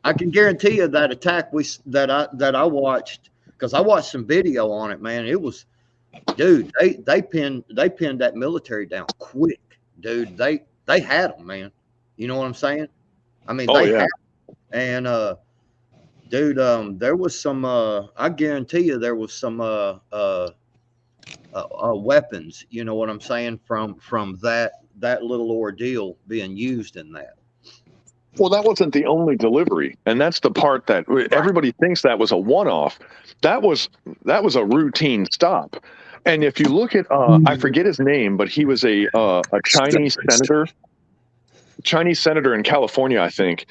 I can guarantee you that attack that I watched, because I watched some video on it, man. It was, dude, they pinned that military down quick, dude. They had them, man. You know what I'm saying? I mean, had them. And dude, there was some. I guarantee you, there was some weapons. You know what I'm saying? From that little ordeal being used in that. Well, that wasn't the only delivery, and that's the part that everybody thinks that was a one-off. That was a routine stop. And if you look at, I forget his name, but he was a Chinese senator in California, I think,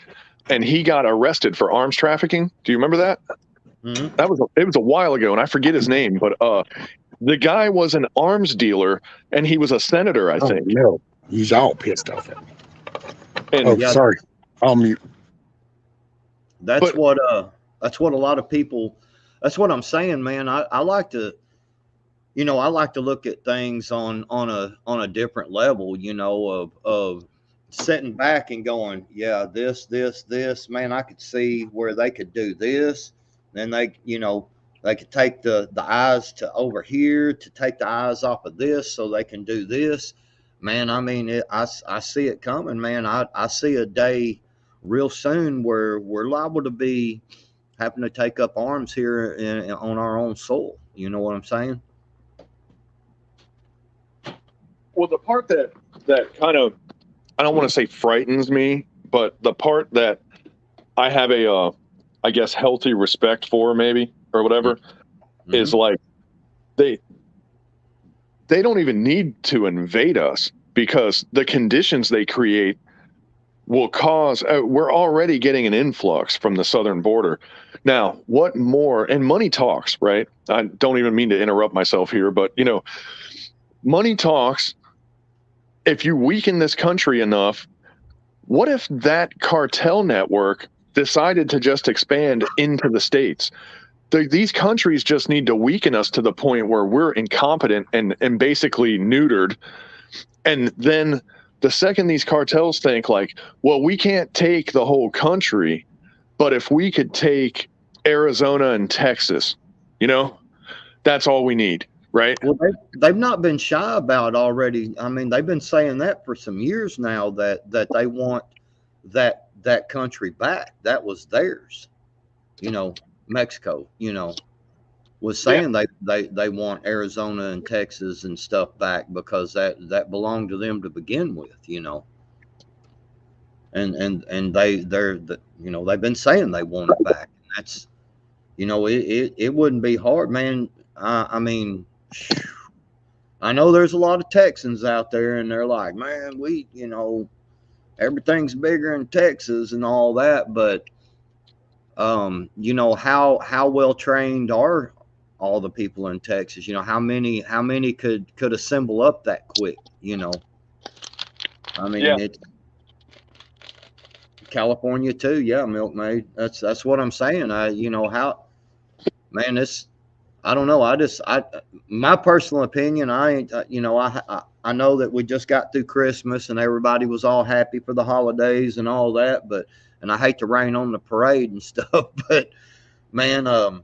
and he got arrested for arms trafficking. Do you remember that? Mm-hmm. It was a while ago, and I forget his name, but the guy was an arms dealer, and he was a senator, I think. No, he's all pissed off at me. And, sorry. I'll mute. That's what a lot of people. That's what I'm saying, man. I like to, you know, I like to look at things on a different level, you know, of sitting back and going, yeah, this, man, I could see where they could do this. Then they, you know, they could take the eyes to over here to take the eyes off of this so they can do this. Man, I mean, I see it coming, man. I see a day real soon where we're liable to be having to take up arms here on our own soil. You know what I'm saying? Well, the part that kind of, I don't want to say frightens me, but the part that I have a, I guess, healthy respect for, maybe, or whatever, is like they don't even need to invade us, because the conditions they create will cause, we're already getting an influx from the southern border. Now, what more, and money talks, right? I don't even mean to interrupt myself here, but, you know, money talks. If you weaken this country enough, what if that cartel network decided to just expand into the states? These countries just need to weaken us to the point where we're incompetent and basically neutered. And then the second these cartels think like, well, we can't take the whole country, but if we could take Arizona and Texas, that's all we need, right? Well, they've not been shy about already. I mean, they've been saying that for some years now, that they want that country back. That was theirs. Mexico, was saying they want Arizona and Texas and stuff back because that belonged to them to begin with, and they've been saying they want it back. And that's, it wouldn't be hard, man. I mean, I know there's a lot of Texans out there, and they're like, man, everything's bigger in Texas and all that, but how well trained are all the people in Texas? How many could assemble up that quick? I mean, it's California too. Yeah, Milkmaid. That's what I'm saying. I don't know. My personal opinion, I know that we just got through Christmas and everybody was all happy for the holidays and all that, and I hate to rain on the parade and stuff, but man,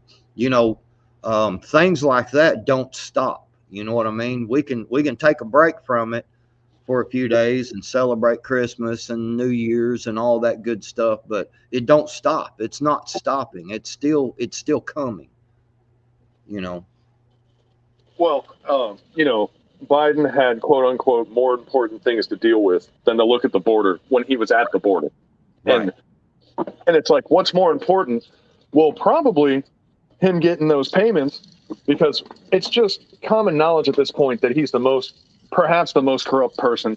things like that don't stop. You know what I mean? We can take a break from it for a few days and celebrate Christmas and New Year's and all that good stuff, but it don't stop. It's not stopping. It's still coming. Well, Biden had quote unquote more important things to deal with than to look at the border when he was at the border. Right. And it's like, what's more important? Well, probably him getting those payments, because it's just common knowledge at this point that he's perhaps the most corrupt person,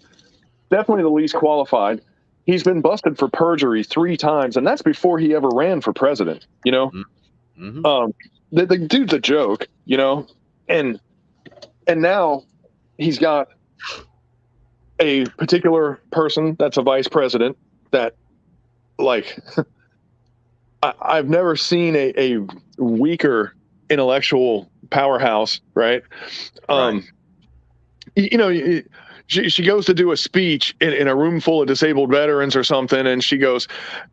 definitely the least qualified. He's been busted for perjury 3 times, and that's before he ever ran for president, Mm-hmm. The dude's a joke, and now he's got a particular person that's a vice president that, like, I've never seen a weaker intellectual powerhouse, right? Right. She goes to do a speech in a room full of disabled veterans or something, and she goes,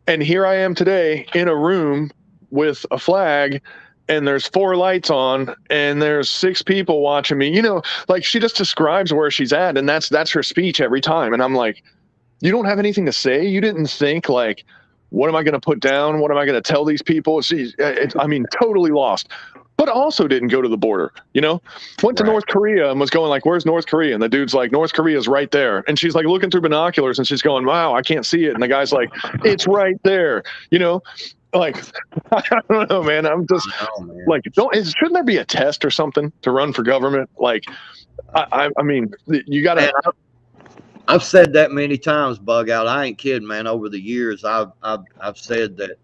and here I am today in a room with a flag, and there's 4 lights on, and there's 6 people watching me. Like, she just describes where she's at, and that's her speech every time. And I'm like, you don't have anything to say? You didn't think, like, what am I going to put down? What am I going to tell these people? Totally lost. But also didn't go to the border, went to North Korea and was going like, where's North Korea? And the dude's like, North Korea's right there. And she's like looking through binoculars and she's going, wow, I can't see it. And the guy's like, it's right there. Like, I don't know, man. I'm just like, shouldn't there be a test or something to run for government? Like, I mean, you got to. I've said that many times, Bug Out. I ain't kidding, man. Over the years, I've said that,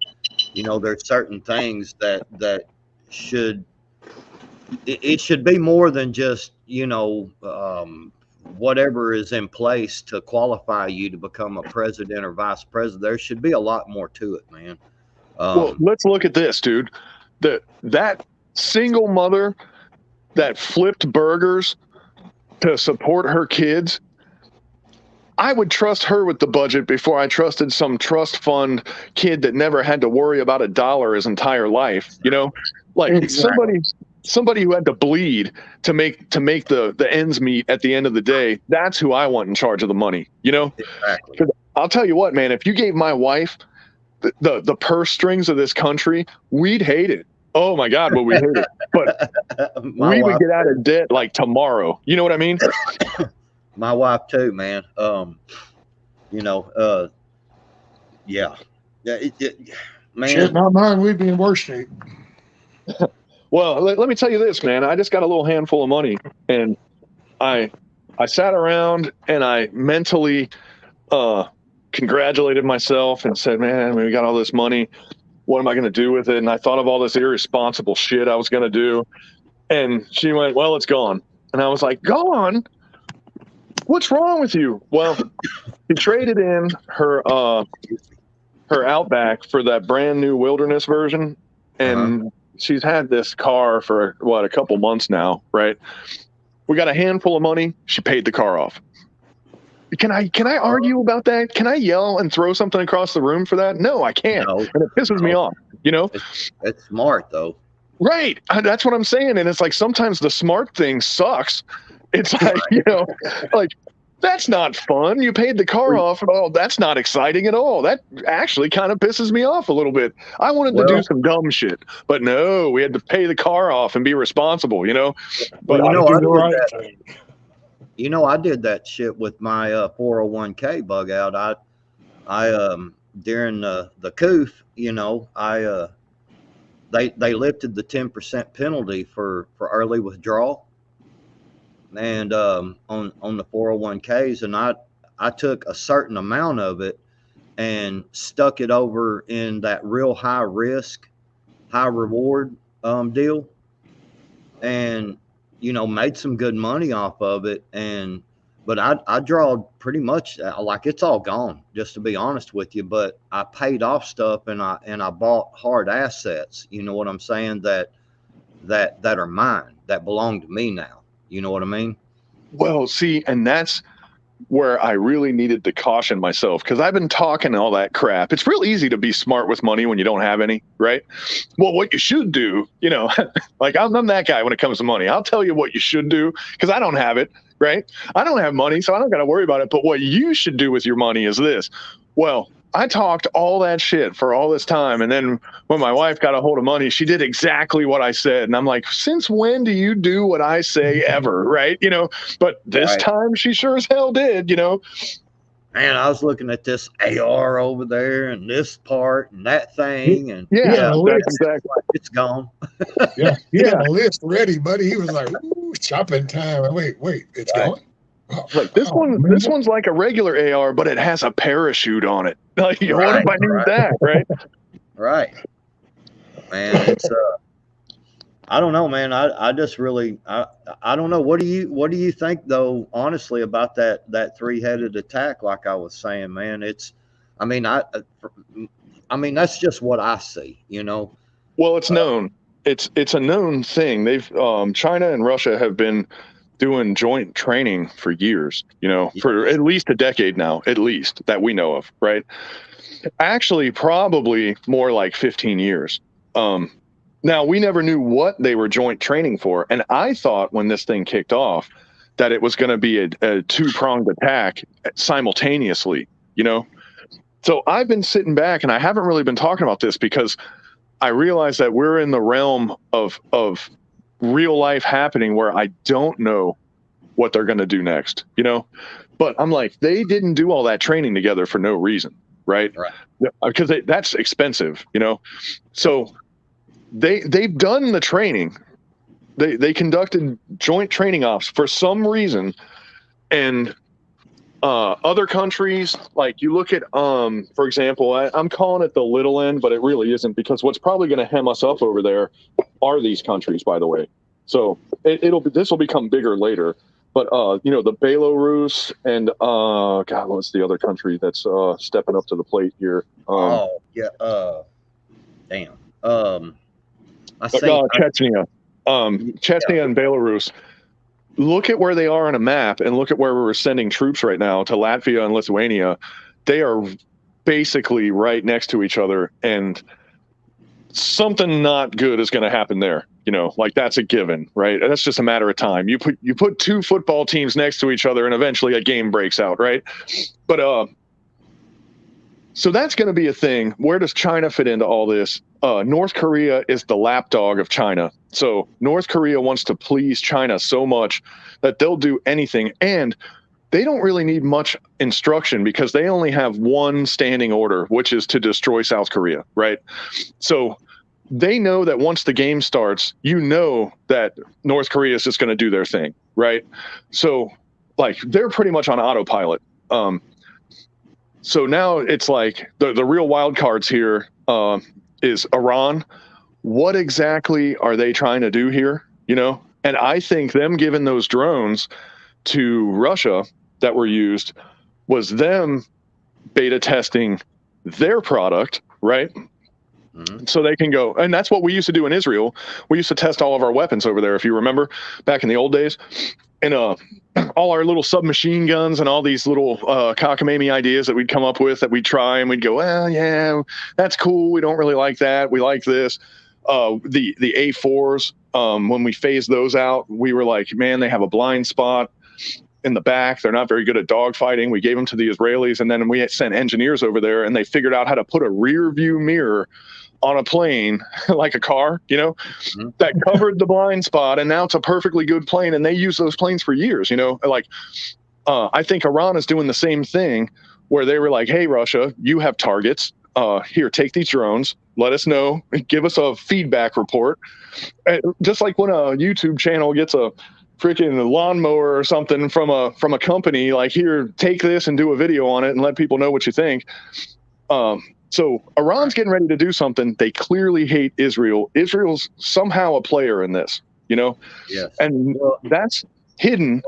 there's certain things that should be more than just, whatever is in place to qualify you to become a president or vice president. There should be a lot more to it, man. Well, let's look at this, dude. That single mother that flipped burgers to support her kids, I would trust her with the budget before I trusted some trust fund kid that never had to worry about $1 his entire life. Like, exactly. somebody who had to bleed to make the ends meet at the end of the day. That's who I want in charge of the money. Exactly. 'Cause I'll tell you what, man. If you gave my wife the purse strings of this country, we'd hate it. Oh my God, but we hate it. But we would get out of debt like tomorrow. You know what I mean? My wife too, man. Yeah. Man. Shit, not mine. We'd be in worse shape. Well, let me tell you this, man. I just got a little handful of money, and I sat around and I mentally congratulated myself and said, man, we got all this money. What am I going to do with it? And I thought of all this irresponsible shit I was going to do. And she went, well, it's gone. And I was like, gone? What's wrong with you? Well, she traded in her Outback for that brand new Wilderness version. And she's had this car for a couple months now, right? We got a handful of money. She paid the car off. Can I argue about that? Can I yell and throw something across the room for that? No, I can't. No. And it pisses me off, you know? It's smart though. Right. That's what I'm saying. And it's like, sometimes the smart thing sucks. It's like, you know, like, that's not fun. You paid the car off. Oh, that's not exciting at all. That actually kind of pisses me off a little bit. I wanted to do some dumb shit, but no, we had to pay the car off and be responsible, you know? But I did that shit with my 401k bug out. I during the COOF, you know, they lifted the 10% penalty for early withdrawal. And on the 401ks, and I took a certain amount of it and stuck it over in that real high risk, high reward deal, and you know, made some good money off of it. But I drawed pretty much like it's all gone, just to be honest with you. But I paid off stuff and I bought hard assets. You know what I'm saying? That are mine, that belong to me now. You know what I mean? Well, see, and that's where I really needed to caution myself, because I've been talking all that crap. It's real easy to be smart with money when you don't have any, right? Well, what you should do, you know, like I'm that guy when it comes to money. I'll tell you what you should do, because I don't have it, right? I don't have money, so I don't got to worry about it. But what you should do with your money is this. Well, I talked all that shit for all this time. And then when my wife got a hold of money, she did exactly what I said. And I'm like, since when do you do what I say ever? Right. You know, but this time she sure as hell did, you know. Man, I was looking at this AR over there and this part and that thing. And that's exactly. It's gone. Yeah. He had a list ready, buddy. He was like, ooh, shopping time. Wait, it's gone. Like this one's like a regular AR, but it has a parachute on it. Like, what if I need that, right? Right. Man, it's I don't know, man. I just really I don't know. What do you think though, honestly, about that 3-headed attack? Like I was saying, man, I mean that's just what I see, you know. Well, it's known. It's a known thing. They've China and Russia have been doing joint training for years, you know, for at least a decade now, at least that we know of, right? Actually, probably more like 15 years. Now, we never knew what they were joint training for. And I thought when this thing kicked off that it was going to be a two-pronged attack simultaneously, you know? So I've been sitting back and I haven't really been talking about this because I realize that we're in the realm of real life happening where I don't know what they're going to do next, you know? But I'm like, they didn't do all that training together for no reason, right? Because that's expensive, you know? So they've done the training. They conducted joint training ops for some reason. And other countries, like you look at, for example, I'm calling it the little end, but it really isn't, because what's probably going to hem us up over there are these countries, by the way. So this will become bigger later. But you know, the Belarus and God, what's the other country that's stepping up to the plate here? Damn. Chechnya. Chechnya and Belarus. Look at where they are on a map and look at where we're sending troops right now to Latvia and Lithuania. They are basically right next to each other, and something not good is going to happen there. You know, like that's a given, right? That's just a matter of time. You put two football teams next to each other and eventually a game breaks out, right? But so that's going to be a thing. Where does China fit into all this? North Korea is the lapdog of China. So North Korea wants to please China so much that they'll do anything. And they don't really need much instruction because they only have one standing order, which is to destroy South Korea, right? So they know that once the game starts, you know that North Korea is just going to do their thing, right? So, like, they're pretty much on autopilot. So now it's like the real wild cards here is Iran. What exactly are they trying to do here? You know, And I think them giving those drones to Russia that were used was them beta testing their product, right? Mhm. So they can go, and that's what we used to do in Israel. We used to test all of our weapons over there, if you remember, back in the old days. And all our little submachine guns and all these little cockamamie ideas that we'd come up with that we'd try, and we'd go, well, yeah, that's cool. We don't really like that. We like this. The A4s, when we phased those out, we were like, man, they have a blind spot in the back. They're not very good at dogfighting. We gave them to the Israelis, and then we sent engineers over there, and they figured out how to put a rear view mirror on a plane like a car, that covered the blind spot, and now it's a perfectly good plane, and they use those planes for years. Like I think Iran is doing the same thing, where they were like, hey, Russia, you have targets, here, take these drones, let us know, give us a feedback report. Just like when a YouTube channel gets a freaking lawnmower or something from a company, like, here, take this and do a video on it and let people know what you think. So Iran's getting ready to do something. They clearly hate Israel. Israel's somehow a player in this, Yes. and that's hidden,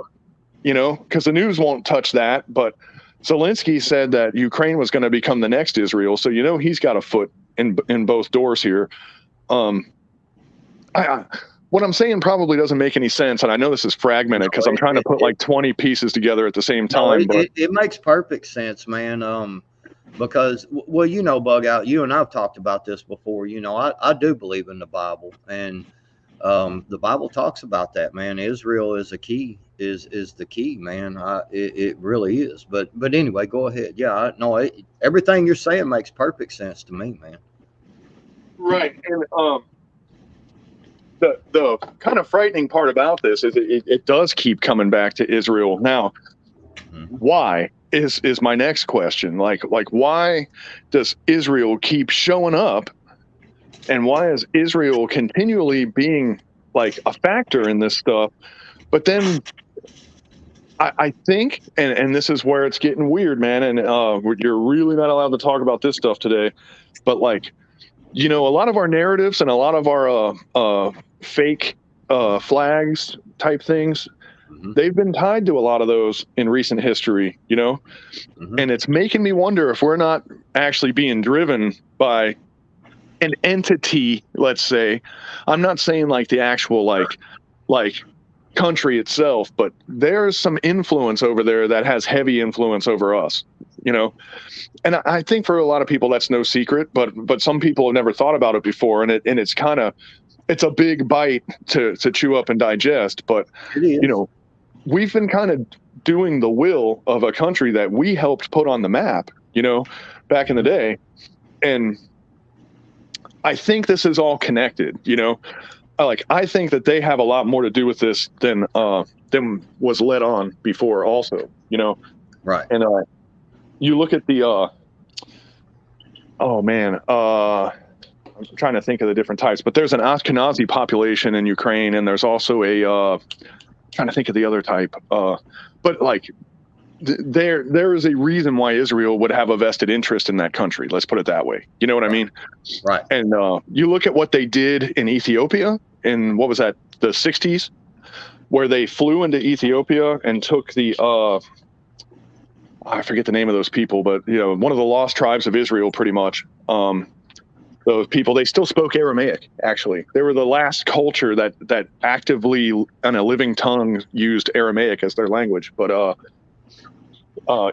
because the news won't touch that. But Zelensky said that Ukraine was going to become the next Israel. So, he's got a foot in both doors here. What I'm saying probably doesn't make any sense. And I know this is fragmented because I'm trying to put like 20 pieces together at the same time. No, it makes perfect sense, man. Because, well, Bug Out, you and I've talked about this before. I do believe in the Bible, and the Bible talks about that, man. Israel is a key, is the key, man. It really is. But anyway, go ahead. Yeah, everything you're saying makes perfect sense to me, man. Right. And the kind of frightening part about this is it does keep coming back to Israel. Now, why is my next question. Like why does Israel keep showing up, and why is Israel continually being like a factor in this stuff? But then I think, and this is where it's getting weird, man, and you're really not allowed to talk about this stuff today, but like, a lot of our narratives and a lot of our fake flags type things, they've been tied to a lot of those in recent history, and it's making me wonder if we're not actually being driven by an entity, let's say. I'm not saying like the actual like country itself, but there's some influence over there that has heavy influence over us, and I think for a lot of people that's no secret, but some people have never thought about it before, and it's a big bite to chew up and digest. But we've been kind of doing the will of a country that we helped put on the map, back in the day. And I think this is all connected, I think that they have a lot more to do with this than was let on before also, Right. And you look at the, I'm trying to think of the different types, but there's an Ashkenazi population in Ukraine, and there's also a, trying to think of the other type. But like, there is a reason why Israel would have a vested interest in that country. Let's put it that way. You know what I mean? Right. And you look at what they did in Ethiopia in, what was that, the 60s, where they flew into Ethiopia and took the, I forget the name of those people, but one of the lost tribes of Israel, pretty much. Those people, they still spoke Aramaic, actually. They were the last culture that actively, on a living tongue, used Aramaic as their language. But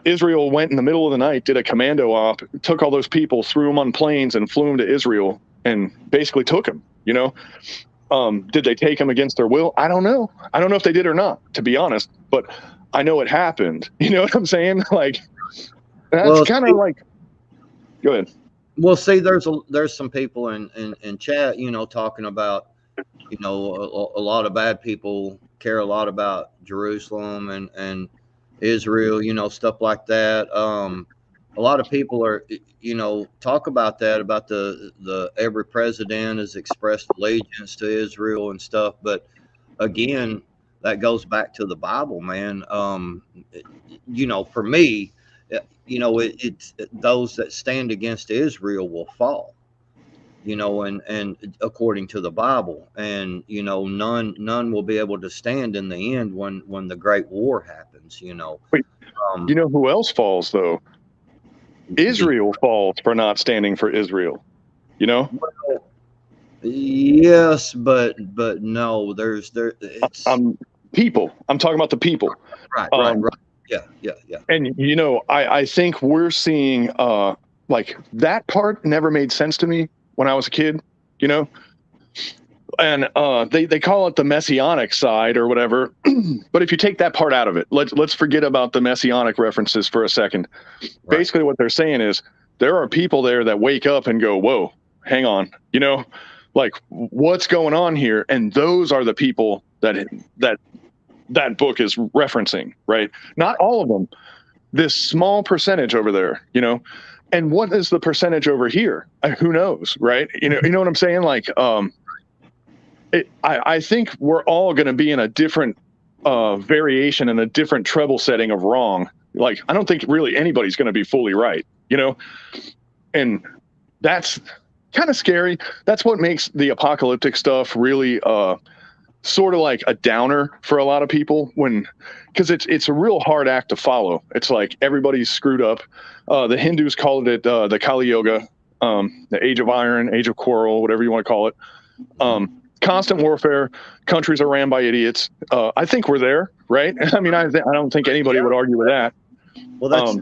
Israel went in the middle of the night, did a commando op, took all those people, threw them on planes, and flew them to Israel, and basically took them, Did they take them against their will? I don't know. I don't know if they did or not, to be honest. But I know it happened. You know what I'm saying? Like, that's kind of like, go ahead. Well, see, there's some people in chat, talking about, a lot of bad people care a lot about Jerusalem and Israel, stuff like that. A lot of people are, talk about that, about the every president has expressed allegiance to Israel and stuff. But again, that goes back to the Bible, man. For me, it's those that stand against Israel will fall. you know, and according to the Bible, and you know, none will be able to stand in the end when the great war happens, you know. Wait, you know who else falls though? Israel falls for not standing for Israel. You know? Yes, but no, it's people. I'm talking about the people. right. Yeah. And you know, I think we're seeing like that part never made sense to me when I was a kid, you know? And they call it the messianic side or whatever. But if you take that part out of it, let's forget about the messianic references for a second. Right. Basically what they're saying is there are people there that wake up and go, whoa, hang on, you know, like what's going on here? And those are the people that book is referencing, right? Not all of them, this small percentage over there, you know. And what is the percentage over here? Who knows, right? You know what I'm saying? Like, I think we're all going to be in a different variation and a different treble setting of wrong. Like, I don't think really anybody's going to be fully right, you know? And that's kind of scary. That's what makes the apocalyptic stuff really sort of like a downer for a lot of people because it's a real hard act to follow. It's like everybody's screwed up. The Hindus called it the Kali Yuga, the Age of Iron, Age of Quarrel, whatever you want to call it. Constant warfare. Countries are ran by idiots. I think we're there, right? I mean, I don't think anybody would argue with that. Well,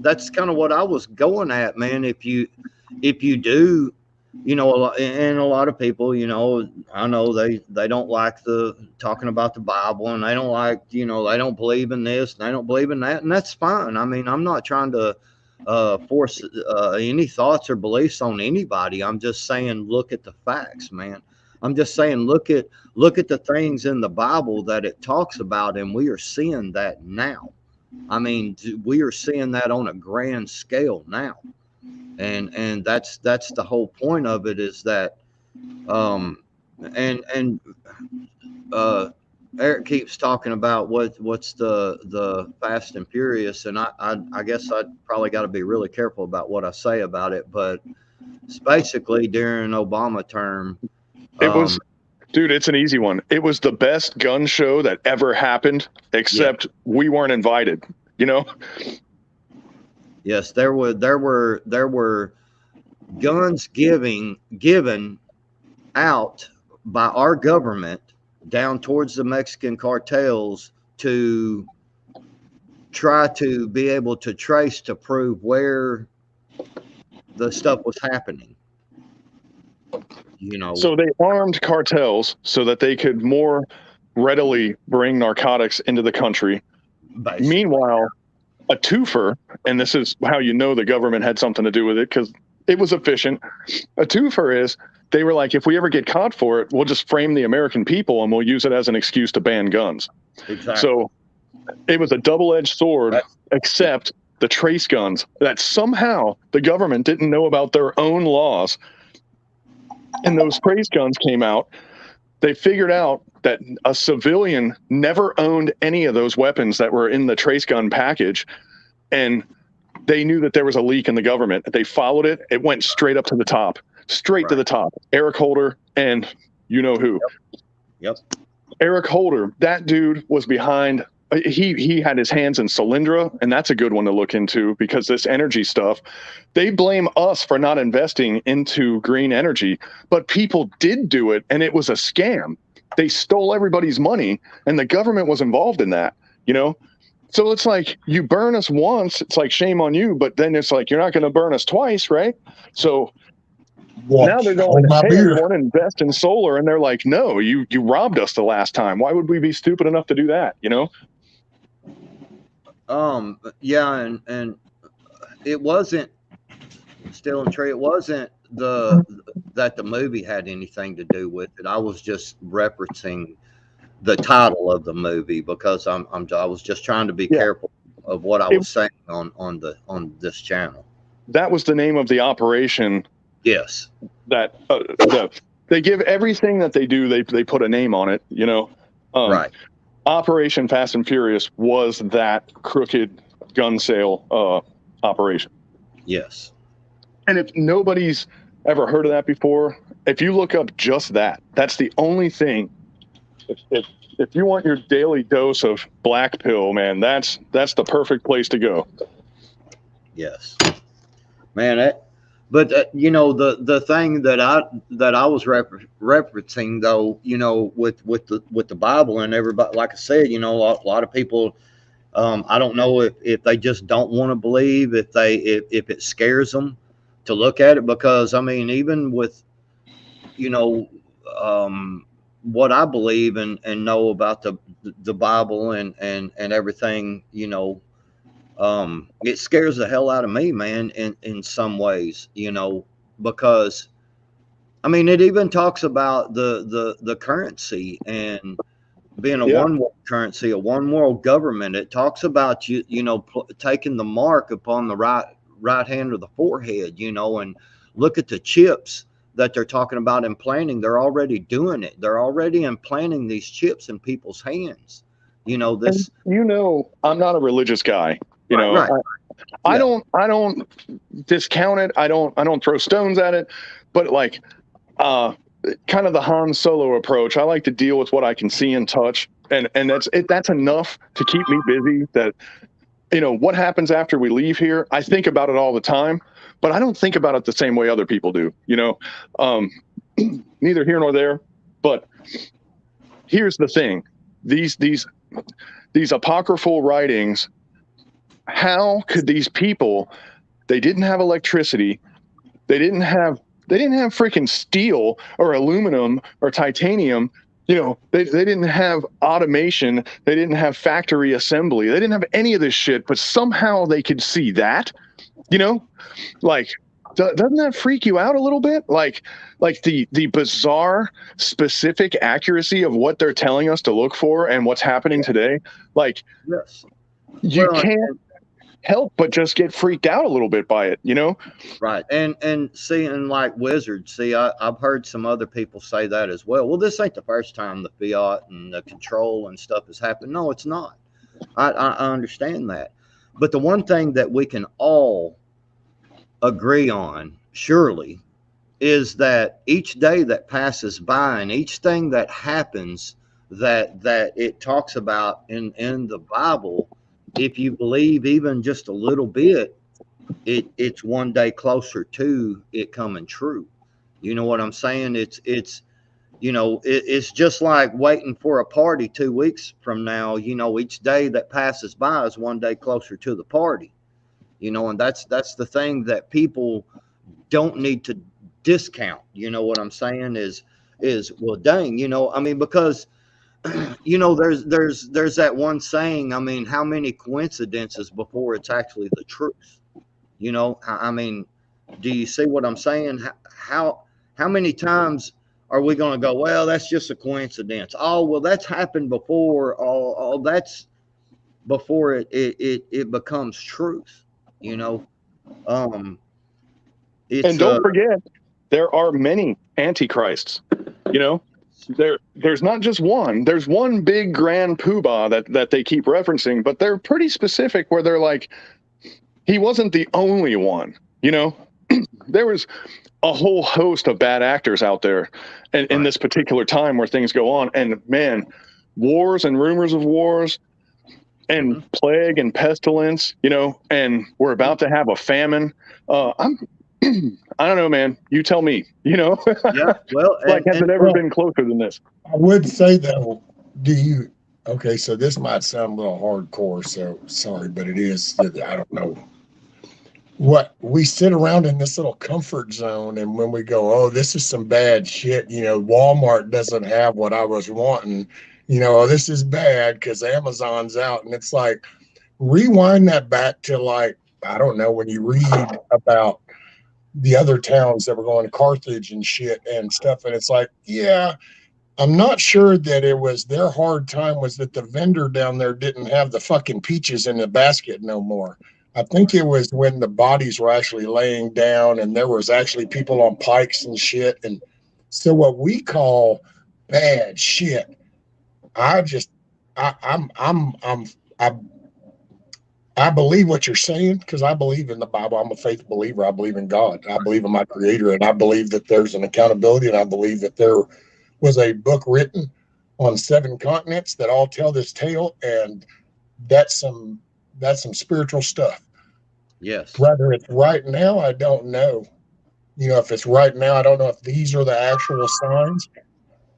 that's kind of what I was going at, man. If you do, you know, and a lot of people, you know, I know they don't like the talking about the Bible, and they don't like, you know, they don't believe in this, and they don't believe in that, and that's fine. I mean, I'm not trying to force any thoughts or beliefs on anybody. I'm just saying, look at the facts, man. I'm just saying, look at the things in the Bible that it talks about, and we are seeing that now. I mean, we are seeing that on a grand scale now, and that's the whole point of it, is that, Eric keeps talking about what's the Fast and Furious, and I guess I probably got to be really careful about what I say about it, but it's basically during Obama term. It was, dude, it's an easy one. It was the best gun show that ever happened, except we weren't invited, you know? Yes, there were guns given out by our government down towards the Mexican cartels to try to be able to trace, to prove where the stuff was happening. You know, so they armed cartels so that they could more readily bring narcotics into the country. Basically. Meanwhile, a twofer, and this is how you know the government had something to do with it, because it was efficient. A twofer is they were like, if we ever get caught for it, we'll just frame the American people and we'll use it as an excuse to ban guns. Exactly. So it was a double-edged sword, except the trace guns that somehow the government didn't know about their own laws. And those trace guns came out. They figured out that a civilian never owned any of those weapons that were in the trace gun package. And they knew that there was a leak in the government. They followed it. It went straight up to the top, to the top. Eric Holder and you know who. Yep. Eric Holder, that dude was behind. He had his hands in Solyndra, and that's a good one to look into, because this energy stuff, they blame us for not investing into green energy, but people did do it, and it was a scam. They stole everybody's money, and the government was involved in that, you know? So it's like, you burn us once, it's like, shame on you, but then it's like, you're not going to burn us twice, right? So now they're going, hey, everyone invest in solar, and they're like, no, you robbed us the last time. Why would we be stupid enough to do that, you know? Yeah, and it wasn't Still and True. It wasn't that the movie had anything to do with it. I was just referencing the title of the movie, because I was just trying to be careful of what I was saying on this channel. That was the name of the operation. Yes. That they give everything that they do. They put a name on it, you know. Right. Operation Fast and Furious was that crooked gun sale operation. Yes. And if nobody's ever heard of that before, if you look up just that, that's the only thing. If you want your daily dose of black pill, man, that's the perfect place to go. Yes, man. But you know, the thing that I was referencing though, you know, with the Bible and everybody, like I said, you know, a lot of people, I don't know if they just don't want to believe, if it scares them to look at it, because I mean, even with, you know, what I believe and know about the Bible and everything, you know, it scares the hell out of me, man, in some ways, you know, because I mean, it even talks about the currency and being a one world currency, a one world government. It talks about you know, taking the mark upon the right hand of the forehead, you know, and look at the chips that they're talking about implanting. They're already doing it. They're already implanting these chips in people's hands. You know, this. And, you know, I'm not a religious guy. You know, right. I don't discount it. I don't throw stones at it, but like, kind of the Han Solo approach. I like to deal with what I can see and touch, and that's enough to keep me busy. That, you know, what happens after we leave here, I think about it all the time, but I don't think about it the same way other people do. You know, neither here nor there. But here's the thing: these apocryphal writings. How could these people? They didn't have electricity. They didn't have freaking steel or aluminum or titanium. You know, they didn't have automation. They didn't have factory assembly. They didn't have any of this shit, but somehow they could see that, you know, like, doesn't that freak you out a little bit? Like the bizarre specific accuracy of what they're telling us to look for and what's happening today. Like, yes, you can't help but just get freaked out a little bit by it, you know? Right. And seeing like wizards, see, I've heard some other people say that as well. Well, this ain't the first time the fiat and the control and stuff has happened. No, it's not. I understand that. But the one thing that we can all agree on, surely, is that each day that passes by and each thing that happens that it talks about in the Bible, if you believe even just a little bit, it's one day closer to it coming true. You know what I'm saying? It's you know, it's just like waiting for a party 2 weeks from now. You know, each day that passes by is one day closer to the party. You know, and that's the thing that people don't need to discount. You know what I'm saying? Is well, dang, you know, I mean, because you know, there's that one saying, I mean, how many coincidences before it's actually the truth? You know, I mean, do you see what I'm saying? How many times are we going to go, well, that's just a coincidence? Oh, well, that's happened before. Oh, that's before it becomes truth, you know? And don't forget, there are many antichrists, you know? There's not just one. There's one big grand poobah that they keep referencing, but they're pretty specific where they're like, he wasn't the only one, you know? There was a whole host of bad actors out there in this particular time where things go on. And man, wars and rumors of wars and plague and pestilence, you know, and we're about to have a famine. I don't know, man. You tell me, you know? Yeah, well, like, has it ever been closer than this? I would say, though, okay, so this might sound a little hardcore, so sorry, but it is. I don't know. What we sit around in this little comfort zone, and when we go, oh, this is some bad shit, you know, Walmart doesn't have what I was wanting, you know, oh, this is bad because Amazon's out. And it's like, rewind that back to, like, I don't know, when you read about the other towns that were going to Carthage and shit and stuff. And it's like, yeah, I'm not sure that it was their hard time was that the vendor down there didn't have the fucking peaches in the basket no more. I think it was when the bodies were actually laying down and there was actually people on pikes and shit. And so what we call bad shit, I'm I believe what you're saying because I believe in the Bible. I'm a faith believer. I believe in God. I believe in my creator. And I believe that there's an accountability. And I believe that there was a book written on 7 continents that all tell this tale. And that's some spiritual stuff. Yes. Whether it's right now, I don't know. You know, if it's right now, I don't know if these are the actual signs.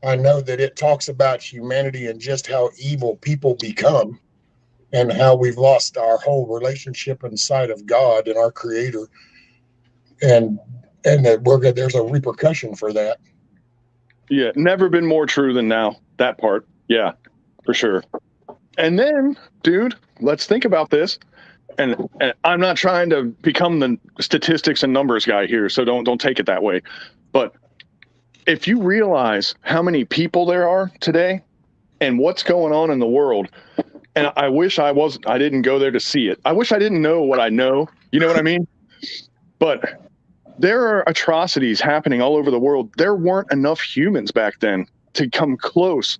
I know that it talks about humanity and just how evil people become and how we've lost our whole relationship inside of God and our creator. And that there's a repercussion for that. Yeah, never been more true than now. That part. Yeah, for sure. And then, dude, let's think about this. And I'm not trying to become the statistics and numbers guy here, so don't take it that way. But if you realize how many people there are today and what's going on in the world, and I wish I didn't go there to see it. I wish I didn't know what I know. You know what I mean? But there are atrocities happening all over the world. There weren't enough humans back then to come close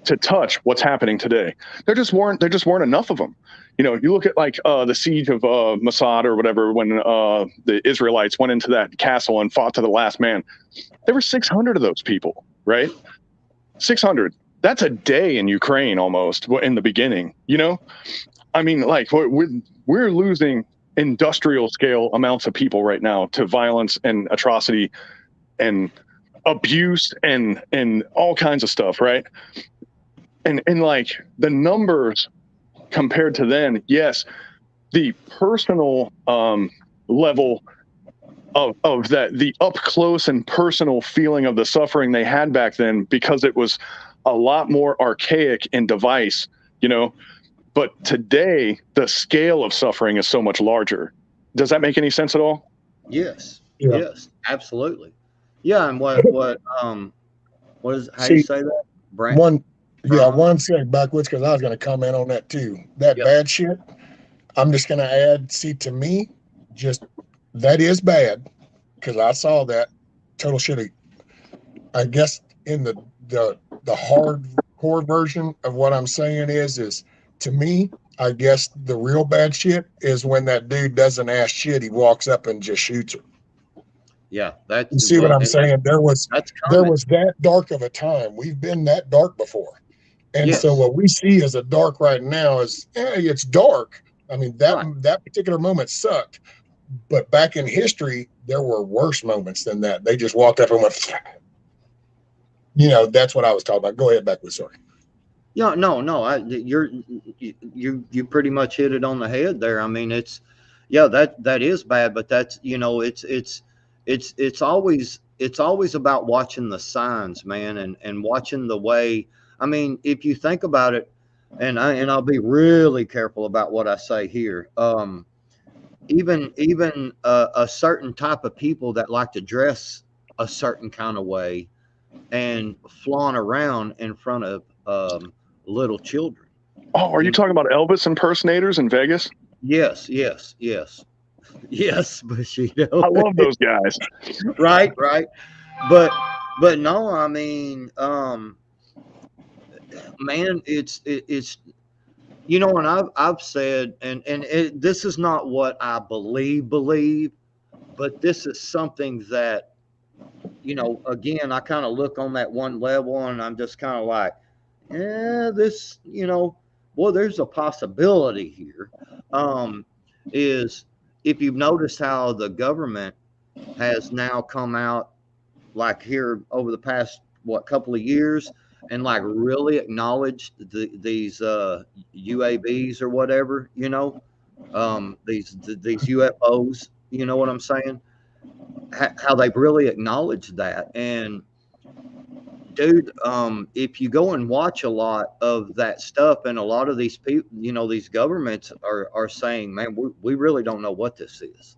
to touch what's happening today. There just weren't enough of them. You know, you look at like the siege of Masada or whatever, when the Israelites went into that castle and fought to the last man. There were 600 of those people, right? 600. That's a day in Ukraine almost in the beginning, you know? I mean, like we're losing industrial scale amounts of people right now to violence and atrocity and abuse and all kinds of stuff, right? And like the numbers compared to then, yes, the personal level of that, the up close and personal feeling of the suffering they had back then, because it was a lot more archaic in device, you know. But today, the scale of suffering is so much larger. Does that make any sense at all? Yes. Yeah. Yes. Absolutely. Yeah. And what is how you say that? One second backwards, because I was going to comment on that too. That bad shit. I'm just going to add. See, to me, just that is bad because I saw that total shitty. I guess in the hardcore version of what I'm saying is to me, I guess the real bad shit is when that dude doesn't ask shit. He walks up and just shoots her. Yeah, that's. You see what I'm saying? There was that dark of a time. We've been that dark before, and so what we see as a dark right now is, it's dark. I mean, that particular moment sucked, but back in history, there were worse moments than that. They just walked up and went. You know, that's what I was talking about. Go ahead, backwards. Sorry. Yeah, no. You pretty much hit it on the head there. I mean, that is bad, but that's, you know, it's always about watching the signs, man, and watching the way. I mean, if you think about it, and I'll be really careful about what I say here. Even a certain type of people that like to dress a certain kind of way and flaunt around in front of little children. Oh, are you talking about Elvis impersonators in Vegas? Yes, Bushido. I love those guys. Right. But no, I mean, man, it's you know, and I've said, and this is not what I believe, but this is something that, you know, again, I kind of look on that one level and I'm just kind of like, this, you know, boy, there's a possibility here. Is if you've noticed how the government has now come out, like here over the past, couple of years, and like really acknowledged these UAVs or whatever, you know, these UFOs, you know what I'm saying? How they've really acknowledged that. And dude, if you go and watch a lot of that stuff, and a lot of these people, you know, these governments are saying, man, we really don't know what this is.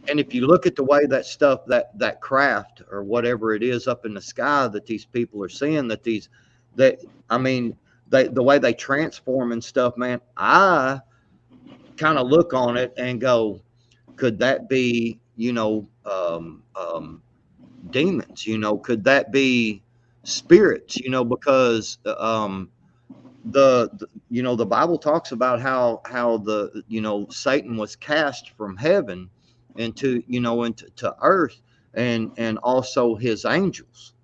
And if you look at the way that stuff, that craft or whatever it is up in the sky that these people are seeing, the way they transform and stuff, man, I kind of look on it and go, could that be, you know, demons, you know, could that be spirits, you know, because the Bible talks about how the Satan was cast from heaven into to earth, and also his angels,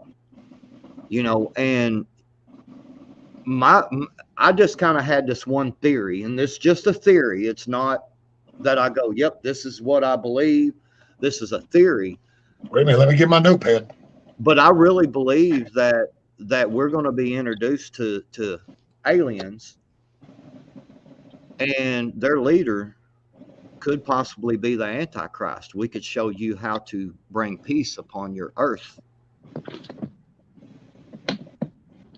and I just kind of had this one theory, and this is just a theory. It's not that I go, yep, this is what I believe. This is a theory. Wait a minute, let me get my notepad. But I really believe that we're going to be introduced to aliens, and their leader could possibly be the Antichrist. We could show you how to bring peace upon your earth.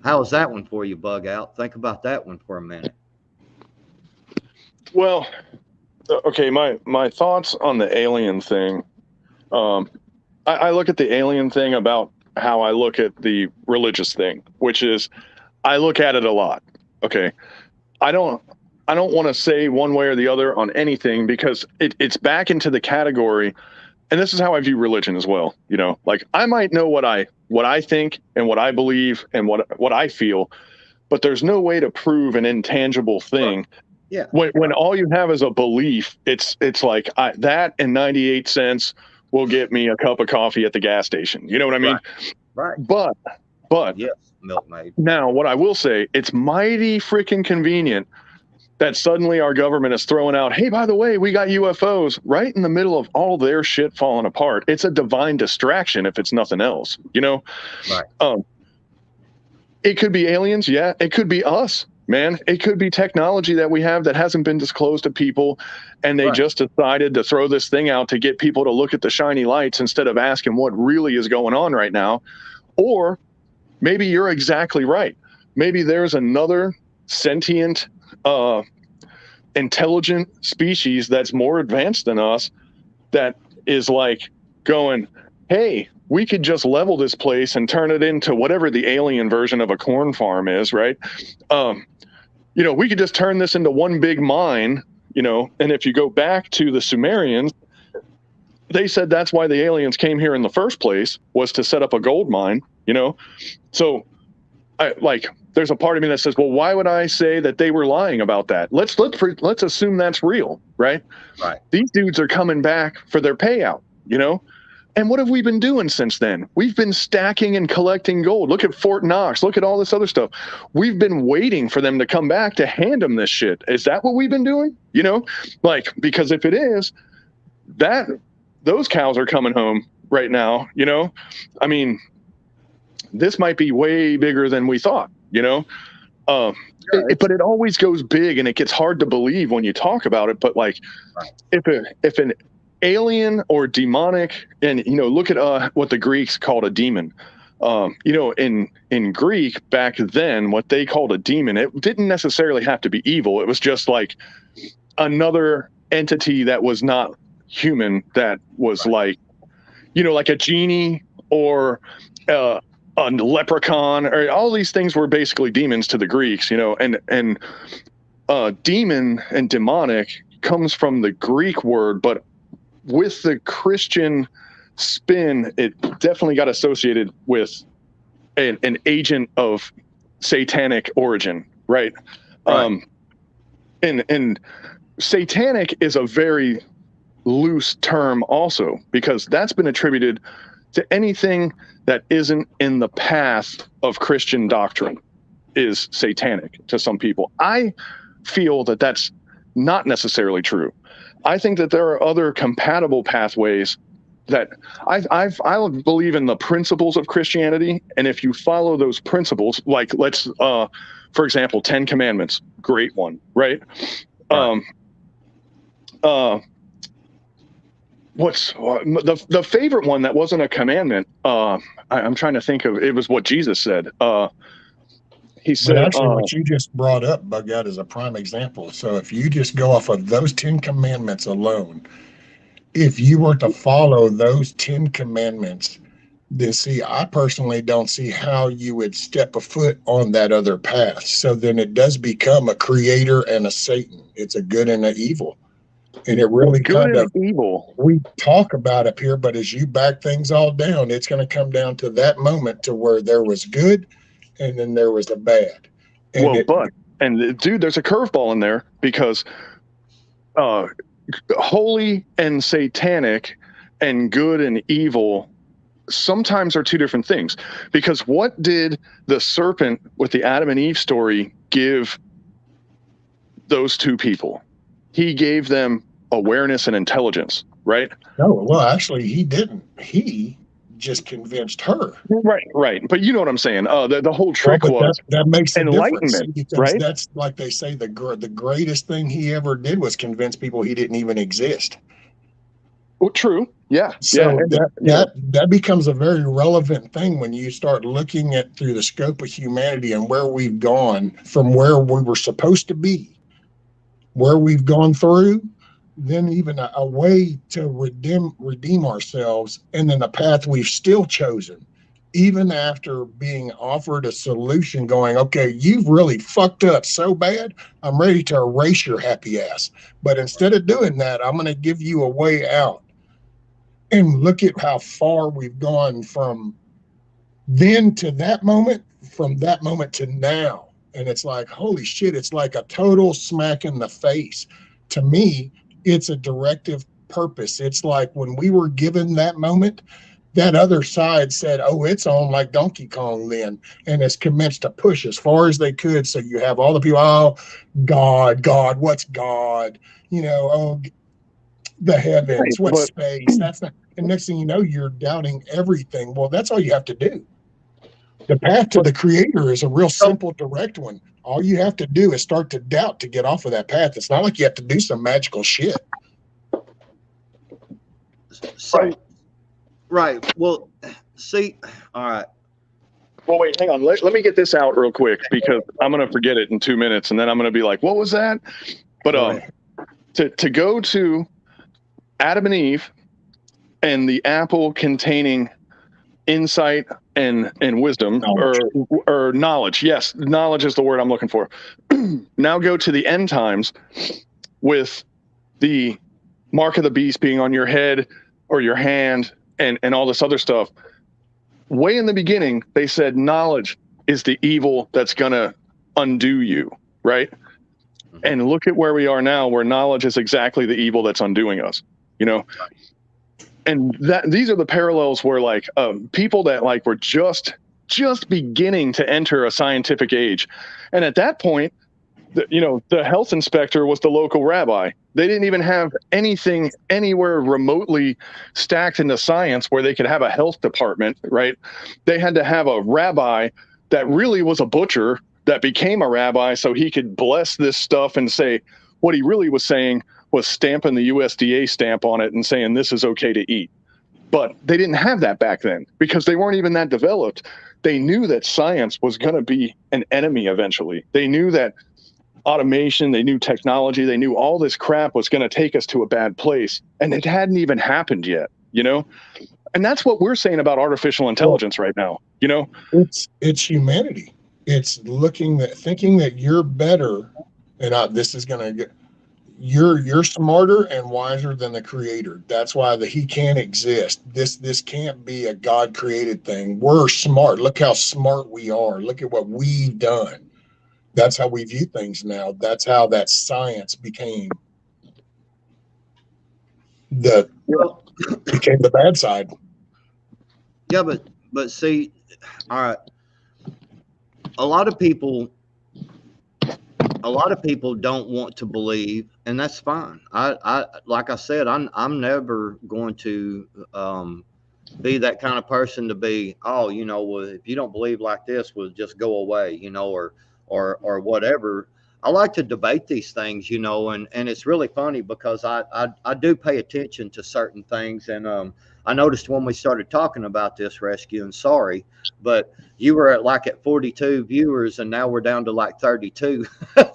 How is that one for you, Bug Out? Think about that one for a minute. Well, okay, my thoughts on the alien thing. I look at the alien thing about how I look at the religious thing, which is I look at it a lot. Okay. I don't want to say one way or the other on anything, because it's back into the category. And this is how I view religion as well. Like, I might know what I think and what I believe and what I feel, but there's no way to prove an intangible thing. Yeah. When all you have is a belief, it's like that and 98 cents will get me a cup of coffee at the gas station. You know what I mean? Right. But yes, milkmaid. Now, what I will say, it's mighty freaking convenient that suddenly our government is throwing out, hey, by the way, we got UFOs right in the middle of all their shit falling apart. It's a divine distraction if it's nothing else, Right. It could be aliens. Yeah. It could be us, man. It could be technology that we have that hasn't been disclosed to people, and they just decided to throw this thing out to get people to look at the shiny lights instead of asking what really is going on right now. Or maybe you're exactly right. Maybe there's another sentient, intelligent species that's more advanced than us that is like going, hey, we could just level this place and turn it into whatever the alien version of a corn farm is, right? We could just turn this into one big mine, and if you go back to the Sumerians, they said that's why the aliens came here in the first place, was to set up a gold mine, So there's a part of me that says, well, why would I say that they were lying about that? Let's assume that's real, right? Right. These dudes are coming back for their payout, And what have we been doing since then? We've been stacking and collecting gold. Look at Fort Knox. Look at all this other stuff. We've been waiting for them to come back to hand them this shit. Is that what we've been doing? Because if it is, those cows are coming home right now, I mean, this might be way bigger than we thought, but it always goes big, and it gets hard to believe when you talk about it. But if an alien or demonic, and look at what the Greeks called a demon. In Greek back then, what they called a demon, it didn't necessarily have to be evil. It was just like another entity that was not human, that was like a genie or a leprechaun, or all these things were basically demons to the Greeks, and demon and demonic comes from the Greek word, but with the Christian spin, it definitely got associated with an agent of satanic origin, right? And satanic is a very loose term also, because that's been attributed to anything that isn't in the path of Christian doctrine is satanic to some people. I feel that that's not necessarily true. I think that there are other compatible pathways that I believe in the principles of Christianity. And if you follow those principles, like for example, 10 Commandments, great one, right? What's the favorite one that wasn't a commandment? I'm trying to think of. It was what Jesus said. He said, but actually, what you just brought up, Bug Out, is a prime example. So if you just go off of those 10 commandments alone, if you were to follow those 10 commandments, then I personally don't see how you would step a foot on that other path. So then it does become a creator and a Satan. It's a good and an evil. And it really good and evil. We talk about up here, but as you back things all down, it's going to come down to that moment to where there was good and then there was the bad. And And dude, there's a curveball in there because holy and satanic and good and evil sometimes are two different things. Because what did the serpent with the Adam and Eve story give those two people? He gave them awareness and intelligence, right? No, well, actually, he didn't. He just convinced her. Right. But you know what I'm saying. The whole trick was that makes a difference, enlightenment, because right? that's like they say the greatest thing he ever did was convince people he didn't even exist. Well, true. Yeah. So Yeah. that becomes a very relevant thing when you start looking at through the scope of humanity and where we've gone from where we were supposed to be, where we've gone through, then even a way to redeem ourselves, and then the path we've still chosen, even after being offered a solution going, okay, you've really fucked up so bad, I'm ready to erase your happy ass. But instead of doing that, I'm going to give you a way out. And look at how far we've gone from then to that moment, from that moment to now. And it's like, holy shit, it's like a total smack in the face. To me, it's a directive purpose. It's like when we were given that moment, that other side said, oh, it's on like Donkey Kong then, and it's commenced to push as far as they could. So you have all the people, oh, God, what's God? You know, oh, the heavens, what's space? That's not. And next thing you know, you're doubting everything. Well, that's all you have to do. The path to the creator is a real simple, direct one. All you have to do is start to doubt to get off of that path. It's not like you have to do some magical shit. So, right. Well, see, all right. Well, wait, hang on. Let me get this out real quick because I'm going to forget it in 2 minutes. And then I'm going to be like, what was that? But to go to Adam and Eve and the apple containing insight and wisdom, or knowledge. Yes, knowledge is the word I'm looking for. Now go to the end times with the mark of the beast being on your head or your hand and all this other stuff. Way in the beginning, they said knowledge is the evil that's going to undo you, right? And look at where we are now, where knowledge is exactly the evil that's undoing us, you know? And these are the parallels where like people that like were just beginning to enter a scientific age. And at that point, the health inspector was the local rabbi. They didn't even have anything anywhere remotely stacked into science where they could have a health department, right? They had to have a rabbi that really was a butcher that became a rabbi so he could bless this stuff and say what he really was saying was stamping the USDA stamp on it and saying this is okay to eat. But they didn't have that back then because they weren't even that developed. They knew that science was going to be an enemy eventually. They knew that automation, they knew technology, they knew all this crap was going to take us to a bad place. And it hadn't even happened yet, you know? And that's what we're saying about artificial intelligence right now, you know? It's humanity. It's thinking that you're better, and this is going to get... You're smarter and wiser than the creator. That's why he can't exist. This can't be a God created thing. We're smart. Look how smart we are. Look at what we've done. That's how we view things now. That's how that science became the bad side. Yeah, but see, all right. A lot of people don't want to believe, and that's fine. I like I said, I'm never going to be that kind of person to be, oh, you know, well, if you don't believe like this, we'll just go away, you know, or whatever. I like to debate these things, you know, and it's really funny because I do pay attention to certain things, and I noticed when we started talking about this, Rescue, and sorry, but you were at 42 viewers, and now we're down to like 32,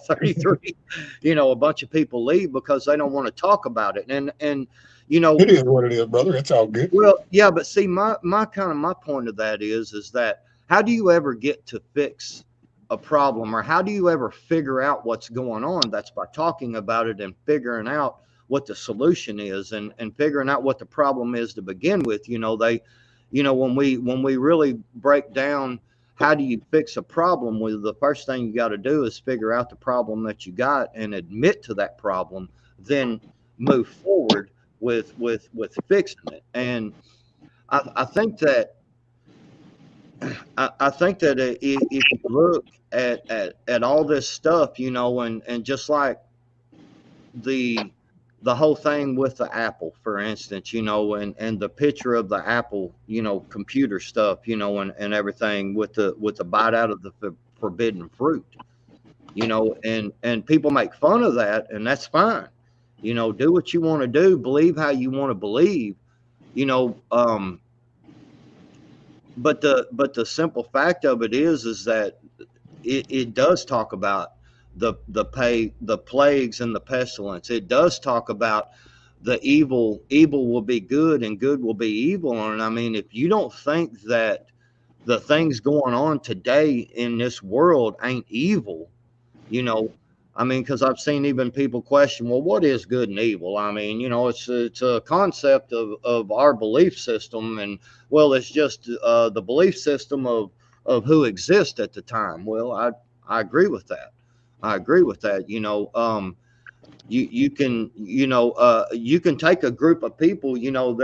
33. You know, a bunch of people leave because they don't want to talk about it. And you know, it is what it is, brother. It's all good. Well, yeah, but see, my point of that is that how do you ever get to fix a problem, or how do you ever figure out what's going on? That's by talking about it and figuring out what the solution is, and figuring out what the problem is to begin with. You know, when we really break down how do you fix a problem? Well, the first thing you got to do is figure out the problem that you got and admit to that problem, then move forward with fixing it. And I think that if you look at all this stuff, you know, and just like the whole thing with the Apple, for instance, you know, and the picture of the Apple, you know, computer stuff, you know, and everything with the bite out of the forbidden fruit, you know, and people make fun of that, and that's fine. You know, do what you want to do, believe how you want to believe, you know, but the simple fact of it is that it does talk about the plagues and the pestilence. It does talk about the evil will be good and good will be evil. And I mean, if you don't think that the things going on today in this world ain't evil, you know, I mean, because I've seen even people question, well, what is good and evil? I mean, you know, it's a concept of our belief system, and well, it's just the belief system of who exists at the time. Well, I agree with that. I agree with that. You know, you can, you know, you can take a group of people. You know,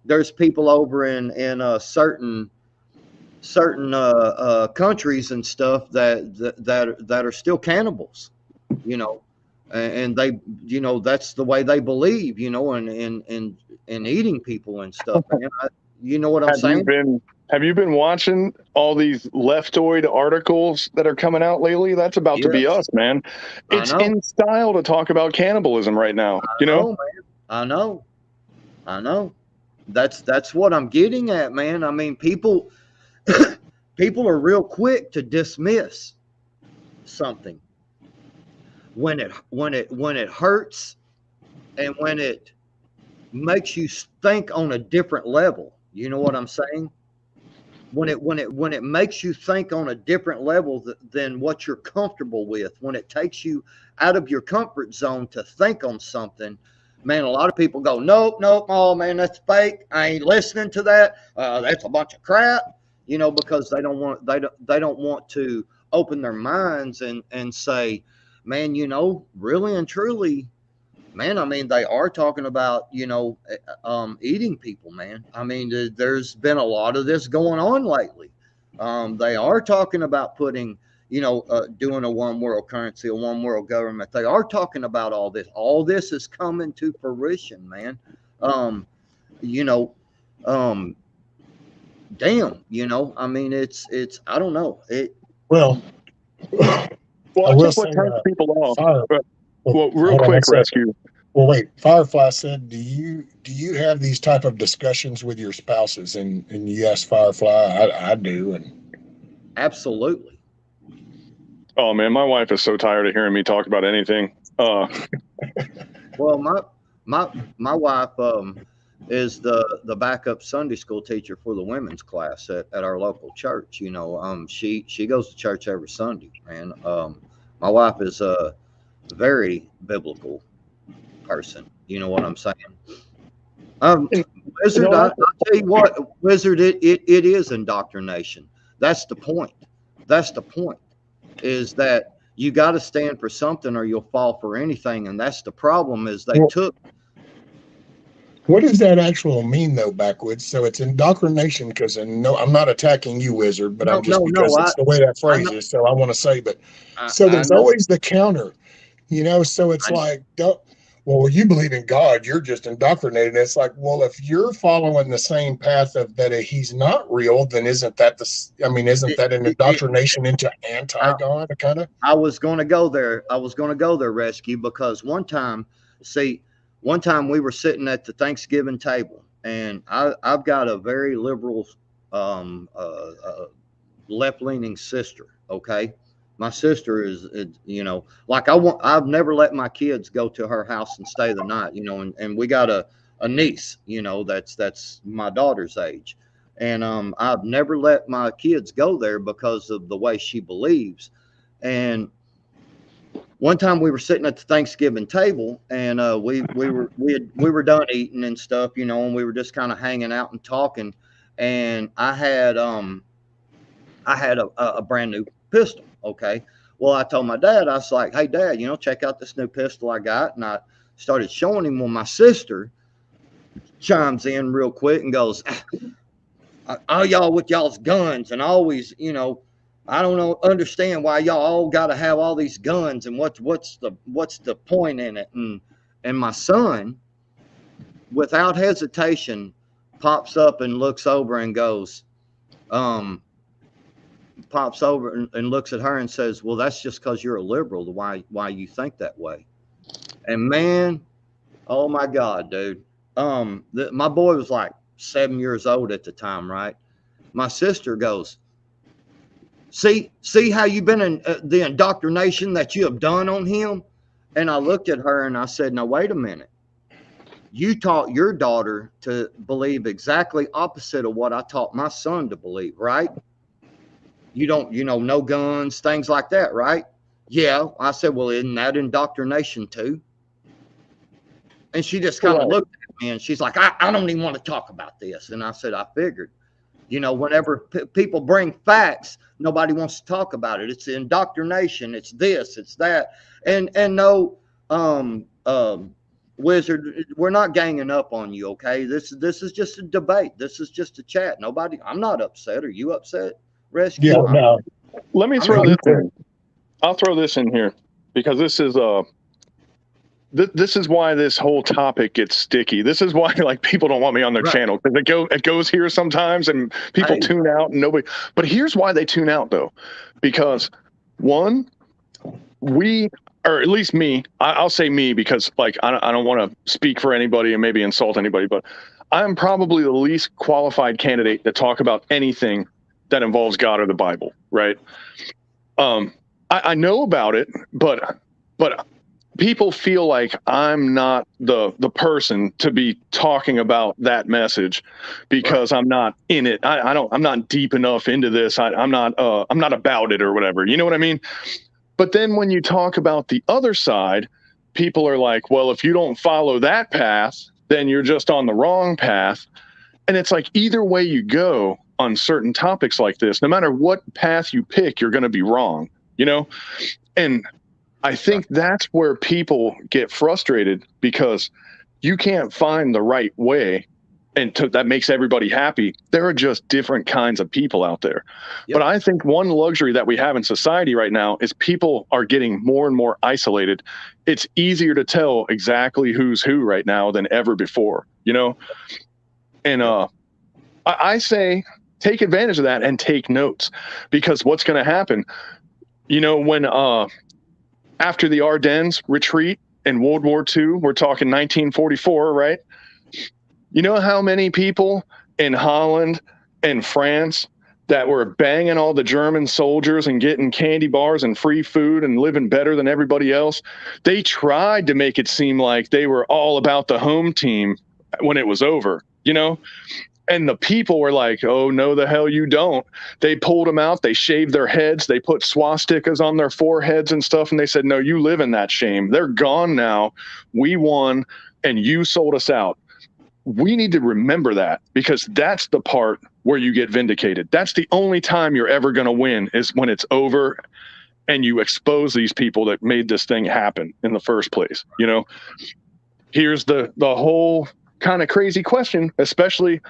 there's people over in certain countries and stuff that are still cannibals, you know, and they, you know, that's the way they believe, you know, and eating people and stuff, man. You know what I'm saying? Have you been watching all these leftoid articles that are coming out lately? That's about to be us, man. It's in style to talk about cannibalism right now. You know, man. I know. That's what I'm getting at, man. I mean, people are real quick to dismiss something when it hurts and when it makes you think on a different level. You know what I'm saying? When it makes you think on a different level than what you're comfortable with, when it takes you out of your comfort zone to think on something, man, a lot of people go, nope, oh man, that's fake. I ain't listening to that. That's a bunch of crap, you know, because they don't want to open their minds and say, man, you know, really and truly, man, I mean, they are talking about, you know, eating people, man. I mean, there's been a lot of this going on lately. They are talking about putting, you know, doing a one world currency, a one world government. They are talking about all this. All this is coming to fruition, man. You know, damn, you know, I mean, it's, I don't know. Well, I will think what say, turns people off. Well, real quick, Rescue. Well, wait. Firefly said, "Do you have these type of discussions with your spouses?" And you asked Firefly. I do, and absolutely. Oh man, my wife is so tired of hearing me talk about anything. Well, my wife is the backup Sunday school teacher for the women's class at our local church. You know, she goes to church every Sunday, man. My wife is a very biblical person. You know what I'm saying? Wizard, I'll tell you what, Wizard, it is indoctrination. That's the point. Is that you got to stand for something or you'll fall for anything. And that's the problem is they took. What does that actually mean, though, Backwoods? So it's indoctrination because, no, I'm not attacking you, Wizard, but it's the way that phrase is. So I want to say, but so there's always the counter, you know. So it's like, well, you believe in God, you're just indoctrinated. It's like, well, if you're following the same path of that he's not real, then isn't that an indoctrination into anti-God kind of? I was going to go there. Rescue, because one time we were sitting at the Thanksgiving table, and I've got a very liberal, left-leaning sister. Okay. My sister is, you know, like I've never let my kids go to her house and stay the night, you know, and we got a niece, you know, that's my daughter's age. And I've never let my kids go there because of the way she believes. And one time we were sitting at the Thanksgiving table, and we were done eating and stuff, you know, and we were just kind of hanging out and talking. And I had I had a brand new pistol. Okay. Well, I told my dad, I was like, hey, Dad, check out this new pistol I got. And I started showing him. Well, my sister chimes in real quick and goes, all y'all with y'all's guns and always, I don't understand why y'all all got to have all these guns and what's the point in it. And my son, without hesitation, pops up and looks over and goes, pops over and looks at her and says, well, that's just because you're a liberal, why you think that way. And man, oh my God, dude. My boy was like 7 years old at the time, right? My sister goes, see how you've been in the indoctrination that you have done on him? And I looked at her and I said, now, wait a minute. You taught your daughter to believe exactly opposite of what I taught my son to believe, right? You don't, no guns, things like that, right? Yeah. I said, well, isn't that indoctrination too? And she just kind of looked at me and she's like, I don't even want to talk about this. And I said, I figured, whenever people bring facts, nobody wants to talk about it. It's the indoctrination. It's this, it's that. And no, Wizard, we're not ganging up on you. Okay. This is just a debate. This is just a chat. I'm not upset. Are you upset, Rescue? Yeah, no. Let me throw this in. I'll throw this in here because this is this is why this whole topic gets sticky. This is why people don't want me on their channel, because it goes here sometimes and people tune out and nobody. But here's why they tune out though, because one, or at least me, I'll say me because I don't want to speak for anybody and maybe insult anybody, but I'm probably the least qualified candidate to talk about anything that involves God or the Bible, right? I know about it, but people feel like I'm not the person to be talking about that message because I'm not in it. I'm not deep enough into this. I'm not about it or whatever. You know what I mean? But then when you talk about the other side, people are like, well, if you don't follow that path, then you're just on the wrong path. And it's like either way you go on certain topics like this, no matter what path you pick, you're going to be wrong, And I think that's where people get frustrated because you can't find the right way. And that makes everybody happy. There are just different kinds of people out there. Yep. But I think one luxury that we have in society right now is people are getting more and more isolated. It's easier to tell exactly who's who right now than ever before, And I say take advantage of that and take notes, because what's going to happen, when after the Ardennes retreat in World War II, we're talking 1944, right? You know how many people in Holland and France that were banging all the German soldiers and getting candy bars and free food and living better than everybody else? They tried to make it seem like they were all about the home team when it was over, And the people were like, oh, no, the hell you don't. They pulled them out. They shaved their heads. They put swastikas on their foreheads and stuff. And they said, no, you live in that shame. They're gone now. We won and you sold us out. We need to remember that, because that's the part where you get vindicated. That's the only time you're ever going to win, is when it's over and you expose these people that made this thing happen in the first place. Here's the whole kind of crazy question, especially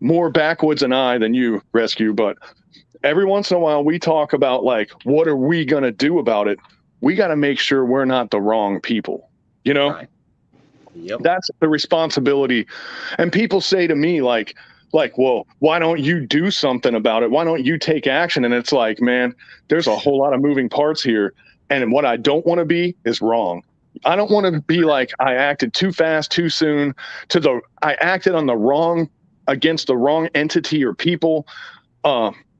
more backwoods than I than you, Rescue. But every once in a while we talk about what are we going to do about it? We got to make sure we're not the wrong people, Right. Yep. That's the responsibility. And people say to me well, why don't you do something about it? Why don't you take action? And it's like, man, there's a whole lot of moving parts here. And what I don't want to be is wrong. I don't want to be like, I acted too fast, too soon I acted against the wrong entity or people.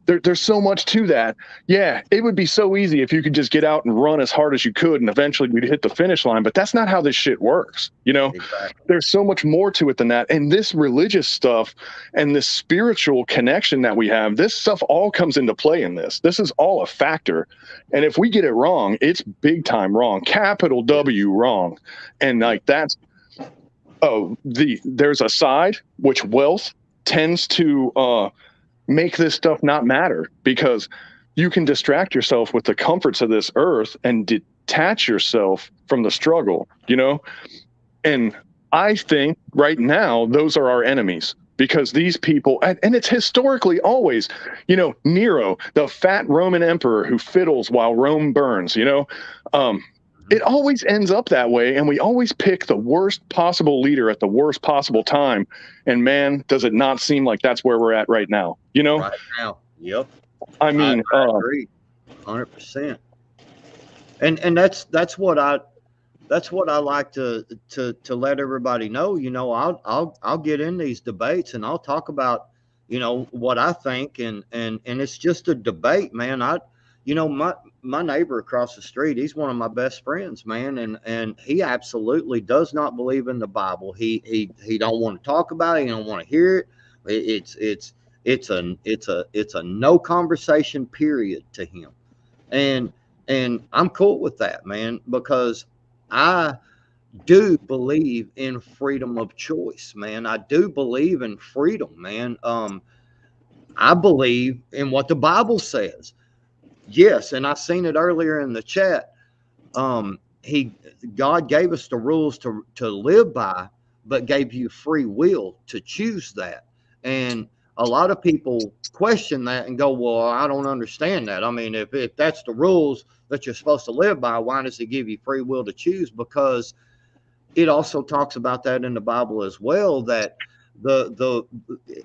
There's so much to that. Yeah, it would be so easy if you could just get out and run as hard as you could and eventually we'd hit the finish line, but that's not how this shit works. Exactly. There's so much more to it than that. And this religious stuff and this spiritual connection that we have, this stuff all comes into play in this. This is all a factor. And if we get it wrong, it's big time wrong, capital W wrong. And there's a side which wealth tends to make this stuff not matter, because you can distract yourself with the comforts of this earth and detach yourself from the struggle, And I think right now those are our enemies, because these people, and it's historically always, Nero, the fat Roman emperor who fiddles while Rome burns, it always ends up that way. And we always pick the worst possible leader at the worst possible time. And man, does it not seem like that's where we're at right now, Right now. Yep. I mean, I agree 100%. And that's what I like to let everybody know. I'll get in these debates and I'll talk about, what I think, and it's just a debate, man. My neighbor across the street, he's one of my best friends, man, and he absolutely does not believe in the Bible. He don't want to talk about it. He don't want to hear it. It's a no conversation period to him, and I'm cool with that, man, because I do believe in freedom of choice, man. I do believe in freedom, man. I believe in what the Bible says. Yes, and I seen it earlier in the chat. God gave us the rules to live by, but gave you free will to choose that. And a lot of people question that and go, well, I don't understand that. I mean, if that's the rules that you're supposed to live by, why does it give you free will to choose? Because it also talks about that in the Bible as well, that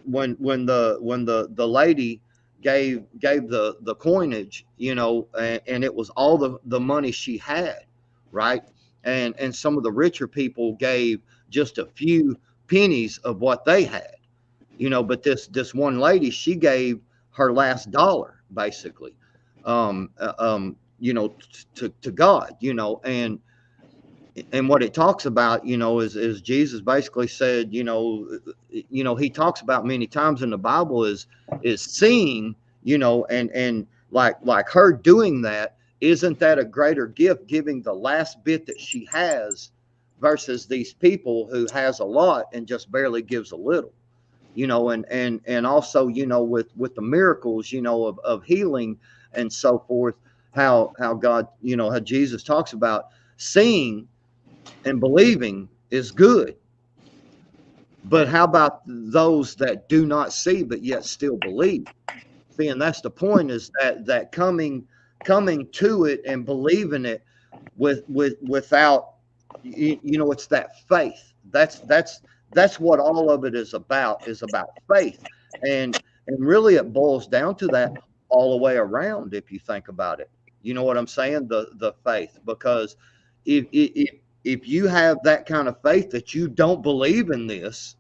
when the lady gave the coinage, and it was all the money she had, right? And some of the richer people gave just a few pennies of what they had, but this one lady, she gave her last dollar basically, to God, and what it talks about, is Jesus basically said, he talks about many times in the Bible is seeing, and like her doing that, isn't that a greater gift, giving the last bit that she has versus these people who has a lot and just barely gives a little, and also, with the miracles, of healing and so forth, how God, how Jesus talks about seeing and believing is good, but how about those that do not see but yet still believe? See, and that's the point, is that coming to it and believing it without, it's that faith. That's what all of it is about faith, and really it boils down to that all the way around. If you think about it, you know what I'm saying, the faith, because if you have that kind of faith that you don't believe in this,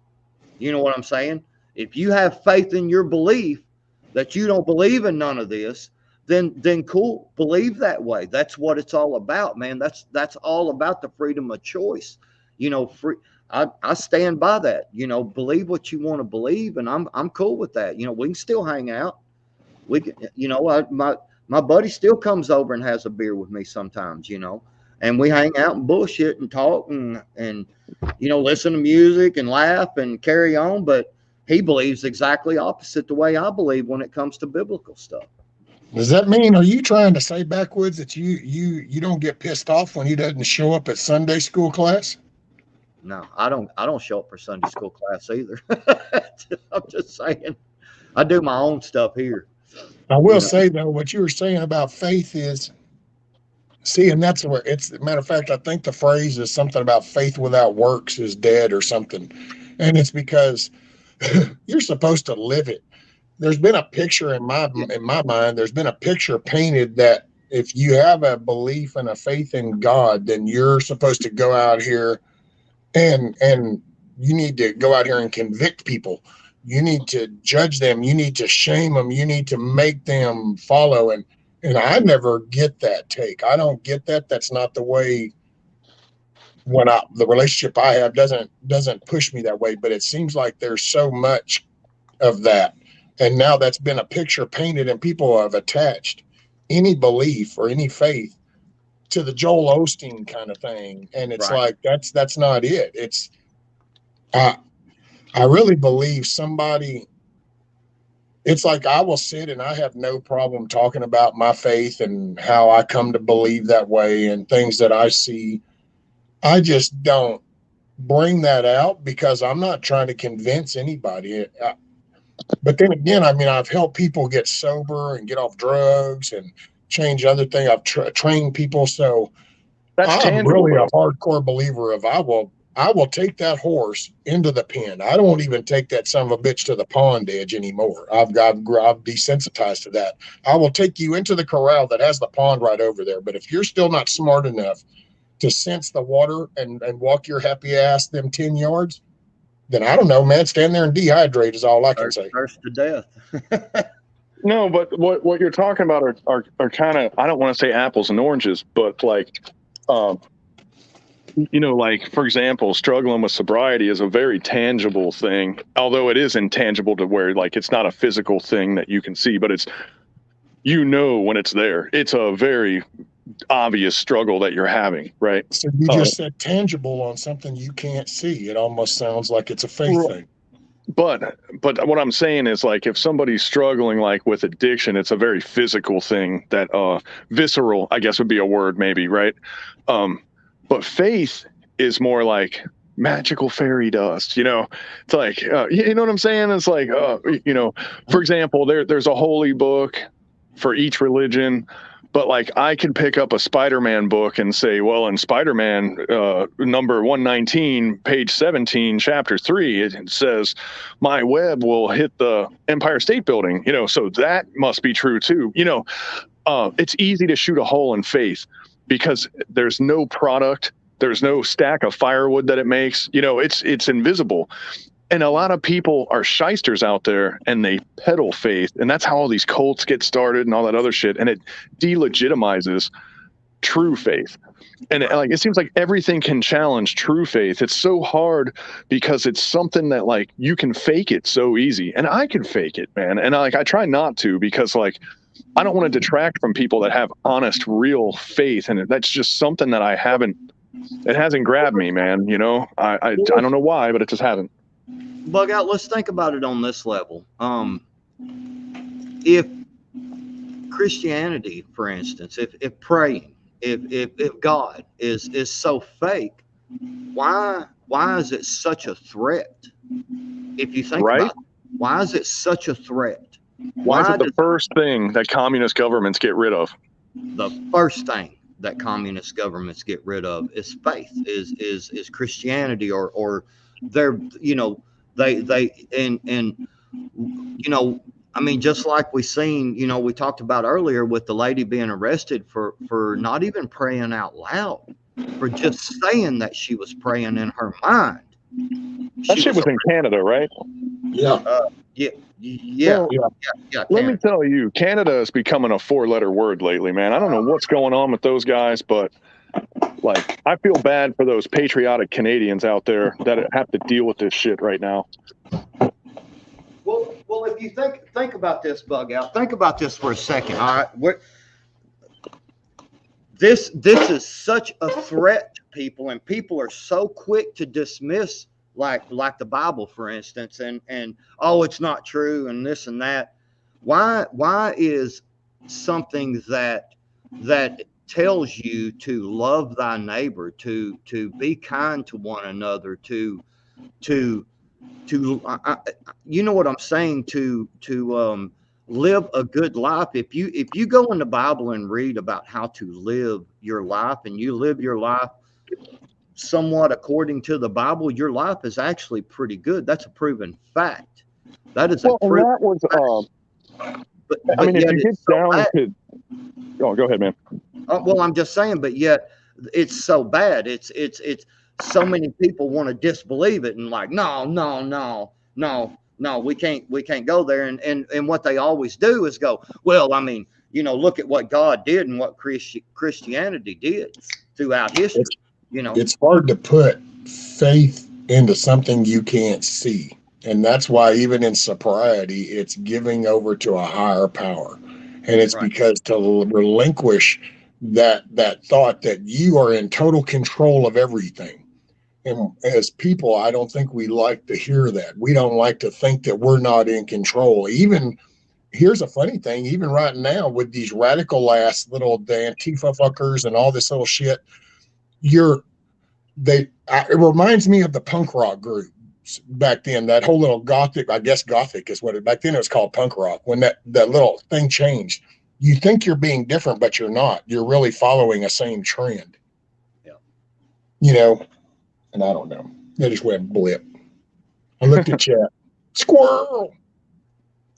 you know what I'm saying? If you have faith in your belief that you don't believe in none of this, then cool, believe that way. That's what it's all about, man. That's all about the freedom of choice. I stand by that. Believe what you want to believe, and I'm cool with that. We can still hang out. We can, my buddy still comes over and has a beer with me sometimes, and we hang out and bullshit and talk and listen to music and laugh and carry on. But he believes exactly opposite the way I believe when it comes to biblical stuff. Does that mean, are you trying to say, Backwoods, that you don't get pissed off when he doesn't show up at Sunday school class? No, I don't show up for Sunday school class either. I'm just saying, I do my own stuff here. I will say, though, what you were saying about faith is, and that's where it's, matter of fact, I think the phrase is something about faith without works is dead or something. And it's because you're supposed to live it. There's been a picture in my mind, there's been a picture painted that if you have a belief and a faith in God, then you're supposed to go out here and you need to go out here and convict people. You need to judge them. You need to shame them. You need to make them follow. And I never get that take. I don't get that. That's not the way. The relationship I have doesn't push me that way. But it seems like there's so much of that, and now that's been a picture painted, and people have attached any belief or any faith to the Joel Osteen kind of thing, and it's Right. like that's not it. It's I really believe somebody it's like I will sit and I have no problem talking about my faith and how I come to believe that way and things that I see. I just don't bring that out because I'm not trying to convince anybody. But then again, I mean, I've helped people get sober and get off drugs and change other things. I've trained people. So That's I'm tangible. really a hardcore believer of I will take that horse into the pen. I don't even take that son of a bitch to the pond edge anymore. I've desensitized to that. I will take you into the corral that has the pond right over there. But if you're still not smart enough to sense the water and walk your happy ass them 10 yards, then I don't know, man. Stand there and dehydrate is all I can say. Thirst to death. No, but what you're talking about are kind of, I don't want to say apples and oranges, but like, like, for example, struggling with sobriety is a very tangible thing, although it is intangible to where, like, it's not a physical thing that you can see, but it's, when it's there. It's a very obvious struggle that you're having, right? So you just said tangible on something you can't see. It almost sounds like it's a faith thing. But what I'm saying is, like, if somebody's struggling like with addiction, it's a very physical thing that visceral, I guess would be a word maybe, right? But faith is more like magical fairy dust, It's like, you know what I'm saying? It's like, for example, there's a holy book for each religion. But like, I could pick up a Spider-Man book and say, well, in Spider-Man number 119, page 17, chapter 3, it says, my web will hit the Empire State Building, so that must be true too. It's easy to shoot a hole in faith because there's no product, there's no stack of firewood that it makes, it's invisible. And a lot of people are shysters out there and they peddle faith. And that's how all these cults get started and all that other shit. And it delegitimizes true faith. And it seems like everything can challenge true faith. It's so hard because it's something that, like, you can fake it so easy. And I can fake it, man. And I try not to because, like, I don't want to detract from people that have honest, real faith. And that's just something that it hasn't grabbed me, man. I don't know why, but it just hasn't. Bug out. Let's think about it on this level. If Christianity, for instance, if praying, if God is so fake, why is it such a threat? If you think about it, why is it such a threat? Why is it the first thing that communist governments get rid of? The first thing that communist governments get rid of is faith, is Christianity, or they're, I mean, just like we seen, we talked about earlier with the lady being arrested for not even praying out loud, for just saying that she was praying in her mind. That shit was in Canada, right? Yeah. Yeah. Let me tell you, Canada is becoming a 4-letter word lately, man. I don't know what's going on with those guys, but, like, I feel bad for those patriotic Canadians out there that have to deal with this shit right now. Well, if you think about this, Bug Out, think about this for a second. All right, this is such a threat to people, and people are so quick to dismiss, like the Bible, for instance, and oh, it's not true, and this and that. Why is something that tells you to love thy neighbor, to be kind to one another, to you know what I'm saying, to live a good life. If you go in the Bible and read about how to live your life, and you live your life somewhat according to the Bible, your life is actually pretty good. That's a proven fact. That is a proven fact. But I mean, if you get down to, go ahead, man. Well, I'm just saying, but yet it's so bad. It's so many people want to disbelieve it and like, no, we can't go there. And what they always do is go, well, I mean, look at what God did and what Christianity did throughout history. It's hard to put faith into something you can't see. And that's why even in sobriety, it's giving over to a higher power. And it's because to relinquish that thought that you are in total control of everything. And as people, I don't think we like to hear that. We don't like to think that we're not in control. Even here's a funny thing, even right now with these radical ass little the Antifa fuckers and all this little shit, it reminds me of the punk rock group back then. That whole little gothic, I guess gothic is what back then it was called punk rock. When that little thing changed, you think you're being different, but you're not. You're really following a same trend. Yeah. You know, and I don't know. They just went blip. I looked at chat. Squirrel.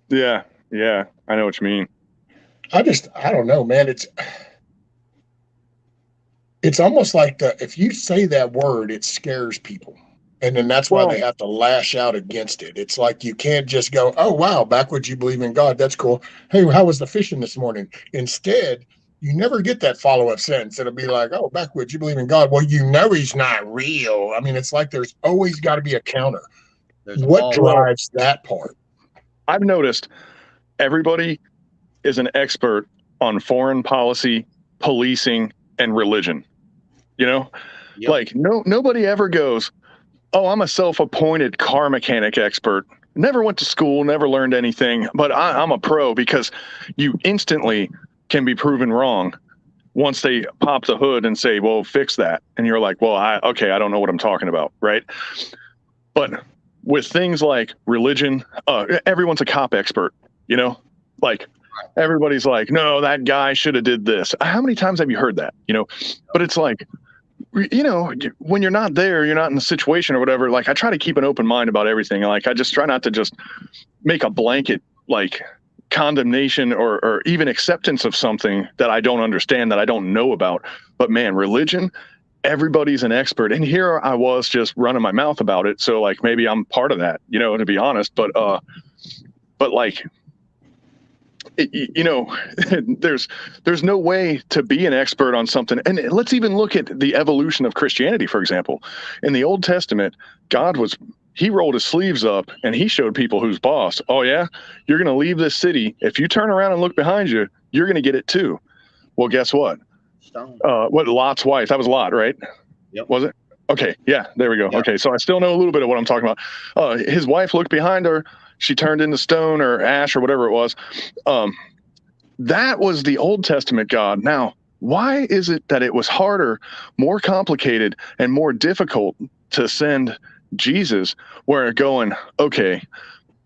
Yeah, I know what you mean. I don't know, man. It's almost like if you say that word, it scares people. And then that's why they have to lash out against it. It's like you can't just go, oh, wow, backwards you believe in God. That's cool. Hey, how was the fishing this morning? Instead, you never get that follow-up sentence. It'll be like, oh, backwards you believe in God. Well, you know he's not real. I mean, it's like there's always got to be a counter. What drives that part? I've noticed everybody is an expert on foreign policy, policing, and religion. You know, like nobody ever goes, oh, I'm a self-appointed car mechanic expert. Never went to school, never learned anything, but I'm a pro, because you instantly can be proven wrong once they pop the hood and say, well, fix that. And you're like, well, I don't know what I'm talking about. Right. But with things like religion, everyone's a cop expert, you know, like everybody's like, no, that guy should have did this. How many times have you heard that? You know, but it's like, you know, when you're not there, you're not in the situation or whatever. Like, I try to keep an open mind about everything. Like, I just try not to just make a blanket, like, condemnation or even acceptance of something that I don't understand, that I don't know about. But man, religion, everybody's an expert. And here I was just running my mouth about it. So like, maybe I'm part of that, you know, to be honest, but like, you know, there's no way to be an expert on something. And let's even look at the evolution of Christianity, for example. In the Old Testament, he rolled his sleeves up and he showed people who's boss. Oh yeah, you're going to leave this city. If you turn around and look behind you, you're going to get it too. Well, guess what? What, Lot's wife? That was Lot, right? Yep. Was it? Okay. Yeah, there we go. Yep. Okay. So I still know a little bit of what I'm talking about. His wife looked behind her. She turned into stone or ash or whatever it was. That was the Old Testament God. Now, why is it that it was harder, more complicated, and more difficult to send Jesus, where going, okay,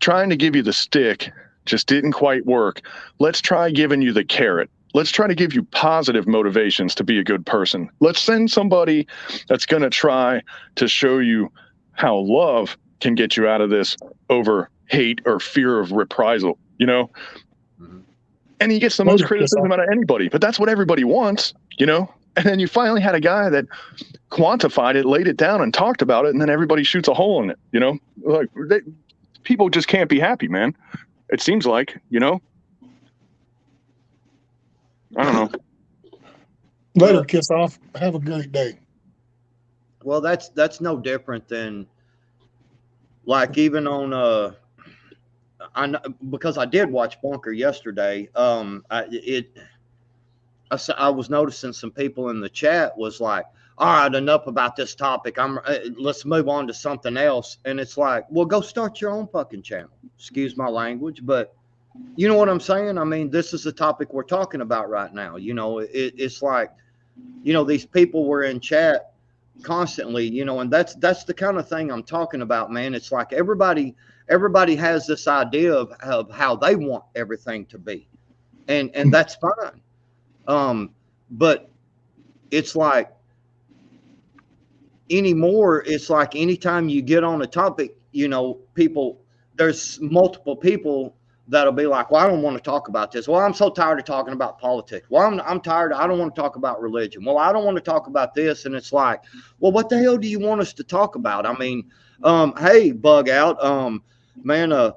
trying to give you the stick just didn't quite work. Let's try giving you the carrot. Let's try to give you positive motivations to be a good person. Let's send somebody that's going to try to show you how love can get you out of this over hate or fear of reprisal, you know? Mm-hmm. And he gets the most criticism out of anybody, but that's what everybody wants, you know? And then you finally had a guy that quantified it, laid it down, and talked about it, and then everybody shoots a hole in it, you know? Like, people just can't be happy, man. It seems like, you know? I don't know. Later, kiss off. Have a great day. Well, that's no different than, like, even on because I did watch Bunker yesterday. I was noticing some people in the chat was like, all right, enough about this topic. Let's move on to something else. And it's like, well, go start your own fucking channel. Excuse my language, but you know what I'm saying? I mean, this is the topic we're talking about right now. You know, it's like, you know, these people were in chat constantly, you know, and that's the kind of thing I'm talking about, man. It's like everybody has this idea of how they want everything to be, and that's fine. But it's like anymore, it's like anytime you get on a topic, you know, there's multiple people that'll be like, well, I don't want to talk about this. Well, I'm so tired of talking about politics. Well, I'm tired. I don't want to talk about religion. Well, I don't want to talk about this. And it's like, well, what the hell do you want us to talk about? I mean, hey, Bug Out, man,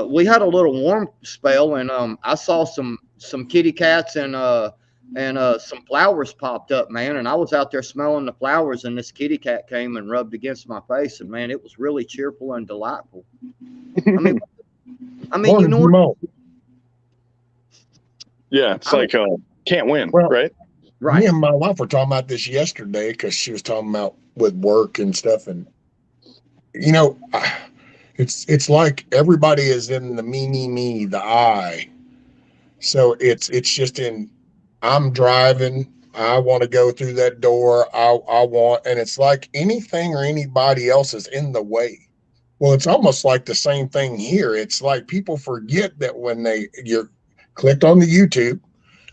we had a little warm spell, and I saw some kitty cats and some flowers popped up, man. And I was out there smelling the flowers, and this kitty cat came and rubbed against my face, and man, it was really cheerful and delightful. I mean, you know what? Yeah, it's can't win, right? Right. Me and my wife were talking about this yesterday because she was talking about with work and stuff, and you know, It's like everybody is in the me, the I. So it's just in, I'm driving, I want to go through that door, I want, and it's like anything or anybody else is in the way. Well, it's almost like the same thing here. It's like people forget that when you're clicked on the YouTube,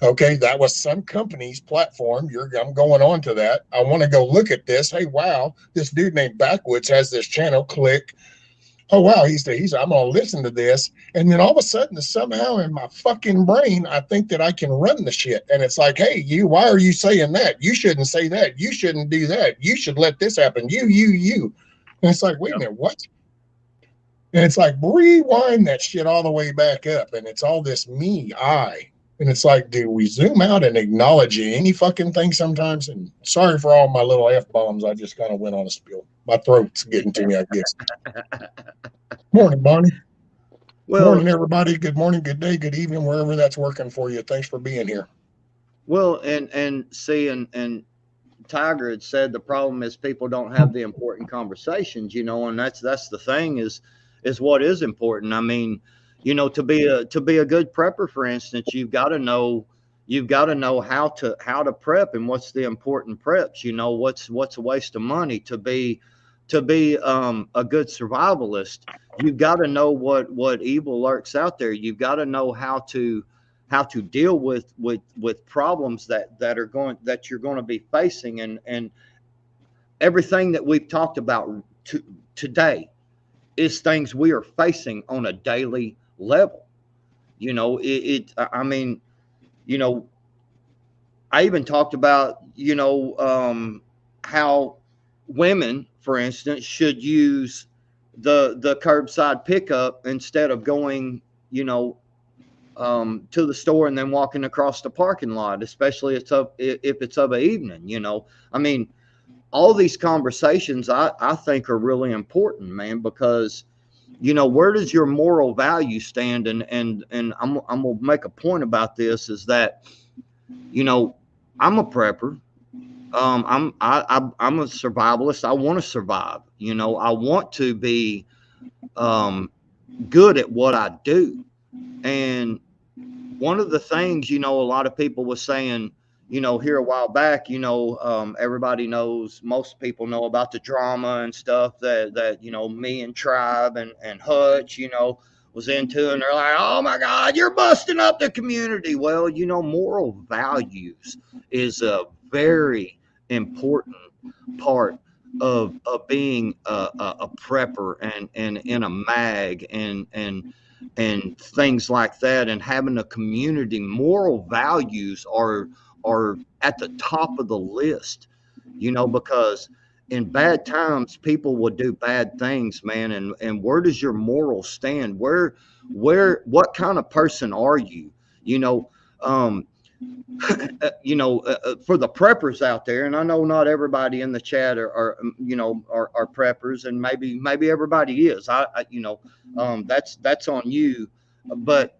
okay, that was some company's platform. I'm going on to that. I want to go look at this. Hey, wow, this dude named Backwoods has this channel. Click. Oh wow, I'm gonna listen to this, and then all of a sudden, somehow in my fucking brain, I think that I can run the shit, and it's like, hey, why are you saying that? You shouldn't say that. You shouldn't do that. You should let this happen. You, and it's like, wait a minute, what? And it's like rewind that shit all the way back up, and it's all this me, I, and it's like, do we zoom out and acknowledge any fucking thing sometimes? And sorry for all my little F-bombs. I just kind of went on a spiel. My throat's getting to me, I guess. Morning, Bonnie. Well, morning, everybody. Good morning, good day, good evening, wherever that's working for you. Thanks for being here. Well, and see, and Tiger had said the problem is people don't have the important conversations, and that's the thing is what is important. I mean, to be a good prepper, for instance, you've got to know how to prep and what's the important preps. What's a waste of money. To be a good survivalist, you've got to know what evil lurks out there. You've got to know how to deal with problems that you're going to be facing, and everything that we've talked about today is things we are facing on a daily level. I mean, I even talked about how women, for instance, should use the curbside pickup instead of going, to the store and then walking across the parking lot, especially if it's of an evening. I mean, all these conversations I think are really important, man, because where does your moral value stand? And I'm gonna make a point about this, is that I'm a prepper. I'm a survivalist. I want to survive. I want to be good at what I do. And one of the things, a lot of people was saying, here a while back, everybody knows, most people know about the drama and stuff that me and Tribe and Hutch, was into, and they're like, oh my God, you're busting up the community. Well, moral values is a very important part of being a prepper and in a mag and things like that, and having a community. Moral values are at the top of the list, because in bad times people will do bad things, man. And where does your moral stand? What kind of person are you? For the preppers out there, and I know not everybody in the chat are preppers, and maybe everybody is. That's on you, but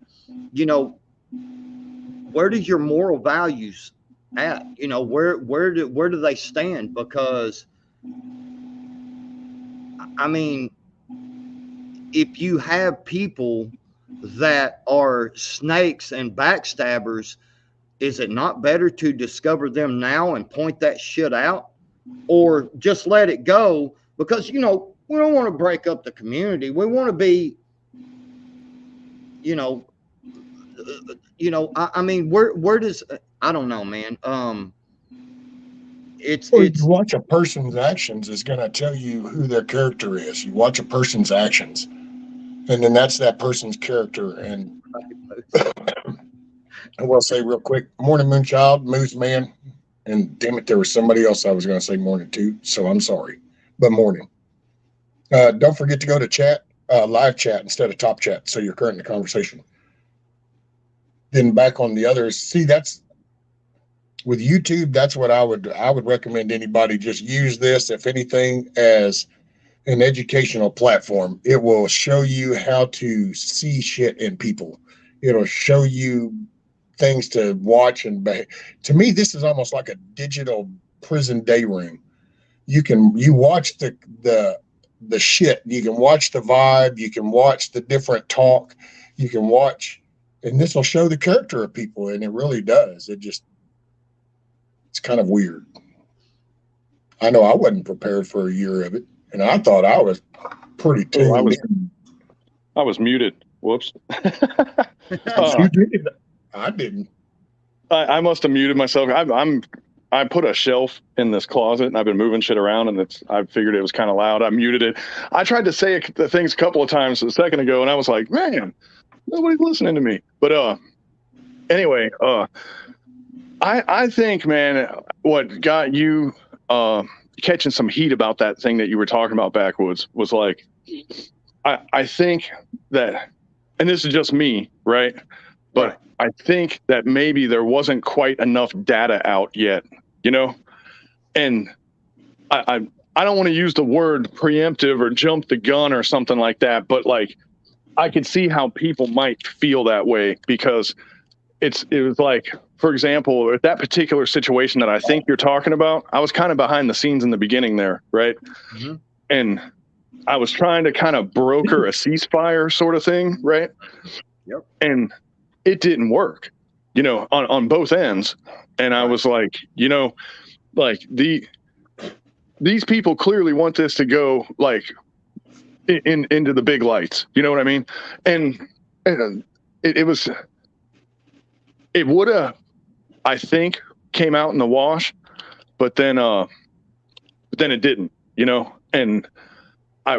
where do your moral values at? Where do they stand? Because I mean, if you have people that are snakes and backstabbers, is it not better to discover them now and point that shit out, or just let it go? Because, we don't want to break up the community. We want to be, I mean, where does, I don't know, man. It's you watch a person's actions is going to tell you who their character is. You watch a person's actions, and then that's that person's character. And I will say real quick, morning, Moonchild, Moose Man, and damn it, there was somebody else I was going to say morning to, so I'm sorry, but morning. Don't forget to go to chat, live chat instead of top chat, so you're current in the conversation. Then back on the others, see, that's with YouTube. That's what I would recommend anybody just use this, if anything, as an educational platform. It will show you how to see shit in people. It'll show you things to watch and to me, this is almost like a digital prison day room. You watch the the shit. You can watch the vibe. You can watch the different talk. You can watch, and this will show the character of people, and it really does. It's kind of weird. I know I wasn't prepared for a year of it, and I thought I was pretty tuned in. I was muted. Whoops. You did. I didn't. I must have muted myself. I put a shelf in this closet, and I've been moving shit around, and I figured it was kind of loud. I muted it. I tried to say the things a couple of times a second ago, and I was like, man, nobody's listening to me. But anyway, I think, man, what got you catching some heat about that thing that you were talking about, Backwoods, was like, I think that, and this is just me, right? But I think that maybe there wasn't quite enough data out yet, you know? And I don't want to use the word preemptive or jump the gun or something like that, but like, I could see how people might feel that way, because it was like, for example, at that particular situation that I think you're talking about, I was kind of behind the scenes in the beginning there, right? Mm-hmm. And I was trying to kind of broker a ceasefire sort of thing, right? Yep. And it didn't work, you know, on both ends. And I was like, you know, like these people clearly want this to go like into the big lights, you know what I mean? And it would have, I think, came out in the wash, but then it didn't, you know? And I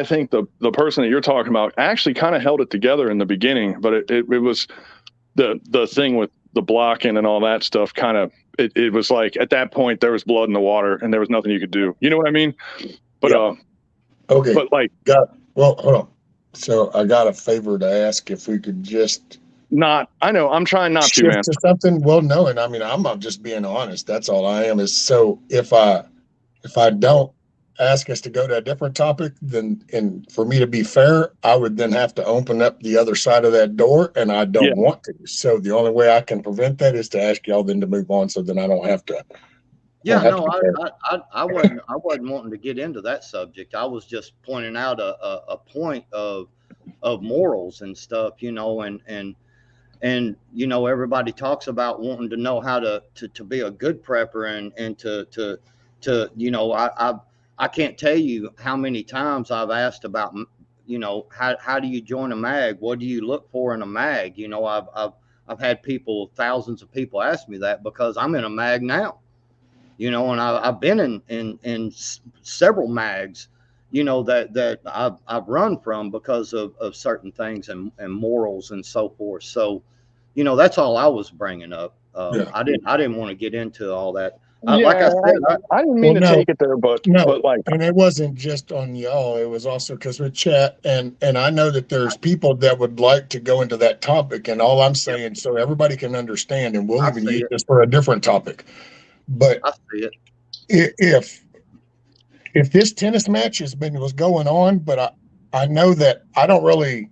think the person that you're talking about actually kind of held it together in the beginning, but it was the thing with the blocking and all that stuff. Kind of, it was like at that point there was blood in the water and there was nothing you could do. You know what I mean? But okay. But like, hold on. So I got a favor to ask, if we could just I know I'm trying not to, man. To something. Well, no, and I mean I'm not just being honest. That's all I am. Is so if I don't ask us to go to a different topic, then, and for me to be fair, I would then have to open up the other side of that door, and I don't want to. So the only way I can prevent that is to ask y'all then to move on, so then I don't have to. Yeah, no, I wasn't wanting to get into that subject. I was just pointing out a point of morals and stuff, you know, and you know, everybody talks about wanting to know how to be a good prepper and to you know, I can't tell you how many times I've asked about, you know, how do you join a mag? What do you look for in a mag? You know, I've had thousands of people ask me that, because I'm in a mag now, you know, and I've been in several mags, you know, that I've run from because of certain things and morals and so forth. So, you know, that's all I was bringing up. I didn't want to get into all that. Like I said, I didn't mean to take it there, but like, and it wasn't just on y'all. It was also because we chat, and I know that there's people that would like to go into that topic, and all I'm saying, so everybody can understand, and we'll even use this for a different topic. But I see it. If this tennis match was going on, but I know that I don't really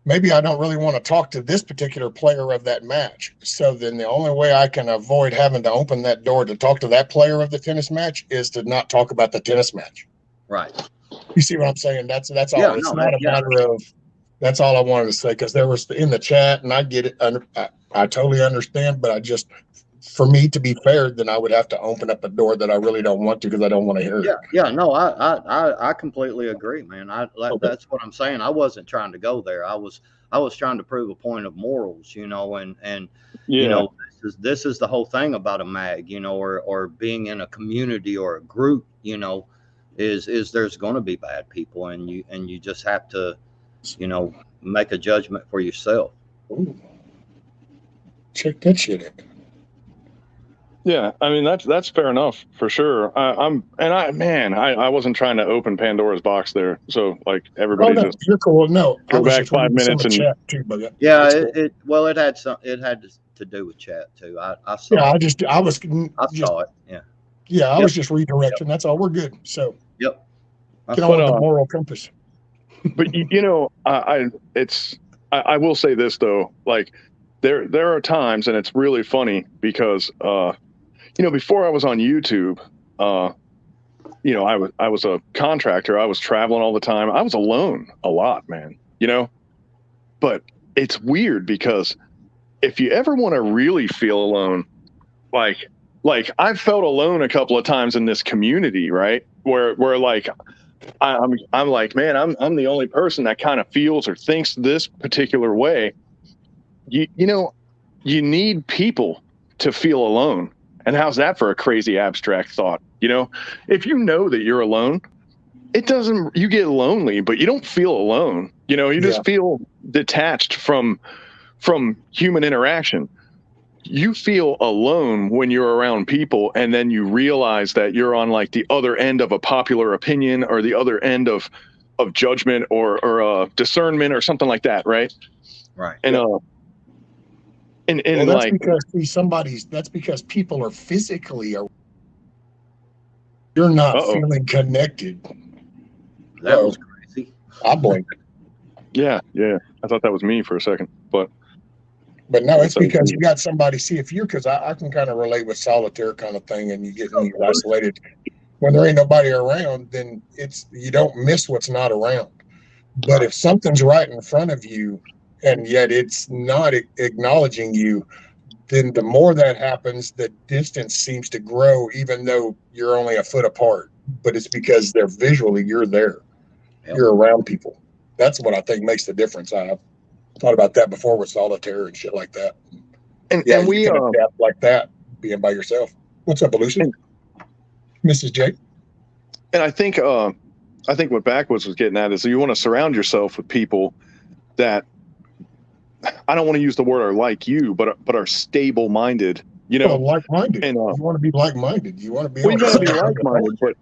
want to talk to this particular player of that match. So then the only way I can avoid having to open that door to talk to that player of the tennis match is to not talk about the tennis match. Right. You see what I'm saying? That's all. It's not a matter of, that's all I wanted to say, because there was in the chat, and I get it. I totally understand, but for me to be fair, then I would have to open up a door that I really don't want to, because I don't want to hear it. Yeah, no, I completely agree, man. That's what I'm saying. I wasn't trying to go there. I was trying to prove a point of morals, you know, and you know, this is the whole thing about a mag, you know, or being in a community or a group, you know, is there's going to be bad people, and you just have to, you know, make a judgment for yourself. Ooh. Check that shit out. Yeah, I mean that's fair enough for sure. I wasn't trying to open Pandora's box there. So like everybody just you're cool. No, go back 5 minutes and chat too, but yeah, it had to do with chat too. I saw. Yeah, it. I saw it. Yeah. Yeah, I was just redirecting. That's all. We're good. So yep. Get on with the moral compass. But you know, I will say this though, like there are times, and it's really funny because you know, before I was on YouTube, you know, I was a contractor. I was traveling all the time. I was alone a lot, man, you know, but it's weird because if you ever want to really feel alone, like I've felt alone a couple of times in this community, right? Where like I'm like, man, I'm the only person that kind of feels or thinks this particular way. You know, you need people to feel alone. And how's that for a crazy abstract thought? You know, if you know that you're alone, you get lonely, but you don't feel alone. You know, you just feel detached from human interaction. You feel alone when you're around people, and then you realize that you're on like the other end of a popular opinion or the other end of judgment or discernment or something like that, right? Right. And Well, that's like, because that's because people are physically. You're not feeling connected. That was crazy. I blinked. Yeah. I thought that was me for a second, but no, it's because you got somebody. See, if you're, because I can kind of relate with solitaire kind of thing, and you get isolated when there ain't nobody around. Then you don't miss what's not around. But if something's right in front of you, and yet it's not acknowledging you, then the more that happens, the distance seems to grow, even though you're only a foot apart. But it's because you're there. Yep. You're around people. That's what I think makes the difference. I've thought about that before with solitaire and shit like that. And we can adapt like that, being by yourself. What's up, Lucy? Mrs. J? And I think what Backwoods was getting at is you want to surround yourself with people that, I don't want to use the word are like you, but are stable minded. You know, like-minded. And you want to be like-minded. You want to be. You got to be like-minded,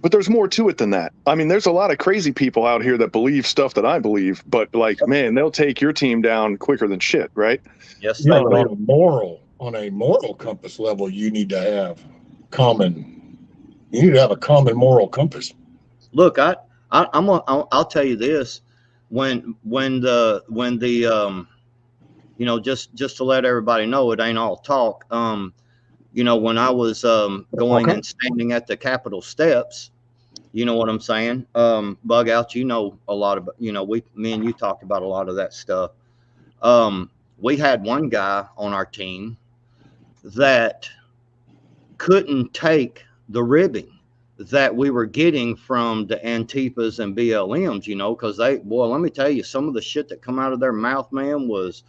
but there's more to it than that. I mean, there's a lot of crazy people out here that believe stuff that I believe, but like, man, they'll take your team down quicker than shit, right? Yes. Yeah, on a moral compass level, you need to have a common moral compass. Look, I'll tell you this. When the you know, just to let everybody know, it ain't all talk. You know, when I was going and standing at the Capitol steps, you know what I'm saying? Bug out, you know a lot about, you know, me and you talked about a lot of that stuff. We had one guy on our team that couldn't take the ribbing that we were getting from the Antifas and BLMs, you know, because let me tell you, some of the shit that come out of their mouth, man, was,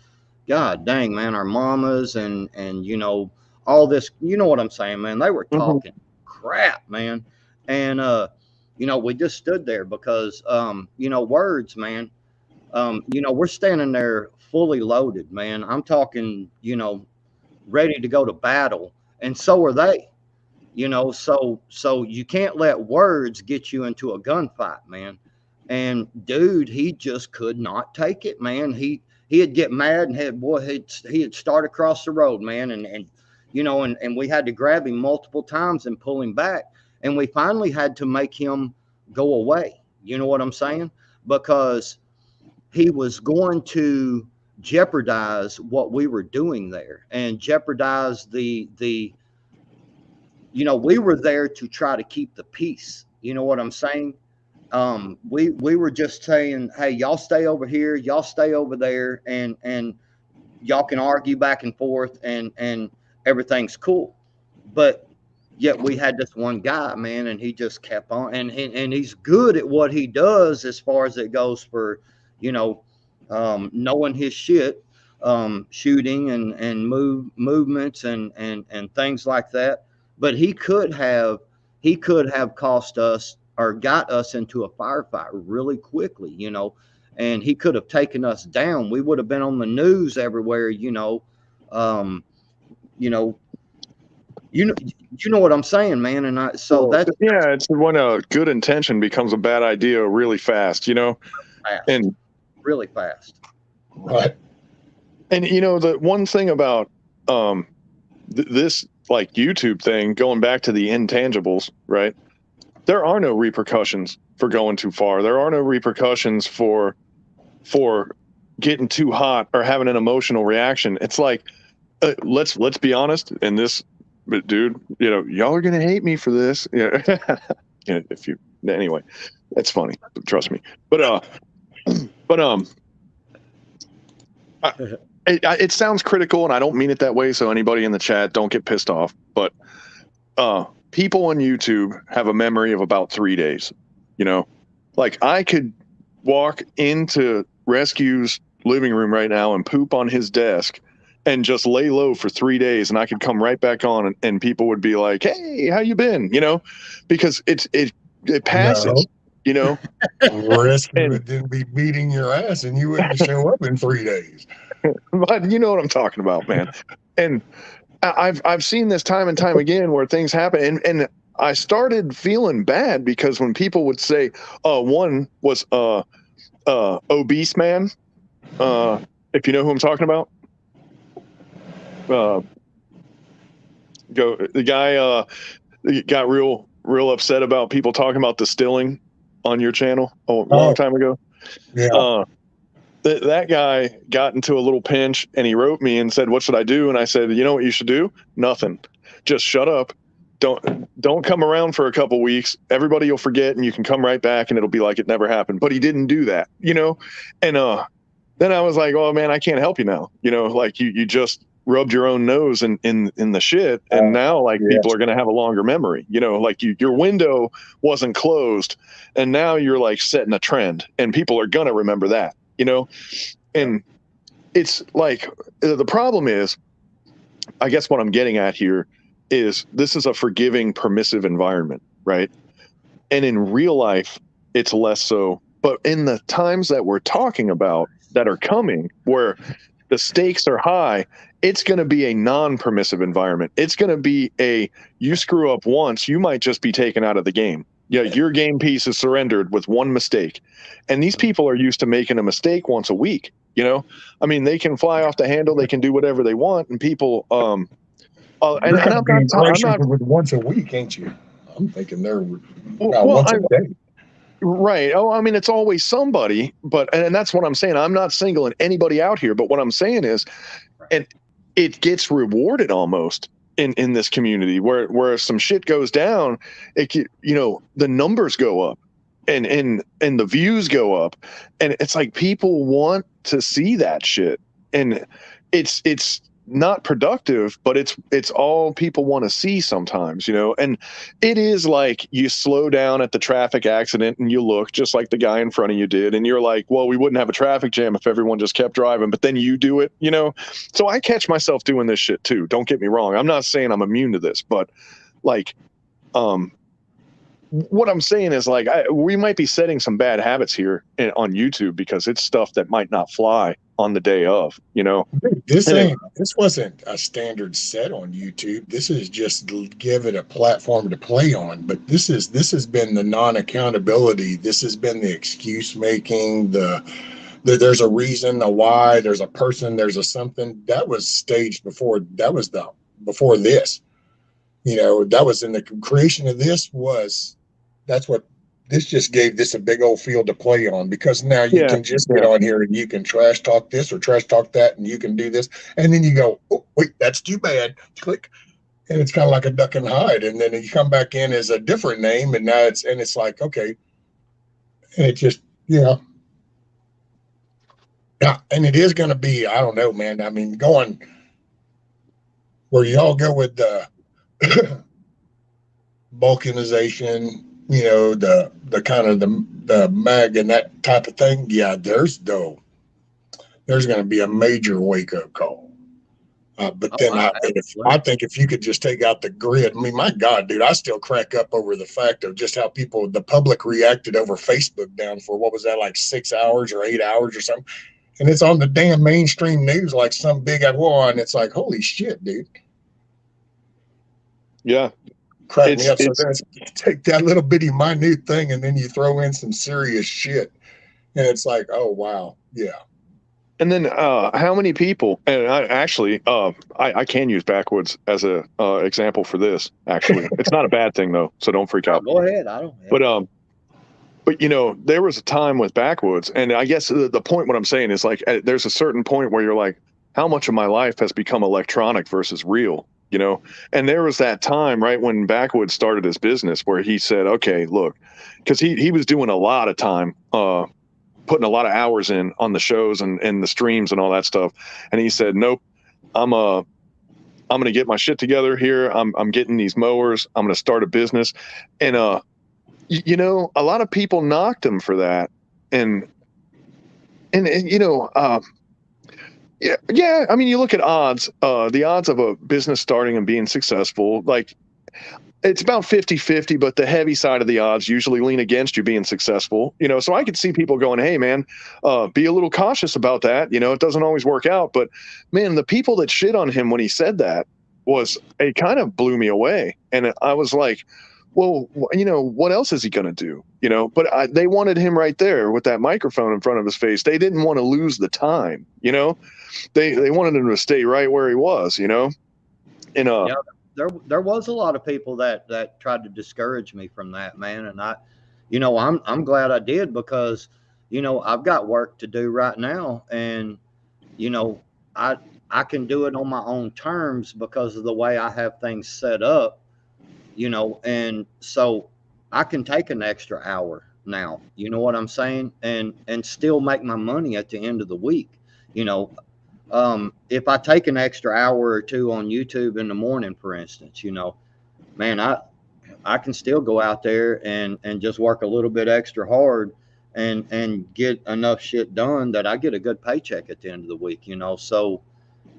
God dang, man, our mamas and you know, all this, you know what I'm saying, man? They were talking crap, man. And, you know, we just stood there because, you know, words, man, you know, we're standing there fully loaded, man. I'm talking, you know, ready to go to battle. And so are they, you know, so you can't let words get you into a gunfight, man. And dude, he just could not take it, man. He'd get mad and he'd start across the road, man. And you know, and we had to grab him multiple times and pull him back. And we finally had to make him go away. You know what I'm saying? Because he was going to jeopardize what we were doing there and jeopardize the, you know, we were there to try to keep the peace. You know what I'm saying? We were just saying, hey, y'all stay over here, y'all stay over there, and y'all can argue back and forth and everything's cool. But yet we had this one guy, man, and he just kept on, and he's good at what he does as far as it goes for, you know, knowing his shit, shooting and movements and things like that. But he could have cost us or got us into a firefight really quickly, you know, and he could have taken us down. We would have been on the news everywhere, you know, you know what I'm saying, man. And that's it's when a good intention becomes a bad idea really fast, you know, and really fast. Right. And you know, the one thing about this like YouTube thing, going back to the intangibles, right? There are no repercussions for going too far. There are no repercussions for getting too hot or having an emotional reaction. It's like, let's be honest. And this, dude, you know, y'all are gonna hate me for this. Yeah. if you anyway, that's funny. Trust me. But it sounds critical, and I don't mean it that way. So anybody in the chat, don't get pissed off. But people on YouTube have a memory of about 3 days. You know, like I could walk into Rescue's living room right now and poop on his desk and just lay low for 3 days, and I could come right back on, and people would be like, "Hey, how you been?" You know, because it passes. No. You know, Rescue would then be beating your ass, and you wouldn't show up in 3 days. But you know what I'm talking about, man. And I've seen this time and time again where things happen, and I started feeling bad because when people would say, one was obese man, if you know who I'm talking about, the guy got real upset about people talking about distilling on your channel a long time ago. Yeah. That guy got into a little pinch, and he wrote me and said, "What should I do?" And I said, "You know what you should do? Nothing. Just shut up. Don't come around for a couple weeks. Everybody will forget, and you can come right back, and it'll be like it never happened." But he didn't do that, you know. And then I was like, "Oh man, I can't help you now." You know, like you just rubbed your own nose in the shit, and now like people are gonna have a longer memory. You know, like your window wasn't closed, and now you're like setting a trend, and people are gonna remember that. You know, and it's like the problem is, I guess what I'm getting at here is this is a forgiving, permissive environment, right? And in real life, it's less so. But in the times that we're talking about that are coming, where the stakes are high, it's going to be a non-permissive environment. It's going to be you screw up once, you might just be taken out of the game. Yeah, your game piece is surrendered with one mistake. And these people are used to making a mistake once a week, you know? I mean, they can fly off the handle, they can do whatever they want, and people You're not with once a week, ain't you? I'm thinking they're once a day. Right. Oh, I mean, it's always somebody, and that's what I'm saying. I'm not singling anybody out here, but what I'm saying is, and it gets rewarded almost in this community where some shit goes down, the numbers go up and the views go up, and it's like people want to see that shit, and it's not productive, but it's all people want to see sometimes, you know. And it is like you slow down at the traffic accident and you look just like the guy in front of you did, and you're like, well, we wouldn't have a traffic jam if everyone just kept driving, but then you do it, you know. So I catch myself doing this shit too, don't get me wrong. I'm not saying I'm immune to this, but like what I'm saying is like we might be setting some bad habits here on YouTube because it's stuff that might not fly on the day of, you know. This wasn't a standard set on YouTube. This is just give it a platform to play on. But this has been the non-accountability. This has been the excuse making. There's a reason, a why. There's a person. There's a something that was staged before. Before this. You know, that was in the creation of this was. That's what this just gave this a big old field to play on, because now you can just get on here and you can trash talk this or trash talk that, and you can do this, and then you go, oh wait, that's too bad, click, and it's kind of like a duck and hide, and then you come back in as a different name, and now it's like, okay, and it just, you know, yeah, and it is going to be, I don't know, man. I mean, going where y'all go with the balkanization, you know, the kind of the mag and that type of thing. Yeah, there's going to be a major wake up call. But then I think if you could just take out the grid, I mean, my God, dude, I still crack up over the fact of just how the public reacted over Facebook down for, what was that, like 6 hours or 8 hours or something? And it's on the damn mainstream news like some big war, and it's like, holy shit, dude. Yeah. Crack me up. So take that little bitty minute thing, and then you throw in some serious shit, and it's like, oh wow, yeah. And then how many people? And I can use Backwoods as a example for this. Actually, it's not a bad thing though, so don't freak out. Go ahead. I don't. But you know, there was a time with Backwoods, and I guess the point what I'm saying is like, there's a certain point where you're like, how much of my life has become electronic versus real? you know. And there was that time right when Backwood started his business where he said, okay, look, because he was doing a lot of time, putting a lot of hours in on the shows and the streams and all that stuff. And he said, nope, I'm going to get my shit together here. I'm getting these mowers. I'm going to start a business. And, you know, a lot of people knocked him for that. And you know, yeah. I mean, you look at odds, the odds of a business starting and being successful, like it's about 50-50, but the heavy side of the odds usually lean against you being successful, you know? So I could see people going, hey man, be a little cautious about that. You know, it doesn't always work out, but man, the people that shit on him when he said that it kind of blew me away. And I was like, well, you know, what else is he going to do? You know, but they wanted him right there with that microphone in front of his face. They didn't want to lose the time, you know, they wanted him to stay right where he was, you know, and, yeah, there was a lot of people that tried to discourage me from that, man. And I'm glad I did, because, you know, I've got work to do right now, and, you know, I can do it on my own terms because of the way I have things set up, you know, and so I can take an extra hour now, you know what I'm saying? And still make my money at the end of the week. You know, if I take an extra hour or two on YouTube in the morning, for instance, you know, man, I can still go out there and just work a little bit extra hard and get enough shit done that I get a good paycheck at the end of the week, you know? So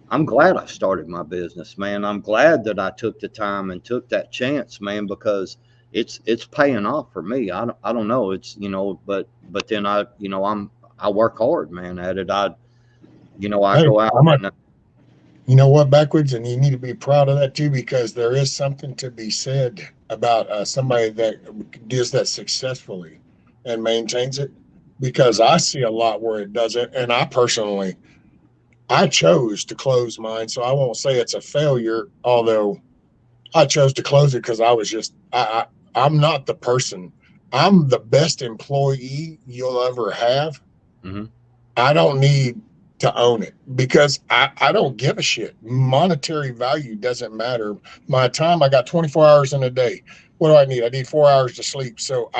I'm glad I started my business, man. I'm glad that I took the time and took that chance, man, because it's paying off for me. I don't know. It's, you know, but then I work hard, man, at it. I go out. You know what, Backwards, and you need to be proud of that too, because there is something to be said about somebody that does that successfully and maintains it, because I see a lot where it doesn't. And I chose to close mine, so I won't say it's a failure, although I chose to close it because I was just, I'm not the person. I'm the best employee you'll ever have. Mm-hmm. I don't need to own it because I don't give a shit. Monetary value doesn't matter. My time, I got 24 hours in a day. What do I need? I need 4 hours to sleep. So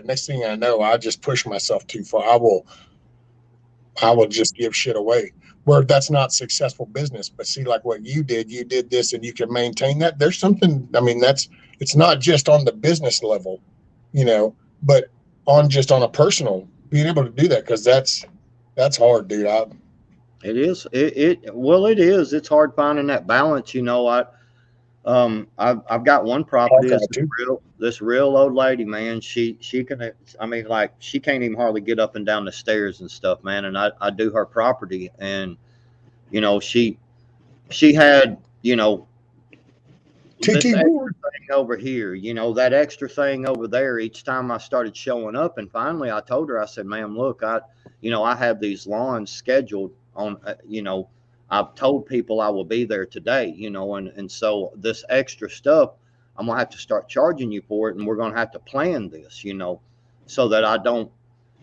next thing I know, I just push myself too far. I will just give shit away. Where that's not successful business, but see, like what you did this and you can maintain that. There's something, I mean, it's not just on the business level, you know, but on a personal, being able to do that. Cause that's hard, dude. It is. It is. It's hard finding that balance. You know, I've got one property. This real old lady, man. She can. I mean, like, she can't even hardly get up and down the stairs and stuff, man. And I do her property, and you know, she had, you know, this extra thing over here, you know, that extra thing over there. Each time I started showing up, and finally I told her, I said, "Ma'am, look, I have these lawns scheduled on, you know, I've told people I will be there today, you know, and so this extra stuff, I'm gonna have to start charging you for it, and we're gonna have to plan this, you know, so that I don't,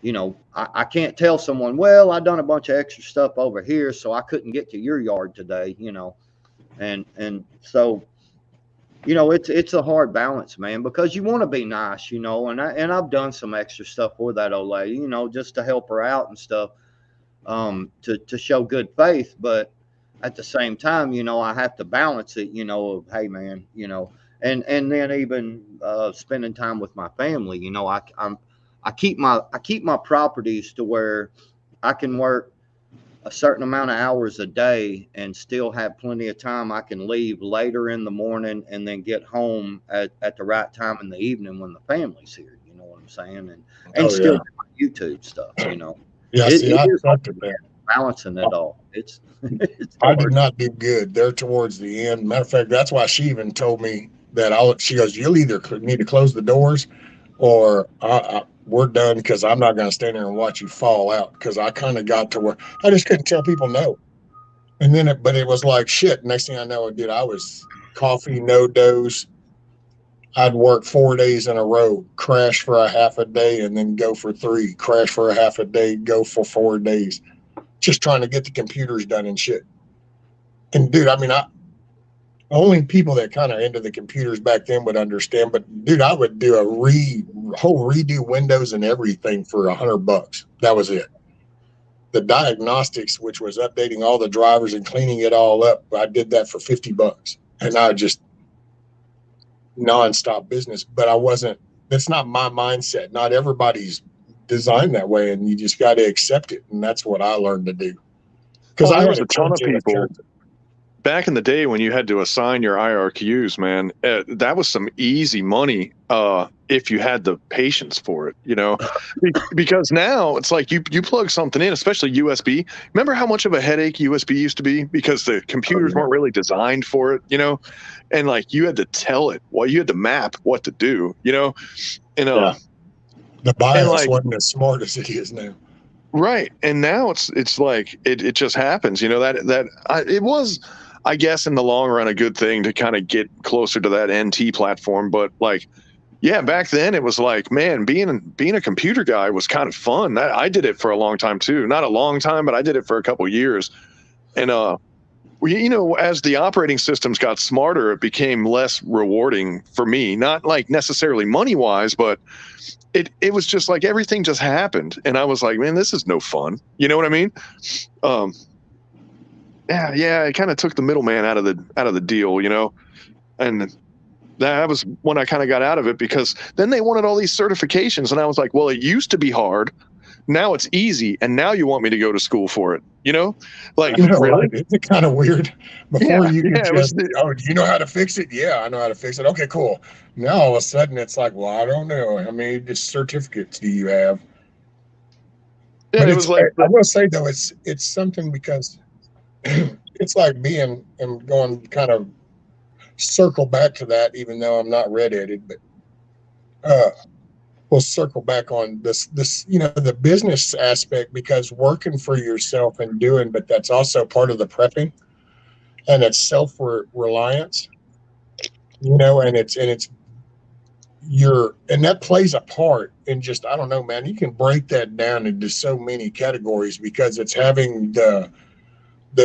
you know, I can't tell someone, well, I done a bunch of extra stuff over here, so I couldn't get to your yard today, you know, and so, you know, it's a hard balance, man, because you want to be nice, you know, and I've done some extra stuff for that old lady, you know, just to help her out and stuff, to show good faith, but at the same time, you know, I have to balance it, you know, of, hey man, you know, and then even spending time with my family, you know, I keep my properties to where I can work a certain amount of hours a day and still have plenty of time. I can leave later in the morning and then get home at the right time in the evening when the family's here, you know what I'm saying? And still do my YouTube stuff, you know. Yeah, balancing it all. It's I did not do good there towards the end. Matter of fact, that's why she even told me that she goes, you'll either need to close the doors or we're done, because I'm not going to stand there and watch you fall out, because I kind of got to where I just couldn't tell people no. And then but it was like shit. Next thing I know, dude, I was coffee, no dose. I'd work 4 days in a row, crash for a half a day, and then go for 3, crash for a half a day, go for 4 days, just trying to get the computers done and shit. And dude, I mean, only people that kind of into the computers back then would understand. But dude, I would do a whole redo Windows and everything for $100. That was it. The diagnostics, which was updating all the drivers and cleaning it all up, I did that for $50, and I just nonstop business. But I wasn't. That's not my mindset. Not everybody's designed that way, and you just got to accept it. And that's what I learned to do. Because Well, I there had was a ton of church in a people church. back in the day when you had to assign your IRQs, man. That was some easy money if you had the patience for it, you know. Because now it's like you plug something in, especially USB. Remember how much of a headache USB used to be because the computers weren't really designed for it, you know, and like you had to tell it, well, you had to map what to do, you know, and Yeah. The BIOS like- wasn't as smart as it is now. right. And now it's like it just happens, you know, it was, I guess, in the long run, a good thing to kind of get closer to that NT platform. But like, yeah, back then it was like, man, being a computer guy was kind of fun. I did it for a long time too. Not a long time, but I did it for a couple of years. And you know, as the operating systems got smarter, it became less rewarding for me. Not like necessarily money wise, but it was just like everything just happened, and I was like, man, this is no fun. You know what I mean? Yeah, it kind of took the middleman out of the deal, you know, and that was when I kind of got out of it, because then they wanted all these certifications, and I was like, well, it used to be hard, now it's easy, and now you want me to go to school for it, you know? Like, You know, really? it's kind of weird. Before Yeah, you could yeah, it was just, oh, do you know how to fix it? Yeah, I know how to fix it. Okay, cool. Now all of a sudden it's like, well, I don't know. How many certificates do you have? Yeah, But it it's, was like, I will say though, it's something because it's like being and going kind of circle back to that, even though I'm not redheaded, but we'll circle back on this, you know, the business aspect, because working for yourself and doing, but that's also part of the prepping, and it's self-reliance, you know, and it's and that plays a part in just, I don't know, man, you can break that down into so many categories, because it's having the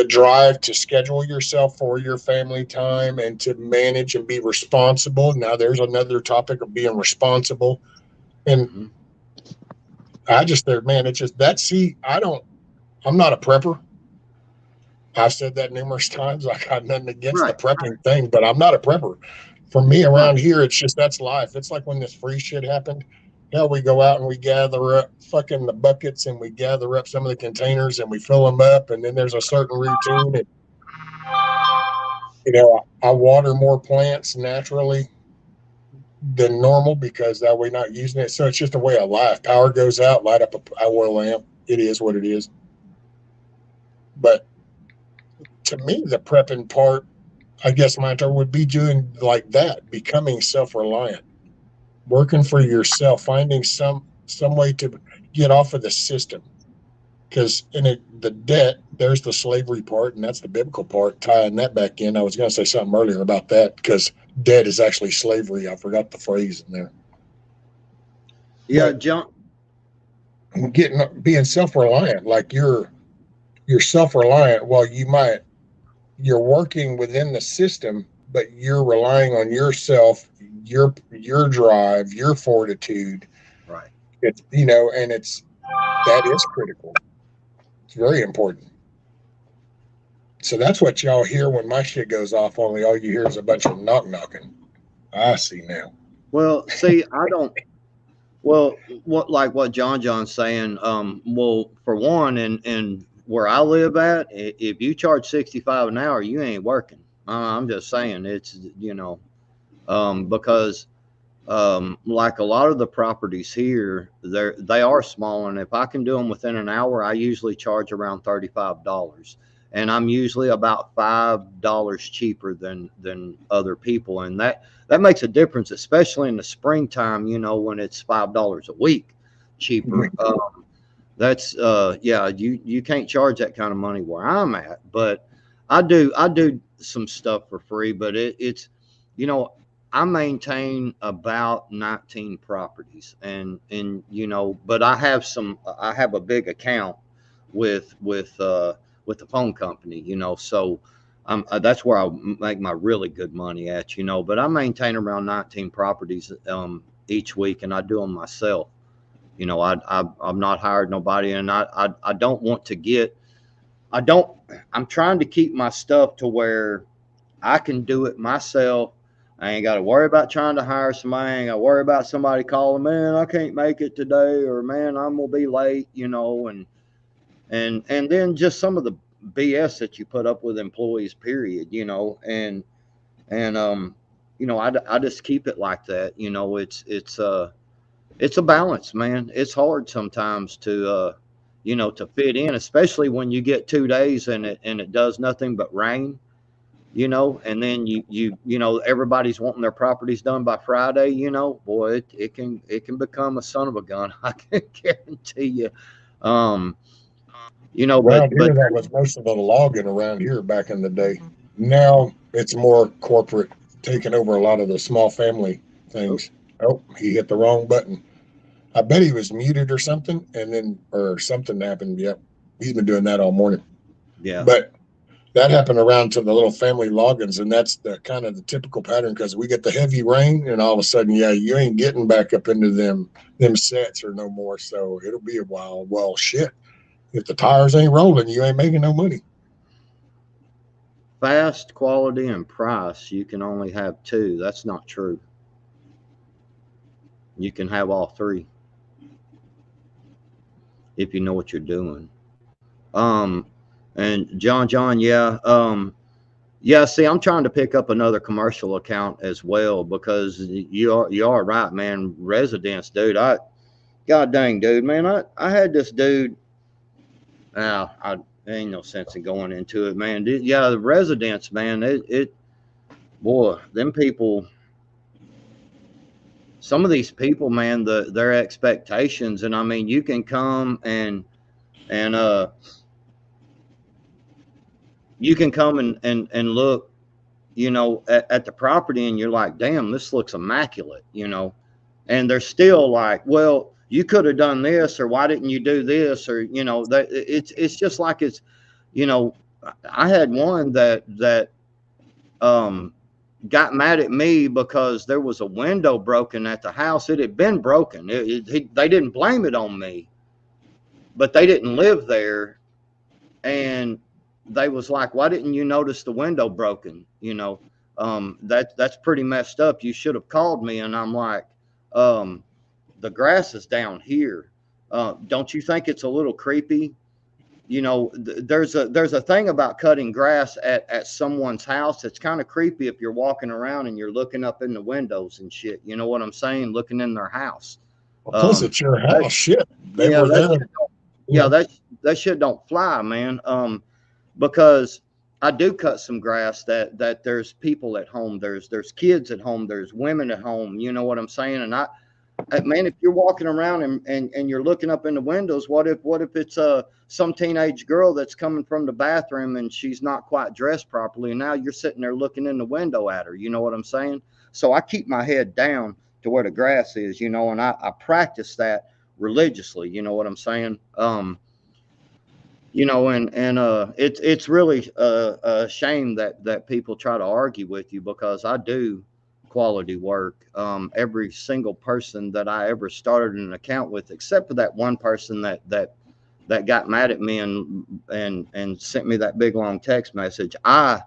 drive to schedule yourself for your family time and to manage and be responsible. Now there's another topic of being responsible. And I just there, man, it's just that, I'm not a prepper. I've said that numerous times. I got nothing against the prepping thing, but I'm not a prepper. For me around here, it's just, that's life. It's like when this free shit happened. Hell, we go out and we gather up fucking the buckets, and we gather up some of the containers and we fill them up. And then there's a certain routine. And, you know, I water more plants naturally than normal because that way not using it. So it's just a way of life. Power goes out, light up a oil lamp. It is what it is. But to me, the prepping part, I guess my term would be doing like that, becoming self-reliant, working for yourself, finding some way to get off of the system. Because in the debt, there's the slavery part, and that's the biblical part, tying that back in. I was going to say something earlier about that, because debt is actually slavery. I forgot the phrase in there. Yeah, John. Being self-reliant, like you're self-reliant while you're working within the system, but you're relying on yourself, your drive, your fortitude. Right. It's, you know, and that is critical. It's very important. So that's what y'all hear when my shit goes off. Only all you hear is a bunch of knocking. I see now. Well, see, I don't. Well, what John's saying. Well, for one, and where I live at, if you charge $65 an hour, you ain't working. I'm just saying, it's, you know, because like a lot of the properties here, they are small, and if I can do them within an hour, I usually charge around $35, and I'm usually about $5 cheaper than other people, and that makes a difference, especially in the springtime, you know, when it's $5 a week cheaper. That's yeah, you can't charge that kind of money where I'm at, but I do some stuff for free, but it's, you know, I maintain about 19 properties, and you know, but I have a big account with the phone company, you know, so That's where I make my really good money at, you know. But I maintain around 19 properties each week, and I do them myself. You know, I'm not hired nobody, and I don't want to get. I'm trying to keep my stuff to where I can do it myself. I ain't got to worry about trying to hire somebody. I ain't got to worry about somebody calling, man, I can't make it today, or man, I'm gonna be late, you know, and then just some of the BS that you put up with employees, period, you know, and you know, I just keep it like that, you know. It's a balance, man. It's hard sometimes to you know, to fit in, especially when you get 2 days and it does nothing but rain, you know, and then you know, everybody's wanting their properties done by Friday, you know, boy, it can become a son of a gun. I can guarantee you. You know, Around here, but that was most of the logging around here back in the day. Now it's more corporate, taking over a lot of the small family things. Oh, he hit the wrong button. I bet he was muted or something, or something happened. Yep, he's been doing that all morning. yeah, But that happened around to the little family logins, and that's the kind of the typical pattern, because we get the heavy rain, and all of a sudden, yeah, you ain't getting back up into them sets or no more. So it'll be a while. Well, shit, if the tires ain't rolling, you ain't making no money. fast, quality, and price. You can only have two. That's not true. You can have all three if you know what you're doing. And John, yeah. Yeah, see, I'm trying to pick up another commercial account as well, because you are right, man. Residents, dude. God dang, dude, man. I had this dude. Now, there ain't no sense in going into it, man. Yeah, the residents, man. Boy, them people. Some of these people, man, their expectations, and I mean, you can come and you can come and look, you know, at the property, and you're like, damn, this looks immaculate, you know, and they're still like, well, you could have done this, or why didn't you do this, or you know, that it's just like it's, you know, I had one that got mad at me because there was a window broken at the house. It had been broken. They didn't blame it on me, but they didn't live there, and they was like, why didn't you notice the window broken? You know, that's pretty messed up. You should have called me. And I'm like, the grass is down here. Don't you think it's a little creepy? You know, there's a thing about cutting grass at someone's house. It's kind of creepy if you're walking around and you're looking up in the windows and shit. You know what I'm saying? Looking in their house. Well, plus, it's your house. Shit. They were there. That shit don't fly, man. Because I do cut some grass that there's people at home. There's kids at home. There's women at home. You know what I'm saying? And man, if you're walking around and you're looking up in the windows, what if it's some teenage girl that's coming from the bathroom and she's not quite dressed properly, and now you're sitting there looking in the window at her? You know what I'm saying? So I keep my head down to where the grass is, you know, and I practice that religiously. You know what I'm saying? You know, and it's really a shame that people try to argue with you, because I do quality work. Every single person that I ever started an account with, except for that one person that got mad at me and sent me that big long text message, I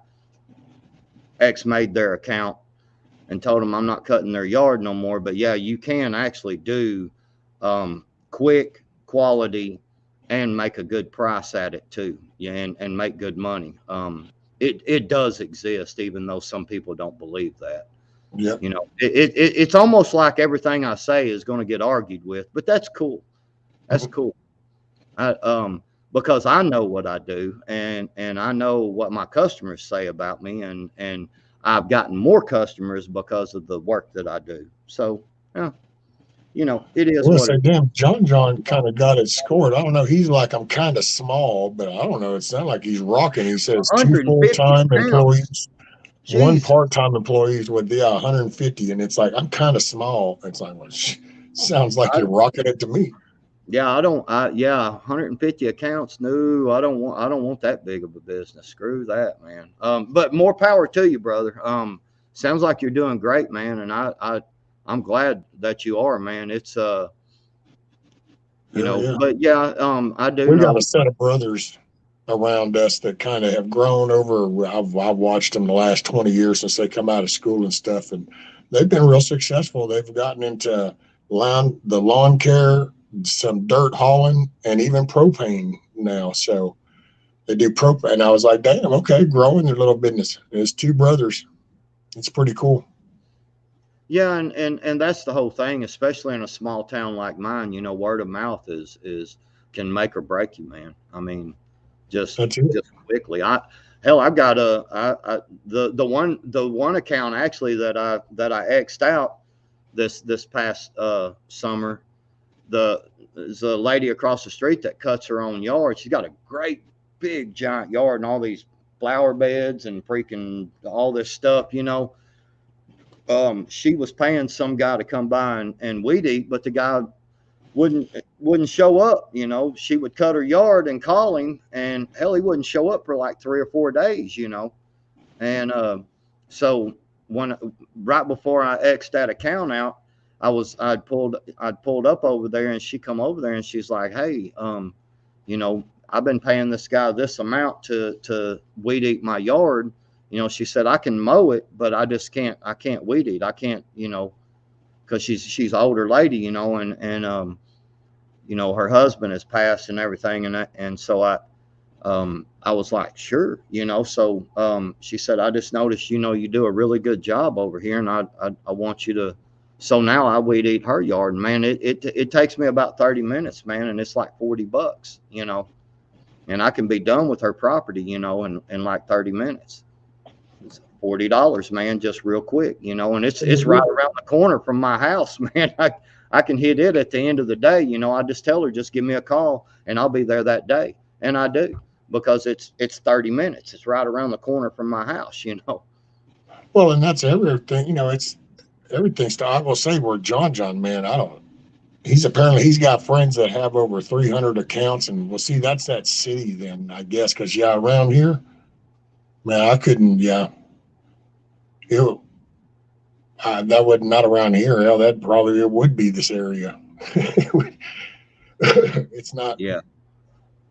made their account and told them I'm not cutting their yard no more. But yeah, you can actually do quick, quality, and make a good price at it too. Yeah, and make good money. It does exist, even though some people don't believe that. Yep. You know, it's almost like everything I say is going to get argued with, but that's cool. That's cool. Because I know what I do, and I know what my customers say about me, and I've gotten more customers because of the work that I do. So, yeah, you know, it is. Well, say, damn, John kind of got it scored. I don't know. He's like, I'm kind of small, but I don't know. It's not like he's rocking. He says 2 full-time employees. Jeez. 1 part-time employees with 150, and it's like, I'm kind of small. It's like, well, sounds like you're rocking it to me. Yeah, I don't. 150 accounts. No, I don't want. I don't want that big of a business. Screw that, man. But more power to you, brother. Sounds like you're doing great, man, and I'm glad that you are, man. It's Yeah, yeah. but yeah, I do We got a know. set of brothers around us that kind of have grown over. I've watched them the last 20 years since they come out of school and stuff, and they've been real successful. They've gotten into the lawn care, some dirt hauling, and even propane now. So they do propane. And I was like, damn, okay, growing their little business. It's two brothers. It's pretty cool. Yeah, and that's the whole thing, especially in a small town like mine. Word of mouth is can make or break you, man. I mean, just That's it. just quickly. I've got the one account actually that I X'd out this past summer. There's a lady across the street that cuts her own yard. She's got a great big giant yard and all these flower beds and freaking all this stuff. She was paying some guy to come by and weed eat, but the guy wouldn't show up. She would cut her yard and call him, and hell, he wouldn't show up for like 3 or 4 days. And so when right before I X'd that account out, I'd pulled up over there, and she come over there, and she's like, hey, I've been paying this guy this amount to weed eat my yard. She said I can mow it, but I can't weed eat. I can't, because she's an older lady, and her husband has passed and everything, and so I was like, sure, So she said, I just noticed, you do a really good job over here, and I want you to. So now I weed eat her yard, and man, it takes me about 30 minutes, man, and it's like $40, and I can be done with her property, in like 30 minutes. It's $40, man, just real quick, and it's right around the corner from my house, man. I can hit it at the end of the day. I just tell her, just give me a call and I'll be there that day. And I do, because it's 30 minutes. It's right around the corner from my house. Well, and that's everything. It's everything. I will say where John, man, he's got friends that have over 300 accounts, and we'll see, that's that city then, I guess, because around here, man, I couldn't, that would not around here. Hell, that probably it would be this area. It's not. Yeah.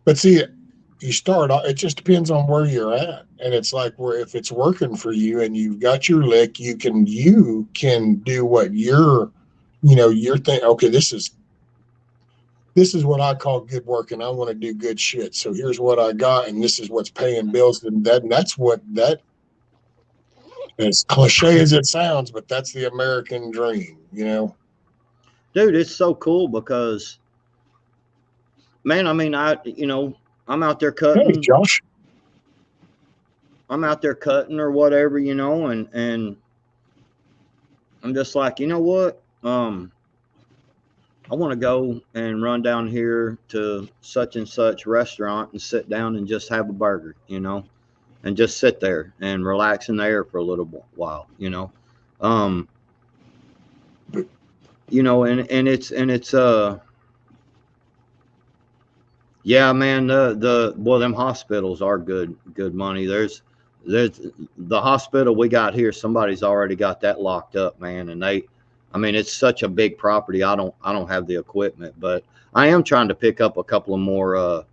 But see, you start off, it just depends on where you're at. And it's like, where if it's working for you and you've got your lick, you can do what you're thinking, okay, this is what I call good work, and I want to do good shit. So here's what I got, and this is what's paying bills. And that's what as cliche as it sounds, but that's the American dream, Dude, it's so cool because, man, I mean, I'm out there cutting. Hey, Josh. I'm out there cutting or whatever, and I'm just like, you know what? I want to go and run down here to such and such restaurant and sit down and just have a burger, and just sit there and relax in the air for a little while, and it's yeah, man, them hospitals are good money. There's the hospital we got here, somebody's already got that locked up, man, and it's such a big property. I don't have the equipment, but I am trying to pick up a couple of more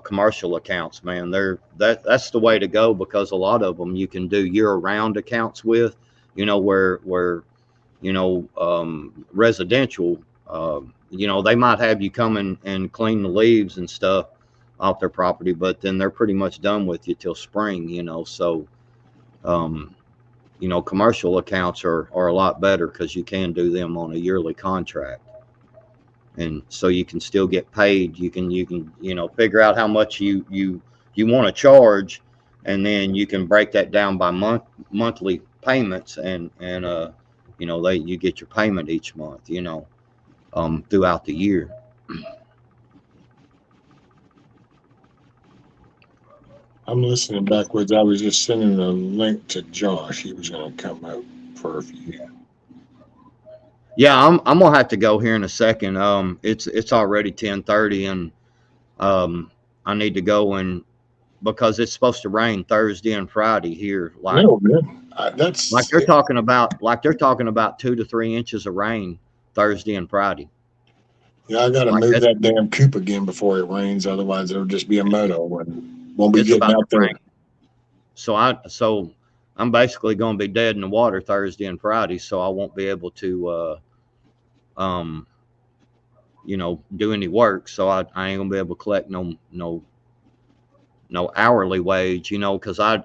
commercial accounts, man. That's the way to go, because a lot of them you can do year-round accounts with, where residential, they might have you come and clean the leaves and stuff off their property, but then they're pretty much done with you till spring, so commercial accounts are a lot better, because you can do them on a yearly contract. And so you can still get paid. You can figure out how much you want to charge, and then you can break that down by monthly payments, and you get your payment each month, throughout the year. I'm listening backwards. I was just sending a link to Josh. He was going to come out for a few. Yeah, I'm gonna have to go here in a second. It's already 10:30, and I need to go and because it's supposed to rain Thursday and Friday here. No, man. Like they're talking about 2 to 3 inches of rain Thursday and Friday. Yeah, I got to Like move that's that damn coop again before it rains. Otherwise, it'll just be a moto and won't be it's getting about to out there. rain. So I'm basically going to be dead in the water Thursday and Friday, so I won't be able to do any work. So I ain't gonna be able to collect no hourly wage, because I've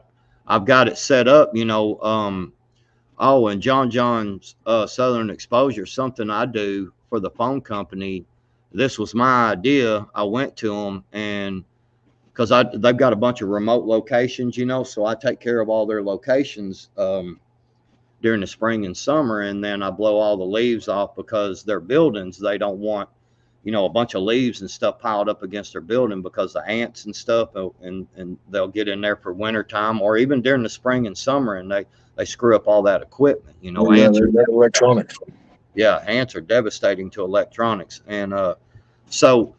got it set up, and John's Southern Exposure, something I do for the phone company. This was my idea. I went to them and because they've got a bunch of remote locations, so I take care of all their locations during the spring and summer, and then I blow all the leaves off because their buildings, they don't want a bunch of leaves and stuff piled up against their building because the ants and stuff, and they'll get in there for winter time or even during the spring and summer, and they screw up all that equipment. Ants are electronics. Yeah, ants are devastating to electronics, and so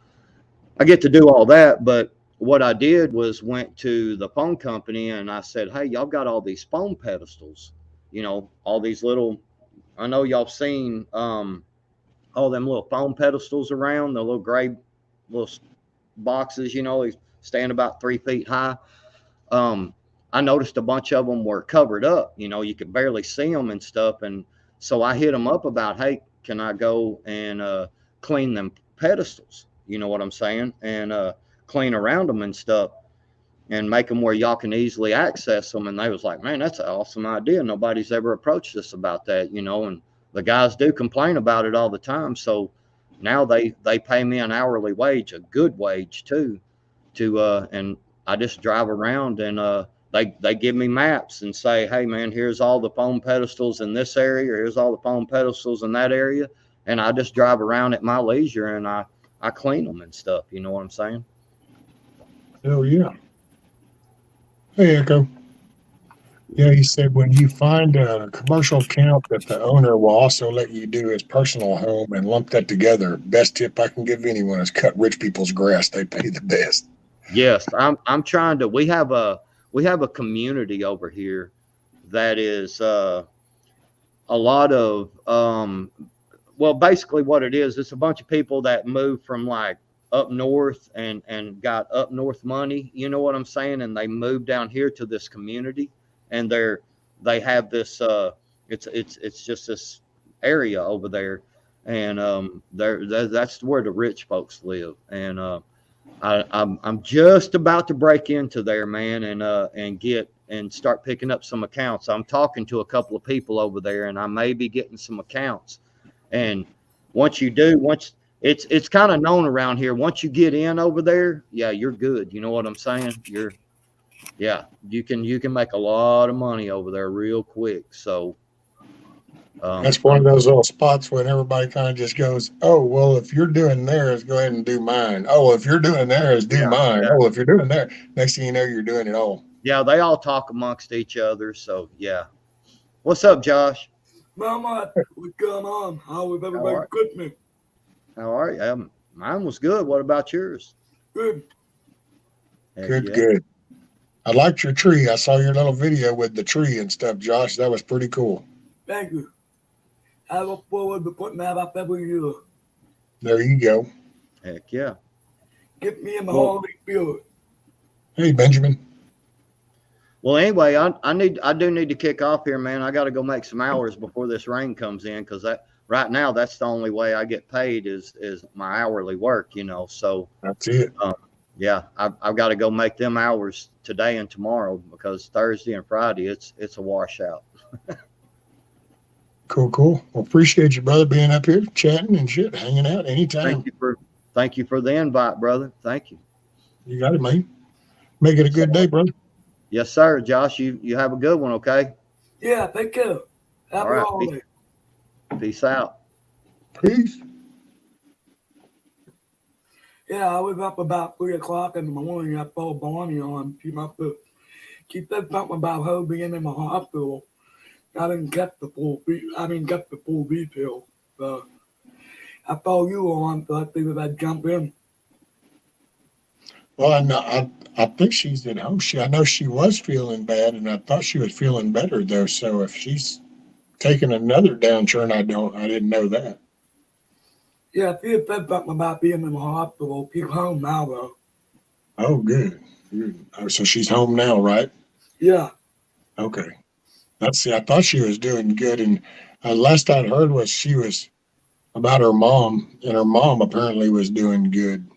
I get to do all that. But what I did was went to the phone company and I said, "Hey, y'all got all these phone pedestals, all these little. I know y'all seen all them little phone pedestals around, the little gray little boxes, they stand about 3 feet high. I noticed a bunch of them were covered up, you could barely see them and stuff. And so I hit them up about, hey, can I go and clean them pedestals? You know what I'm saying? And clean around them and stuff and make them where y'all can easily access them. And they was like, man, that's an awesome idea. Nobody's ever approached us about that, and the guys do complain about it all the time. So now they pay me an hourly wage, a good wage too, and I just drive around and they give me maps and say, hey man, here's all the phone pedestals in this area, or here's all the phone pedestals in that area. And I just drive around at my leisure and I clean them and stuff. You know what I'm saying? Oh yeah. Hey, Echo. Yeah, he said when you find a commercial account that the owner will also let you do his personal home and lump that together, best tip I can give anyone is cut rich people's grass. They pay the best. Yes, I'm trying to. We have a community over here that is a lot of well, basically what it is, it's a bunch of people that moved from like up north and got up north money, you know what I'm saying, and they moved down here to this community, and they have this it's just this area over there, and that's where the rich folks live. And I'm just about to break into there, man, and get and start picking up some accounts. I'm talking to a couple of people over there, and I may be getting some accounts. And once it's kind of known around here. Once you get in over there, yeah, you're good. You know what I'm saying? You can make a lot of money over there real quick. So that's one of those little spots when everybody kind of just goes, oh, well, if you're doing theirs, go ahead and do mine. Oh, if you're doing theirs, do mine. Yeah. Oh, if you're doing there, next thing you know, you're doing it all. Yeah, they all talk amongst each other. So, yeah. What's up, Josh? Mama, what's going on? How is everybody good, man? How are you? Mine was good. What about yours? Good. Good. I liked your tree. I saw your little video with the tree and stuff, Josh. That was pretty cool. Thank you. I look forward to putting that up every year. There you go. Heck yeah. Get me in the holiday spirit. Hey, Benjamin. Well, anyway, I do need to kick off here, man. I got to go make some hours before this rain comes in, because right now that's the only way I get paid is my hourly work, So that's it. Yeah, I've got to go make them hours today and tomorrow, because Thursday and Friday it's a washout. Cool. Well, appreciate you, brother, being up here chatting and shit, hanging out anytime. Thank you for the invite, brother. Thank you. You got it, man. Make it a good day, brother. Yes, sir. Josh, you have a good one, okay? Yeah, thank you. Happy holiday. Peace out. Peace. Yeah, I was up about 3 o'clock in the morning. I told Bonnie on. She said something about her being in the hospital. I didn't get the full detail. So I thought you were on, so I figured I'd jump in. Well, I think she's at home. I know she was feeling bad, and I thought she was feeling better though. So if she's taking another downturn, I didn't know that. Yeah, she had said something about being in the hospital. She's home now, though. Oh, good. Oh, so she's home now, right? Yeah. Okay. I thought she was doing good, and last I'd heard was she was about her mom, and her mom apparently was doing good.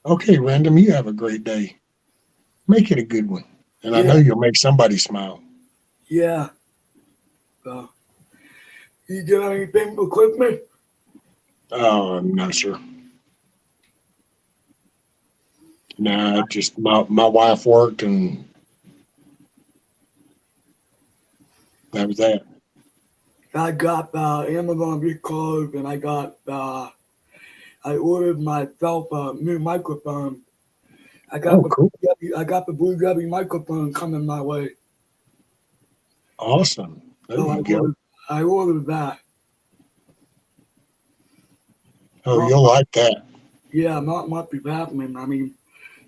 Okay, Random, you have a great day. Make it a good one, and I know you'll make somebody smile. Yeah. So, you get anything for Christmas? Oh, no, sir. Nah, just my wife worked, and that was that. I got Amazon gift cards, and I ordered myself a new microphone. I got the Blue Yeti microphone coming my way. Awesome. There you go. I ordered that. Oh, you'll like that. Yeah, not much is happening. I mean,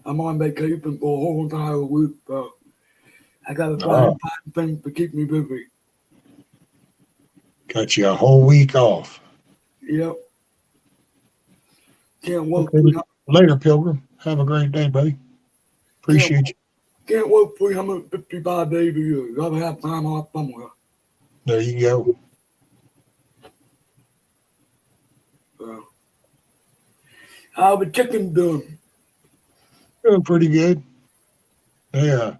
I'm on vacation for a whole entire week, so I got to try and find things to keep me busy. Got you a whole week off. Yep. Can't wait. Okay. Later, Pilgrim. Have a great day, buddy. Appreciate you. Can't work 355 days a year. Gotta have time off somewhere. There you go. So, how the chicken doing? Doing pretty good. Yeah.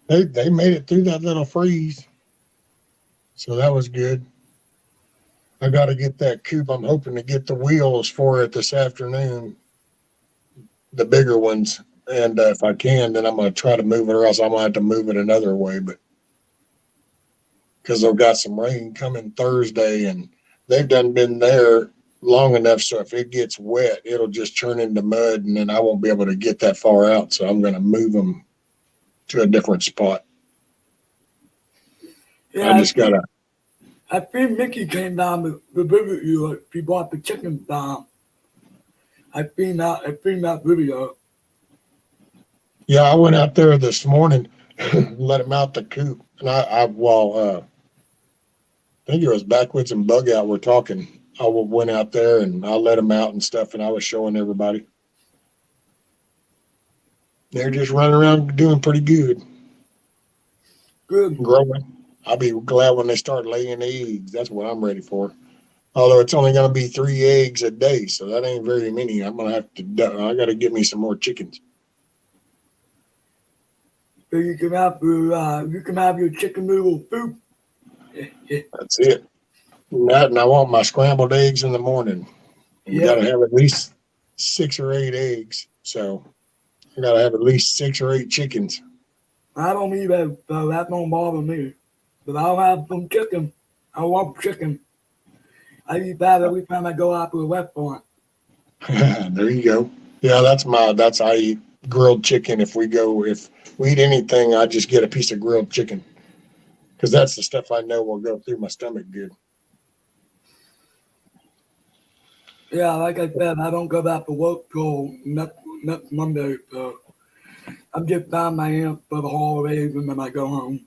They made it through that little freeze. So that was good. I got to get that coop. I'm hoping to get the wheels for it this afternoon, the bigger ones. And if I can, then I'm going to try to move it, or else I'm going to have to move it another way. But because they've got some rain coming Thursday, and they've done been there long enough. So if it gets wet, it'll just turn into mud, and then I won't be able to get that far out. So I'm going to move them to a different spot. Yeah, I just got to. I think Mickey came down to visit you. She brought the chickens down. I seen that video. Yeah, I went out there this morning, let him out the coop, and I think it was Backwoods and Bug Out. We're talking. I went out there and I let him out and stuff, and I was showing everybody. They're just running around doing pretty good. Good. Growing. I'll be glad when they start laying eggs. That's what I'm ready for. Although it's only going to be 3 eggs a day, so that ain't very many. I got to get me some more chickens. So you can have your chicken noodle soup. That's it. And I want my scrambled eggs in the morning. You got to have at least 6 or 8 eggs. So I got to have at least 6 or 8 chickens. I don't eat that, so that don't bother me. But I'll have some chicken. I love chicken. I eat that every time I go out to a restaurant. There you go. Yeah, I eat grilled chicken. If we eat anything, I just get a piece of grilled chicken. Because that's the stuff I know will go through my stomach good. Yeah, like I said, I don't go back to work till next Monday, so I'm just down my aunt for the holidays and then I go home.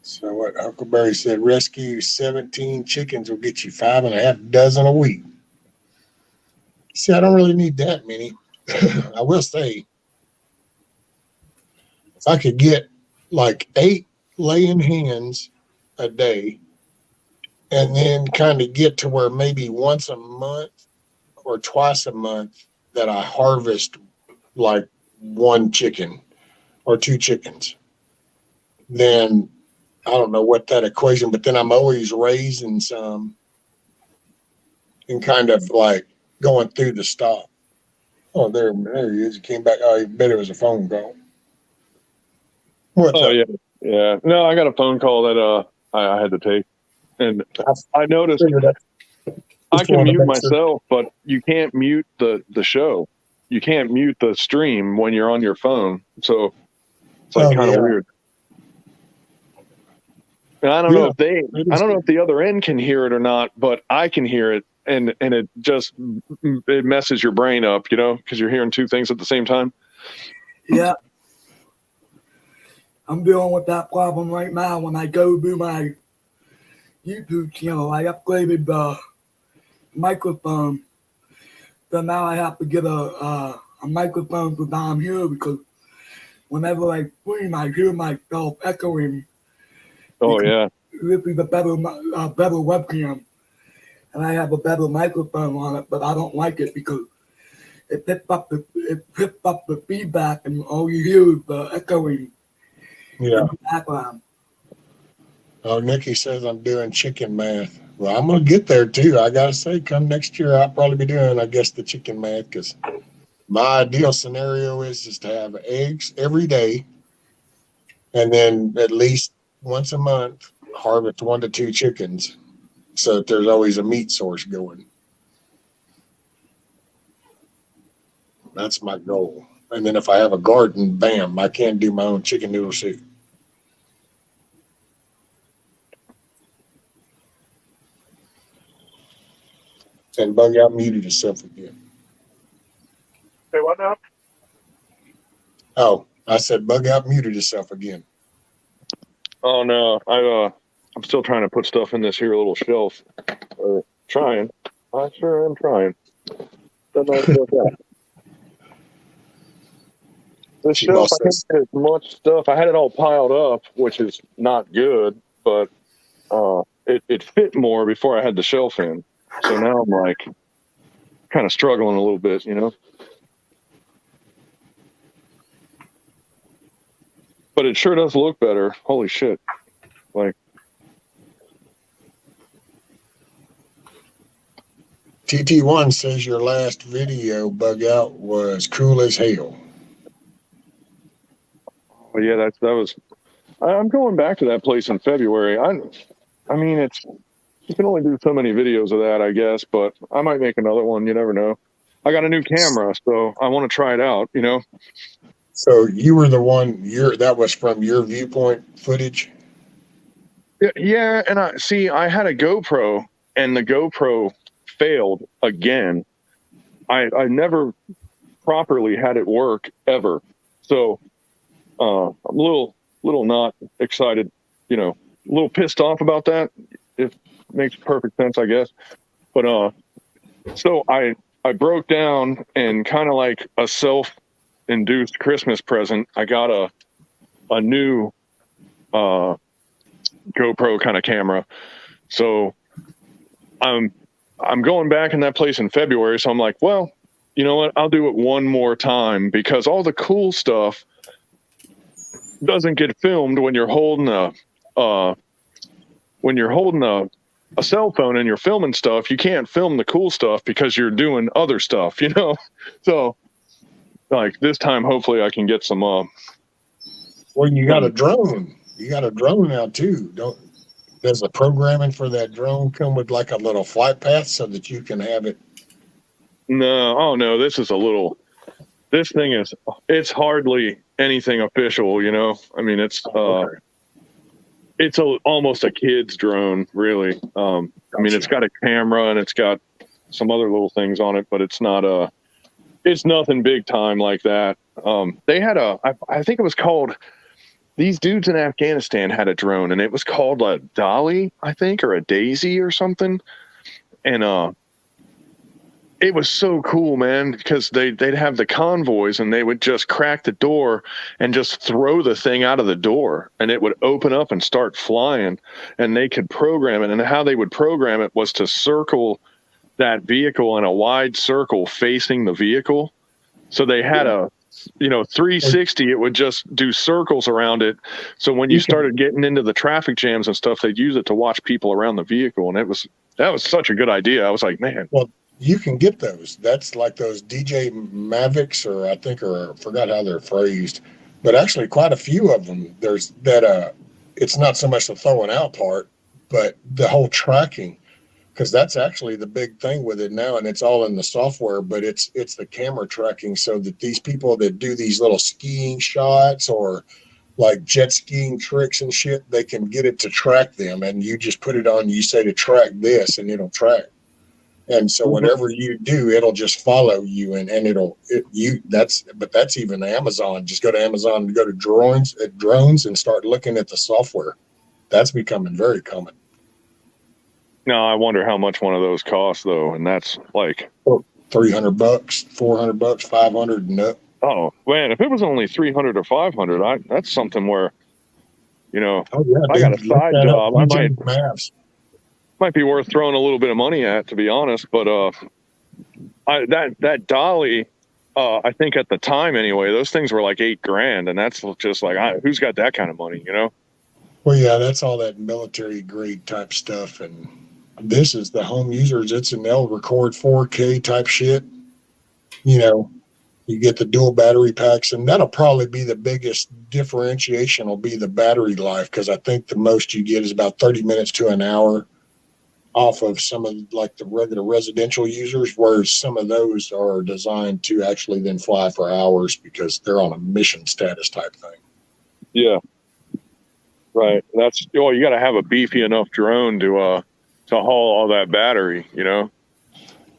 So what Huckleberry said, rescue 17 chickens will get you 5.5 dozen a week. See, I don't really need that many. I will say, if I could get like 8 laying hens a day, and then kind of get to where maybe once a month or twice a month that I harvest like 1 chicken or 2 chickens, then I don't know what that equation, but then I'm always raising some and kind of like going through the stock. Oh, there he is. He came back. Oh, I bet it was a phone call. What's up? Yeah. No, I got a phone call that I had to take, and I noticed I can mute myself, but you can't mute the show. you can't mute the stream when you're on your phone. So it's like kind of weird. And I don't know if the other end can hear it or not, but I can hear it, and it messes your brain up, because you're hearing two things at the same time. Yeah. I'm dealing with that problem right now. When I go to my YouTube channel, I upgraded the microphone. So now I have to get a microphone for down here, because whenever I stream, I hear myself echoing. Oh, yeah. This is a better webcam, and I have a better microphone on it, but I don't like it because it picks up the feedback, and all you hear is the echoing in the background. Oh, Nikki says I'm doing chicken math. Well, I'm going to get there too. I got to say, come next year, I'll probably be doing, I guess, the chicken math, because my ideal scenario is to have eggs every day, and then at least once a month, harvest 1 to 2 chickens, so that there's always a meat source going. That's my goal. And then if I have a garden, bam, I can do my own chicken noodle soup. And Bug Out muted himself again. Hey, what now? Oh, I said Bug Out muted himself again. Oh no, I'm still trying to put stuff in this here little shelf. Trying. I sure am trying. Don't know about that. This shelf, I can't get as much stuff. I had it all piled up, which is not good, but it fit more before I had the shelf in. So now I'm like kind of struggling a little bit, But it sure does look better. Holy shit. Like, TT1 says your last video, Bug Out, was cool as hell. But yeah, that was. I'm going back to that place in February. I mean, you can only do so many videos of that, I guess. But I might make another one. You never know. I got a new camera, so I want to try it out. So you were the one. That was from your viewpoint footage. Yeah, and I had a GoPro, and the GoPro failed again. I never properly had it work ever, so I'm a little not excited, a little pissed off about that. It makes perfect sense, I guess. But so I broke down, and kind of like a self-induced Christmas present, I got a new GoPro kind of camera. So I'm going back in that place in February. So I'm like, well, you know what? I'll do it one more time, because all the cool stuff doesn't get filmed when you're holding a cell phone and you're filming stuff. You can't film the cool stuff because you're doing other stuff, So like this time, hopefully I can get some. Well, you got a drone. You got a drone now too. Does the programming for that drone come with like a little flight path so that you can have it? No. Oh no, this thing it's hardly anything official, I mean, it's almost a kid's drone, really. I mean, it's got a camera and it's got some other little things on it, but it's nothing big time like that. They had I think it was called, these dudes in Afghanistan had a drone, and it was called a Dolly, I think, or a Daisy or something. And it was so cool, man, because they'd have the convoys, and they would just crack the door and just throw the thing out of the door, and it would open up and start flying, and they could program it. And how they would program it was to circle that vehicle in a wide circle facing the vehicle. So they had a 360, it would just do circles around it. So when you started getting into the traffic jams and stuff, they'd use it to watch people around the vehicle. And that was such a good idea. I was like, man. Well, you can get those. That's like those DJ Mavics, or I forgot how they're phrased, but actually quite a few of them. There's that, it's not so much the throwing out part, but the whole tracking. because that's actually the big thing with it now, and it's all in the software, but it's the camera tracking, so that these people that do these little skiing shots or like jet skiing tricks and shit, they can get it to track them, and you just put it on, you say to track this, and it'll track. And so whatever you do, it'll just follow you, and that's even Amazon. Just go to Amazon and go to drones and start looking at the software. That's becoming very common. No, I wonder how much one of those costs though, and that's like $300, $400, 500, and up. Oh man, if it was only 300 or 500, that's something where, you know, I got a side job. Might be worth throwing a little bit of money at, to be honest. But that dolly, I think at the time anyway, those things were like $8,000, and that's just like, who's got that kind of money, you know? Well, yeah, that's all that military grade type stuff, and this is the home users. It's an they'll record 4K type shit. You know, you get the dual battery packs, and that'll probably be the biggest differentiation. Will be the battery life, because I think the most you get is about 30 minutes to an hour off of some of like the regular residential users, whereas some of those are designed to actually then fly for hours because they're on a mission status type thing. Yeah. Right. That's, you got to have a beefy enough drone to haul all that battery, you know?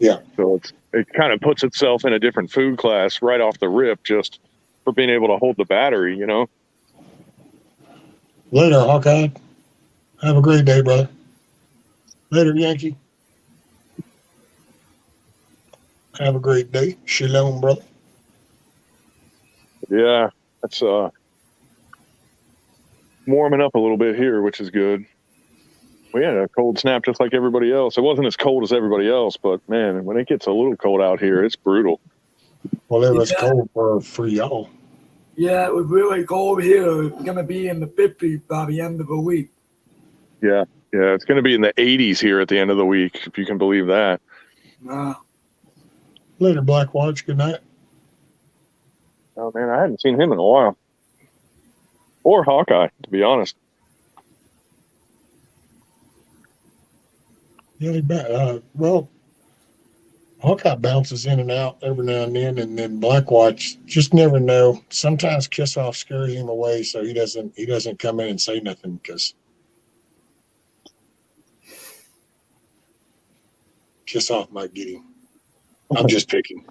Yeah. So it kind of puts itself in a different food class right off the rip, just for being able to hold the battery, you know? Later, Hawkeye. Have a great day, brother. Later, Yankee. Have a great day. Shalom, brother. Yeah. That's, warming up a little bit here, which is good. We had a cold snap just like everybody else. It wasn't as cold as everybody else, but man, when it gets a little cold out here, it's brutal. Well, it was cold for y'all. Yeah, it was really cold here. It's going to be in the 50s by the end of the week. Yeah, it's going to be in the 80s here at the end of the week, if you can believe that. Later, Black Watch. Good night. Oh, man, I hadn't seen him in a while. Or Hawkeye, to be honest. Yeah, well, Hawkeye bounces in and out every now and then Black Watch, just never know. Sometimes Kiss Off scares him away, so he doesn't come in and say nothing because Kiss Off might get him. I'm just picking.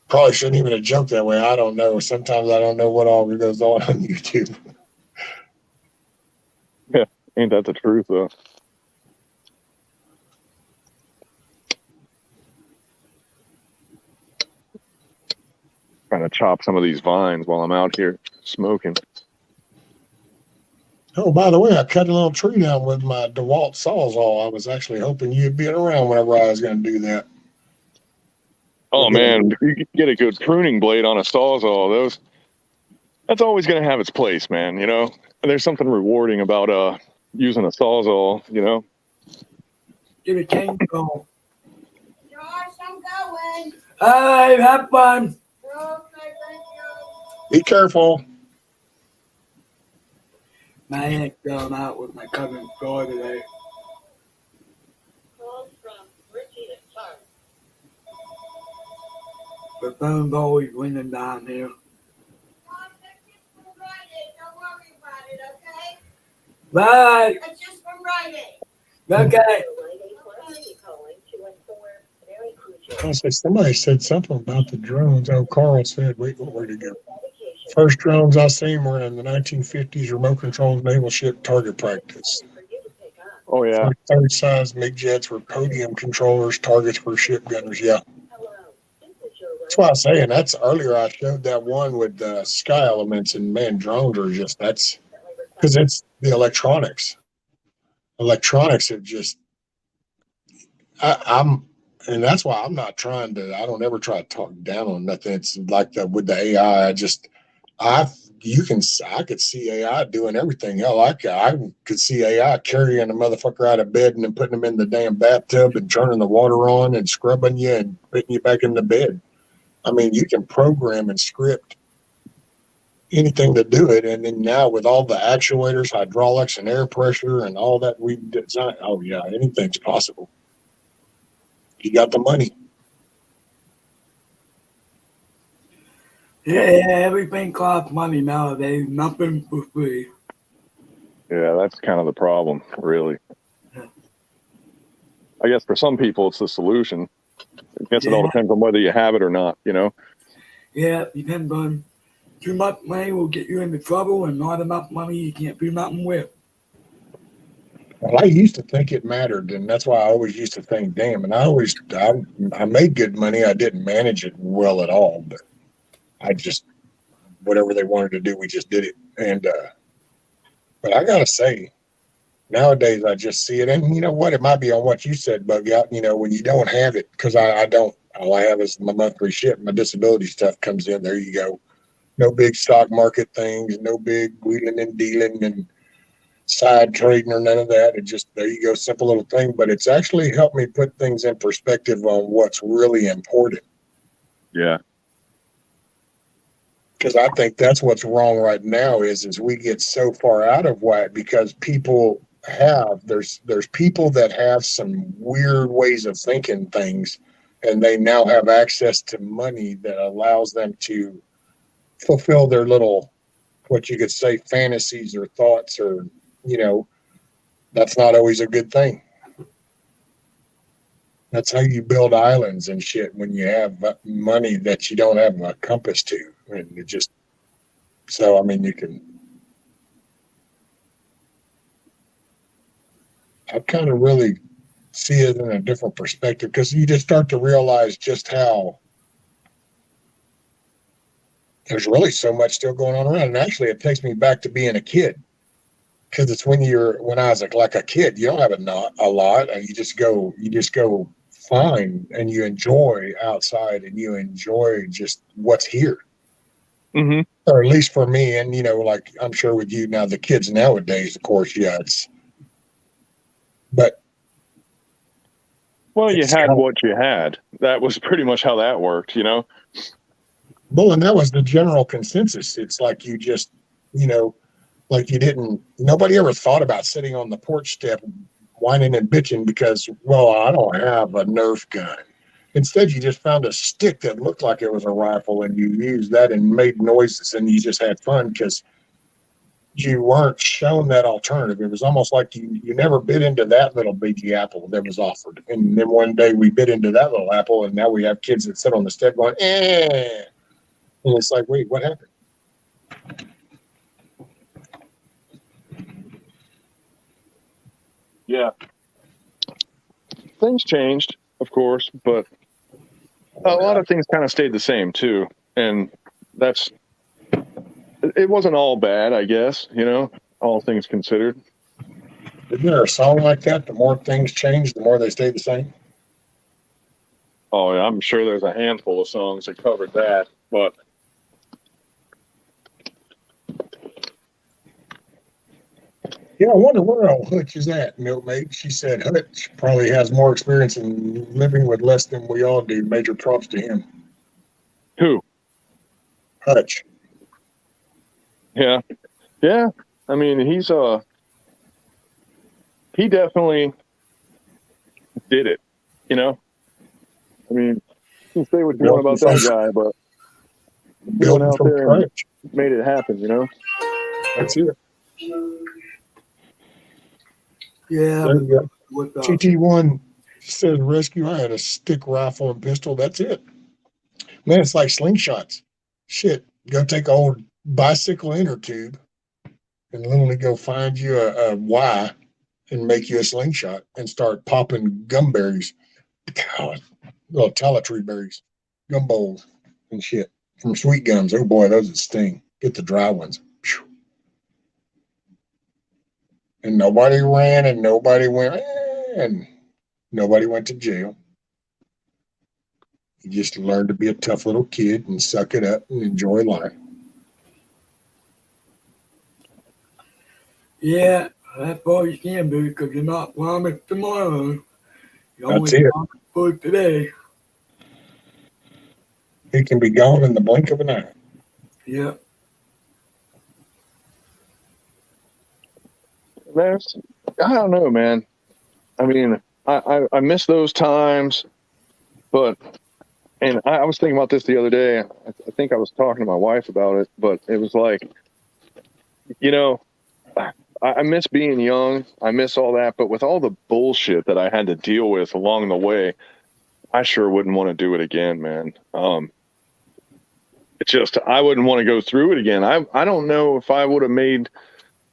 Probably shouldn't even have joked that way. I don't know. Sometimes I don't know what all goes on YouTube. Yeah, ain't that the truth, though? Trying to chop some of these vines while I'm out here smoking. Oh, by the way, I cut a little tree down with my DeWalt Sawzall. I was actually hoping you'd be around whenever I was going to do that. Oh, man, if you could get a good pruning blade on a Sawzall, that's always going to have its place, man, you know? There's something rewarding about using a Sawzall, you know? Give it King call. Josh, I'm going. Hey, have fun. Be careful. My aunt's going out with my cousin Joy today. The phone's always ringing down here. Bye. It's just from Friday. Okay. Somebody said something about the drones. Oh, Carl said, wait, where'd it go? First drones I seen were in the 1950s remote controlled naval ship target practice. Oh, yeah. Third size MiG jets were podium controllers, targets for ship gunners. Yeah. That's why I'm saying that's earlier. I showed that one with Sky Elements, and man, drones are just that's because it's the electronics. Electronics have just, and that's why I'm not trying to. I don't ever try to talk down on nothing. It's like with the AI. I could see AI doing everything. Hell, I could see AI carrying a motherfucker out of bed and then putting him in the damn bathtub and turning the water on and scrubbing you and putting you back in the bed. I mean, you can program and script anything to do it. And then now with all the actuators, hydraulics and air pressure and all that we've designed, oh yeah, anything's possible. You got the money. Yeah, everything costs money nowadays. Nothing for free. Yeah, that's kind of the problem, really. I guess for some people, it's the solution. I guess it all Yeah. depends on whether you have it or not, you know? Yeah, depends on too much money will get you into trouble, and not enough money you can't do nothing with. Well, I used to think it mattered, and that's why I always used to think, damn. And I made good money. I didn't manage it well at all, but I just whatever they wanted to do, we just did it. And but I gotta say, nowadays I just see it, and you know what? It might be on what you said, Bug Out. You know, when you don't have it, because I don't. All I have is my monthly shit. My disability stuff comes in. There you go. No big stock market things. No big wheeling and dealing and side trading or none of that. It just, there you go, simple little thing. But it's actually helped me put things in perspective on what's really important. Yeah. Because I think that's what's wrong right now is we get so far out of whack because people have, there's people that have some weird ways of thinking things, and they now have access to money that allows them to fulfill their little, what you could say, fantasies or thoughts, or, you know, that's not always a good thing. That's how you build islands and shit, when you have money that you don't have a compass to. And it just, so, I mean, you can, I kind of really see it in a different perspective, because you just start to realize just how there's really so much still going on around. And actually, it takes me back to being a kid, because it's when I was like a kid, you don't have a lot, and you just go fine, and you enjoy outside, and you enjoy just what's here. Mm-hmm. Or at least for me, and you know, like I'm sure with you now, the kids nowadays, of course, yeah, but well, you had what you had. That was pretty much how that worked, you know? Well, and that was the general consensus. It's like you just, you know, like nobody ever thought about sitting on the porch step whining and bitching because, well, I don't have a Nerf gun. Instead, you just found a stick that looked like it was a rifle, and you used that and made noises, and you just had fun because you weren't shown that alternative. It was almost like you never bit into that little baby apple that was offered. And then one day we bit into that little apple, and now we have kids that sit on the step going, eh. And it's like, wait, what happened? Yeah. Things changed, of course, but a lot of things kind of stayed the same too. And it wasn't all bad, I guess, you know, all things considered. Isn't there a song like that? The more things change, the more they stay the same. Oh, yeah, I'm sure there's a handful of songs that covered that, but yeah, I wonder where old Hutch is at, Milkmaid. She said Hutch probably has more experience in living with less than we all do. Major props to him. Who? Hutch. Yeah. Yeah. I mean, he definitely did it, you know? I mean, you can say what you want about that guy, but he went out there and made it happen, you know? That's it. Yeah. GT1 says rescue. I had a stick, rifle, and pistol. That's it. Man, it's like slingshots. Shit, go take an old bicycle inner tube and literally go find you a Y and make you a slingshot and start popping gumberries. God, little Talatree berries, gum bowls and shit from Sweet Gums. Oh boy, those would sting. Get the dry ones. And nobody ran, and nobody went, and nobody went to jail. You just learn to be a tough little kid and suck it up and enjoy life. Yeah, that's all you can do, because you're not promised tomorrow. You only That's it. promised for today. It can be gone in the blink of an eye. Yeah. I don't know, man. I mean, I miss those times. But, and I was thinking about this the other day. I think I was talking to my wife about it, but it was like, you know, I miss being young. I miss all that. But with all the bullshit that I had to deal with along the way, I sure wouldn't want to do it again, man. It's just, I wouldn't want to go through it again. I don't know if I would have made,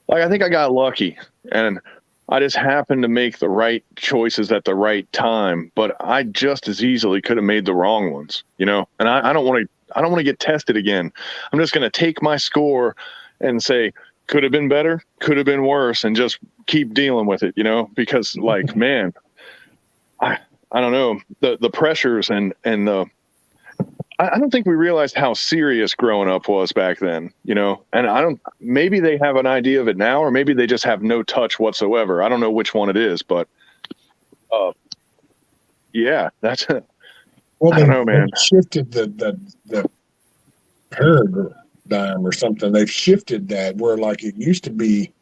like, I think I got lucky and I just happened to make the right choices at the right time, but I just as easily could have made the wrong ones, you know? And I don't want to get tested again. I'm just going to take my score and say, could have been better, could have been worse, and just keep dealing with it, you know? Because like, man, I don't know, the pressures and the, I don't think we realized how serious growing up was back then, you know, and maybe they have an idea of it now, or maybe they just have no touch whatsoever. I don't know which one it is, but, yeah, that's it. Well, I don't know, man. they've shifted the paradigm or something. They've shifted that where like it used to be,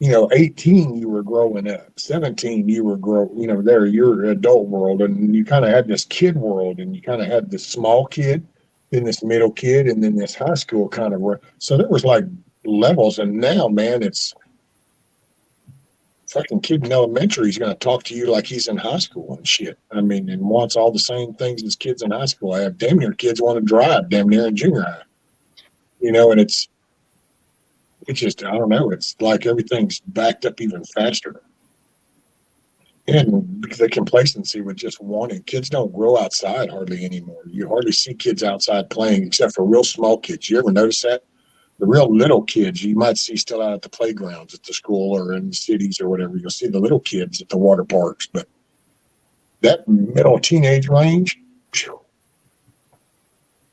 you know, 18, you were growing up, 17, you were there, your adult world. And you kind of had this kid world, and you kind of had this small kid, then this middle kid, and then this high school kind of world. So there was like levels. And now, man, it's fucking kid in elementary. He's going to talk to you like he's in high school and shit. I mean, and wants all the same things as kids in high school. I have damn near kids want to drive damn near in junior high, you know, and it's just, I don't know. It's like everything's backed up even faster. And the complacency with just wanting, kids don't grow outside hardly anymore. You hardly see kids outside playing except for real small kids. You ever notice that? The real little kids you might see still out at the playgrounds at the school or in the cities or whatever. You'll see the little kids at the water parks. But that middle teenage range, phew,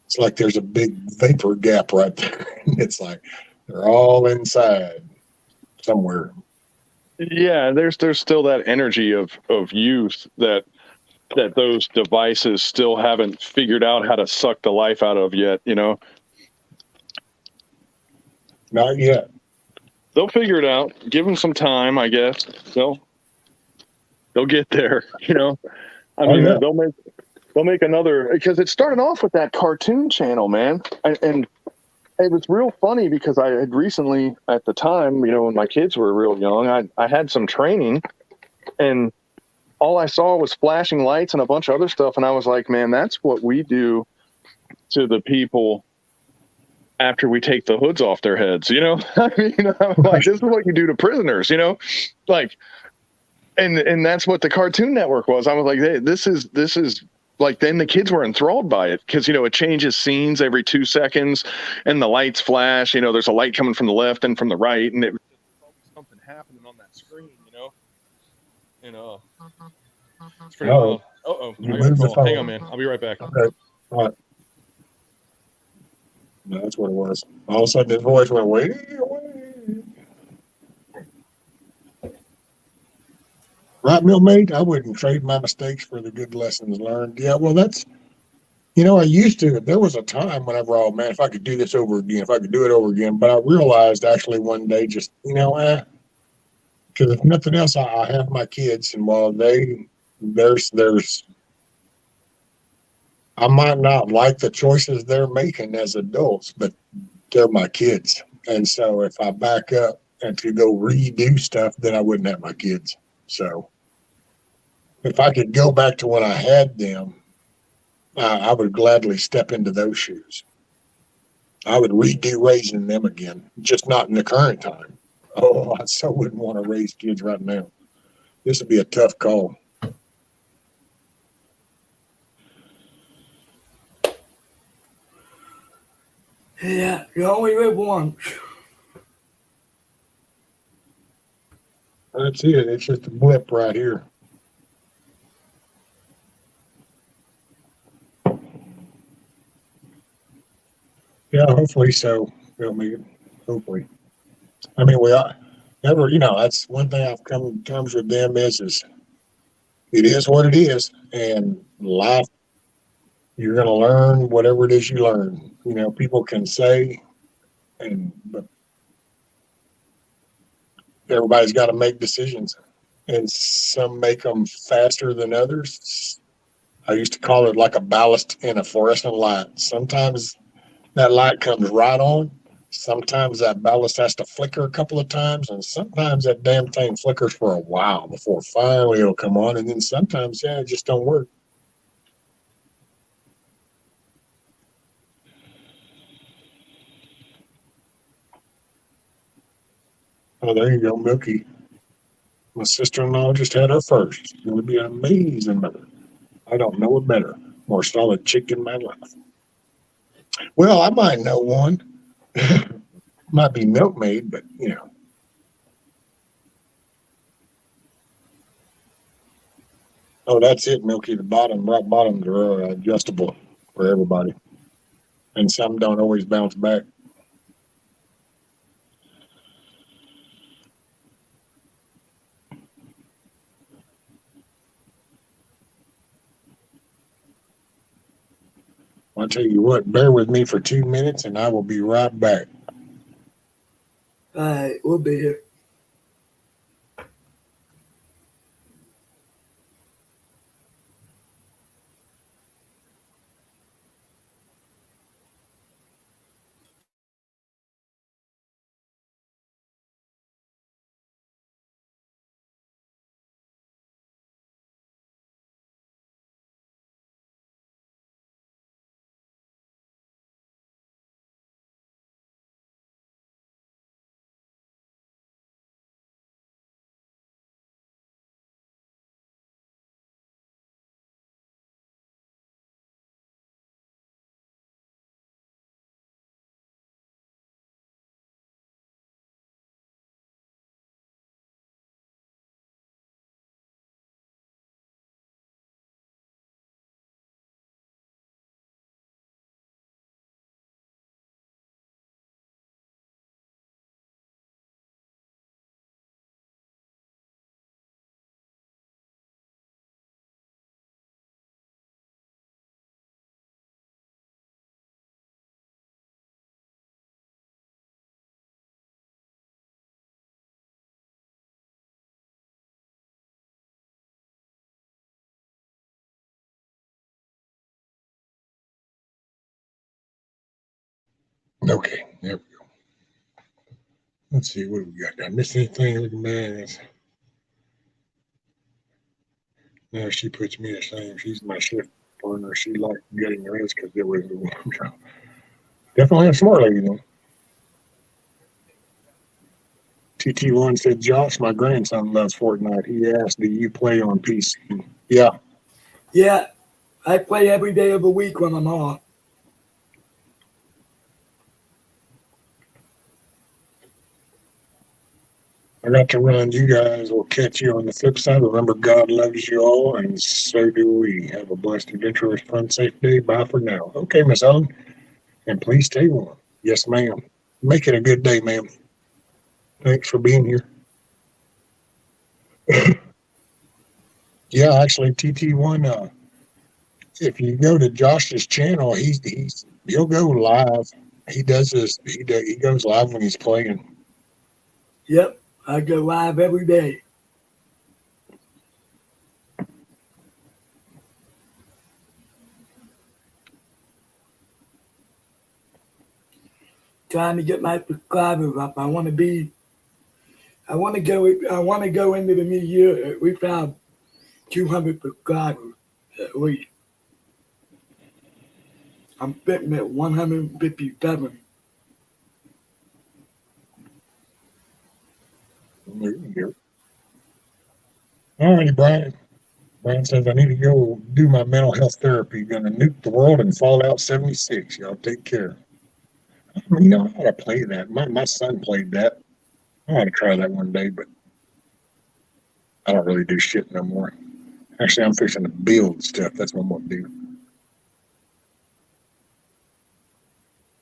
it's like there's a big vapor gap right there. It's like, they're all inside somewhere. Yeah, there's still that energy of youth that those devices still haven't figured out how to suck the life out of yet, you know? Not yet. They'll figure it out. Give them some time, I guess. They'll get there, you know? I mean, yeah. they'll make another, because it started off with that cartoon channel, man. And it was real funny because I had recently, at the time, you know, when my kids were real young, I had some training, and all I saw was flashing lights and a bunch of other stuff. And I was like, man, that's what we do to the people after we take the hoods off their heads, you know? I mean, I'm like, this is what you do to prisoners, you know? Like, and that's what the Cartoon Network was. I was like, hey, this is like, then the kids were enthralled by it because, you know, it changes scenes every 2 seconds and the lights flash, you know, there's a light coming from the left and from the right, and it was something happening on that screen, you know? And it's pretty wild. Uh-oh. I got a call. Hang on, man. I'll be right back. Okay. All right. No, that's what it was. All of a sudden his voice went way away. Right, Millmate? I wouldn't trade my mistakes for the good lessons learned. Yeah, well, that's, you know, I used to. There was a time whenever, oh, man, if I could do this over again, if I could do it over again. But I realized actually one day just, you know, because if nothing else, I have my kids. And while there's, I might not like the choices they're making as adults, but they're my kids. And so if I back up and to go redo stuff, then I wouldn't have my kids. So if I could go back to when I had them, I would gladly step into those shoes. I would redo raising them again, just not in the current time. Oh, I so wouldn't want to raise kids right now. This would be a tough call. Yeah, you only live once. That's it. It's just a blip right here. Yeah, hopefully so. Hopefully. I mean, we are never, you know, that's one thing I've come to terms with them is it is what it is. And life, you're going to learn whatever it is you learn. You know, people can say, but everybody's got to make decisions, and some make them faster than others. I used to call it like a ballast in a fluorescent light. Sometimes that light comes right on. Sometimes that ballast has to flicker a couple of times, and sometimes that damn thing flickers for a while before finally it'll come on. And then sometimes, yeah, it just don't work. Oh, there you go, Milky. My sister-in-law just had her first. She's going to be an amazing mother. I don't know a better, more solid chick in my life. Well, I might know one. Might be milkmaid, but you know. Oh, that's it, Milky. The bottom, right bottoms are adjustable for everybody, and some don't always bounce back. I'll tell you what, bear with me for 2 minutes and I will be right back. All right, we'll be here. Okay, there we go. Let's see what we got. Did I miss anything? Look at that. Now she puts me the same. She's my shift partner. She liked getting rest because it was definitely a smart lady though. TT1 said, Josh, my grandson loves Fortnite. He asked, do you play on PC? Yeah. Yeah, I play every day of the week when I'm off. I got to run. You guys will catch you on the flip side. Remember, God loves you all, and so do we. Have a blessed, adventurous, fun, safe day. Bye for now. Okay, Miss Ellen. And please stay warm. Yes, ma'am. Make it a good day, ma'am. Thanks for being here. Yeah, actually, TT1, if you go to Josh's channel, he'll go live. He does this. He goes live when he's playing. Yep, I go live every day. Trying to get my subscribers up. I want to go into the new year. We found 200 subscribers at least. I'm sitting at 157. There you go. All righty, Brian. Brian says, I need to go do my mental health therapy. Gonna nuke the world and Fallout 76. Y'all take care. You know, I ought to play that. My son played that. I ought to try that one day, but I don't really do shit no more. Actually, I'm fixing to build stuff. That's what I'm going to do.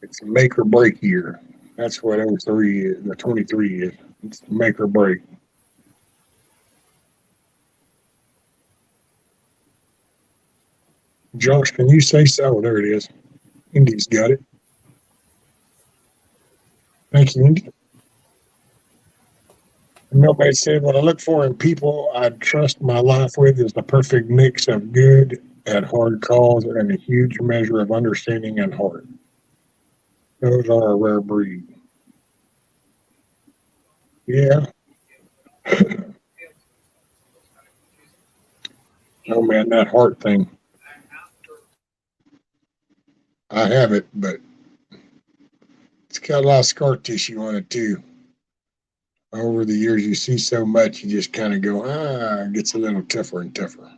It's make or break year. That's what 03 is, the 23 is. It's make or break. Josh, can you say so? There it is. Indy's got it. Thank you, Indy. Nobody said what I look for in people I trust my life with is the perfect mix of good at hard calls and a huge measure of understanding and heart. Those are a rare breed. Yeah. Oh man, that heart thing. I have it, but it's got a lot of scar tissue on it too. Over the years, you see so much, you just kind of go, it gets a little tougher and tougher.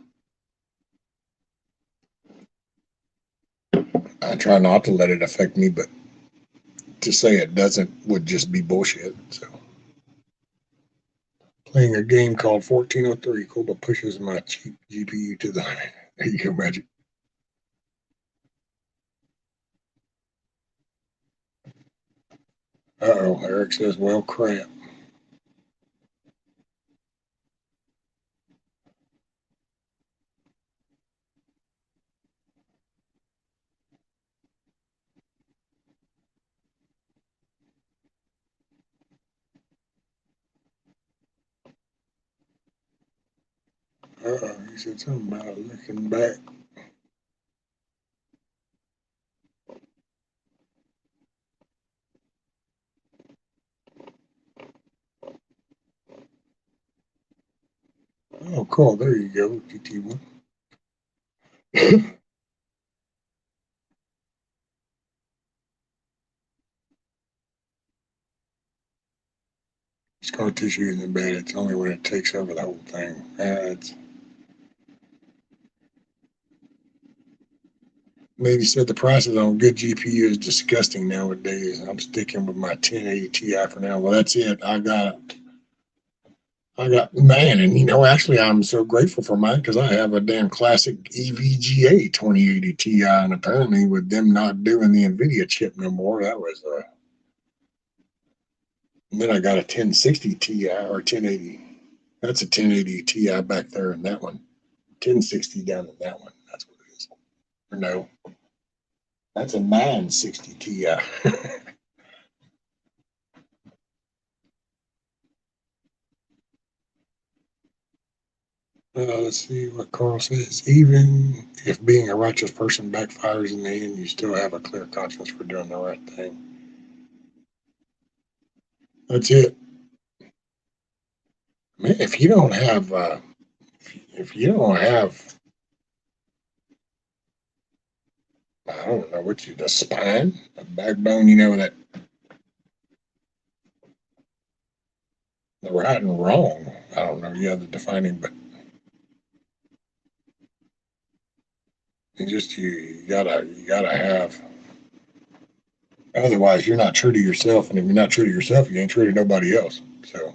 I try not to let it affect me, but to say it doesn't would just be bullshit. So, playing a game called 1403, Koba pushes my cheap GPU to the limit. There you go, Magic. Uh-oh, Eric says, well, crap. Uh-oh, he said something about looking back. Oh, cool. There you go, GT1. Scar tissue isn't bad. It's only when it takes over the whole thing. Lady said the prices on good GPU is disgusting nowadays. I'm sticking with my 1080 Ti for now. Well, that's it. I got, man, and actually, I'm so grateful for mine because I have a damn classic EVGA 2080 Ti, and apparently, with them not doing the NVIDIA chip no more, that was and then I got a 1060 Ti or 1080. That's a 1080 Ti back there in that one. 1060 down in that one. That's what it is. Or no, that's a 960 Ti. Let's see what Carl says. Even if being a righteous person backfires in the end, you still have a clear conscience for doing the right thing. That's it. Man, if you don't have, I don't know what the spine, the backbone, that the right and wrong. I don't know. Yeah, the defining, but you gotta have. Otherwise, you're not true to yourself, and if you're not true to yourself, you ain't true to nobody else. So.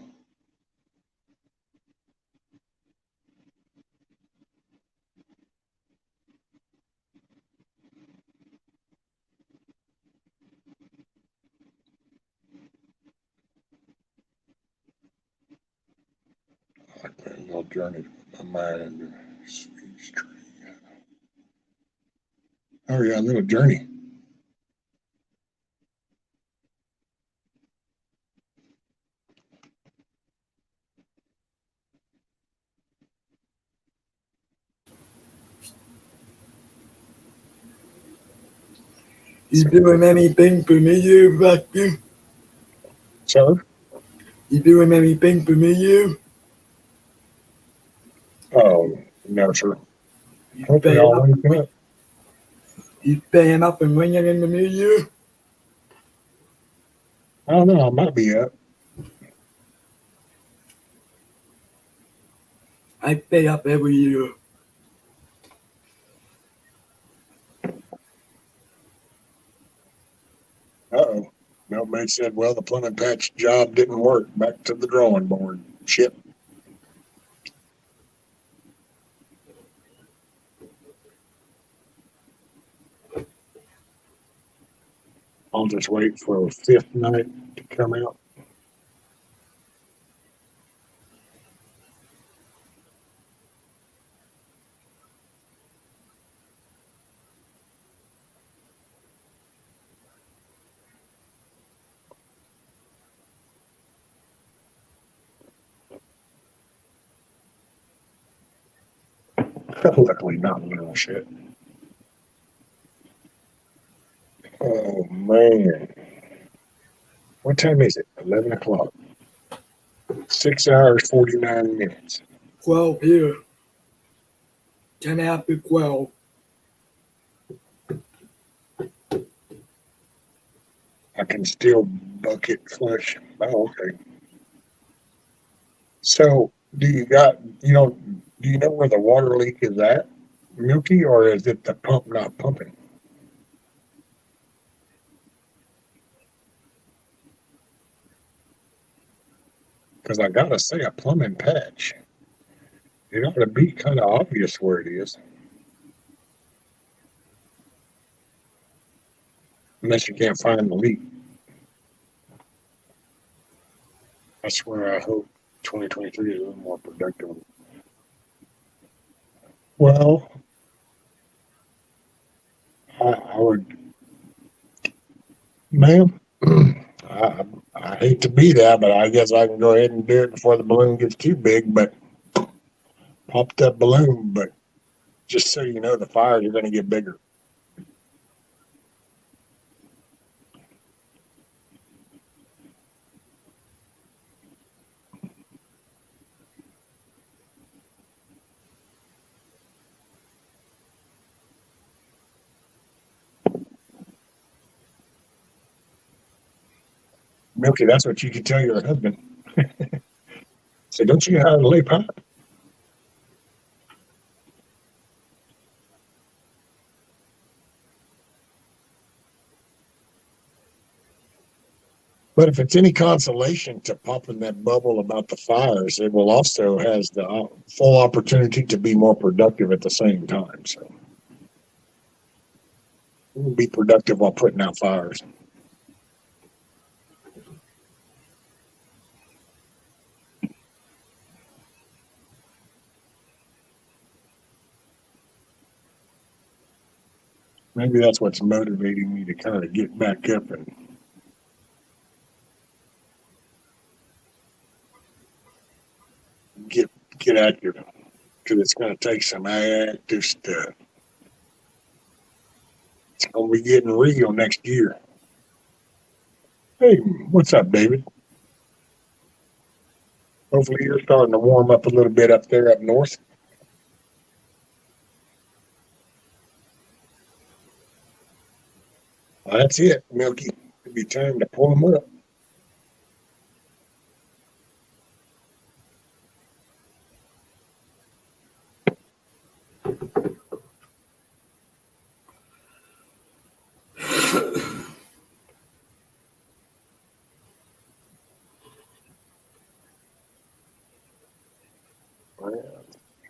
I like that little journey with my mind into speech tree. Oh yeah, a little journey. You doing anything for me, you, Bucky? Sir? You doing anything for me, you? Oh, no, sir. You Hopefully staying I'll up, wake up. you staying up and ringing in the new year? I don't know. I might be up. I stay up every year. Uh-oh. Nobody said, well, the plumbing patch job didn't work. Back to the drawing board. Shit. I'll just wait for a fifth night to come out. Luckily, not little shit. Oh man, what time is it? 11 o'clock. 6 hours 49 minutes. 12 here. 10 after 12. I can still bucket flush. Oh, okay. So, do you know where the water leak is at, Milky, or is it the pump not pumping? Because I gotta say, a plumbing patch. It ought to be kind of obvious where it is. Unless you can't find the leak. That's where I hope 2023 is a little more productive. Well, I would, ma'am, I hate to be that, but I guess I can go ahead and do it before the balloon gets too big, but pop that balloon. But just so you know, the fires are going to get bigger. Milky, that's what you could tell your husband. So don't you know how to lay pipe? But if it's any consolation to popping that bubble about the fires, it will also has the full opportunity to be more productive at the same time. So we'll be productive while putting out fires. Maybe that's what's motivating me to kind of get back up and get active, because it's going to take some active stuff. It's going to be getting real next year. Hey, what's up, David? Hopefully you're starting to warm up a little bit up there up north. Well, that's it, Milky. It'll be time to pull them up.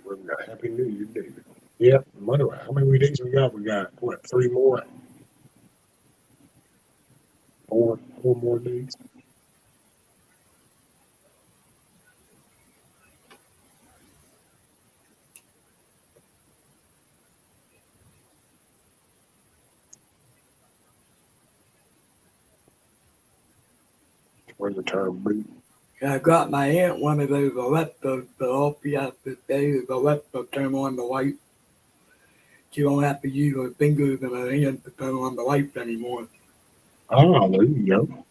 We've got Happy New Year, David. Yeah, wonder how many days we got? We got what, 3 more? Four more days. Where's the term boot? I got my aunt one of those electros, but all she has to say is electro turn on the light. She don't have to use her fingers and her hands to turn on the lights anymore. Oh, there you go.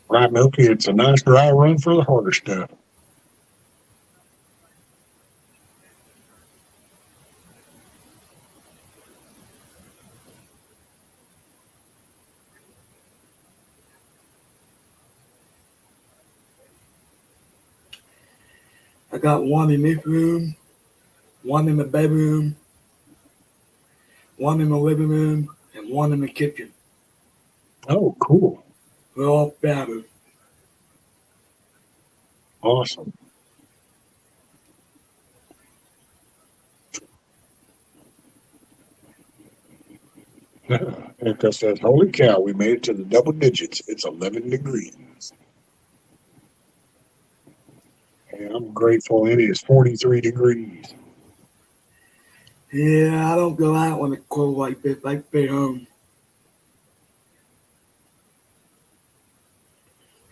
Right, Milky, it's a nice dry run for the harder stuff. I got one in this room, one in the bedroom, one in the living room, and one in the kitchen. Oh, cool. They're all battered. Awesome. Erica says, holy cow, we made it to the double digits. It's 11 degrees. And I'm grateful it is 43 degrees. Yeah, I don't go out when it's cold like this. I stay home.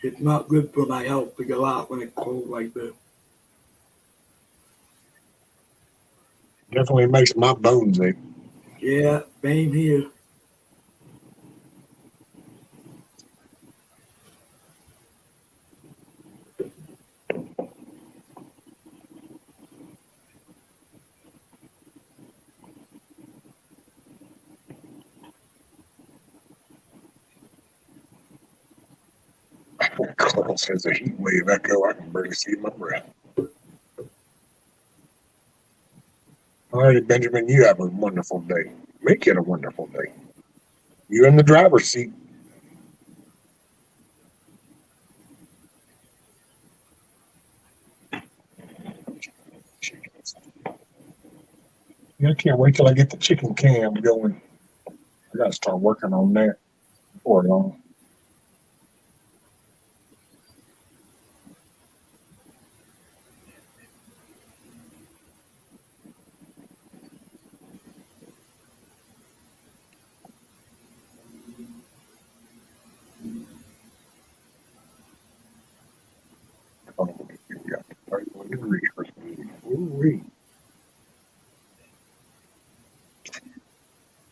It's not good for my health to go out when it's cold like this. Definitely makes my bones ache. Yeah, same here. Carl says a heat wave echo. I can barely see my breath. All right, Benjamin, you have a wonderful day. Make it a wonderful day. You in the driver's seat. Yeah, I can't wait till I get the chicken cam going. I gotta start working on that before long.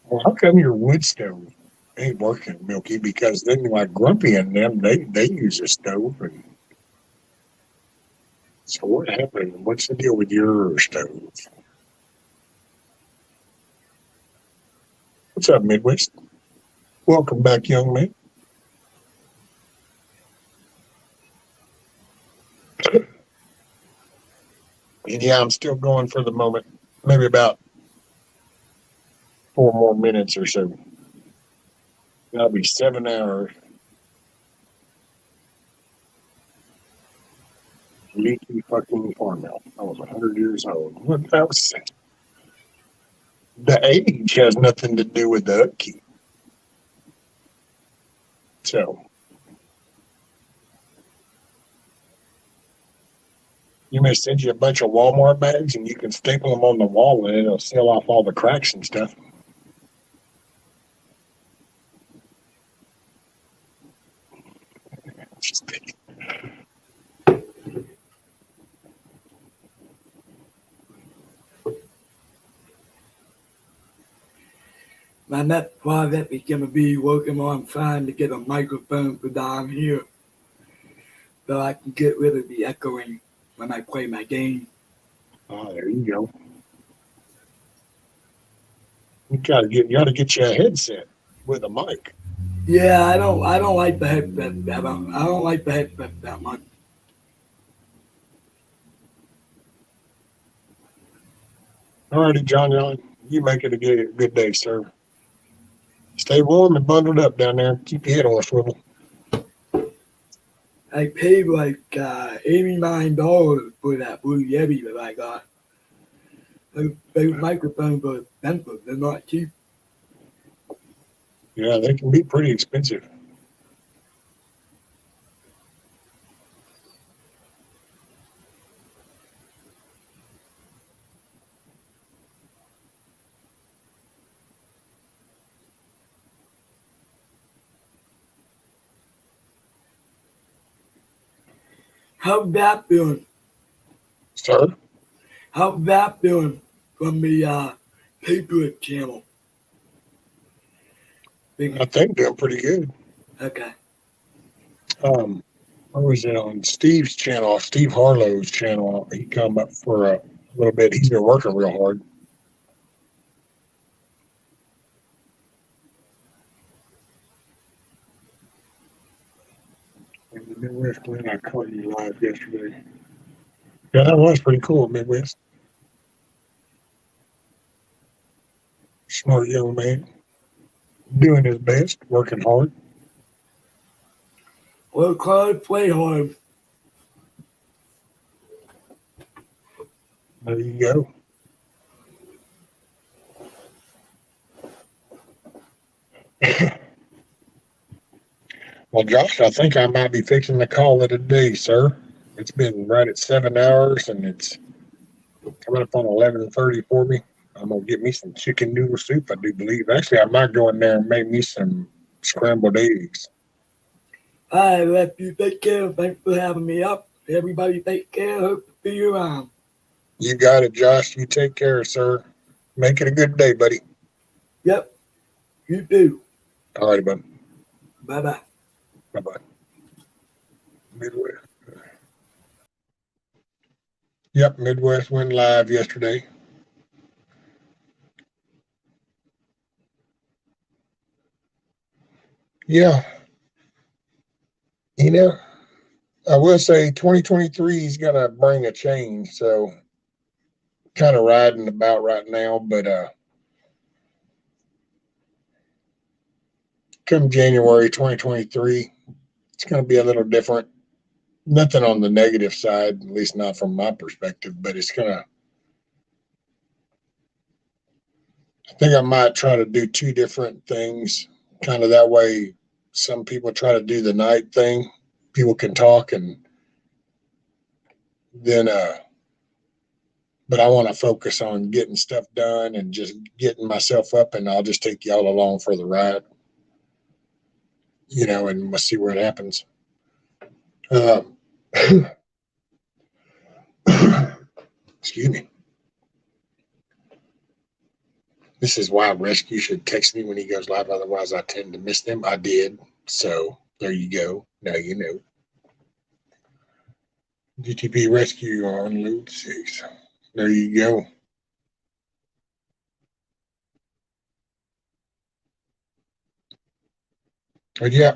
Well, how come your wood stove ain't working, Milky? Because then, like Grumpy and them, they use a stove. And so what happened? What's the deal with your stove? What's up, Midwest? Welcome back, young man. And yeah, I'm still going for the moment. Maybe about 4 more minutes or so. That'll be 7 hours. Leaky fucking farmhouse. I was 100 years old. What that was? The age has nothing to do with the upkeep. So you may send you a bunch of Walmart bags and you can staple them on the wall and it'll seal off all the cracks and stuff. My next project is going to be working on trying to get a microphone for down here so I can get rid of the echoing when I play my game. Oh, there you go. You ought to get you a headset with a mic. Yeah, I don't like the headset. I don't like the headset that much. All righty, John. You make it a good day, sir. Stay warm and bundled up down there. Keep your head on a swivel. I paid like $89 for that Blue Yeti that I got. Those microphones are expensive. They're not cheap. Yeah, they can be pretty expensive. How's that feeling? Sir? How's that feeling from the Patriot channel? I think they're pretty good. Okay. What was it on Steve's channel, Steve Harlow's channel? He come up for a little bit. He's been working real hard. In the Midwest, Glenn, I caught you live yesterday. Yeah, that was pretty cool, Midwest. Smart young man. Doing his best, working hard. Work hard, play hard. There you go. Well, Josh, I think I might be fixing to call it a day, sir. It's been right at 7 hours, and it's coming up on 11:30 for me. I'm gonna get me some chicken noodle soup, I do believe. Actually, I might go in there and make me some scrambled eggs. All right, Rescue. Take care. Thanks for having me up. Everybody take care. Hope to see you around. You got it, Josh. You take care, sir. Make it a good day, buddy. Yep. You too. All right, bud. Bye-bye. Bye-bye. Midwest. Yep, Midwest went live yesterday. Yeah. You know, I will say 2023 is going to bring a change. So kind of riding about right now, but come January 2023, it's going to be a little different. Nothing on the negative side, at least not from my perspective, but it's going to, I think I might try to do two different things, kind of that way. Some people try to do the night thing. People can talk and then, but I want to focus on getting stuff done and just getting myself up, and I'll just take y'all along for the ride, and we'll see where it happens. Excuse me. This is why Rescue should text me when he goes live. Otherwise, I tend to miss them. I did. So there you go. Now you know. GTP Rescue on load 6. There you go. But yeah,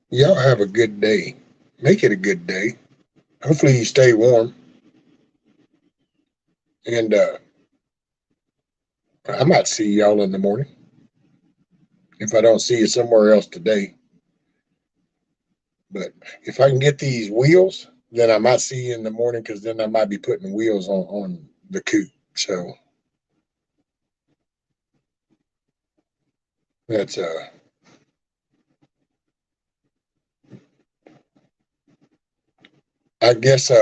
y'all have a good day. Make it a good day. Hopefully you stay warm. And I might see y'all in the morning. If I don't see you somewhere else today. But if I can get these wheels, then I might see you in the morning, because then I might be putting wheels on the coupe. So that's I guess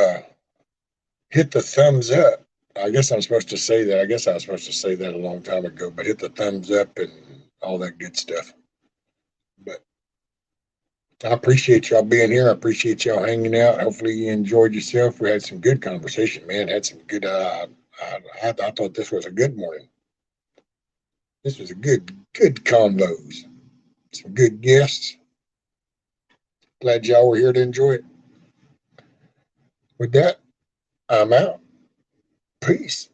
hit the thumbs up. I guess I'm supposed to say that. I guess I was supposed to say that a long time ago, but hit the thumbs up and all that good stuff. But I appreciate y'all being here. I appreciate y'all hanging out. Hopefully you enjoyed yourself. We had some good conversation, man. Had some good I thought this was a good morning. This was a good combos. Some good guests. Glad y'all were here to enjoy it. With that, I'm out. Peace.